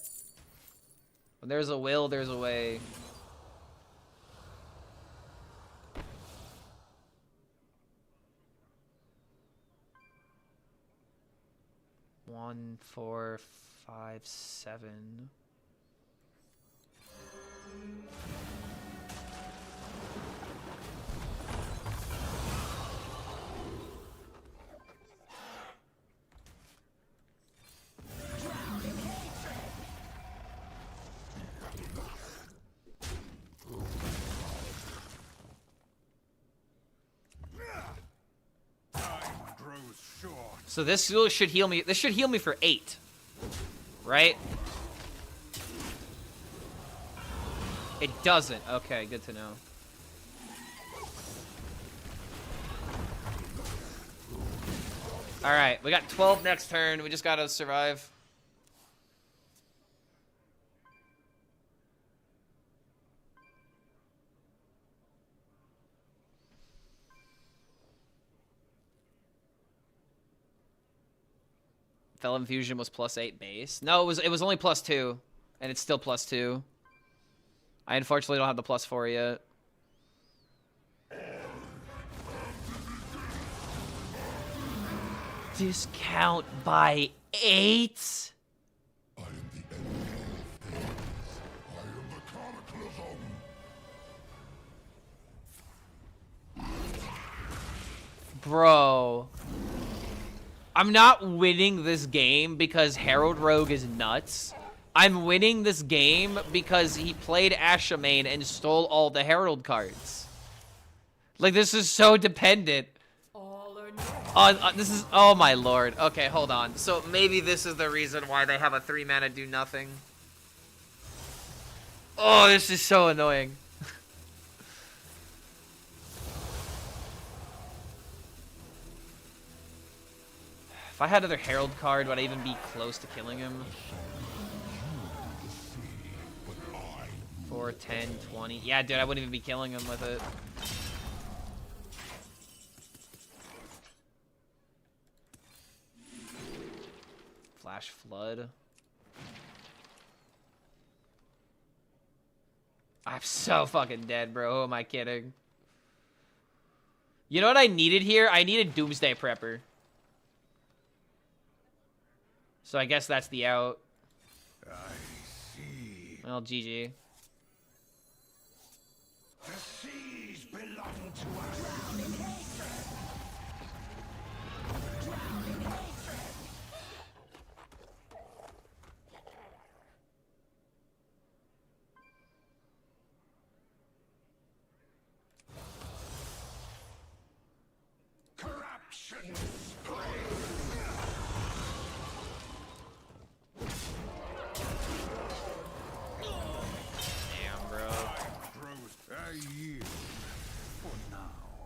When there's a will, there's a way. One, 4, 5, 7. So this should heal me. This should heal me for 8, right? It doesn't. Okay, good to know. All right, we got 12 next turn. We just gotta survive. Fel Infusion was +8 base. No, it was only +2, and it's still +2. I unfortunately don't have the +4 yet. Discount by 8? I am the end of things. I am the Cataclysm. Bro. I'm not winning this game because Herald Rogue is nuts. I'm winning this game because he played Ashamane and stole all the Herald cards. Like, this is so dependent on this is, oh my lord. Okay, hold on. So maybe this is the reason why they have a 3-mana do nothing. Oh, this is so annoying. If I had another Herald card, would I even be close to killing him? 4, 10, 20. Yeah, dude, I wouldn't even be killing him with it. Flash Flood. I'm so fucking dead, bro. Who am I kidding? You know what I needed here? I needed Doomsday Prepper. So I guess that's the out. I see. Well, GG. The seas belong to us. Corruption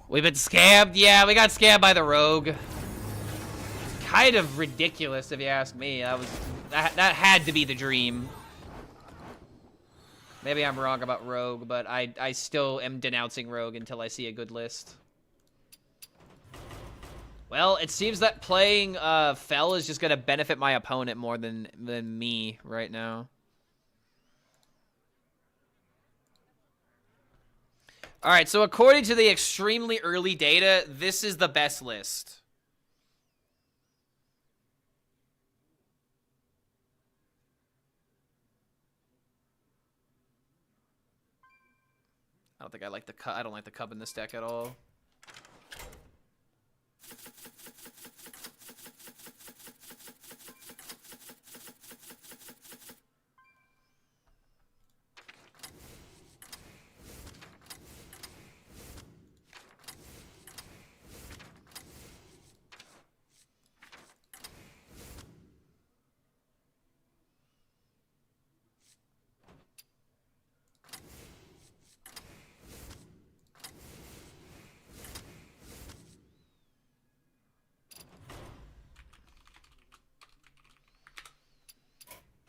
We've been scammed. Yeah, we got scammed by the rogue. Kind of ridiculous, if you ask me. That had to be the dream. Maybe I'm wrong about rogue, but I still am denouncing rogue until I see a good list. Well, it seems that playing Fel is just gonna benefit my opponent more than me right now. All right, so according to the extremely early data, this is the best list. I don't think I like the I don't like the Cub in this deck at all.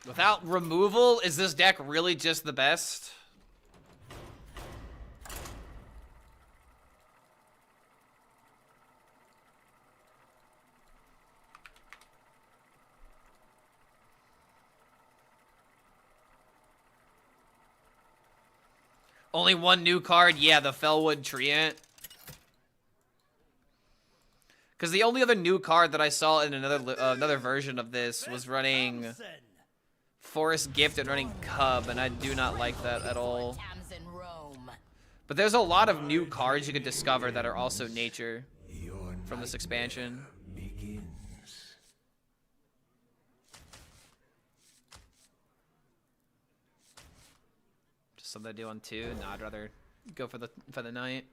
Without removal, is this deck really just the best? Only one new card? Yeah, the Fellwood Treant. Because the only other new card that I saw in another version of this was running Forest Gift and running Cub, and I do not like that at all. But there's a lot of new cards you could discover that are also nature from this expansion. Just something to do on 2. No, I'd rather go for the night.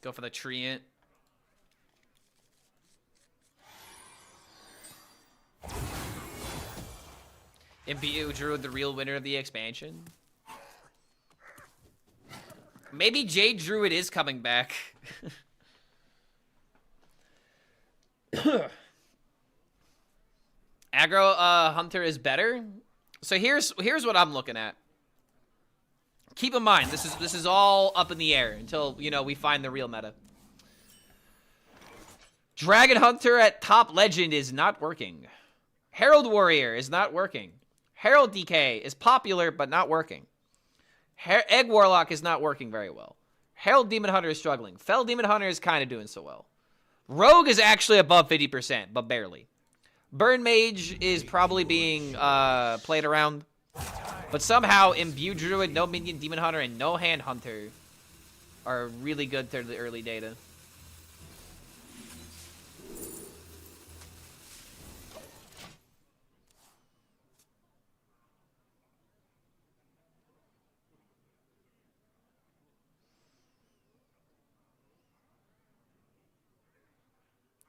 Go for the Treant. Imbue Druid, the real winner of the expansion. Maybe Jade Druid is coming back. Aggro Hunter is better. So here's what I'm looking at. Keep in mind, this is all up in the air until, you know, we find the real meta. Dragon Hunter at top legend is not working. Herald Warrior is not working. Herald DK is popular, but not working. Egg Warlock is not working very well. Herald Demon Hunter is struggling. Fell Demon Hunter is kind of doing so well. Rogue is actually above 50%, but barely. Burn Mage is probably being played around. But somehow, Imbue Druid, No Minion Demon Hunter, and No Hand Hunter are really good through the early data.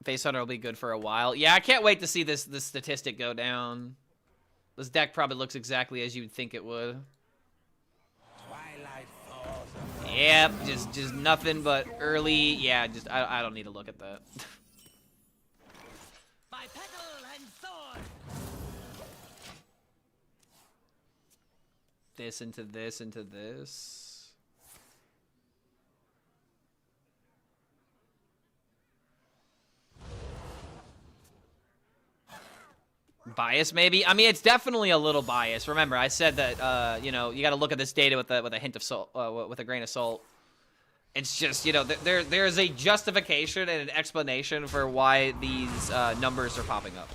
Face Hunter will be good for a while. Yeah, I can't wait to see this statistic go down. This deck probably looks exactly as you'd think it would. Yep, just nothing but early. Yeah, just I don't need to look at that. By petal and sword. This into this into this. Bias, maybe. I mean, it's definitely a little biased. Remember, I said that you know, you got to look at this data with a hint of salt, with a grain of salt. It's just, you know, there's a justification and an explanation for why these numbers are popping up.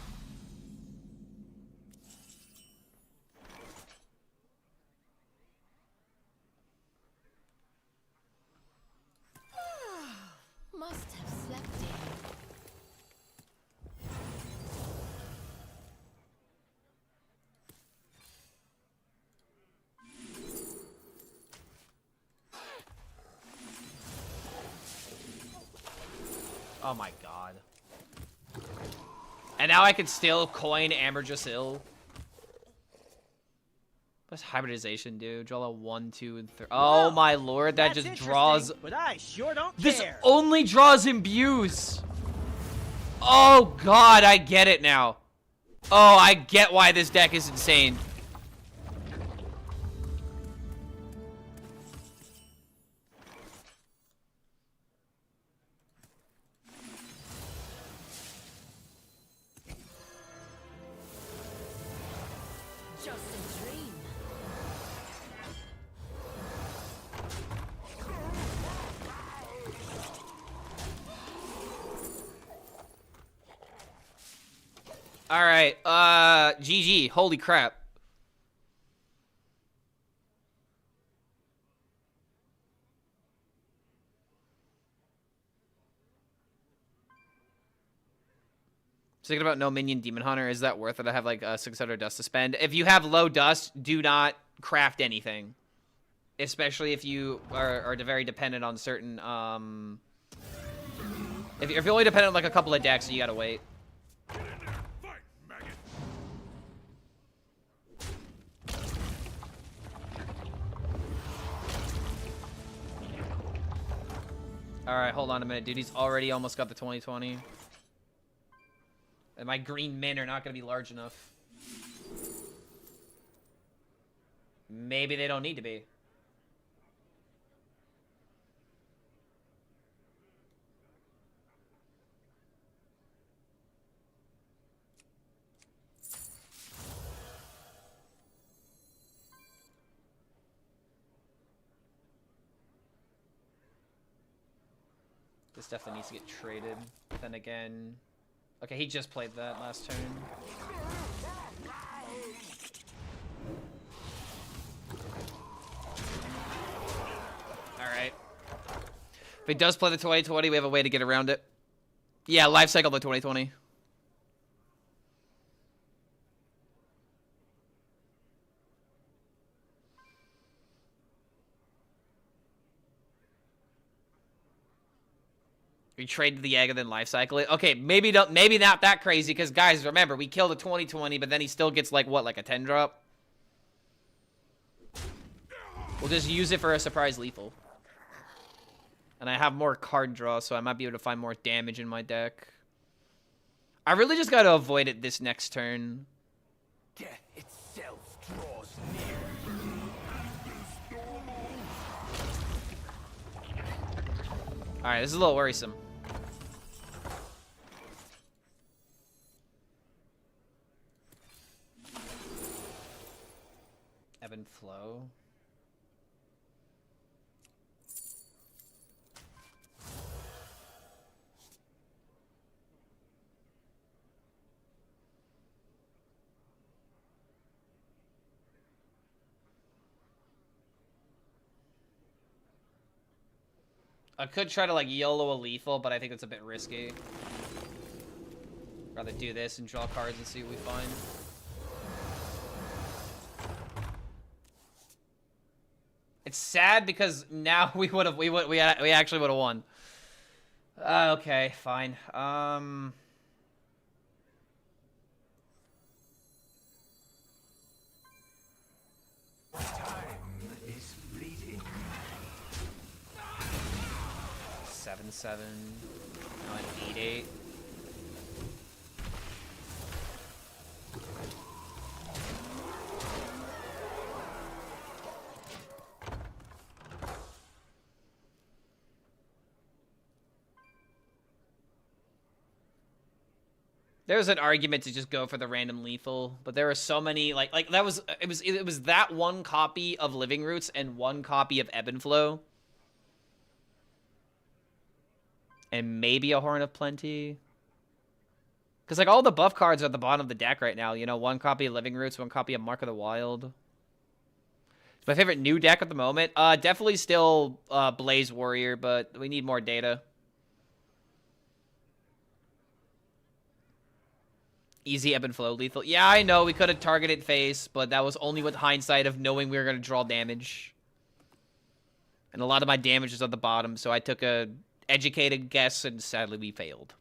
Must have slept in. Oh my god. And now I can still coin Amberjasil. What's hybridization do? Draw a 1, 2, and 3. Oh my lord, that just draws. But I sure don't This care. only draws imbues. Oh god, I get it now. Oh, I get why this deck is insane. Just a dream. All right, GG. Holy crap. Thinking about No Minion Demon Hunter, is that worth it? I have like 600 dust to spend. If you have low dust, do not craft anything. Especially if you are very dependent on certain, if you're only dependent on like a couple of decks, you gotta wait. Alright, hold on a minute, dude. He's already almost got the 2020. And my green men are not going to be large enough. Maybe they don't need to be. This definitely needs to get traded. Then again... Okay, he just played that last turn. Alright. If he does play the 2020, we have a way to get around it. Yeah, life cycle the 2020. We traded the egg and then life cycle it. Okay, maybe not that crazy, because guys, remember, we killed a 2020, but then he still gets like what, like a 10 drop? We'll just use it for a surprise lethal. And I have more card draw, so I might be able to find more damage in my deck. I really just gotta avoid it this next turn. Death itself draws near. Alright, this is a little worrisome. Ebb and flow. I could try to like YOLO a lethal, but I think it's a bit risky. Rather do this and draw cards and see what we find. It's sad because now we actually would have won. Okay, fine. Time is fleeting. 7-7. Now an 8-8. There was an argument to just go for the random lethal, but there were so many like that was it was that one copy of Living Roots and one copy of Ebb and Flow. And maybe a Horn of Plenty. Because like all the buff cards are at the bottom of the deck right now, you know, one copy of Living Roots, one copy of Mark of the Wild. It's my favorite new deck at the moment. Definitely still Blaze Warrior, but we need more data. Easy Ebb and Flow lethal. Yeah, I know we could have targeted face, but that was only with hindsight of knowing we were going to draw damage. And a lot of my damage is at the bottom, so I took a educated guess, and sadly we failed.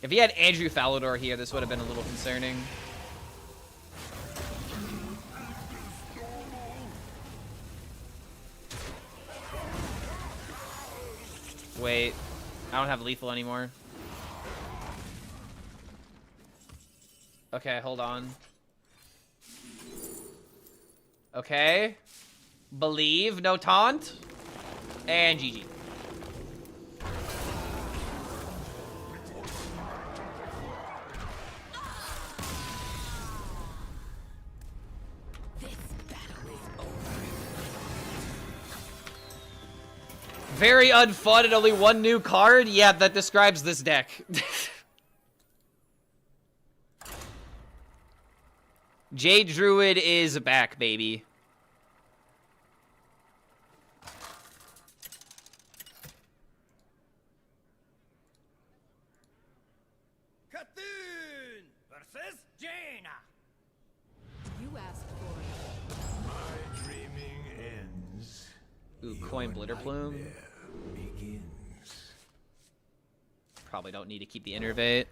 If he had Andrew Falador here, this would have been a little concerning. Wait, I don't have lethal anymore. Okay, hold on. Okay. Believe, no taunt. And GG. Very unfun and only one new card? Yeah, that describes this deck. Jade Druid is back, baby. Cthulhu versus Jaina. You asked for it. My dreaming ends. Ooh, coin Blitter Plume. Begins. Probably don't need to keep the Innervate.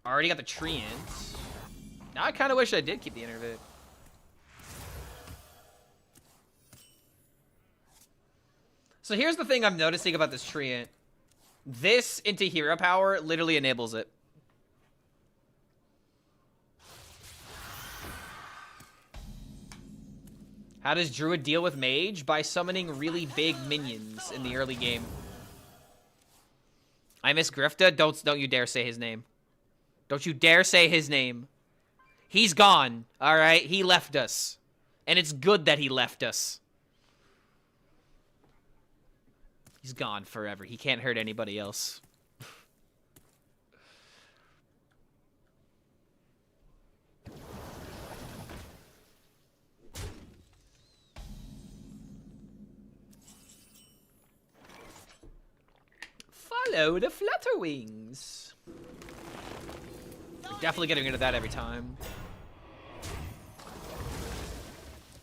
Already got the Treant. Now I kind of wish I did keep the Innervate. So here's the thing I'm noticing about this Treant. This into hero power literally enables it. How does Druid deal with Mage? By summoning really big minions in the early game. I miss Grifta. Don't you dare say his name. Don't you dare say his name. He's gone, all right? He left us. And it's good that he left us. He's gone forever. He can't hurt anybody else. Follow the Flutterwings. Definitely getting rid of that every time.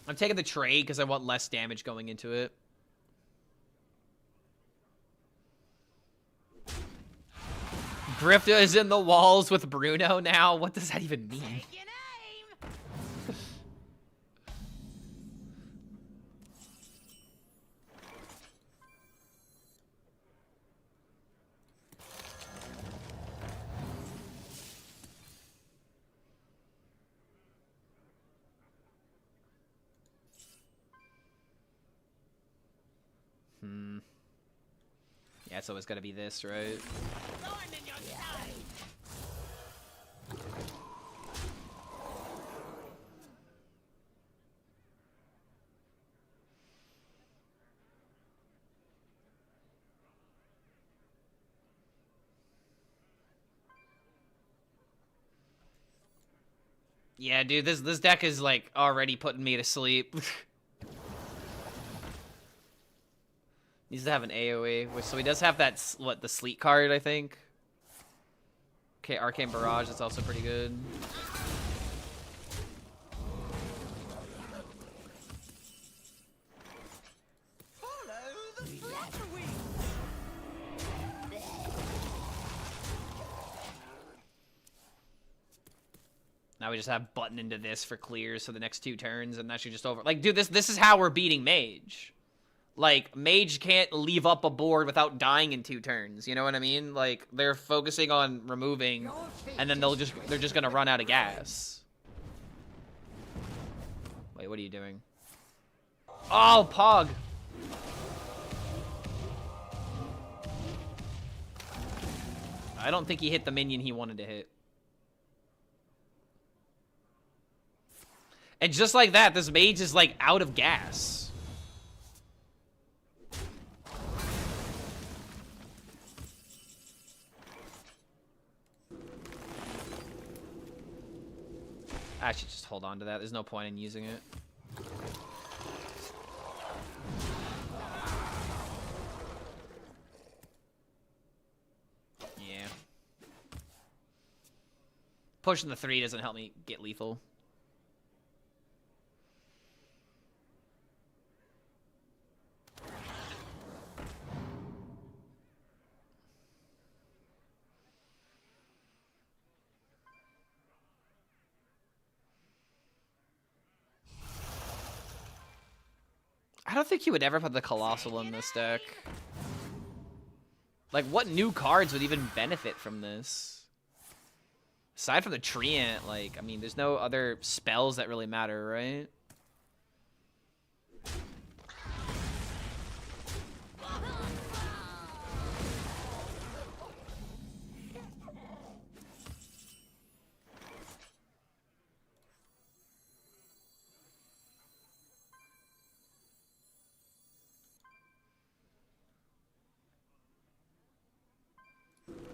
I'm taking the trade because I want less damage going into it. Grifta is in the walls with Bruno now. What does that even mean? Yeah, it's always gotta be this, right? Yeah, dude, this deck is like already putting me to sleep. Needs to have an AoE, which, so he does have that, what, the Sleet card, I think. Okay, Arcane Barrage, that's also pretty good. Now we just have button into this for clears for the next 2 turns, and that should just over. Like, dude, this is how we're beating Mage. Like, Mage can't leave up a board without dying in 2 turns. You know what I mean? Like, they're focusing on removing, and then they're just gonna run out of gas. Wait, what are you doing? Oh, Pog! I don't think he hit the minion he wanted to hit. And just like that, this Mage is, like, out of gas. I should just hold on to that. There's no point in using it. Yeah. Pushing the 3 doesn't help me get lethal. I don't think he would ever put the Colossal in this deck. Like, what new cards would even benefit from this? Aside from the Treant, like, I mean, there's no other spells that really matter, right?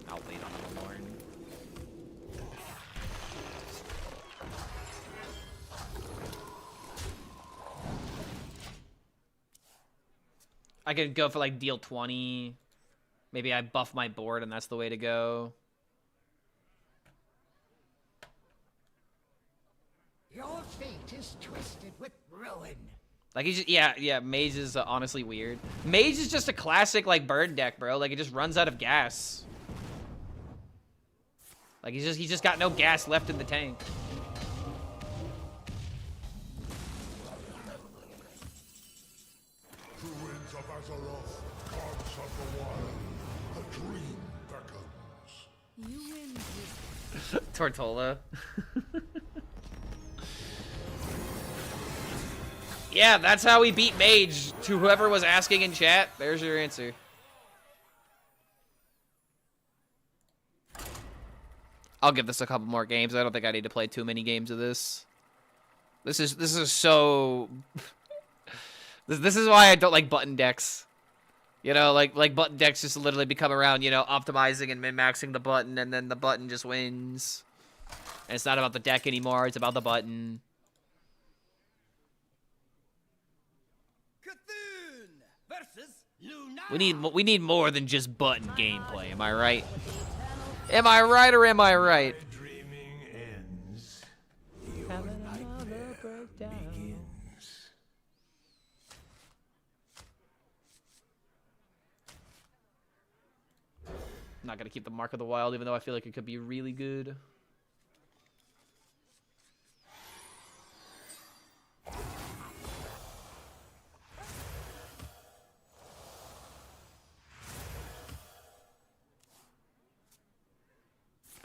I'll wait on him more. I could go for like deal 20. Maybe I buff my board and that's the way to go. Your fate is twisted with ruin. Like, he's just, yeah, Mage is honestly weird. Mage is just a classic, like, burn deck, bro. Like, it just runs out of gas. Like he's just got no gas left in the tank. Druids of Azeroth, gods of the wild, a dream beckons. You win this. Tortola. Yeah, that's how we beat Mage. To whoever was asking in chat, there's your answer. I'll give this a couple more games. I don't think I need to play too many games of this. This is so. This is why I don't like button decks. You know, like button decks just literally become around, you know, optimizing and min-maxing the button, and then the button just wins. And it's not about the deck anymore, it's about the button. We need more than just button gameplay, am I right? Am I right or am I right? Dreaming ends. I'm not gonna keep the Mark of the Wild, even though I feel like it could be really good.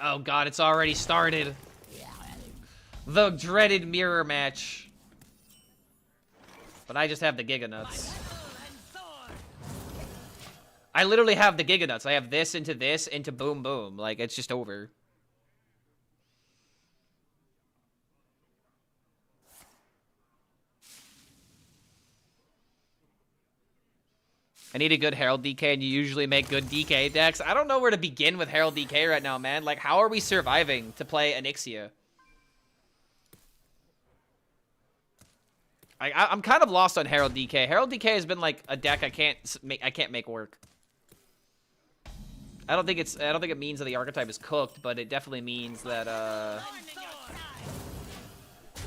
Oh god, it's already started. The dreaded mirror match. But I just have the Giga Nuts. I literally have the Giga Nuts. I have this into boom boom. Like, it's just over. I need a good Herald DK, and you usually make good DK decks. I don't know where to begin with Herald DK right now, man. Like, how are we surviving to play Onyxia? I'm kind of lost on Herald DK. Herald DK has been like a deck I can't make work. I don't think it means that the archetype is cooked, but it definitely means that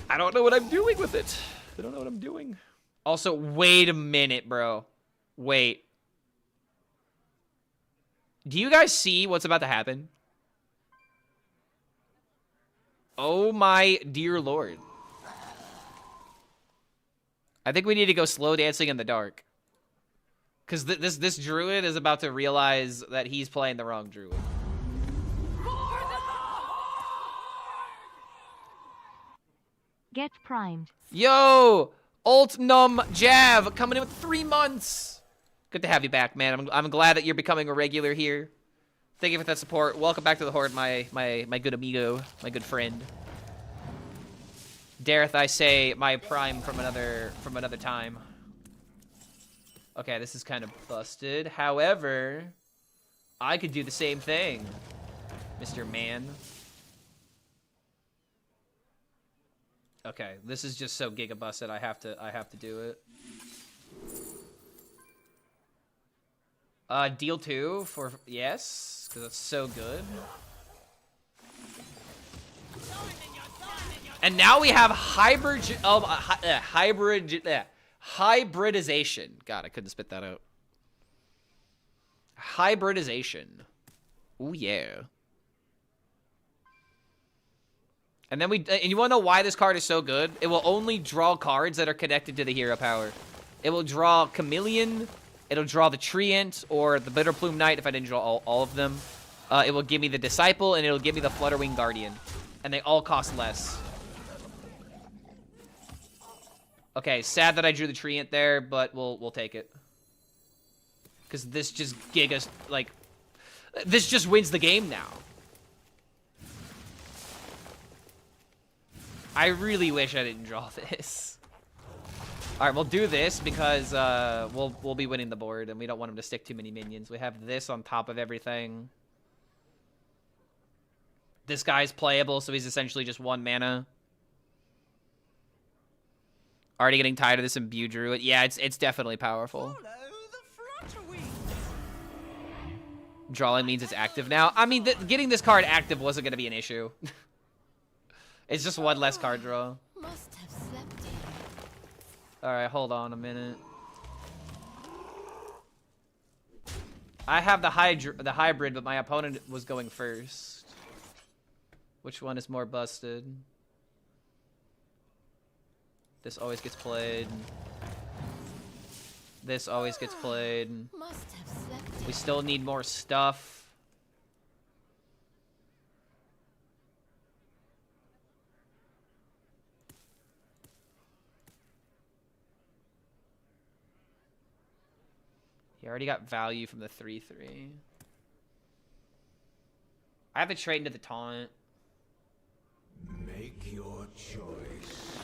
I don't know what I'm doing with it. I don't know what I'm doing. Also, wait a minute, bro. Wait. Do you guys see what's about to happen? Oh my dear lord. I think we need to go slow dancing in the dark. Because this druid is about to realize that he's playing the wrong druid. Get primed. Yo! Alt Num Jav coming in with 3 months. Good to have you back, man. I'm glad that you're becoming a regular here. Thank you for that support. Welcome back to the Horde, my good amigo, my good friend. Dareth, I say my prime from another time. Okay, this is kind of busted. However, I could do the same thing, Mr. Man. Okay, this is just so giga busted. I have to do it. Deal 2 for yes, because it's so good. And now we have hybridization. God, I couldn't spit that out. Hybridization. Ooh yeah. And then and you want to know why this card is so good? It will only draw cards that are connected to the hero power. It will draw Chameleon. It'll draw the Treant or the Bitterplume Knight if I didn't draw all of them. It will give me the Disciple, and it'll give me the Flutterwing Guardian. And they all cost less. Okay, sad that I drew the Treant there, but we'll take it. Because this just gigas, like... This just wins the game now. I really wish I didn't draw this. Alright, we'll do this because we'll be winning the board, and we don't want him to stick too many minions. We have this on top of everything. This guy's playable, so he's essentially just 1 mana. Already getting tired of this Imbue Druid. Yeah, it's definitely powerful. Drawing means it's active now. I mean, getting this card active wasn't going to be an issue. It's just 1 less card draw. Must have slept in. Alright, hold on a minute. I have the hybrid, but my opponent was going first. Which one is more busted? This always gets played. This always gets played. Must have slept. We still need more stuff. He already got value from the 3/3. I have to trade into the taunt. Make your choice.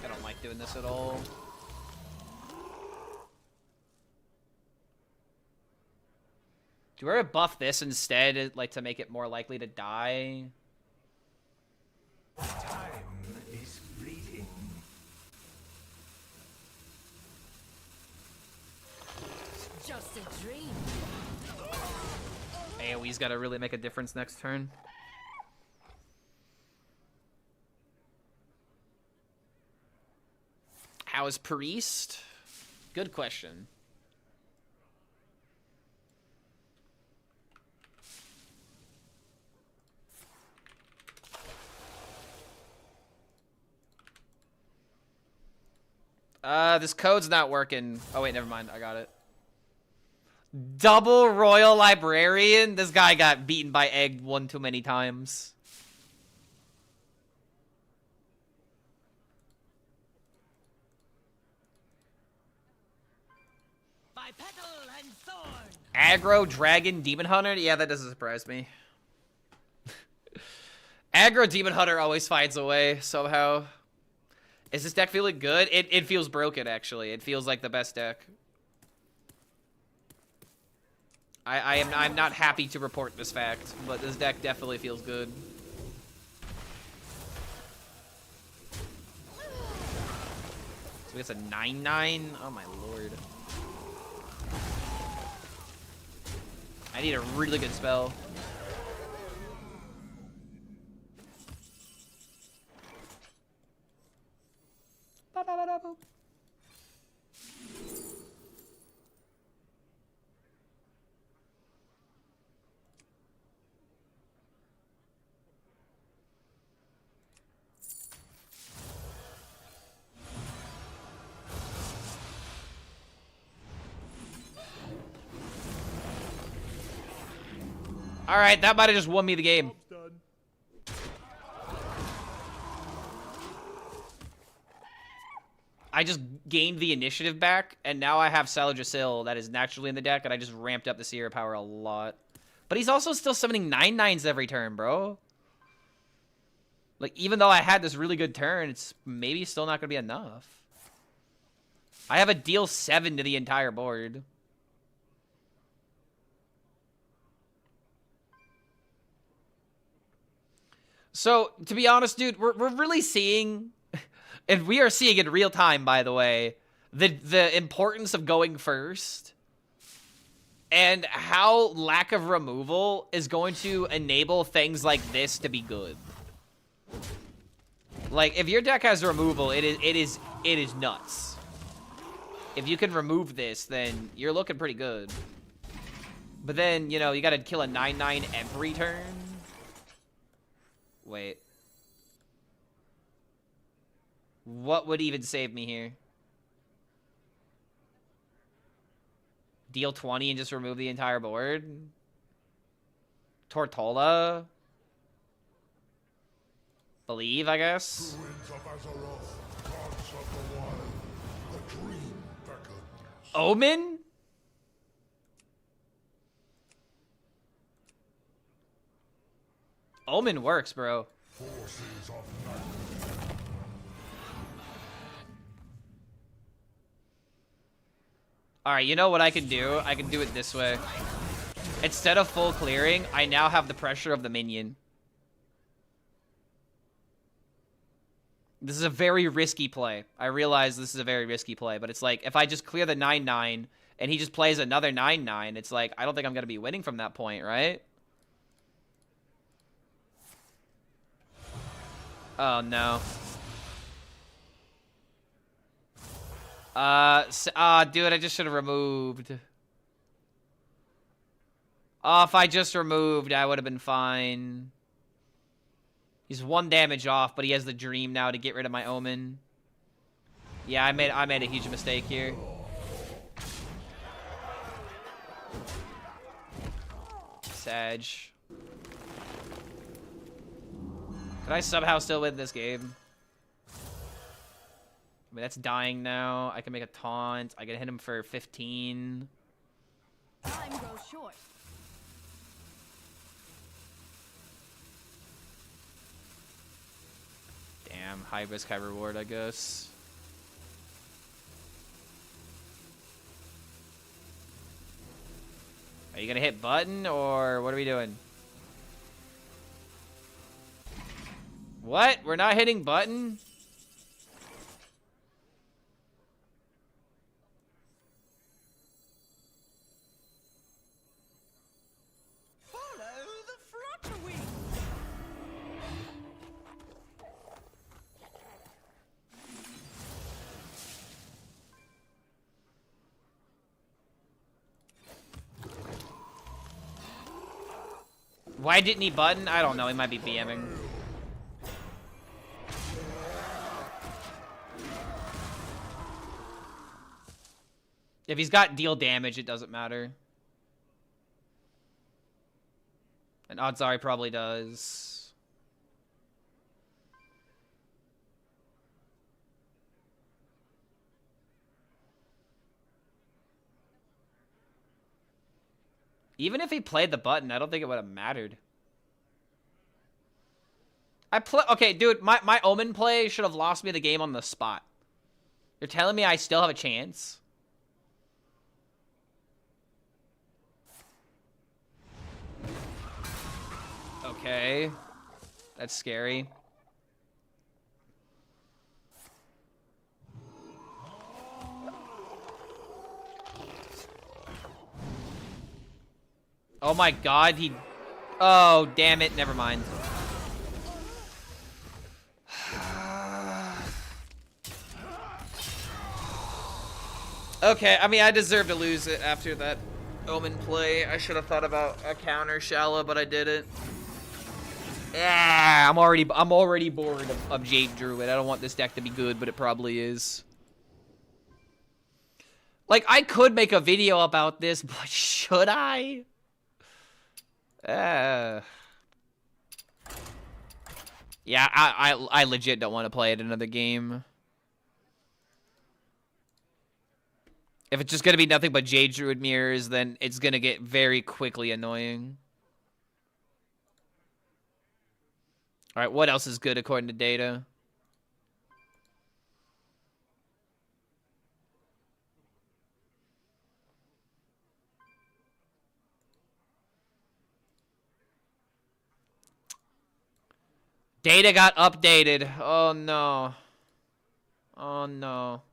I don't like doing this at all. Do I buff this instead, like to make it more likely to die? Time is fleeting. Just a dream. AoE's gotta really make a difference next turn. How is Priest? Good question. This code's not working. Oh wait, never mind. I got it. Double Royal Librarian? This guy got beaten by Egg one too many times. By petal and thorn. Aggro, Dragon, Demon Hunter? Yeah, that doesn't surprise me. Aggro, Demon Hunter always finds a way, somehow. Is this deck feeling good? It feels broken, actually. It feels like the best deck. I'm not happy to report this fact, but this deck definitely feels good. So it's a 9/9? Oh my lord. I need a really good spell. All right, that might have just won me the game. I just gained the initiative back, and now I have Saladrasil that is naturally in the deck, and I just ramped up the Sierra power a lot. But he's also still summoning 9/9s every turn, bro. Like, even though I had this really good turn, it's maybe still not going to be enough. I have a deal 7 to the entire board. So, to be honest, dude, we're really seeing, and we are seeing in real time, by the way, the importance of going first and how lack of removal is going to enable things like this to be good. Like, if your deck has removal, it is nuts. If you can remove this, then you're looking pretty good. But then, you know, you gotta kill a 9/9 every turn. Wait. What would even save me here? Deal 20 and just remove the entire board? Tortola? Believe, I guess? Omen? Omen works, bro. Alright, you know what I can do? I can do it this way. Instead of full clearing, I now have the pressure of the minion. This is a very risky play. I realize this is a very risky play, but it's like, if I just clear the 9/9 and he just plays another 9/9, it's like, I don't think I'm going to be winning from that point, right? Oh, no. Dude, I just should have removed. Oh, if I just removed, I would have been fine. He's 1 damage off, but he has the dream now to get rid of my omen. Yeah, I made a huge mistake here. Sag. Could I somehow still win this game? I mean, that's dying now. I can make a taunt. I can hit him for 15. Time grows short. Damn, high risk, high reward, I guess. Are you gonna hit button, or what are we doing? What? We're not hitting button? Follow the flutter wing. Why didn't he button? I don't know. He might be BMing. If he's got deal damage, it doesn't matter. And odds are he probably does. Even if he played the button, I don't think it would have mattered. Okay, dude, my Omen play should have lost me the game on the spot. You're telling me I still have a chance? Okay. That's scary. Oh my god, he... Oh, damn it, never mind. Okay, I mean, I deserve to lose it after that Omen play. I should have thought about a counter shallow, but I didn't. Yeah, I'm already bored of Jade Druid. I don't want this deck to be good, but it probably is. Like, I could make a video about this, but should I? Yeah, I legit don't want to play it another game. If it's just gonna be nothing but Jade Druid mirrors, then it's gonna get very quickly annoying. Alright, what else is good according to data? Data got updated. Oh no. Oh no.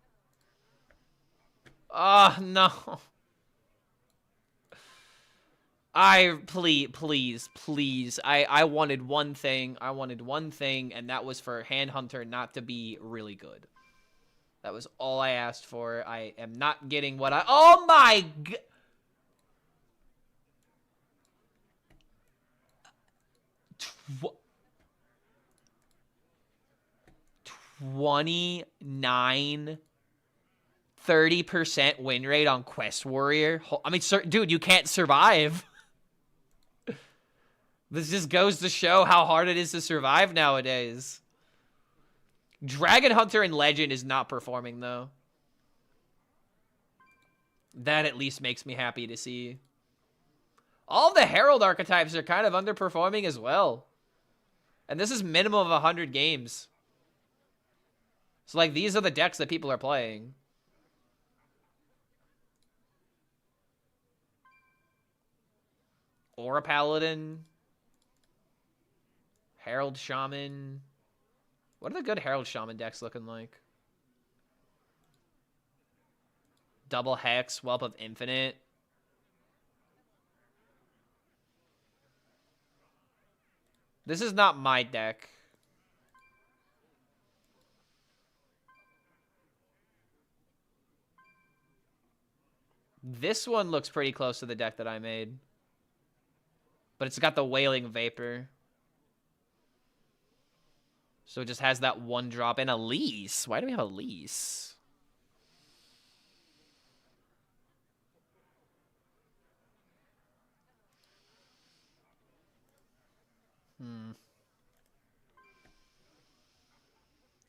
Oh no. Please. I wanted one thing. And that was for Hand Hunter not to be really good. That was all I asked for. I am not getting what I... Oh my god! 29... 30% win rate on Quest Warrior. I mean, dude, you can't survive. This just goes to show how hard it is to survive nowadays. Dragon Hunter and Legend is not performing, though. That at least makes me happy to see. All the Herald archetypes are kind of underperforming as well. And this is minimum of 100 games. So, like, these are the decks that people are playing. Aura Paladin. Herald Shaman. What are the good Herald Shaman decks looking like? Double Hex, Whelp of Infinite. This is not my deck. This one looks pretty close to the deck that I made. But it's got the Wailing Vapor. So it just has that 1 drop and a lease. Why do we have a lease?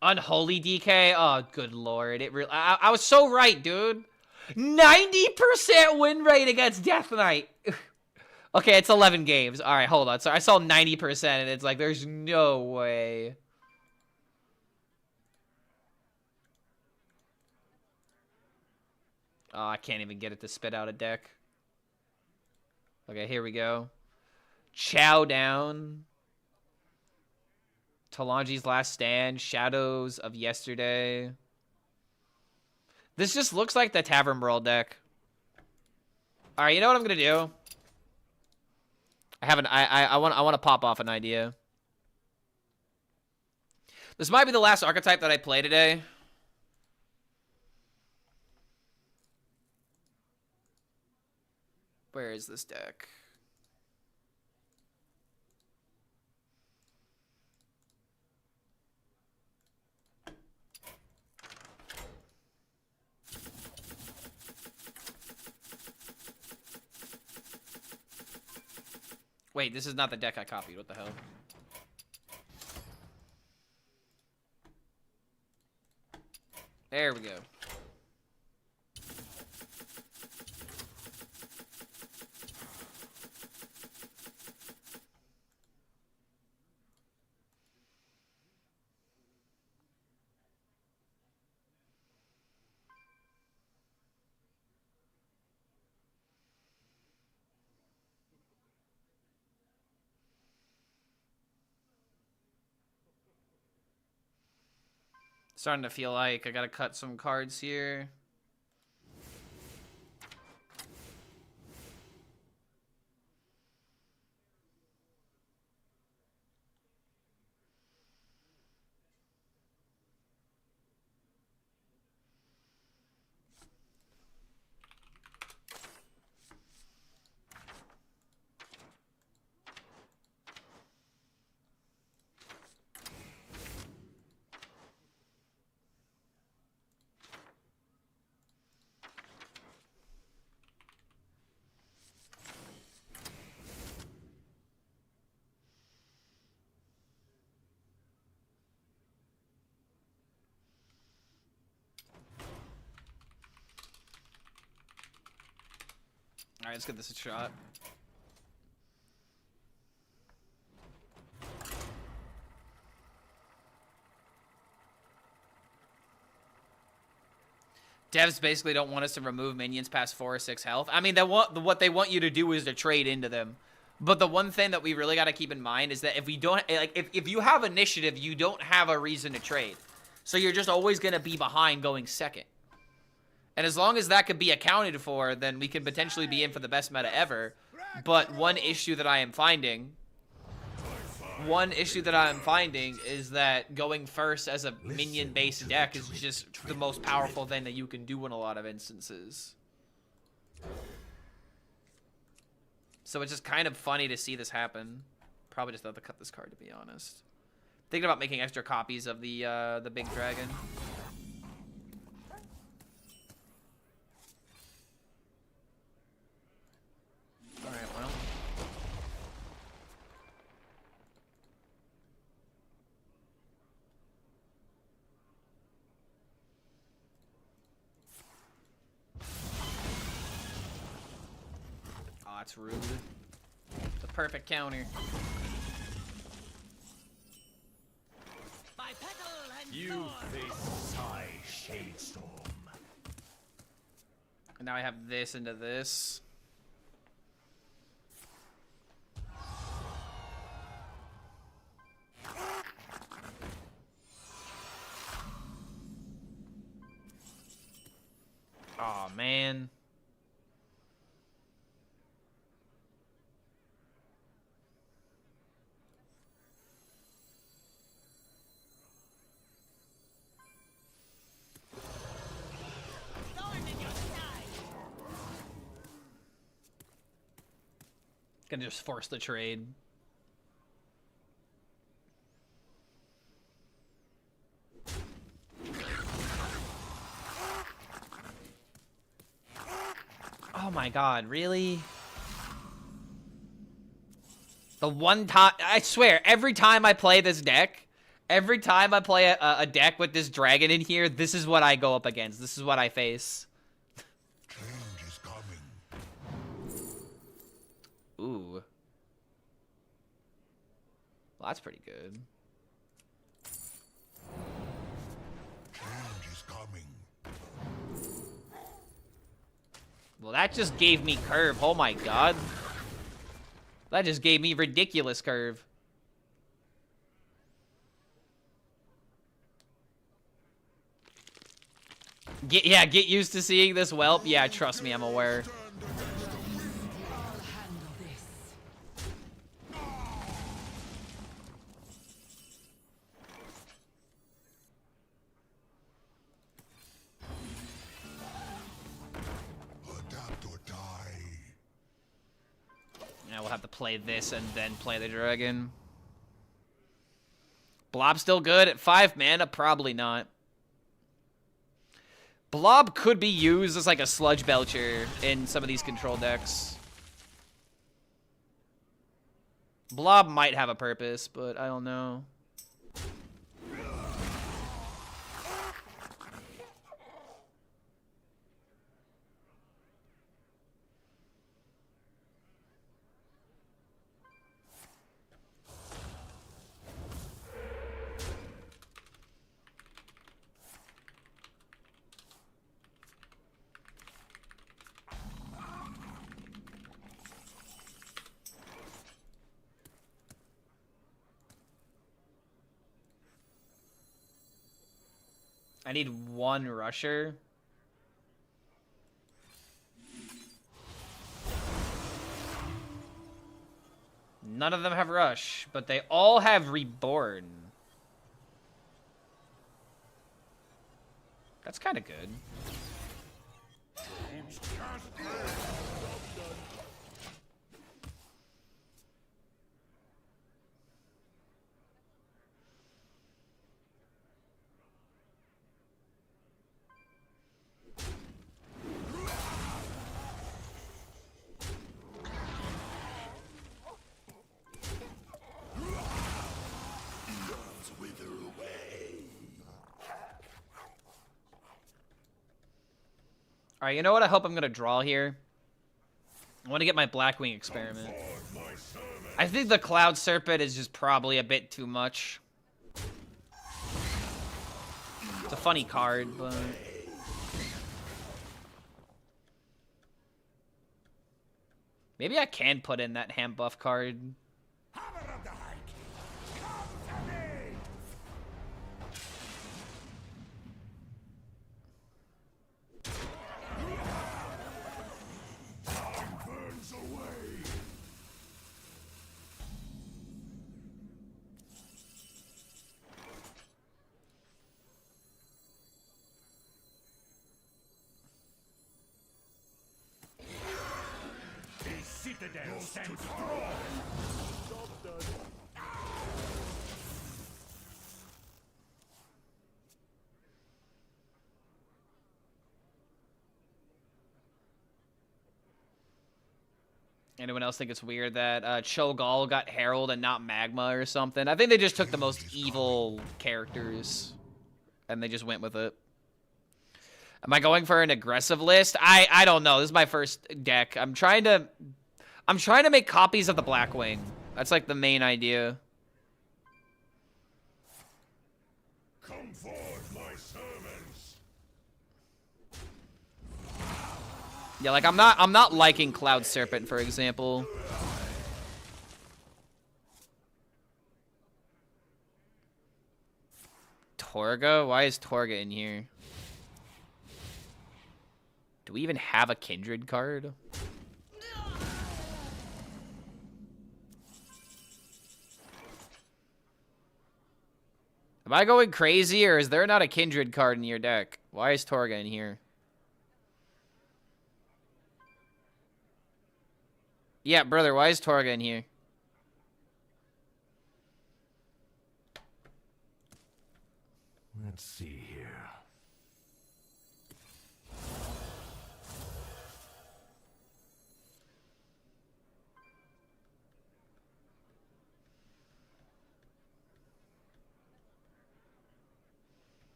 Unholy DK? Oh, good lord. It really, I was so right, dude. 90% win rate against Death Knight. Okay, it's 11 games. All right, hold on. So I saw 90% and it's like, there's no way. Oh, I can't even get it to spit out a deck. Okay, here we go. Chow Down. Talanji's Last Stand. Shadows of Yesterday. This just looks like the Tavern Brawl deck. Alright, you know what I'm gonna do? I want to pop off an idea. This might be the last archetype that I play today. Where is this deck? Wait, this is not the deck I copied. What the hell? There we go. Starting to feel like I gotta cut some cards here. Alright, let's give this a shot. Devs basically don't want us to remove minions past 4 or 6 health. I mean, what they want you to do is to trade into them. But the one thing that we really got to keep in mind is that if we don't, like, if you have initiative, you don't have a reason to trade. So you're just always going to be behind going second. And as long as that could be accounted for, then we can potentially be in for the best meta ever. But one issue that I am finding is that going first as a minion-based deck is just the most powerful thing that you can do in a lot of instances. So it's just kind of funny to see this happen. Probably just have to cut this card, to be honest. Thinking about making extra copies of the big dragon. Alright, well. Oh, that's rude. It's a perfect counter. By petal and You face Psy Shadestorm. And now I have this into this. Aw, man. Gonna just force the trade. Oh my god, really? The one time, I swear, every time I play this deck, every time I play a deck with this dragon in here, this is what I go up against. This is what I face. Change is coming. Ooh. Well, that's pretty good. Change is coming. Well, that just gave me curve. Oh my god. That just gave me ridiculous curve. Get used to seeing this whelp. Yeah, trust me, I'm aware. Now we'll have to play this and then play the dragon. Blob still good at 5 mana? Probably not. Blob could be used as like a sludge belcher in some of these control decks. Blob might have a purpose, but I don't know. I need 1 rusher. None of them have rush, but they all have reborn. That's kind of good. Alright, you know what I hope I'm going to draw here? I want to get my Blackwing experiment. I think the Cloud Serpent is just probably a bit too much. It's a funny card, but... maybe I can put in that hand buff card. Citadel stands strong. Anyone else think it's weird that Cho'Gall got Herald and not Magma or something? I think they just took the most evil characters and they just went with it. Am I going for an aggressive list? I don't know. This is my first deck. I'm trying to make copies of the Blackwing. That's like the main idea. Come forth, my servants. Yeah, like I'm not liking Cloud Serpent, for example. Torga? Why is Torga in here? Do we even have a Kindred card? Am I going crazy, or is there not a Kindred card in your deck? Why is Torga in here? Yeah, brother, why is Torga in here? Let's see here.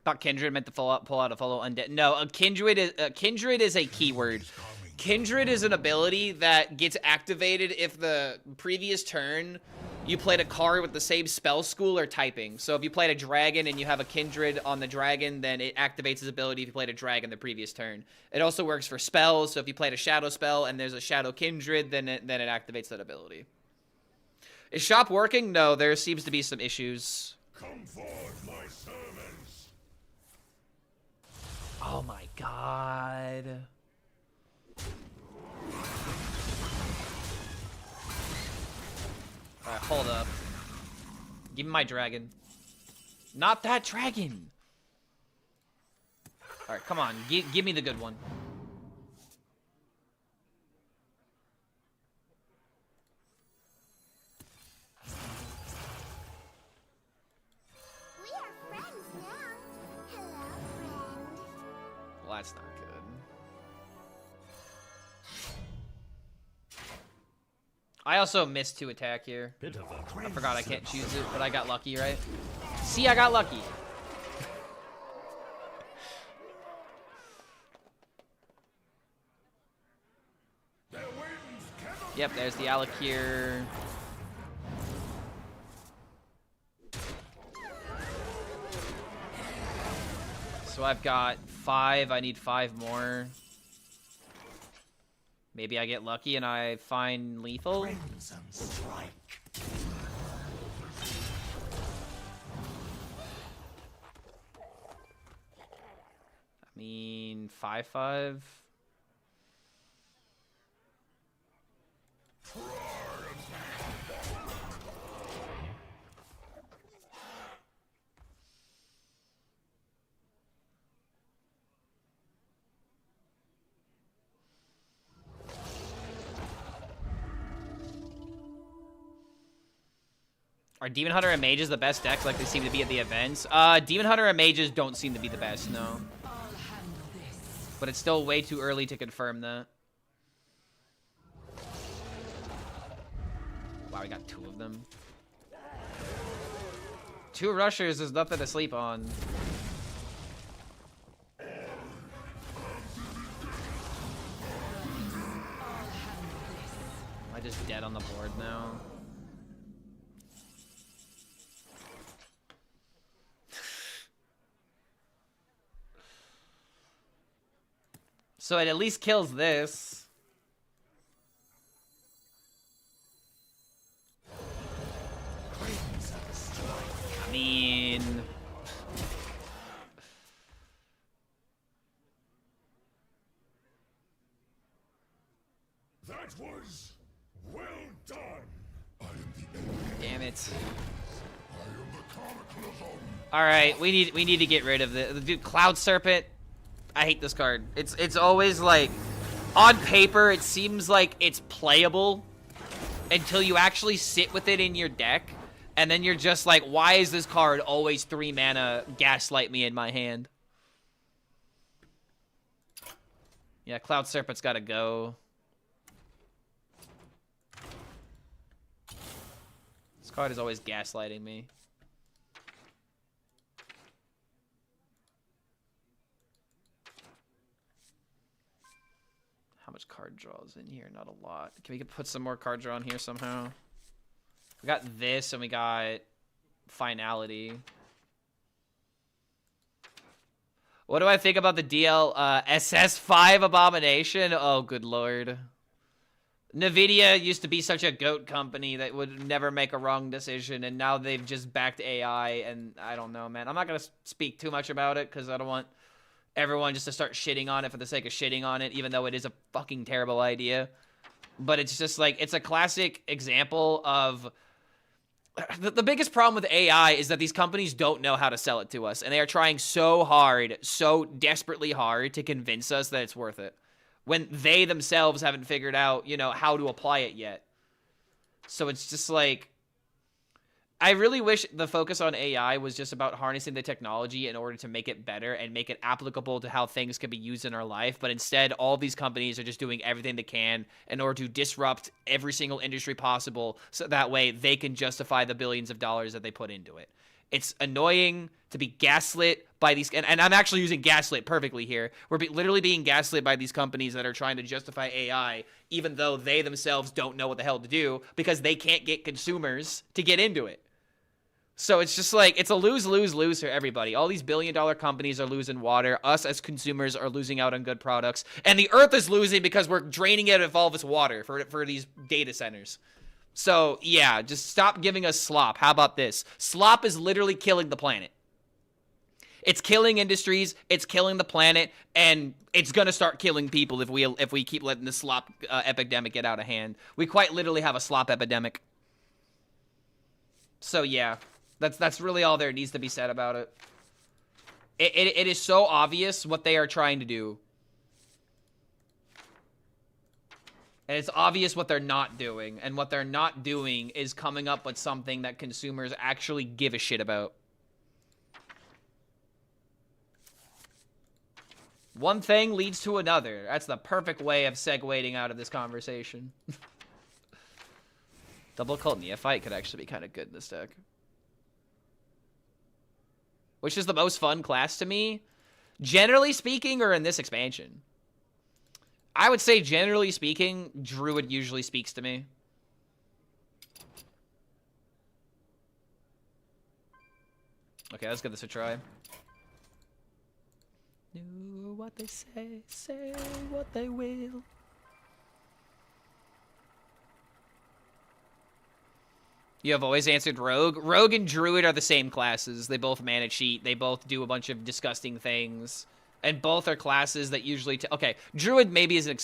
Thought Kindred meant to pull out a follow undead. No, a Kindred is a keyword. Kindred is an ability that gets activated if the previous turn you played a card with the same spell school or typing. So if you played a dragon and you have a Kindred on the dragon, then it activates his ability if you played a dragon the previous turn. It also works for spells. So if you played a shadow spell and there's a shadow Kindred, then it activates that ability. Is shop working? No, there seems to be some issues. Come forth, my servants. Oh my god. Alright, hold up. Give me my dragon. Not that dragon! Alright, come on. Give me the good one. We are friends now. Hello, friend. Well, that's not good. I also missed 2 attack here. I forgot I can't choose it, but I got lucky, right? See, I got lucky. Yep, there's the Alec here. So I've got 5. I need 5 more. Maybe I get lucky and I find lethal. Crimson strike. I mean, 5/5. Are Demon Hunter and Mages the best decks like they seem to be at the events? Demon Hunter and Mages don't seem to be the best, no. But it's still way too early to confirm that. Wow, we got 2 of them. 2 rushers is nothing to sleep on. Am I just dead on the board now? So it at least kills this. I mean... That was well done. Damn it. I am the Cataclysm. Alright, we need to get rid of the dude, Cloud Serpent. I hate this card. It's always like, on paper it seems like it's playable until you actually sit with it in your deck, and then you're just like, why is this card always 3 mana gaslight me in my hand? Yeah, Cloud Serpent's gotta go. This card is always gaslighting me. How much card draws in here? Not a lot. Can we put some more card draw in here somehow? We got this and we got Finality. What do I think about the DL SS5 Abomination? Oh, good lord. Nvidia used to be such a goat company that would never make a wrong decision, and now they've just backed AI, and I don't know, man. I'm not going to speak too much about it because I don't want everyone just to start shitting on it for the sake of shitting on it, even though it is a fucking terrible idea. But it's just like, it's a classic example of... The biggest problem with AI is that these companies don't know how to sell it to us, and they are trying so hard, so desperately hard to convince us that it's worth it, when they themselves haven't figured out, you know, how to apply it yet. So it's just like, I really wish the focus on AI was just about harnessing the technology in order to make it better and make it applicable to how things can be used in our life. But instead, all these companies are just doing everything they can in order to disrupt every single industry possible, so that way they can justify the billions of dollars that they put into it. It's annoying to be gaslit by these, and I'm actually using gaslit perfectly here. We're literally being gaslit by these companies that are trying to justify AI, even though they themselves don't know what the hell to do because they can't get consumers to get into it. So it's just like, it's a lose-lose-lose for everybody. All these billion-dollar companies are losing water. Us as consumers are losing out on good products. And the Earth is losing because we're draining it of all of its water for these data centers. So, yeah, just stop giving us slop. How about this? Slop is literally killing the planet. It's killing industries, it's killing the planet, and it's going to start killing people if we keep letting the slop epidemic get out of hand. We quite literally have a slop epidemic. So, yeah. That's really all there needs to be said about it. It is so obvious what they are trying to do. And it's obvious what they're not doing. And what they're not doing is coming up with something that consumers actually give a shit about. One thing leads to another. That's the perfect way of segueing out of this conversation. Double Cult Neophyte could actually be kind of good in this deck. Which is the most fun class to me? Generally speaking, or in this expansion? I would say, generally speaking, Druid usually speaks to me. Okay, let's give this a try. Do what they say what they will. You have always answered Rogue. Rogue and Druid are the same classes. They both mana cheat. They both do a bunch of disgusting things. And both are classes that usually... okay, Druid maybe is an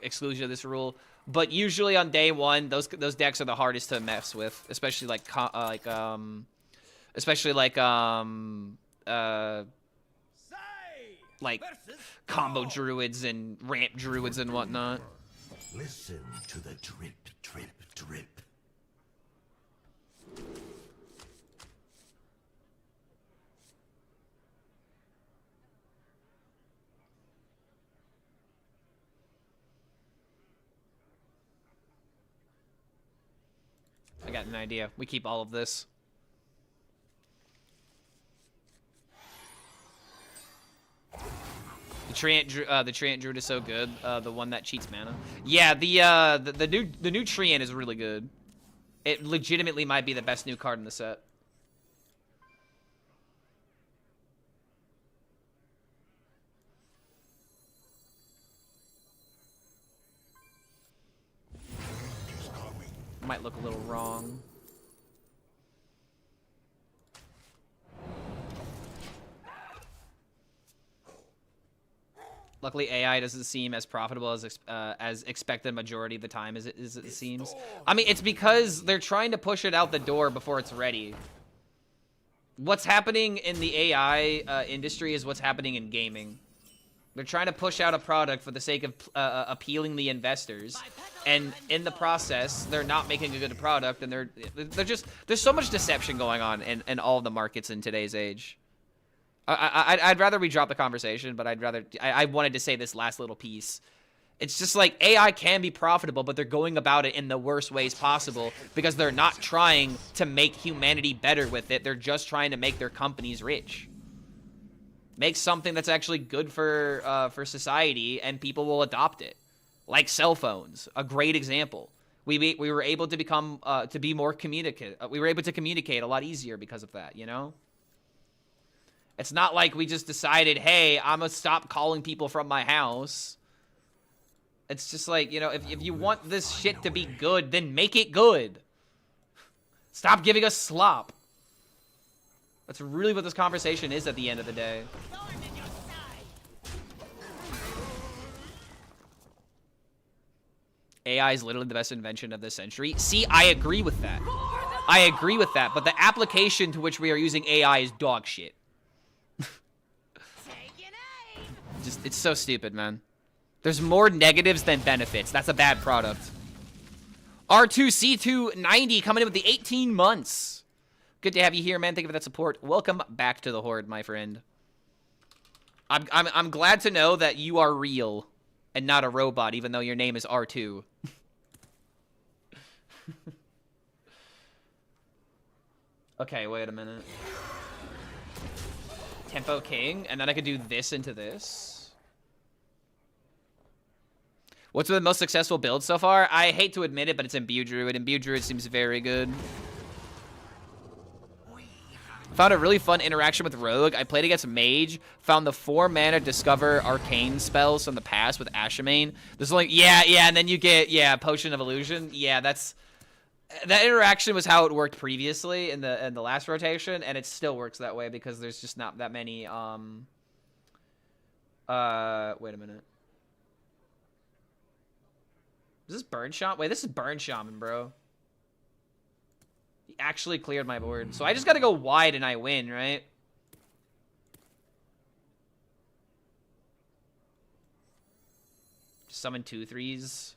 exclusion of this rule. But usually on day one, those decks are the hardest to mess with. Especially like combo Druids and ramp Druids and whatnot. Listen to the drip, drip, drip. I got an idea. We keep all of this. The Treant Druid is so good. The one that cheats mana. Yeah, the new Treant is really good. It legitimately might be the best new card in the set. Might look a little wrong. Luckily, AI doesn't seem as profitable as expected majority of the time as it seems. I mean, it's because they're trying to push it out the door before it's ready. What's happening in the AI industry is what's happening in gaming. They're trying to push out a product for the sake of appealing the investors, and in the process, they're not making a good product, and they're just... There's so much deception going on in all the markets in today's age. I'd rather we drop the conversation, but I wanted to say this last little piece. It's just like, AI can be profitable, but they're going about it in the worst ways possible because they're not trying to make humanity better with it. They're just trying to make their companies rich. Make something that's actually good for society, and people will adopt it. Like cell phones, a great example. We were able to become to be more communicative. We were able to communicate a lot easier because of that. You know, it's not like we just decided, hey, I'm gonna stop calling people from my house. It's just like, you know, if you want this shit to be good, then make it good. Stop giving us slop. That's really what this conversation is at the end of the day. AI is literally the best invention of this century. See, I agree with that. I agree with that, but the application to which we are using AI is dog shit. Just, it's so stupid, man. There's more negatives than benefits. That's a bad product. R2C290 coming in with the 18 months. Good to have you here, man. Thank you for that support. Welcome back to the Horde, my friend. I'm glad to know that you are real and not a robot, even though your name is R2. Okay, wait a minute. Tempo King, and then I could do this into this. What's the most successful build so far? I hate to admit it, but it's Imbue Druid. Imbue Druid seems very good. Found a really fun interaction with Rogue. I played against Mage. Found the 4-mana Discover Arcane spells from the past with Ashamain. There's only and then you get Potion of Illusion. Yeah, that interaction was how it worked previously in the last rotation, and it still works that way because there's just not that many. Wait a minute. Is this Burn Shaman? Wait, this is Burn Shaman, bro. He actually cleared my board. So I just gotta go wide and I win, right? Just summon 2/3s.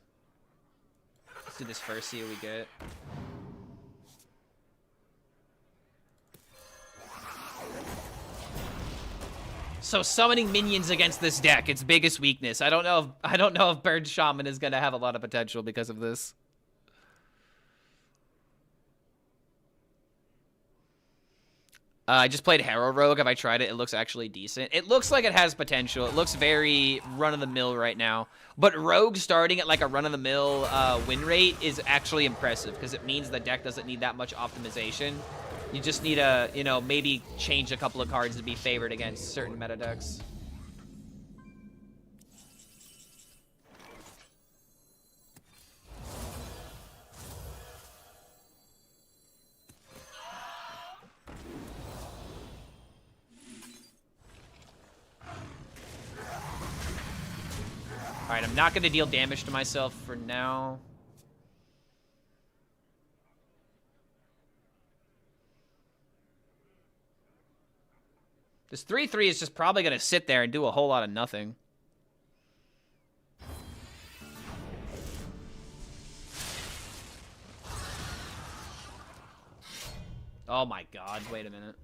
Let's do this first, see what we get. So summoning minions against this deck, its biggest weakness. I don't know if Burn Shaman is gonna have a lot of potential because of this. I just played Harrow Rogue. Have I tried it? It looks actually decent. It looks like it has potential. It looks very run-of-the-mill right now. But Rogue starting at like a run-of-the-mill win rate is actually impressive because it means the deck doesn't need that much optimization. You just need to, you know, maybe change a couple of cards to be favored against certain meta decks. Alright, I'm not going to deal damage to myself for now. This 3/3 is just probably going to sit there and do a whole lot of nothing. Oh my god, wait a minute.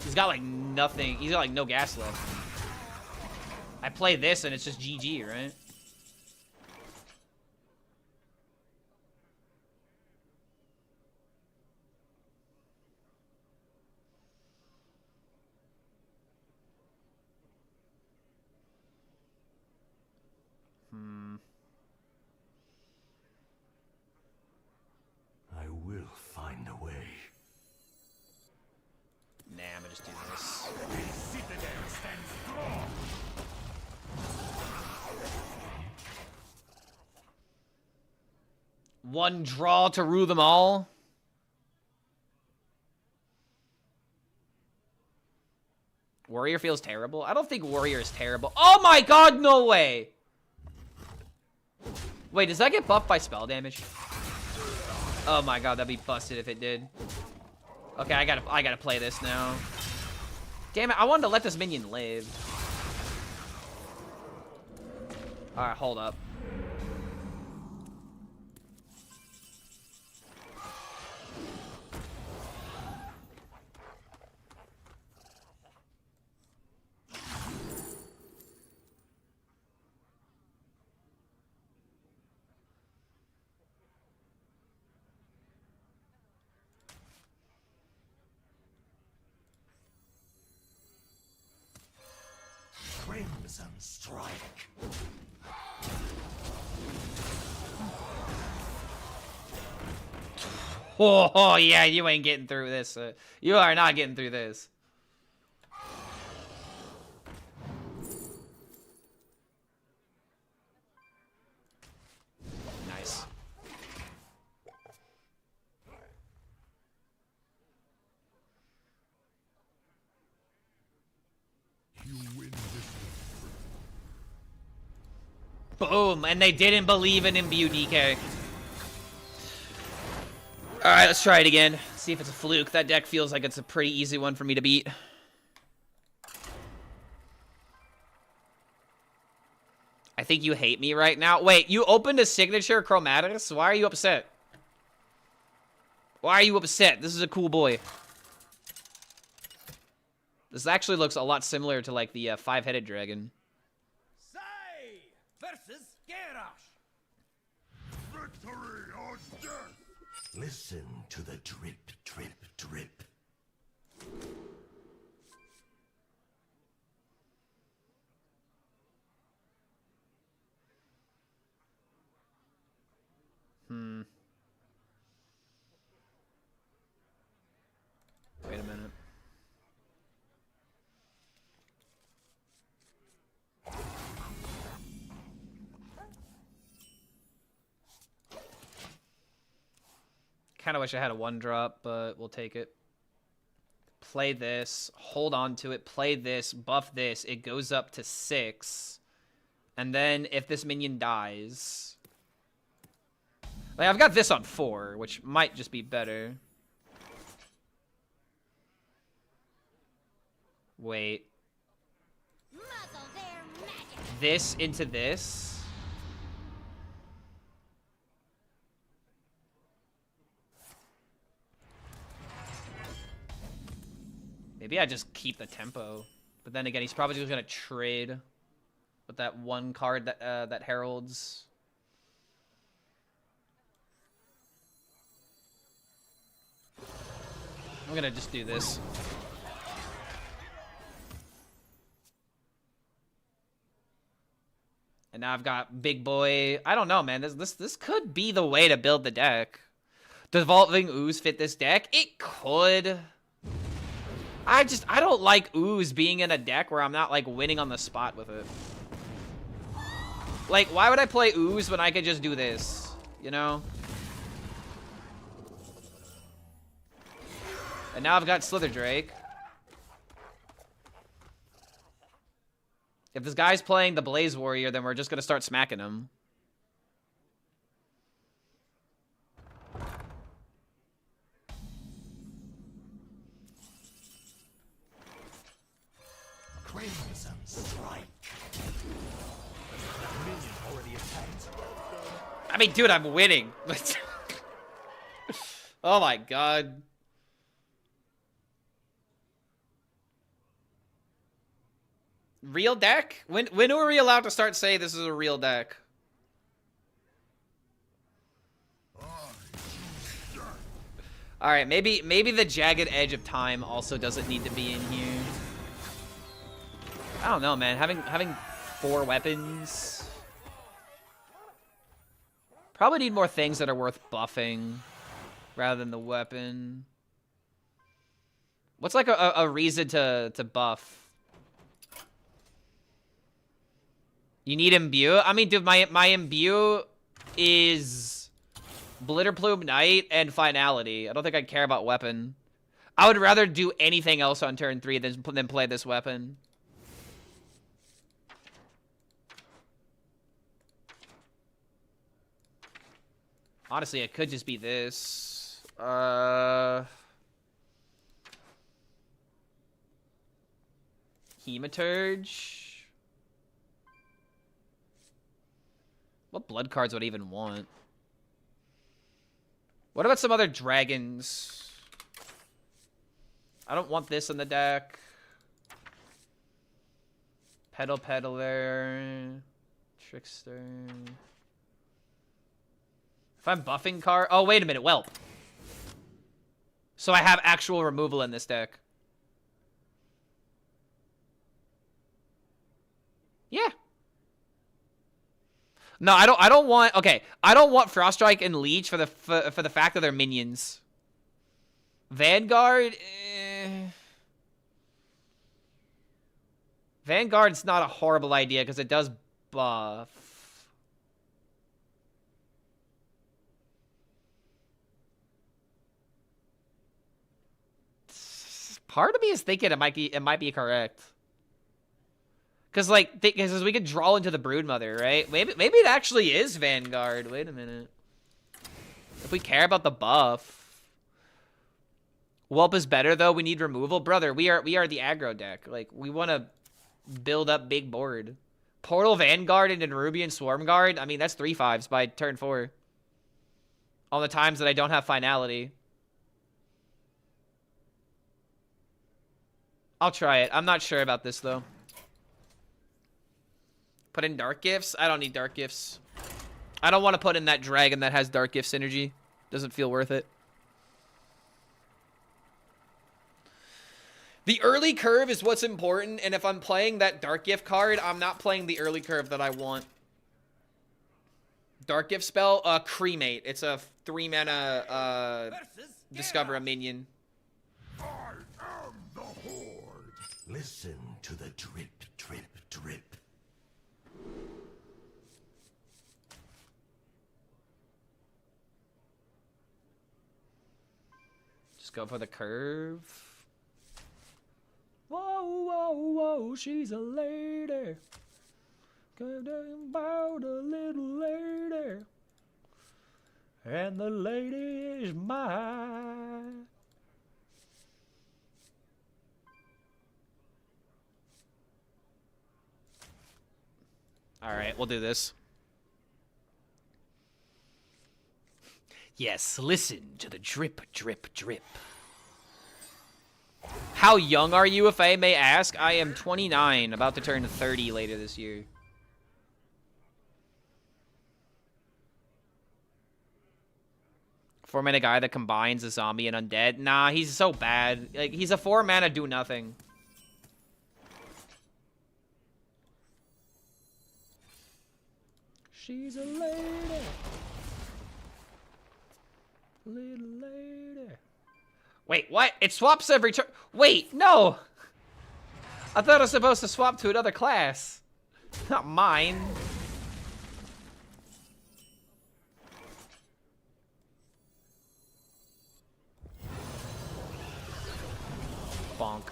He's got like nothing. He's got like no gas left. I play this and it's just GG, right? I will find a way. Nah, I'm gonna just do this. The citadel stands strong. One draw to rule them all. Warrior feels terrible? I don't think Warrior is terrible. Oh my god, no way! Wait, does that get buffed by spell damage? Oh my god, that'd be busted if it did. Okay, I gotta play this now. Damn it, I wanted to let this minion live. Alright, hold up. Crimson Strike. Oh yeah, you ain't getting through this. You are not getting through this. you win this Boom, and they didn't believe in Imbue DK. Alright, let's try it again. See if it's a fluke. That deck feels like it's a pretty easy one for me to beat. I think you hate me right now. Wait, you opened a signature Chromatus? Why are you upset? Why are you upset? This is a cool boy. This actually looks a lot similar to like the five-headed dragon. Say versus Garrosh. victory or death. Listen to the drip, drip, drip. Wait a minute. Kind of wish I had a 1-drop, but we'll take it. Play this, hold on to it, play this, buff this, it goes up to 6. And then if this minion dies... Like, I've got this on 4, which might just be better. Wait. This into this? Maybe I just keep the tempo. But then again, he's probably just gonna trade with that one card that that heralds. I'm gonna just do this. And now I've got big boy. I don't know, man. This could be the way to build the deck. Does Evolving Ooze fit this deck? It could. I don't like Ooze being in a deck where I'm not like winning on the spot with it. Like, why would I play Ooze when I could just do this? You know? And now I've got Slither Drake. If this guy's playing the Blaze Warrior, then we're just gonna start smacking him. Crimson Strike. Minion already attacked. I mean, dude, I'm winning. Oh my god. Real deck? When are we allowed to start saying this is a real deck? Alright, maybe the Jagged Edge of Time also doesn't need to be in here. I don't know, man. Having 4 weapons. Probably need more things that are worth buffing rather than the weapon. What's like a reason to buff? You need Imbue? I mean, dude, my Imbue is Blitterplume Knight and Finality. I don't think I'd care about weapon. I would rather do anything else on turn 3 than play this weapon. Honestly, it could just be this. Hematurge. What blood cards would I even want? What about some other dragons? I don't want this in the deck. Peddler. Trickster. If I'm buffing card... Oh, wait a minute. Whelp. So I have actual removal in this deck. Yeah. No, I don't want... Okay, I don't want Froststrike and Leech for the fact that they're minions. Vanguard... Vanguard's not a horrible idea because it does buff. Part of me is thinking it might be correct. Cause like, because we could draw into the Broodmother, right? Maybe it actually is Vanguard. Wait a minute. If we care about the buff, Whelp is better though. We need removal, brother. We are the aggro deck. Like we want to build up big board. Portal Vanguard and Nerubian Swarmguard. I mean that's 3/5s by turn 4. On the times that I don't have finality. I'll try it. I'm not sure about this though. Put in Dark Gifts? I don't need Dark Gifts. I don't want to put in that dragon that has Dark Gift synergy. Doesn't feel worth it. The early curve is what's important, and if I'm playing that Dark Gift card, I'm not playing the early curve that I want. Dark Gift spell? Cremate. It's a 3-mana, discover a minion. I am the Horde. Listen to the drip, drip, drip. Just go for the curve. Whoa, whoa, whoa, she's a lady. About a little lady. And the lady is mine. Alright, we'll do this. Yes, listen to the drip, drip, drip. How young are you, if I may ask? I am 29, about to turn 30 later this year. Four-mana guy that combines a zombie and undead? Nah, he's so bad. Like, he's a 4-mana do nothing. She's a lady. Little lady. Wait, what? It swaps every turn. Wait, no. I thought I was supposed to swap to another class. Not mine. Bonk.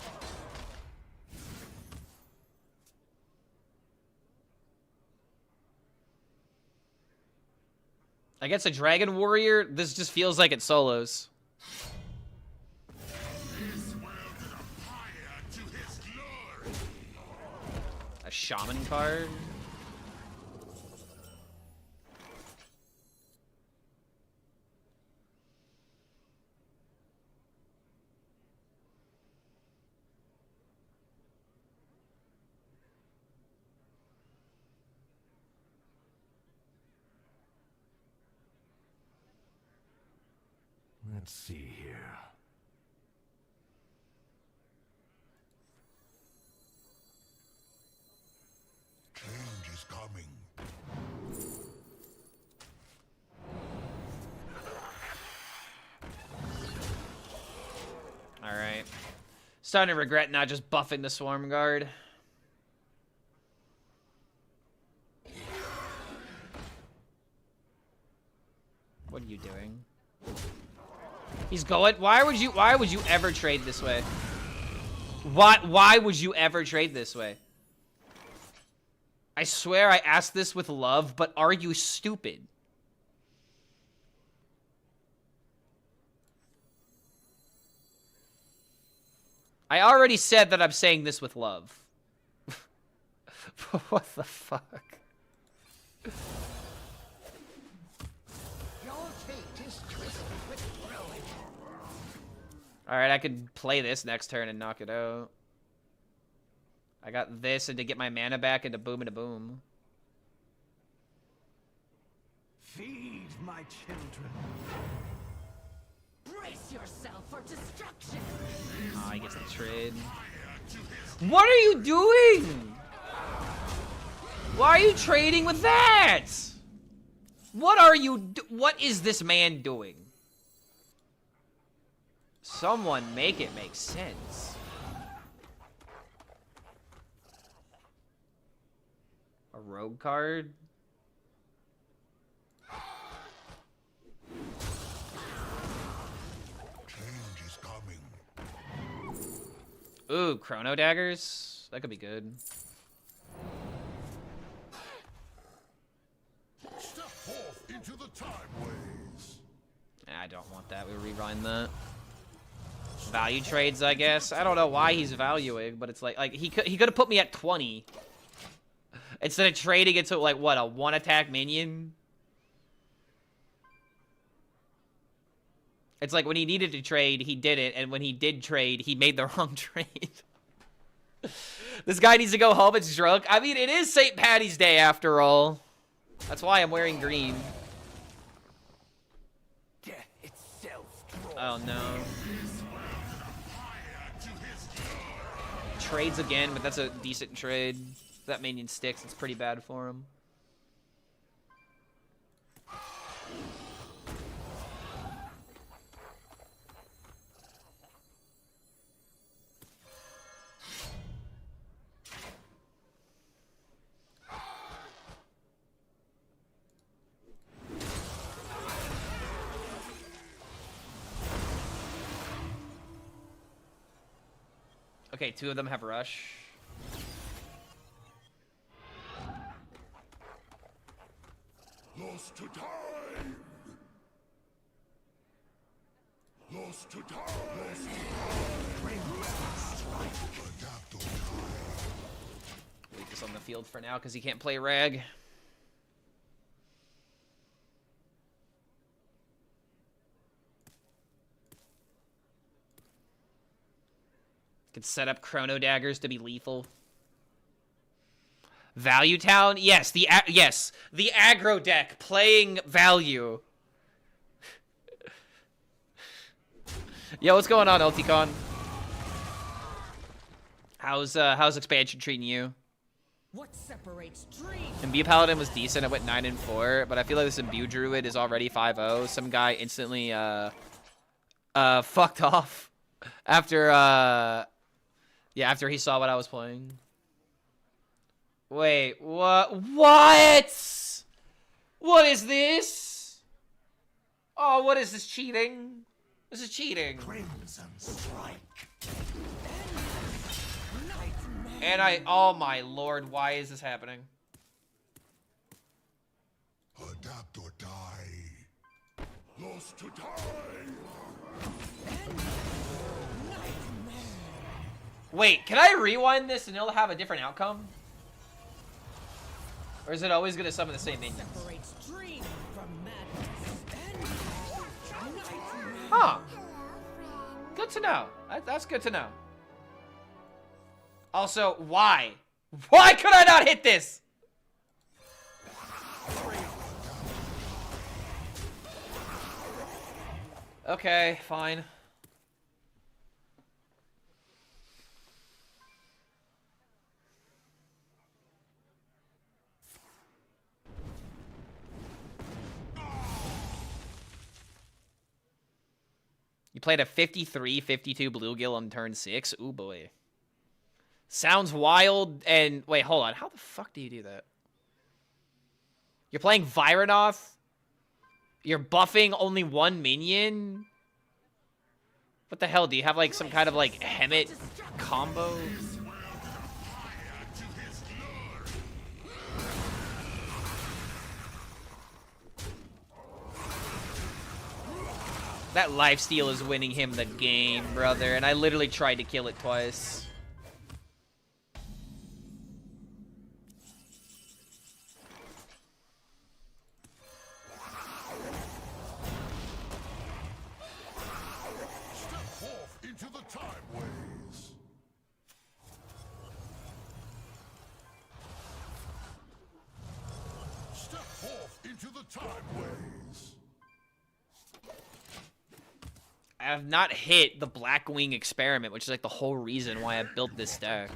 Against a Dragon Warrior, this just feels like it solos. A Shaman card? Let's see here. Change is coming. Alright. Starting to regret not just buffing the Swarm Guard. What are you doing? He's going. Why would you ever trade this way? Why would you ever trade this way? I swear I asked this with love, but are you stupid? I already said that I'm saying this with love. What the fuck? Alright, I could play this next turn and knock it out. I got this and to get my mana back into boom and a boom. Feed my children. Brace yourself for destruction. Oh, he gets the trade. What are you doing? Why are you trading with that? What is this man doing? Someone make it make sense. A rogue card? Change is coming. Ooh, Chrono Daggers? That could be good. into the timeways. I don't want that. We rewind that. Value trades, I guess. I don't know why he's valuing, but it's like he could have put me at 20 instead of trading into like what, a 1-attack minion. It's like when he needed to trade, he didn't, and when he did trade, he made the wrong trade. This guy needs to go home. It's drunk. I mean, it is St. Patty's Day after all. That's why I'm wearing green. Death itself. Oh no. Trades again, but that's a decent trade. If that minion sticks, it's pretty bad for him. Okay, 2 of them have rush. Lost to time. Lost to time. Lost to time. Adapt or die. Leave this on the field for now because he can't play rag. Could set up chrono daggers to be lethal. Value Town? Yes, the aggro deck playing value. Yo, what's going on, LTCon? How's expansion treating you? What separates dream? Imbue Paladin was decent. I went 9-4, but I feel like this Imbue Druid is already 5-0. Some guy instantly fucked off after yeah, after he saw what I was playing. Wait, what? What? What is this? Oh, what is this, cheating? This is cheating. Crimson Strike. And oh my lord, why is this happening? Adapt or die. Lost to time. Wait, can I rewind this and it'll have a different outcome? Or is it always gonna summon the same minions? Huh. Good to know. That's good to know. Also, why? Why could I not hit this? Okay, fine. You played a 53-52 bluegill on turn 6? Ooh, boy. Sounds wild. And wait, hold on. How the fuck do you do that? You're playing Viranoth? You're buffing only 1 minion? What the hell? Do you have like some kind of like Hemet combo? That lifesteal is winning him the game, brother. And I literally tried to kill it twice. Step forth into the timeways. Step forth into the timeways. I have not hit the Blackwing experiment, which is like the whole reason why I built this deck.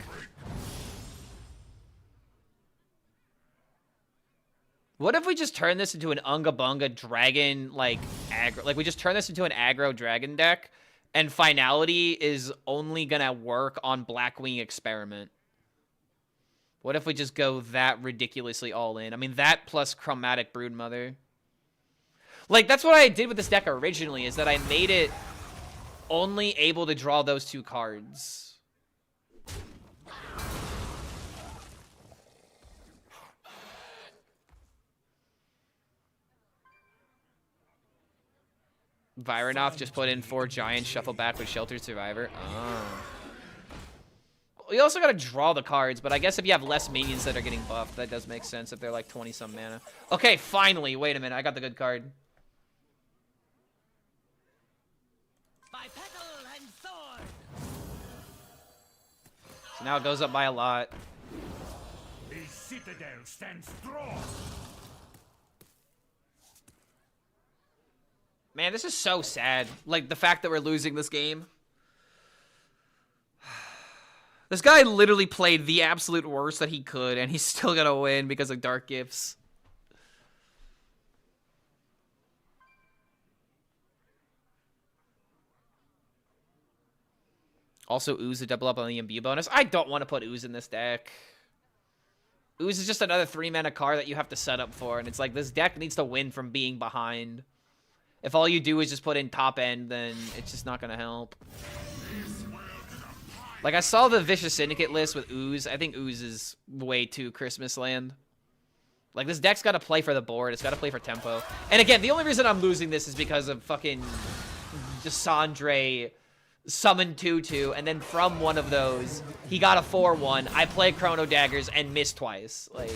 What if we just turn this into an Unga Bunga dragon, like, aggro? Like, we just turn this into an aggro dragon deck, and Finality is only gonna work on Blackwing experiment. What if we just go that ridiculously all in? I mean, that plus Chromatic Broodmother. Like, that's what I did with this deck originally, is that I made it only able to draw those 2 cards. Vironoff just put in 4 giants, shuffle back with Sheltered Survivor. Oh. You also gotta draw the cards, but I guess if you have less minions that are getting buffed, that does make sense if they're like 20-some mana. Okay, finally. Wait a minute. I got the good card. Bipedal and sword. So now it goes up by a lot. The citadel stands strong. Man, this is so sad. Like, the fact that we're losing this game. This guy literally played the absolute worst that he could, and he's still gonna win because of Dark Gifts. Also, Ooze to double up on the imbue bonus. I don't want to put Ooze in this deck. Ooze is just another 3-mana card that you have to set up for, and it's like, this deck needs to win from being behind. If all you do is just put in top end, then it's just not gonna help. Like, I saw the Vicious Syndicate list with Ooze. I think Ooze is way too Christmas land. Like, this deck's got to play for the board. It's got to play for tempo. And again, the only reason I'm losing this is because of fucking Desandre summoned 2/2, and then from one of those, he got a 4/1. I played Chrono Daggers and missed twice. Like,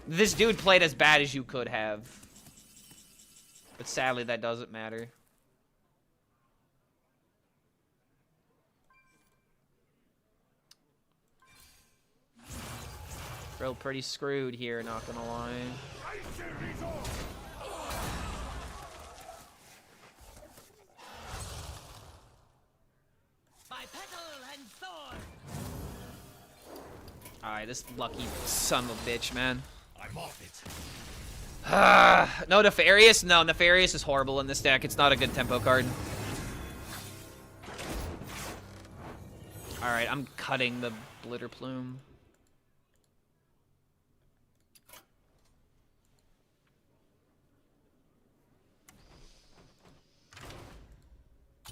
this dude played as bad as you could have. But sadly, that doesn't matter. Real pretty screwed here, not gonna lie. Alright, this lucky son of a bitch, man. I'm off it. No, Nefarious? No, Nefarious is horrible in this deck. It's not a good tempo card. Alright, I'm cutting the Blitter Plume.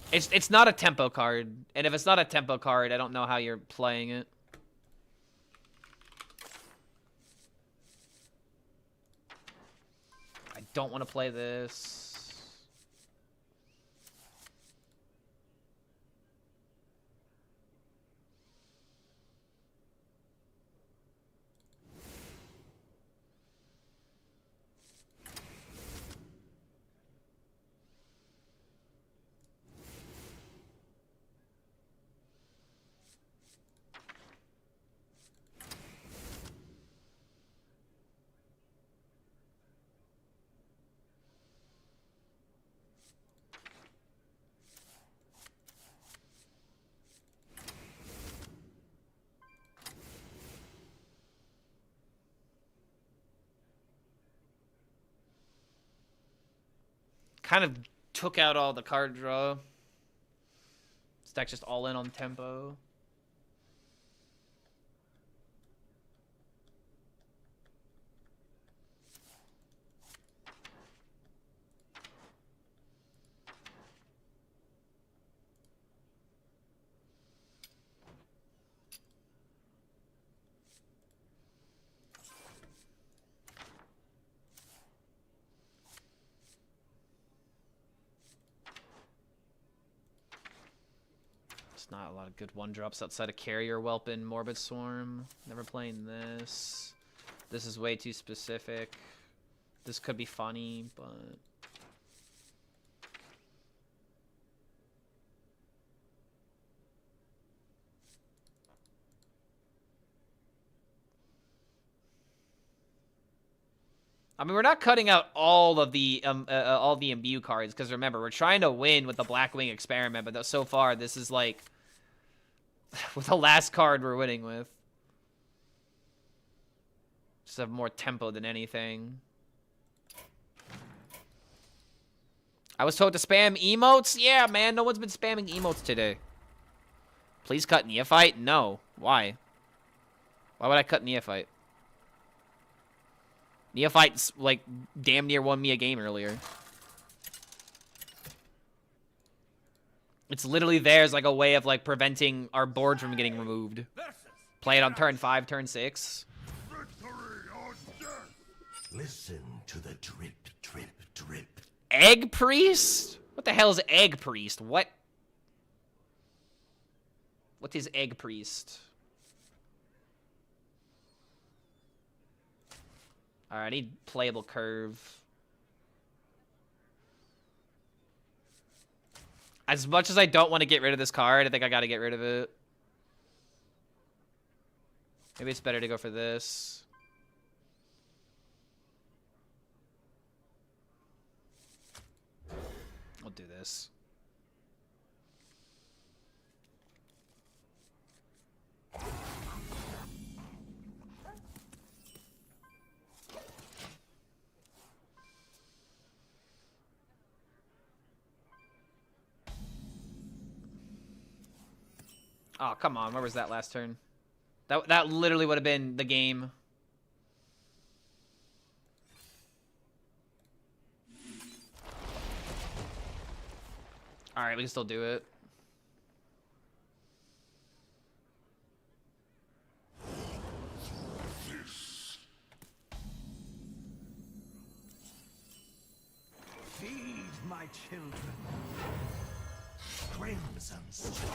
It's not a tempo card, and if it's not a tempo card, I don't know how you're playing it. I don't want to play this. Kind of took out all the card draw. This deck's just all in on tempo. Not a lot of good 1-drops outside of Carrier Whelpin, Morbid Swarm. Never playing this. This is way too specific. This could be funny, but... I mean, we're not cutting out all of the imbue cards, because remember, we're trying to win with the Blackwing Experiment, but so far, this is like... with the last card we're winning with. Just have more tempo than anything. I was told to spam emotes? Yeah, man, no one's been spamming emotes today. Please cut Neophyte? No. Why? Why would I cut Neophyte? Neophyte's, like, damn near won me a game earlier. It's literally there as, like, a way of, like, preventing our board from getting removed. Play it on turn 5, turn 6. Listen to the drip, drip, drip. Egg Priest? What the hell is Egg Priest? What? What is Egg Priest? Alright, I need playable curve. As much as I don't want to get rid of this card, I think I gotta get rid of it. Maybe it's better to go for this. I'll do this. Oh, come on. Where was that last turn? That literally would have been the game. Alright, we can still do it. Feed my children. Crimson strike.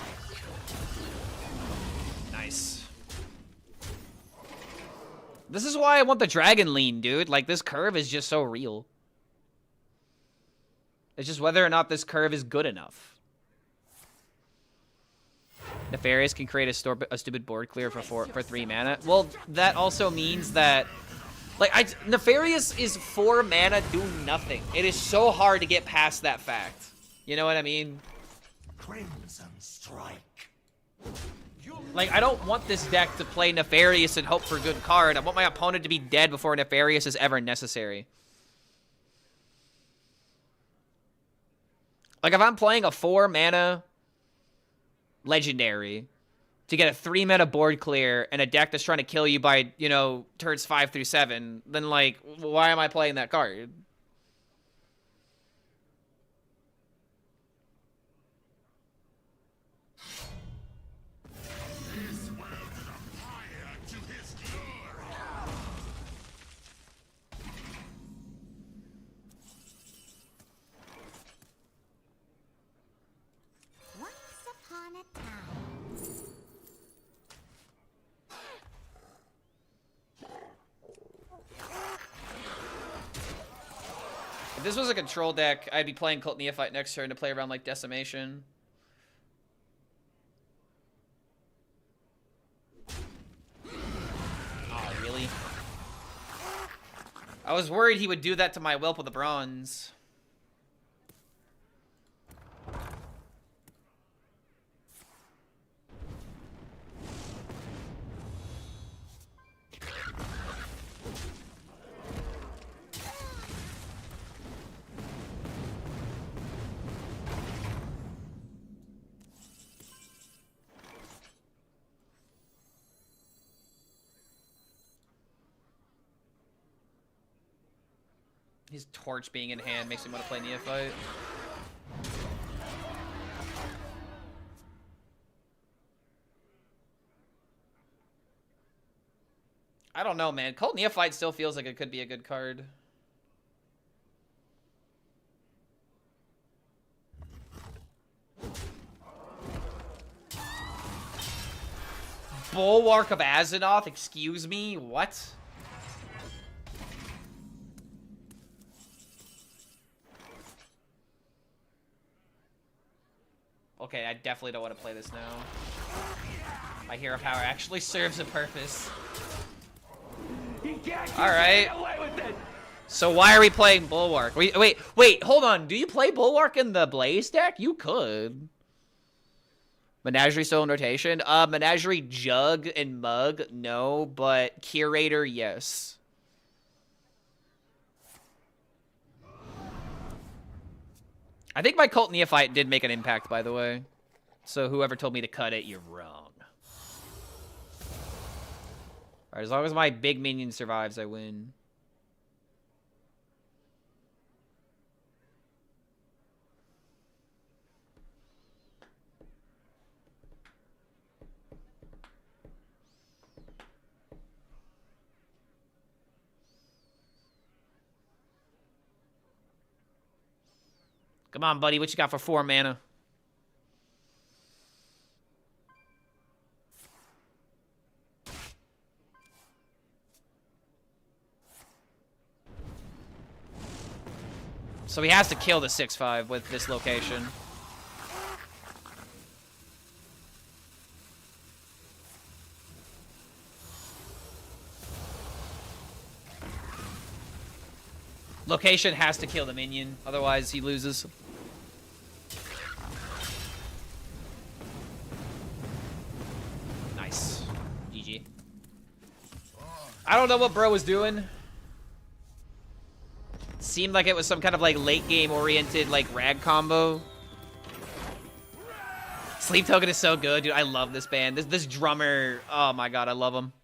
Nice. This is why I want the Dragon Lean, dude. Like, this curve is just so real. It's just whether or not this curve is good enough. Nefarious can create a stupid board clear for 3 mana. Well, that also means that... Like, Nefarious is 4 mana, do nothing. It is so hard to get past that fact. You know what I mean? Crimson strike. Like, I don't want this deck to play Nefarious and hope for a good card. I want my opponent to be dead before Nefarious is ever necessary. Like, if I'm playing a 4 mana legendary to get a 3 mana board clear and a deck that's trying to kill you by, you know, turns 5 through 7, then, like, why am I playing that card? If this was a control deck, I'd be playing Cult Neophyte next turn to play around like Decimation. Oh, really? I was worried he would do that to my Whelp of the Bronze. His Torch being in hand makes me want to play Neophyte. I don't know, man. Cult Neophyte still feels like it could be a good card. Bulwark of Azzinoth? Excuse me? What? Okay, I definitely don't want to play this now. My hero power actually serves a purpose. Alright. So why are we playing Bulwark? Wait, hold on. Do you play Bulwark in the Blaze deck? You could. Menagerie still in rotation? Menagerie Jug and Mug, no, but Curator, yes. I think my Cult Neophyte did make an impact, by the way. So whoever told me to cut it, you're wrong. Alright, as long as my big minion survives, I win. Come on, buddy. What you got for 4 mana? So he has to kill the 6/5 with this location. Location has to kill the minion, otherwise he loses. Nice. GG. I don't know what bro was doing. Seemed like it was some kind of like late game oriented like rag combo. Sleep Token is so good, dude. I love this band. This drummer, oh my god, I love him.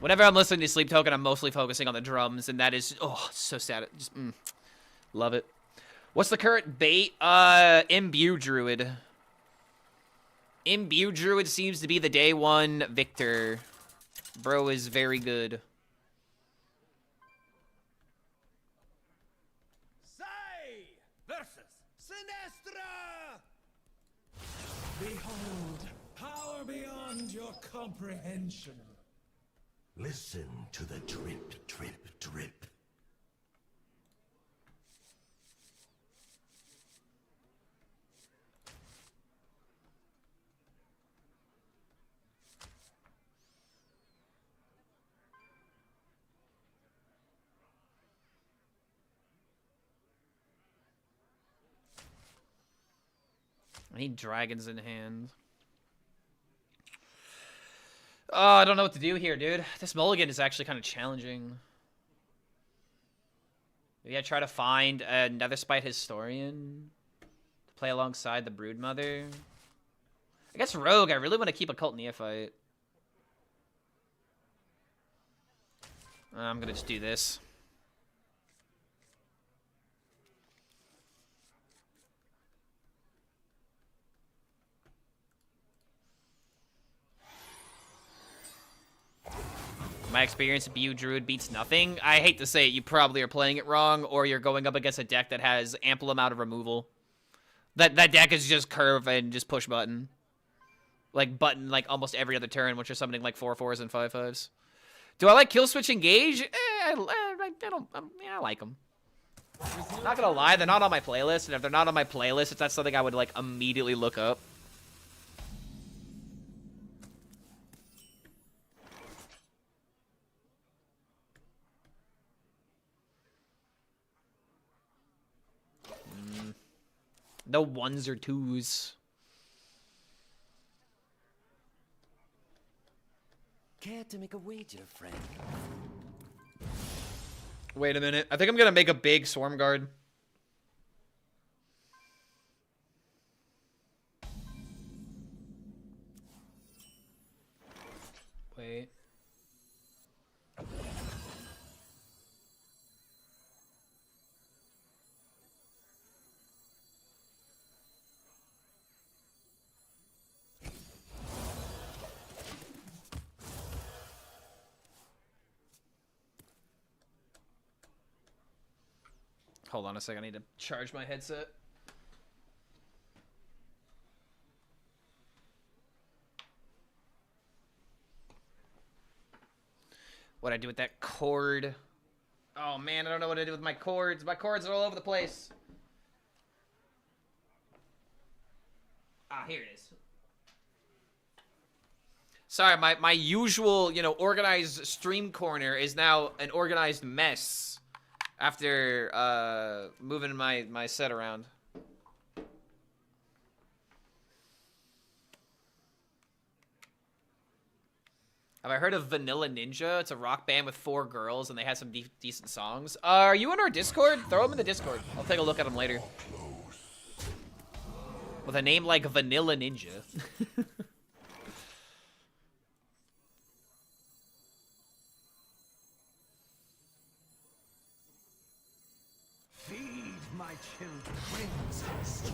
Whenever I'm listening to Sleep Token, I'm mostly focusing on the drums, and that is, oh, so sad. Just, love it. What's the current bait? Imbue Druid. Imbue Druid seems to be the day 1 victor. Bro is very good. Say versus Sinestra! Behold, power beyond your comprehension. Listen to the drip, drip, drip. I need dragons in hand. Oh, I don't know what to do here, dude. This mulligan is actually kind of challenging. Maybe I try to find another Spite Historian to play alongside the Broodmother. I guess Rogue, I really want to keep Occult Neophyte. I'm going to just do this. My experience, Imbue Druid beats nothing. I hate to say it, you probably are playing it wrong, or you're going up against a deck that has ample amount of removal. That deck is just curve and just push button. Like button like almost every other turn, which is something like 4/4s and 5/5s. Do I like Kill Switch Engage? I like them. Not gonna lie, they're not on my playlist, and if they're not on my playlist, it's not something I would like immediately look up. No 1s or 2s. Care to make a wager, friend? Wait a minute. I think I'm gonna make a big Swarm Guard. Wait. Hold on a second, I need to charge my headset. What'd I do with that cord? Oh man, I don't know what to do with my cords. My cords are all over the place. Ah, here it is. Sorry, my usual, you know, organized stream corner is now an organized mess. After moving my set around. Have I heard of Vanilla Ninja? It's a rock band with 4 girls, and they have some decent songs. Are you in our Discord? Throw them in the Discord. I'll take a look at them later. With a name like Vanilla Ninja.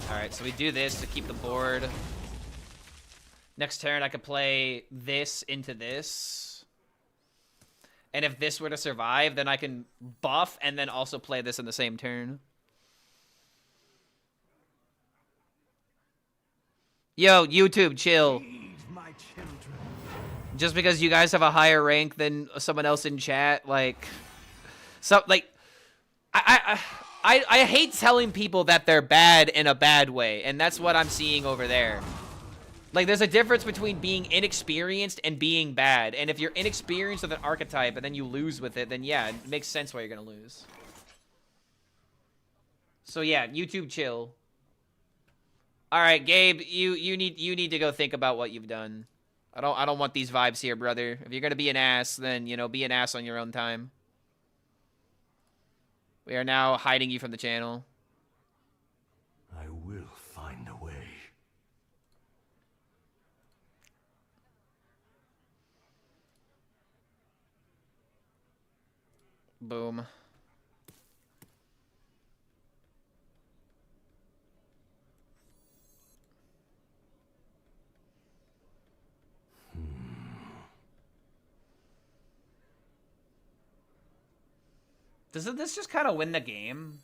Alright, so we do this to keep the board. Next turn, I could play this into this. And if this were to survive, then I can buff and then also play this in the same turn. Yo, YouTube, chill. Just because you guys have a higher rank than someone else in chat, like... So, like... I hate telling people that they're bad in a bad way, and that's what I'm seeing over there. Like, there's a difference between being inexperienced and being bad. And if you're inexperienced with an archetype and then you lose with it, then yeah, it makes sense why you're gonna lose. So yeah, YouTube chill. Alright, Gabe, you need to go think about what you've done. I don't want these vibes here, brother. If you're gonna be an ass, then, you know, be an ass on your own time. We are now hiding you from the channel. I will find a way. Boom. Doesn't this just kind of win the game?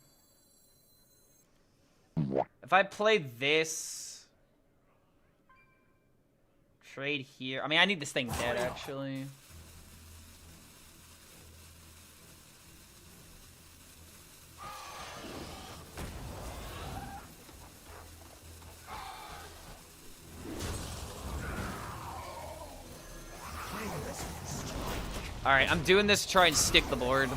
If I play this... Trade here... I mean, I need this thing dead, actually. Alright, I'm doing this to try and stick the board.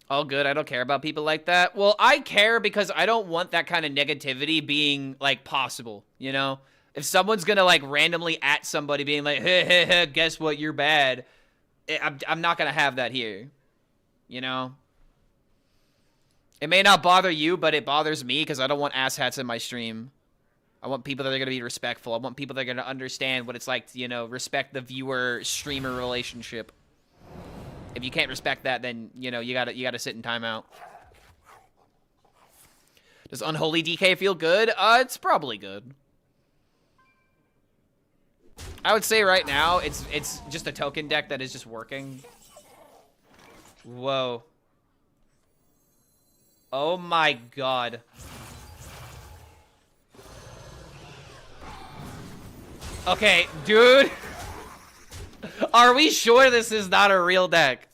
All good, I don't care about people like that. Well, I care because I don't want that kind of negativity being, like, possible, you know? If someone's gonna, like, randomly at somebody being like, hey, guess what, you're bad. I'm not gonna have that here, you know? It may not bother you, but it bothers me because I don't want asshats in my stream. I want people that are going to be respectful. I want people that are going to understand what it's like to, you know, respect the viewer-streamer relationship. If you can't respect that, then, you know, you gotta sit in timeout. Does Unholy DK feel good? It's probably good. I would say right now, it's just a token deck that is just working. Whoa. Oh my god. Okay, dude. Are we sure this is not a real deck?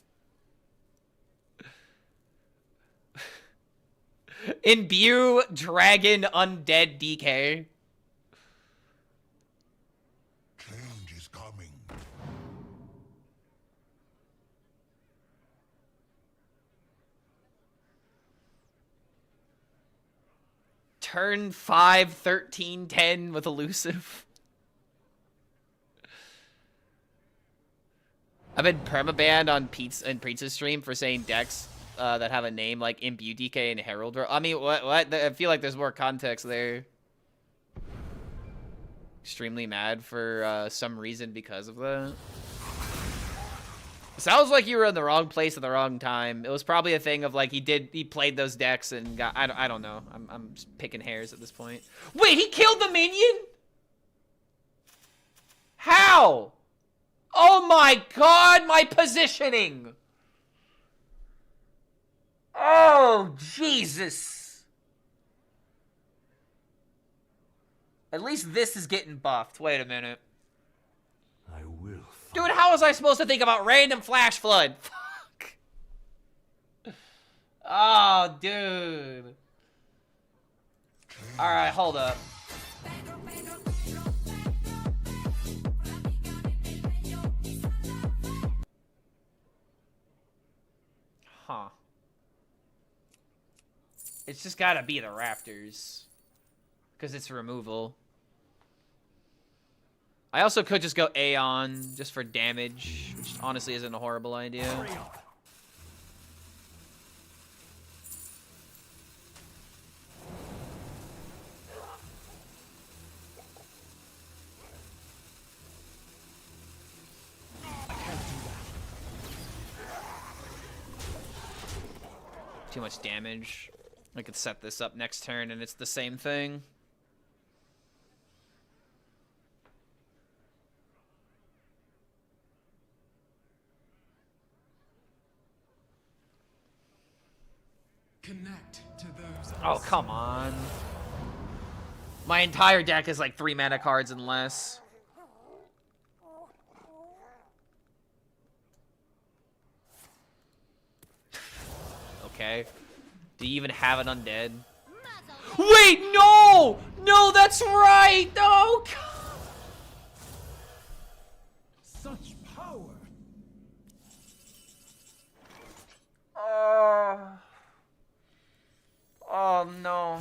Imbue Dragon Undead DK. Change is coming. Turn 5, 13, 10 with elusive. I've been permabanned on Pizza's stream for saying decks that have a name like Imbue DK and Herald. I mean, what? I feel like there's more context there. Extremely mad for some reason because of that. Sounds like you were in the wrong place at the wrong time. It was probably a thing of like he played those decks and got I don't know. I'm just picking hairs at this point. Wait, he killed the minion? How? Oh my god, my positioning. Oh, Jesus. At least this is getting buffed. Wait a minute. I will. Dude, how was I supposed to think about random flash flood? Fuck. Oh, dude. Alright, hold up. Huh. It's just gotta be the Raptors. Because it's removal. I also could just go Aeon just for damage, which honestly isn't a horrible idea. Too much damage. I could set this up next turn and it's the same thing. Connect to those. Oh, come on. My entire deck is like 3 mana cards and less. Okay. Do you even have an undead? Wait, no! No, that's right! Oh, God. Such power. Oh, no. Oh, no.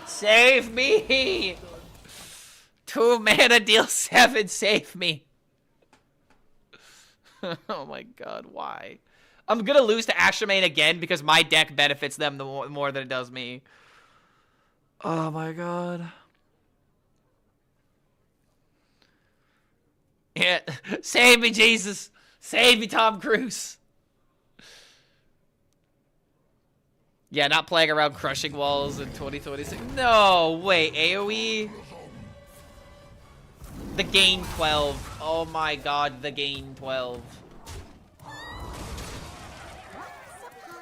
Save me! 2 mana, deal 7, save me. Oh my god, why? I'm gonna lose to Ashamain again because my deck benefits them the more than it does me. Oh my god. Yeah, save me, Jesus. Save me, Tom Cruise. Yeah, not playing around crushing walls in 2026. No, wait, AoE? The gain 12. Oh my god, the gain 12.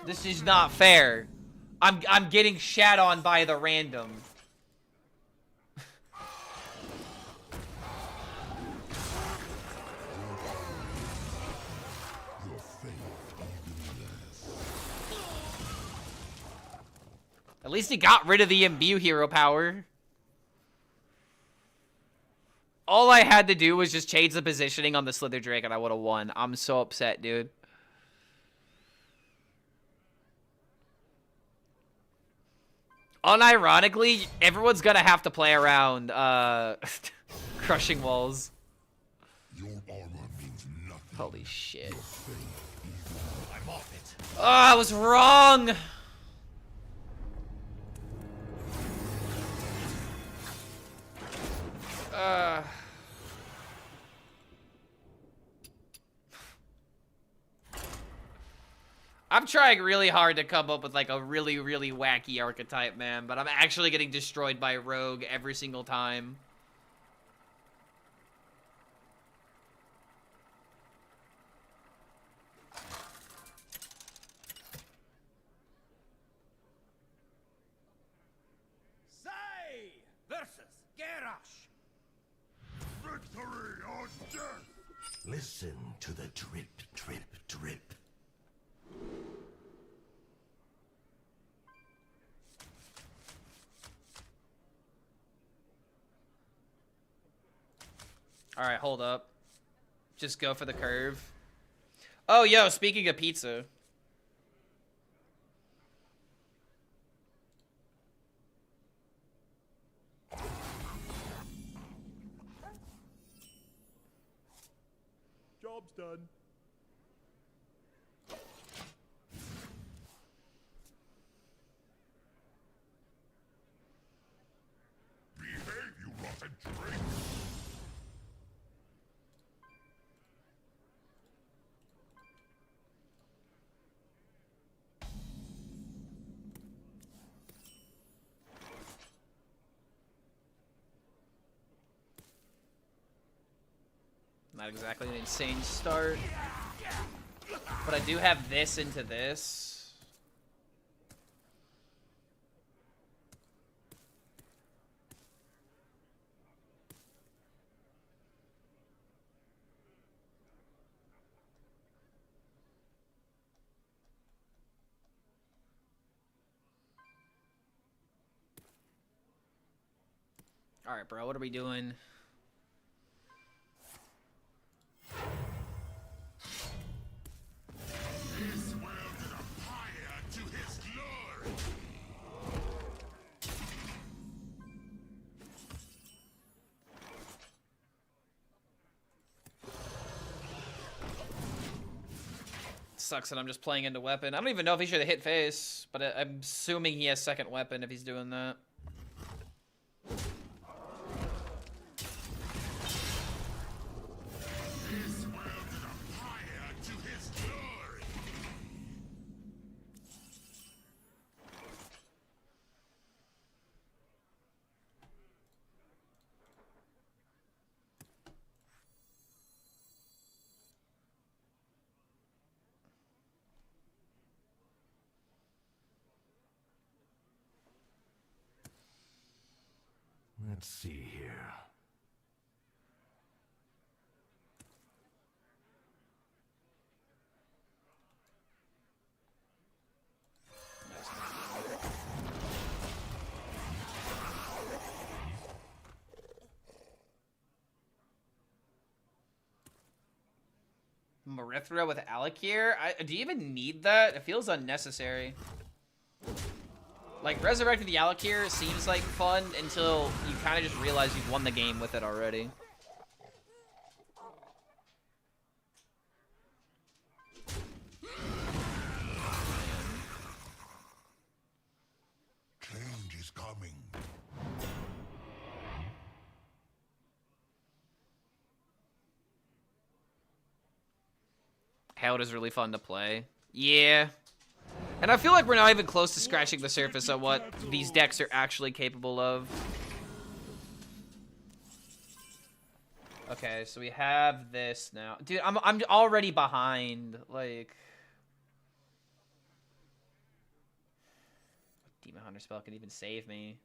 This is not fair. I'm getting shat on by the random. At least he got rid of the imbue hero power. All I had to do was just change the positioning on the Slither Drake and I would have won. I'm so upset, dude. Unironically, everyone's gonna have to play around crushing walls. Your armor means nothing. Holy shit. I'm off it. Oh, I was wrong. I'm trying really hard to come up with like a really, really wacky archetype, man, but I'm actually getting destroyed by Rogue every single time. Say versus Garrosh. Victory or death! Listen to the drip, drip, drip. Alright, hold up. Just go for the curve. Oh, yo, speaking of pizza. Job's done. Behave, you rotten drink! Not exactly an insane start. But I do have this into this. Alright, bro, what are we doing? This world is a fire to his glory! Sucks that I'm just playing into weapon. I don't even know if he should have hit face, but I'm assuming he has second weapon if he's doing that. This world is a fire to his glory! Let's see here. Marithra with Alakir? Do you even need that? It feels unnecessary. Like, resurrecting the Alakir seems like fun until you kind of just realize you've won the game with it already. Change is coming. Herald is really fun to play. Yeah. And I feel like we're not even close to scratching the surface of what these decks are actually capable of. Okay, so we have this now. Dude, I'm already behind. Like, Demon Hunter spell can even save me.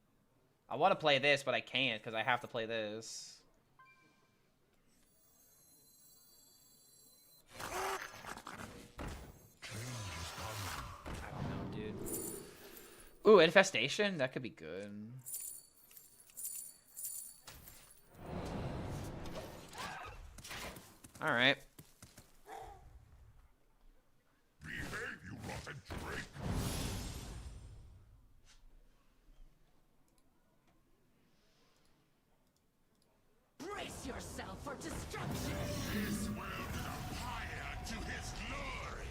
I want to play this, but I can't because I have to play this. Ooh, Infestation? That could be good. Alright. Behave, you rotten drake. Brace yourself for destruction. This world is on fire to his glory.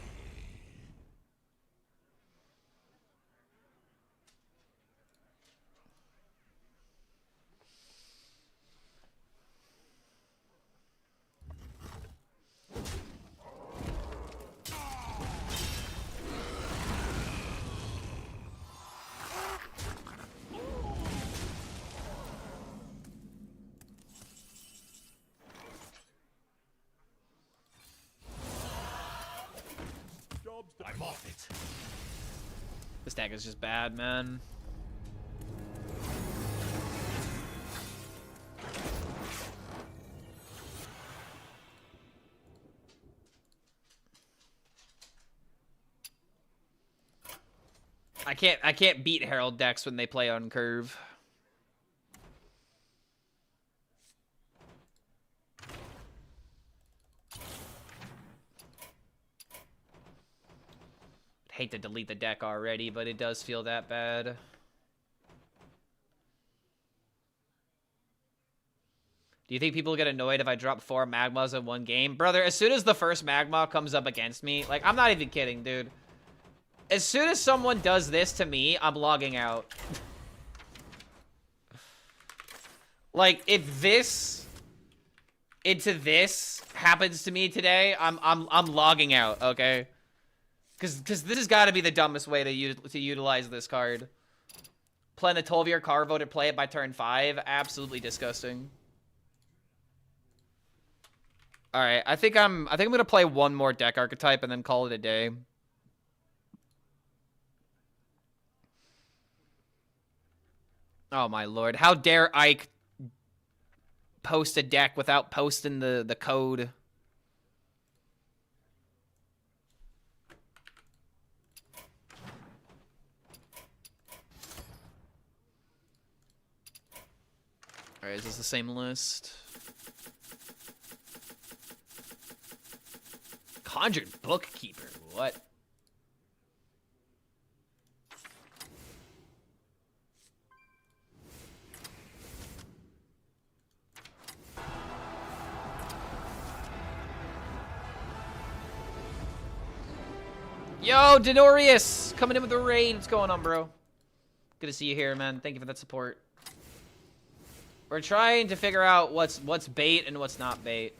I'm off it. This deck is just bad, man. I can't beat Herald decks when they play on curve. Hate to delete the deck already, but it does feel that bad. Do you think people get annoyed if I drop 4 Magmas in one game? Brother, as soon as the first Magma comes up against me, like, I'm not even kidding, dude. As soon as someone does this to me, I'm logging out. Like, if this happens to me today, I'm logging out, okay? Because this has got to be the dumbest way to utilize this card. Playing a 12-year Carvo to play it by turn 5, absolutely disgusting. All right, I think I'm gonna play one more deck archetype and then call it a day. Oh my lord! How dare Ike post a deck without posting the code? Alright, is this the same list? Conjured Bookkeeper, what? Yo, Denorius! Coming in with the raid. What's going on, bro? Good to see you here, man. Thank you for that support. We're trying to figure out what's bait and what's not bait.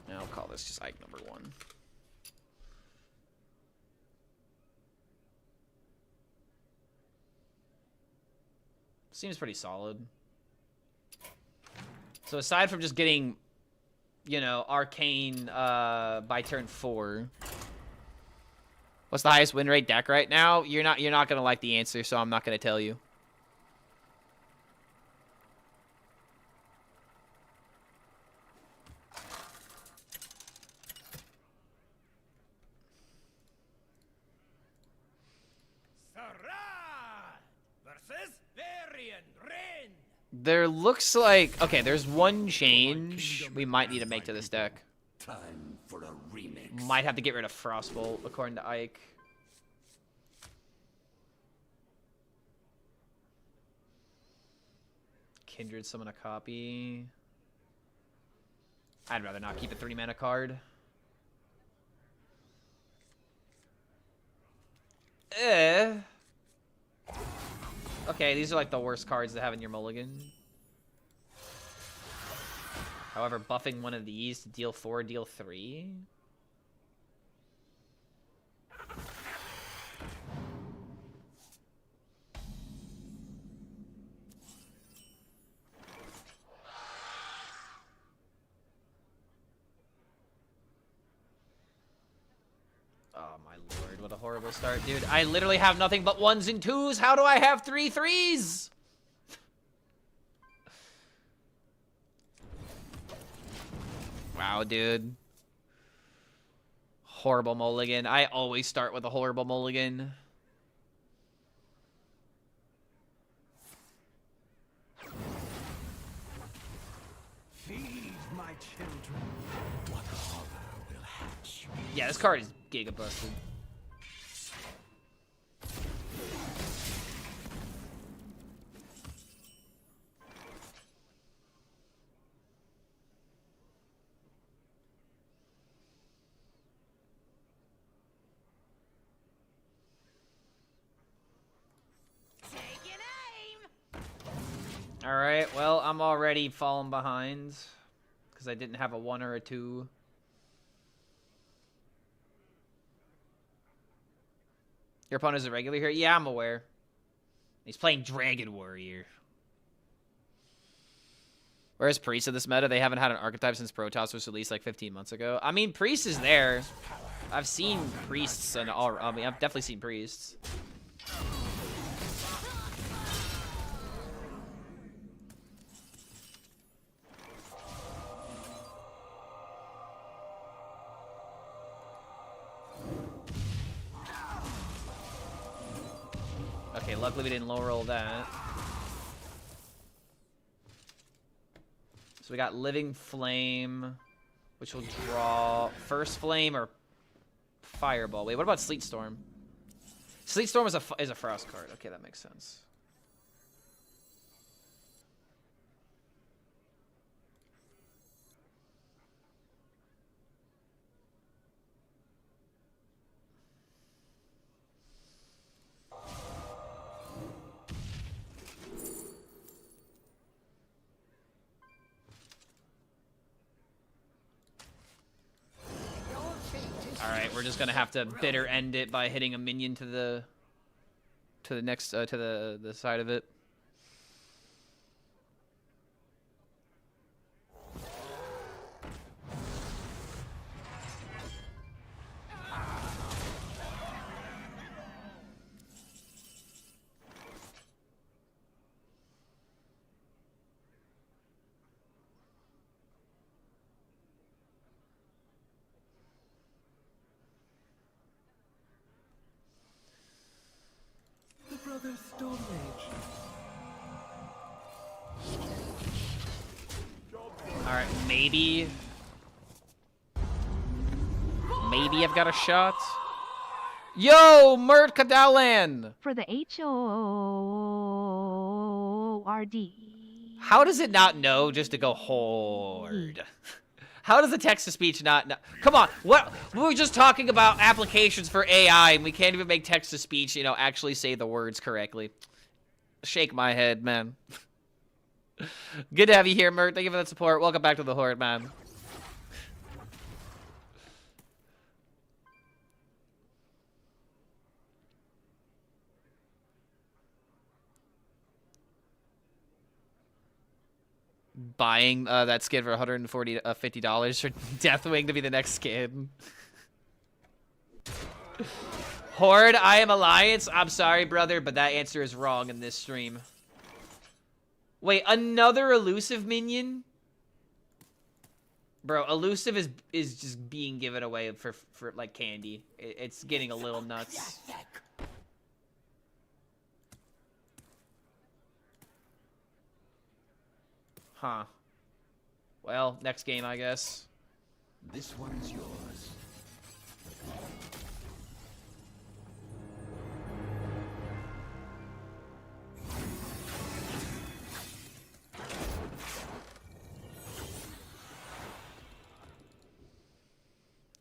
Now I'll call this just Ike number 1. Seems pretty solid. So aside from just getting, you know, Arcane by turn 4... What's the highest win rate deck right now? You're not gonna like the answer, so I'm not gonna tell you. There looks like... Okay, there's one change we might need to make to this deck. Time for a remix. Might have to get rid of Frostbolt, according to Ike. Kindred summon a copy. I'd rather not keep a 3-mana card. Okay, these are like the worst cards to have in your mulligan. However, buffing one of these to deal 4, deal 3. Oh my lord, what a horrible start, dude. I literally have nothing but 1s and 2s. How do I have 3 3s? Wow, dude. Horrible mulligan. I always start with a horrible mulligan. Feed my children. What horror will hatch? Yeah, this card is giga busted. Alright, well, I'm already falling behind because I didn't have a 1 or a 2. Your opponent is a regular here? Yeah, I'm aware. He's playing Dragon Warrior. Where's Priest in this meta? They haven't had an archetype since Protoss was released like 15 months ago. I mean, Priest is there. I've seen Priests and all. I mean, I've definitely seen Priests. Okay, luckily we didn't low roll that. So we got Living Flame, which will draw First Flame or Fireball. Wait, what about Sleet Storm? Sleet Storm is a Frost card. Okay, that makes sense. Alright, we're just gonna have to bitter end it by hitting a minion to the next to the side of it. Stone Age. Alright, maybe I've got a shot. Yo, Mert Kadalan! For the HORD. How does it not know just to go horde? How does the text-to-speech not know? Come on, what? We were just talking about applications for AI, and we can't even make text-to-speech, you know, actually say the words correctly. Shake my head, man. Good to have you here, Mert. Thank you for that support. Welcome back to the Horde, man. Buying that skin for $150 for Deathwing to be the next skin. Horde, I am Alliance. I'm sorry, brother, but that answer is wrong in this stream. Wait, another elusive minion? Bro, elusive is just being given away for like candy. It's getting a little nuts. Huh. Well, next game, I guess. This one's yours.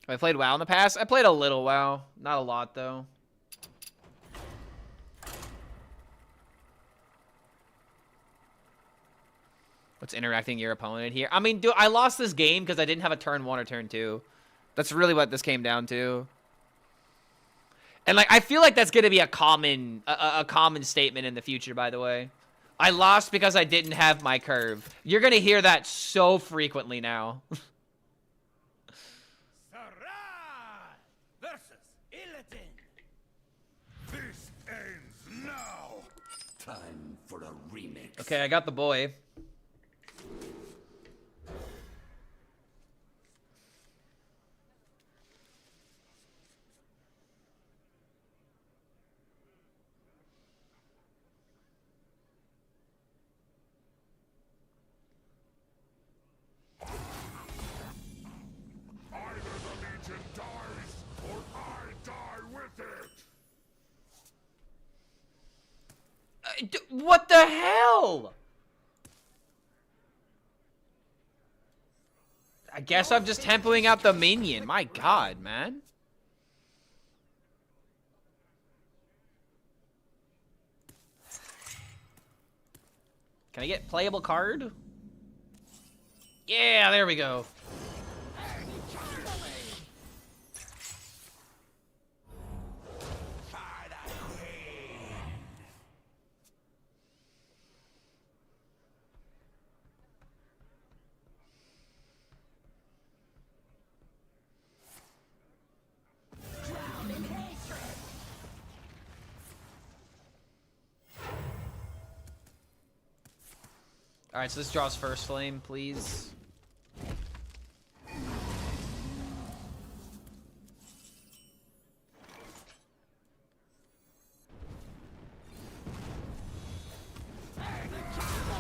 Have I played WoW in the past? I played a little WoW. Not a lot, though. What's interacting your opponent here? I mean, dude, I lost this game because I didn't have a turn 1 or turn 2. That's really what this came down to. And, like, I feel like that's going to be a common statement in the future, by the way. I lost because I didn't have my curve. You're going to hear that so frequently now. This ends now. Time for a remix. Okay, I got the boy. Either the Legion dies, or I die with it. What the hell? I guess I'm just tempoing out the minion. My god, man. Can I get playable card? Yeah, there we go. Alright, so this draws first flame, please.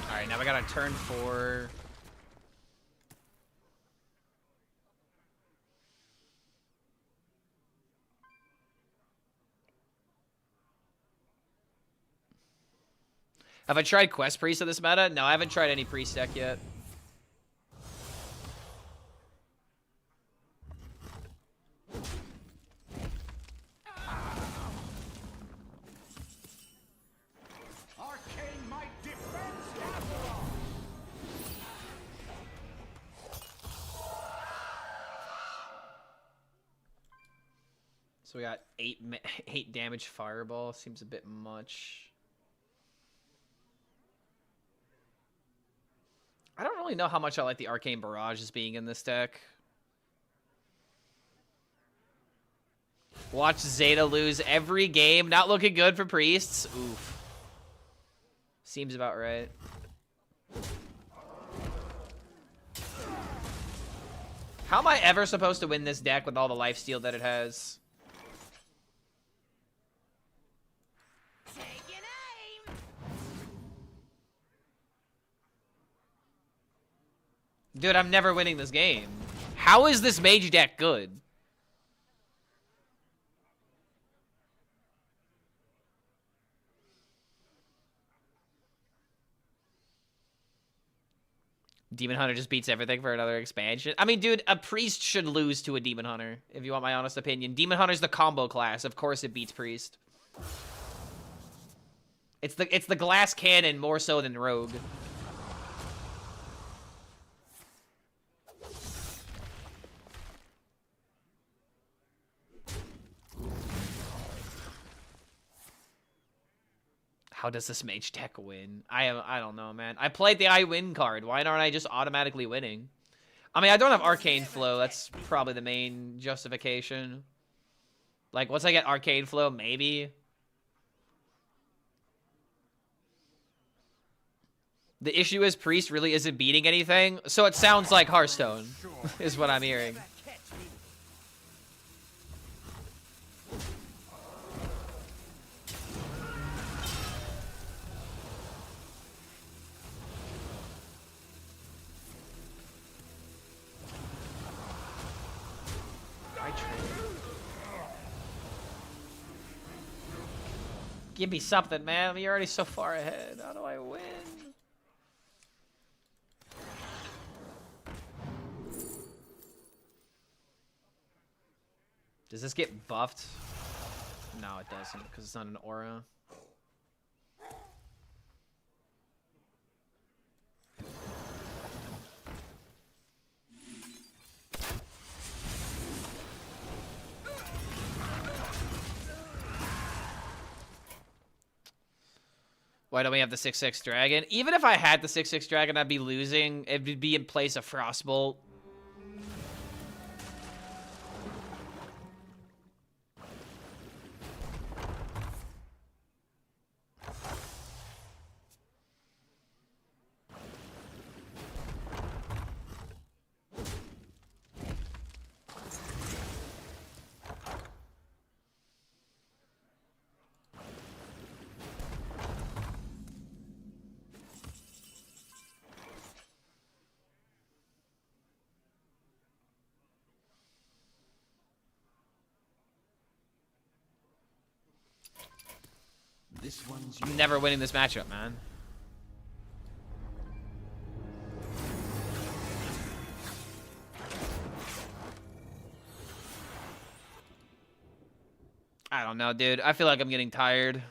Alright, now we got a turn 4. Have I tried Quest Priest of this meta? No, I haven't tried any Priest deck yet. Arcane might defense Azeroth. So we got 8 damage fireball. Seems a bit much. I don't really know how much I like the Arcane Barrage as being in this deck. Watch Zeta lose every game. Not looking good for Priests. Oof. Seems about right. How am I ever supposed to win this deck with all the lifesteal that it has? Dude, I'm never winning this game. How is this mage deck good? Demon Hunter just beats everything for another expansion. I mean, dude, a Priest should lose to a Demon Hunter, if you want my honest opinion. Demon Hunter's the combo class. Of course it beats Priest. It's the glass cannon more so than Rogue. How does this mage deck win? I don't know, man. I played the I win card. Why aren't I just automatically winning? I mean, I don't have Arcane Flow. That's probably the main justification. Like, once I get Arcade Flow, maybe. The issue is Priest really isn't beating anything, so it sounds like Hearthstone, is what I'm hearing. Give me something, man. You're already so far ahead. How do I win? Does this get buffed? No, it doesn't, because it's not an aura. Why don't we have the 6/6 dragon? Even if I had the 6/6 dragon, I'd be losing. It would be in place of Frostbolt. This one's I'm never winning this matchup, man. I don't know, dude. I feel like I'm getting tired.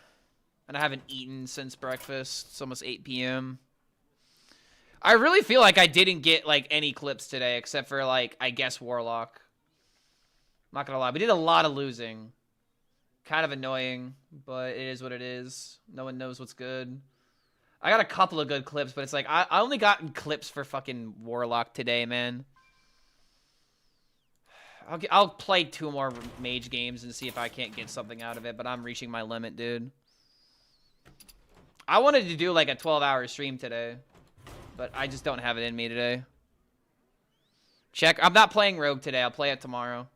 And I haven't eaten since breakfast. It's almost 8 p.m. I really feel like I didn't get, like, any clips today, except for, like, I guess Warlock. I'm not gonna lie. We did a lot of losing. Kind of annoying, but it is what it is. No one knows what's good. I got a couple of good clips, but it's like, I only got clips for fucking Warlock today, man. I'll play 2 more mage games and see if I can't get something out of it, but I'm reaching my limit, dude. I wanted to do like a 12-hour stream today, but I just don't have it in me today. Check. I'm not playing Rogue today. I'll play it tomorrow.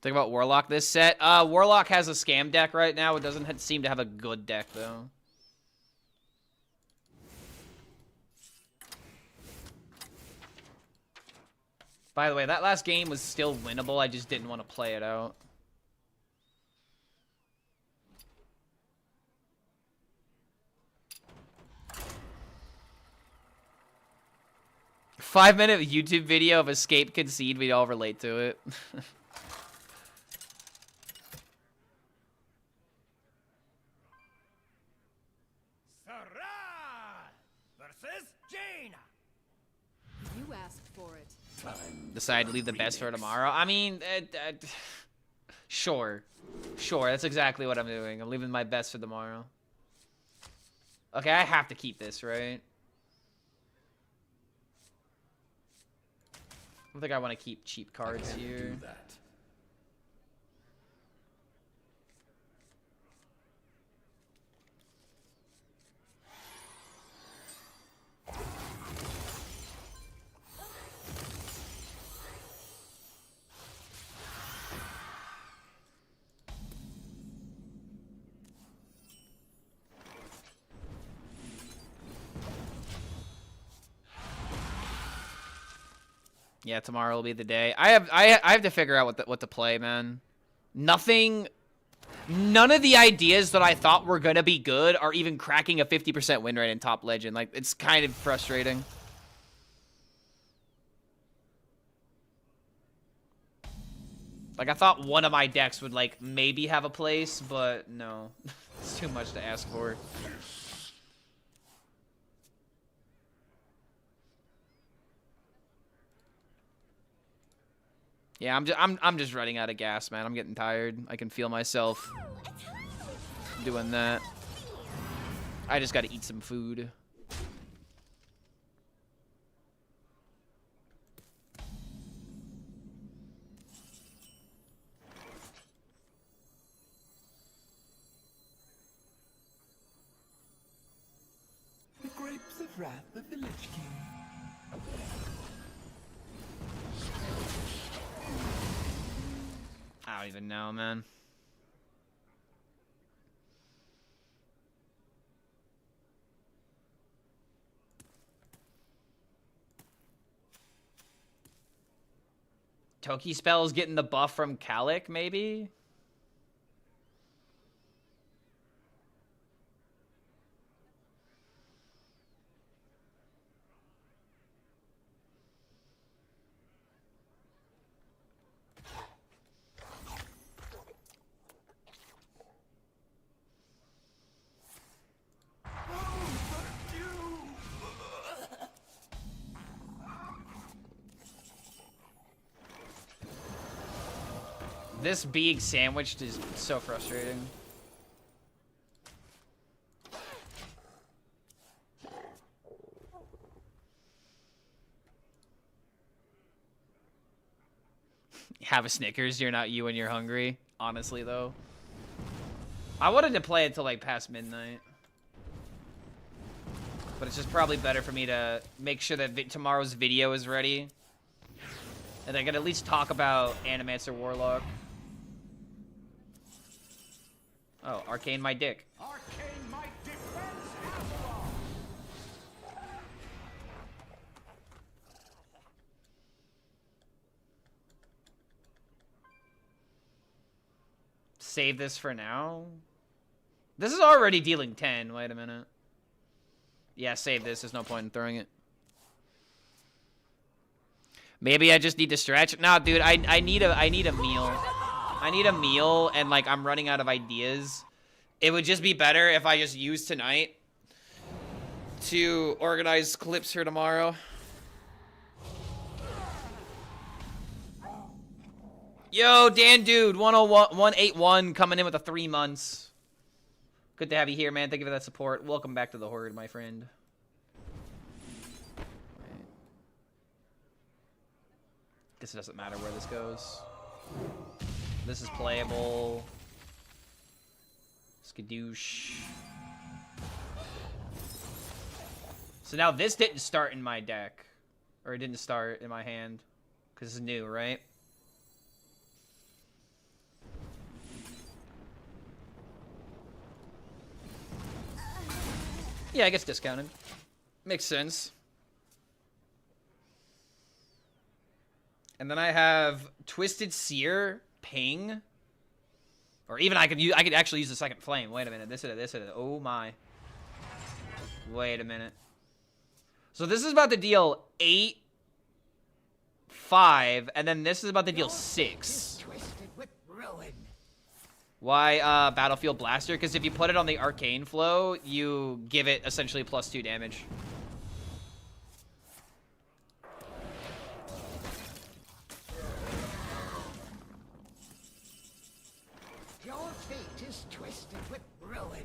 Think about Warlock this set. Warlock has a scam deck right now. It doesn't seem to have a good deck, though. By the way, that last game was still winnable. I just didn't want to play it out. Five-minute YouTube video of Escape Concede. We'd all relate to it. You asked for it. Decide to leave the best for tomorrow. I mean, sure. Sure, that's exactly what I'm doing. I'm leaving my best for tomorrow. Okay, I have to keep this, right? I don't think I want to keep cheap cards here. Yeah, tomorrow will be the day. I have to figure out what to play, man. None of the ideas that I thought were gonna be good are even cracking a 50% win rate in Top Legend. Like, it's kind of frustrating. Like, I thought one of my decks would, like, maybe have a place, but no. It's too much to ask for. Yeah, I'm just running out of gas, man. I'm getting tired. I can feel myself doing that. I just gotta eat some food. wrath of the Lich King. I don't even know, man. Toki spells getting the buff from Kalik, maybe? This being sandwiched is so frustrating. Have a Snickers, you're not you when you're hungry. Honestly, though. I wanted to play it till like past midnight. But it's just probably better for me to make sure that tomorrow's video is ready. And I can at least talk about Animancer Warlock. Oh, Arcane my dick. Arcane might defense Azeroth. Save this for now. This is already dealing 10. Wait a minute. Yeah, save this. There's no point in throwing it. Maybe I just need to stretch. Nah, dude, I need a meal. I need a meal, and like I'm running out of ideas. It would just be better if I just used tonight to organize clips for tomorrow. Yo, Dan dude, 181 coming in with a 3 months. Good to have you here, man. Thank you for that support. Welcome back to the Horde, my friend. Guess it doesn't matter where this goes. This is playable. Skadoosh. So now this didn't start in my deck. Or it didn't start in my hand. Because it's new, right? Yeah, I guess discounted. Makes sense. And then I have Twisted Seer, Ping. Or even I could actually use the second flame. Wait a minute. This is it. Oh my. Wait a minute. So this is about to deal 8, 5, and then this is about to deal 6. Twisted with ruin. Why Battlefield Blaster? Because if you put it on the Arcane Flow, you give it essentially +2 damage. Your fate is twisted with ruin.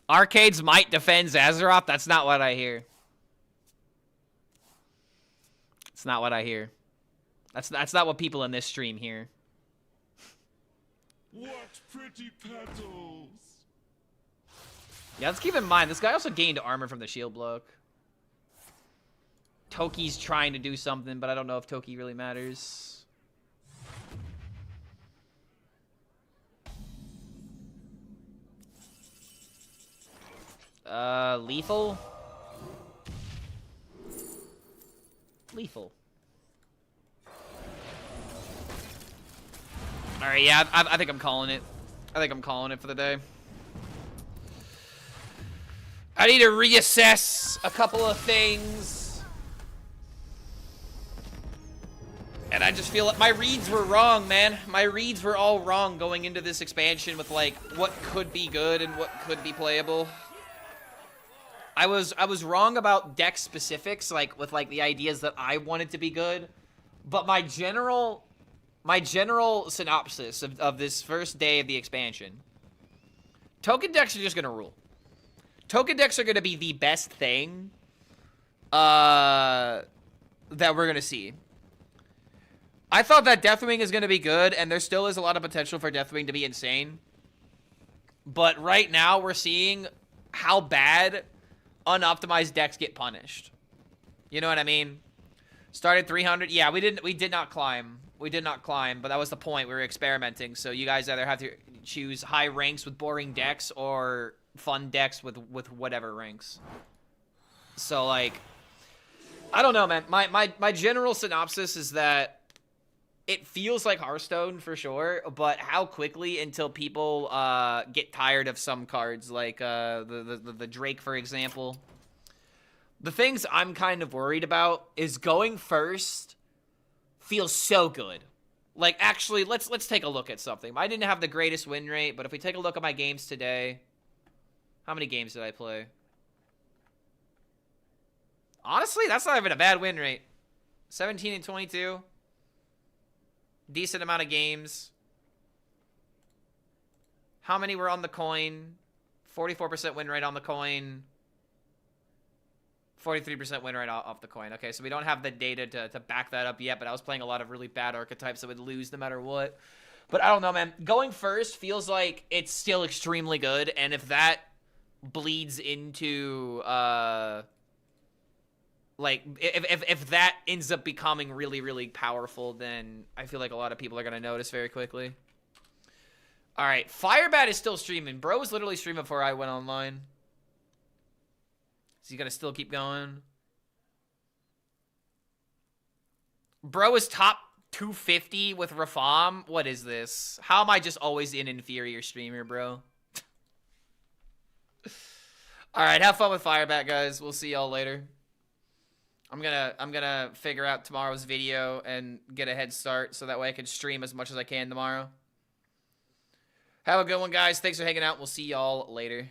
Arcade's might defends Azeroth? That's not what I hear. It's not what I hear. That's not what people in this stream hear. What pretty petals! Yeah, let's keep in mind, this guy also gained armor from the shield block. Toki's trying to do something, but I don't know if Toki really matters. Lethal? Lethal. Alright, yeah, I think I'm calling it. I think I'm calling it for the day. I need to reassess a couple of things. And I just feel like my reads were wrong, man. My reads were all wrong going into this expansion with, like, what could be good and what could be playable. I was wrong about deck specifics, like, with, like, the ideas that I wanted to be good. But my general my general synopsis of this first day of the expansion. Token decks are just going to rule. Token decks are going to be the best thing that we're going to see. I thought that Deathwing is going to be good, and there still is a lot of potential for Deathwing to be insane. But right now, we're seeing how bad unoptimized decks get punished. You know what I mean? Started 300. Yeah, we did not climb. We did not climb, but that was the point. We were experimenting. So you guys either have to choose high ranks with boring decks or fun decks with whatever ranks. So, like, I don't know, man. My general synopsis is that it feels like Hearthstone for sure, but how quickly until people get tired of some cards, like the Drake, for example. The things I'm kind of worried about is going first feels so good. Like, actually, let's take a look at something. I didn't have the greatest win rate, but if we take a look at my games today, how many games did I play? Honestly, that's not even a bad win rate. 17 and 22. Decent amount of games. How many were on the coin? 44% win rate on the coin. 43% win rate off the coin. Okay, so we don't have the data to back that up yet, but I was playing a lot of really bad archetypes that would lose no matter what. But I don't know, man. Going first feels like it's still extremely good, and if that bleeds into, like, if that ends up becoming really, really powerful, then I feel like a lot of people are going to notice very quickly. All right, Firebat is still streaming. Bro was literally streaming before I went online. Is he going to still keep going? Bro is top 250 with Rafam. What is this? How am I just always an inferior streamer, bro? All right, have fun with Firebat, guys. We'll see y'all later. I'm gonna figure out tomorrow's video and get a head start so that way I can stream as much as I can tomorrow. Have a good one, guys. Thanks for hanging out. We'll see y'all later.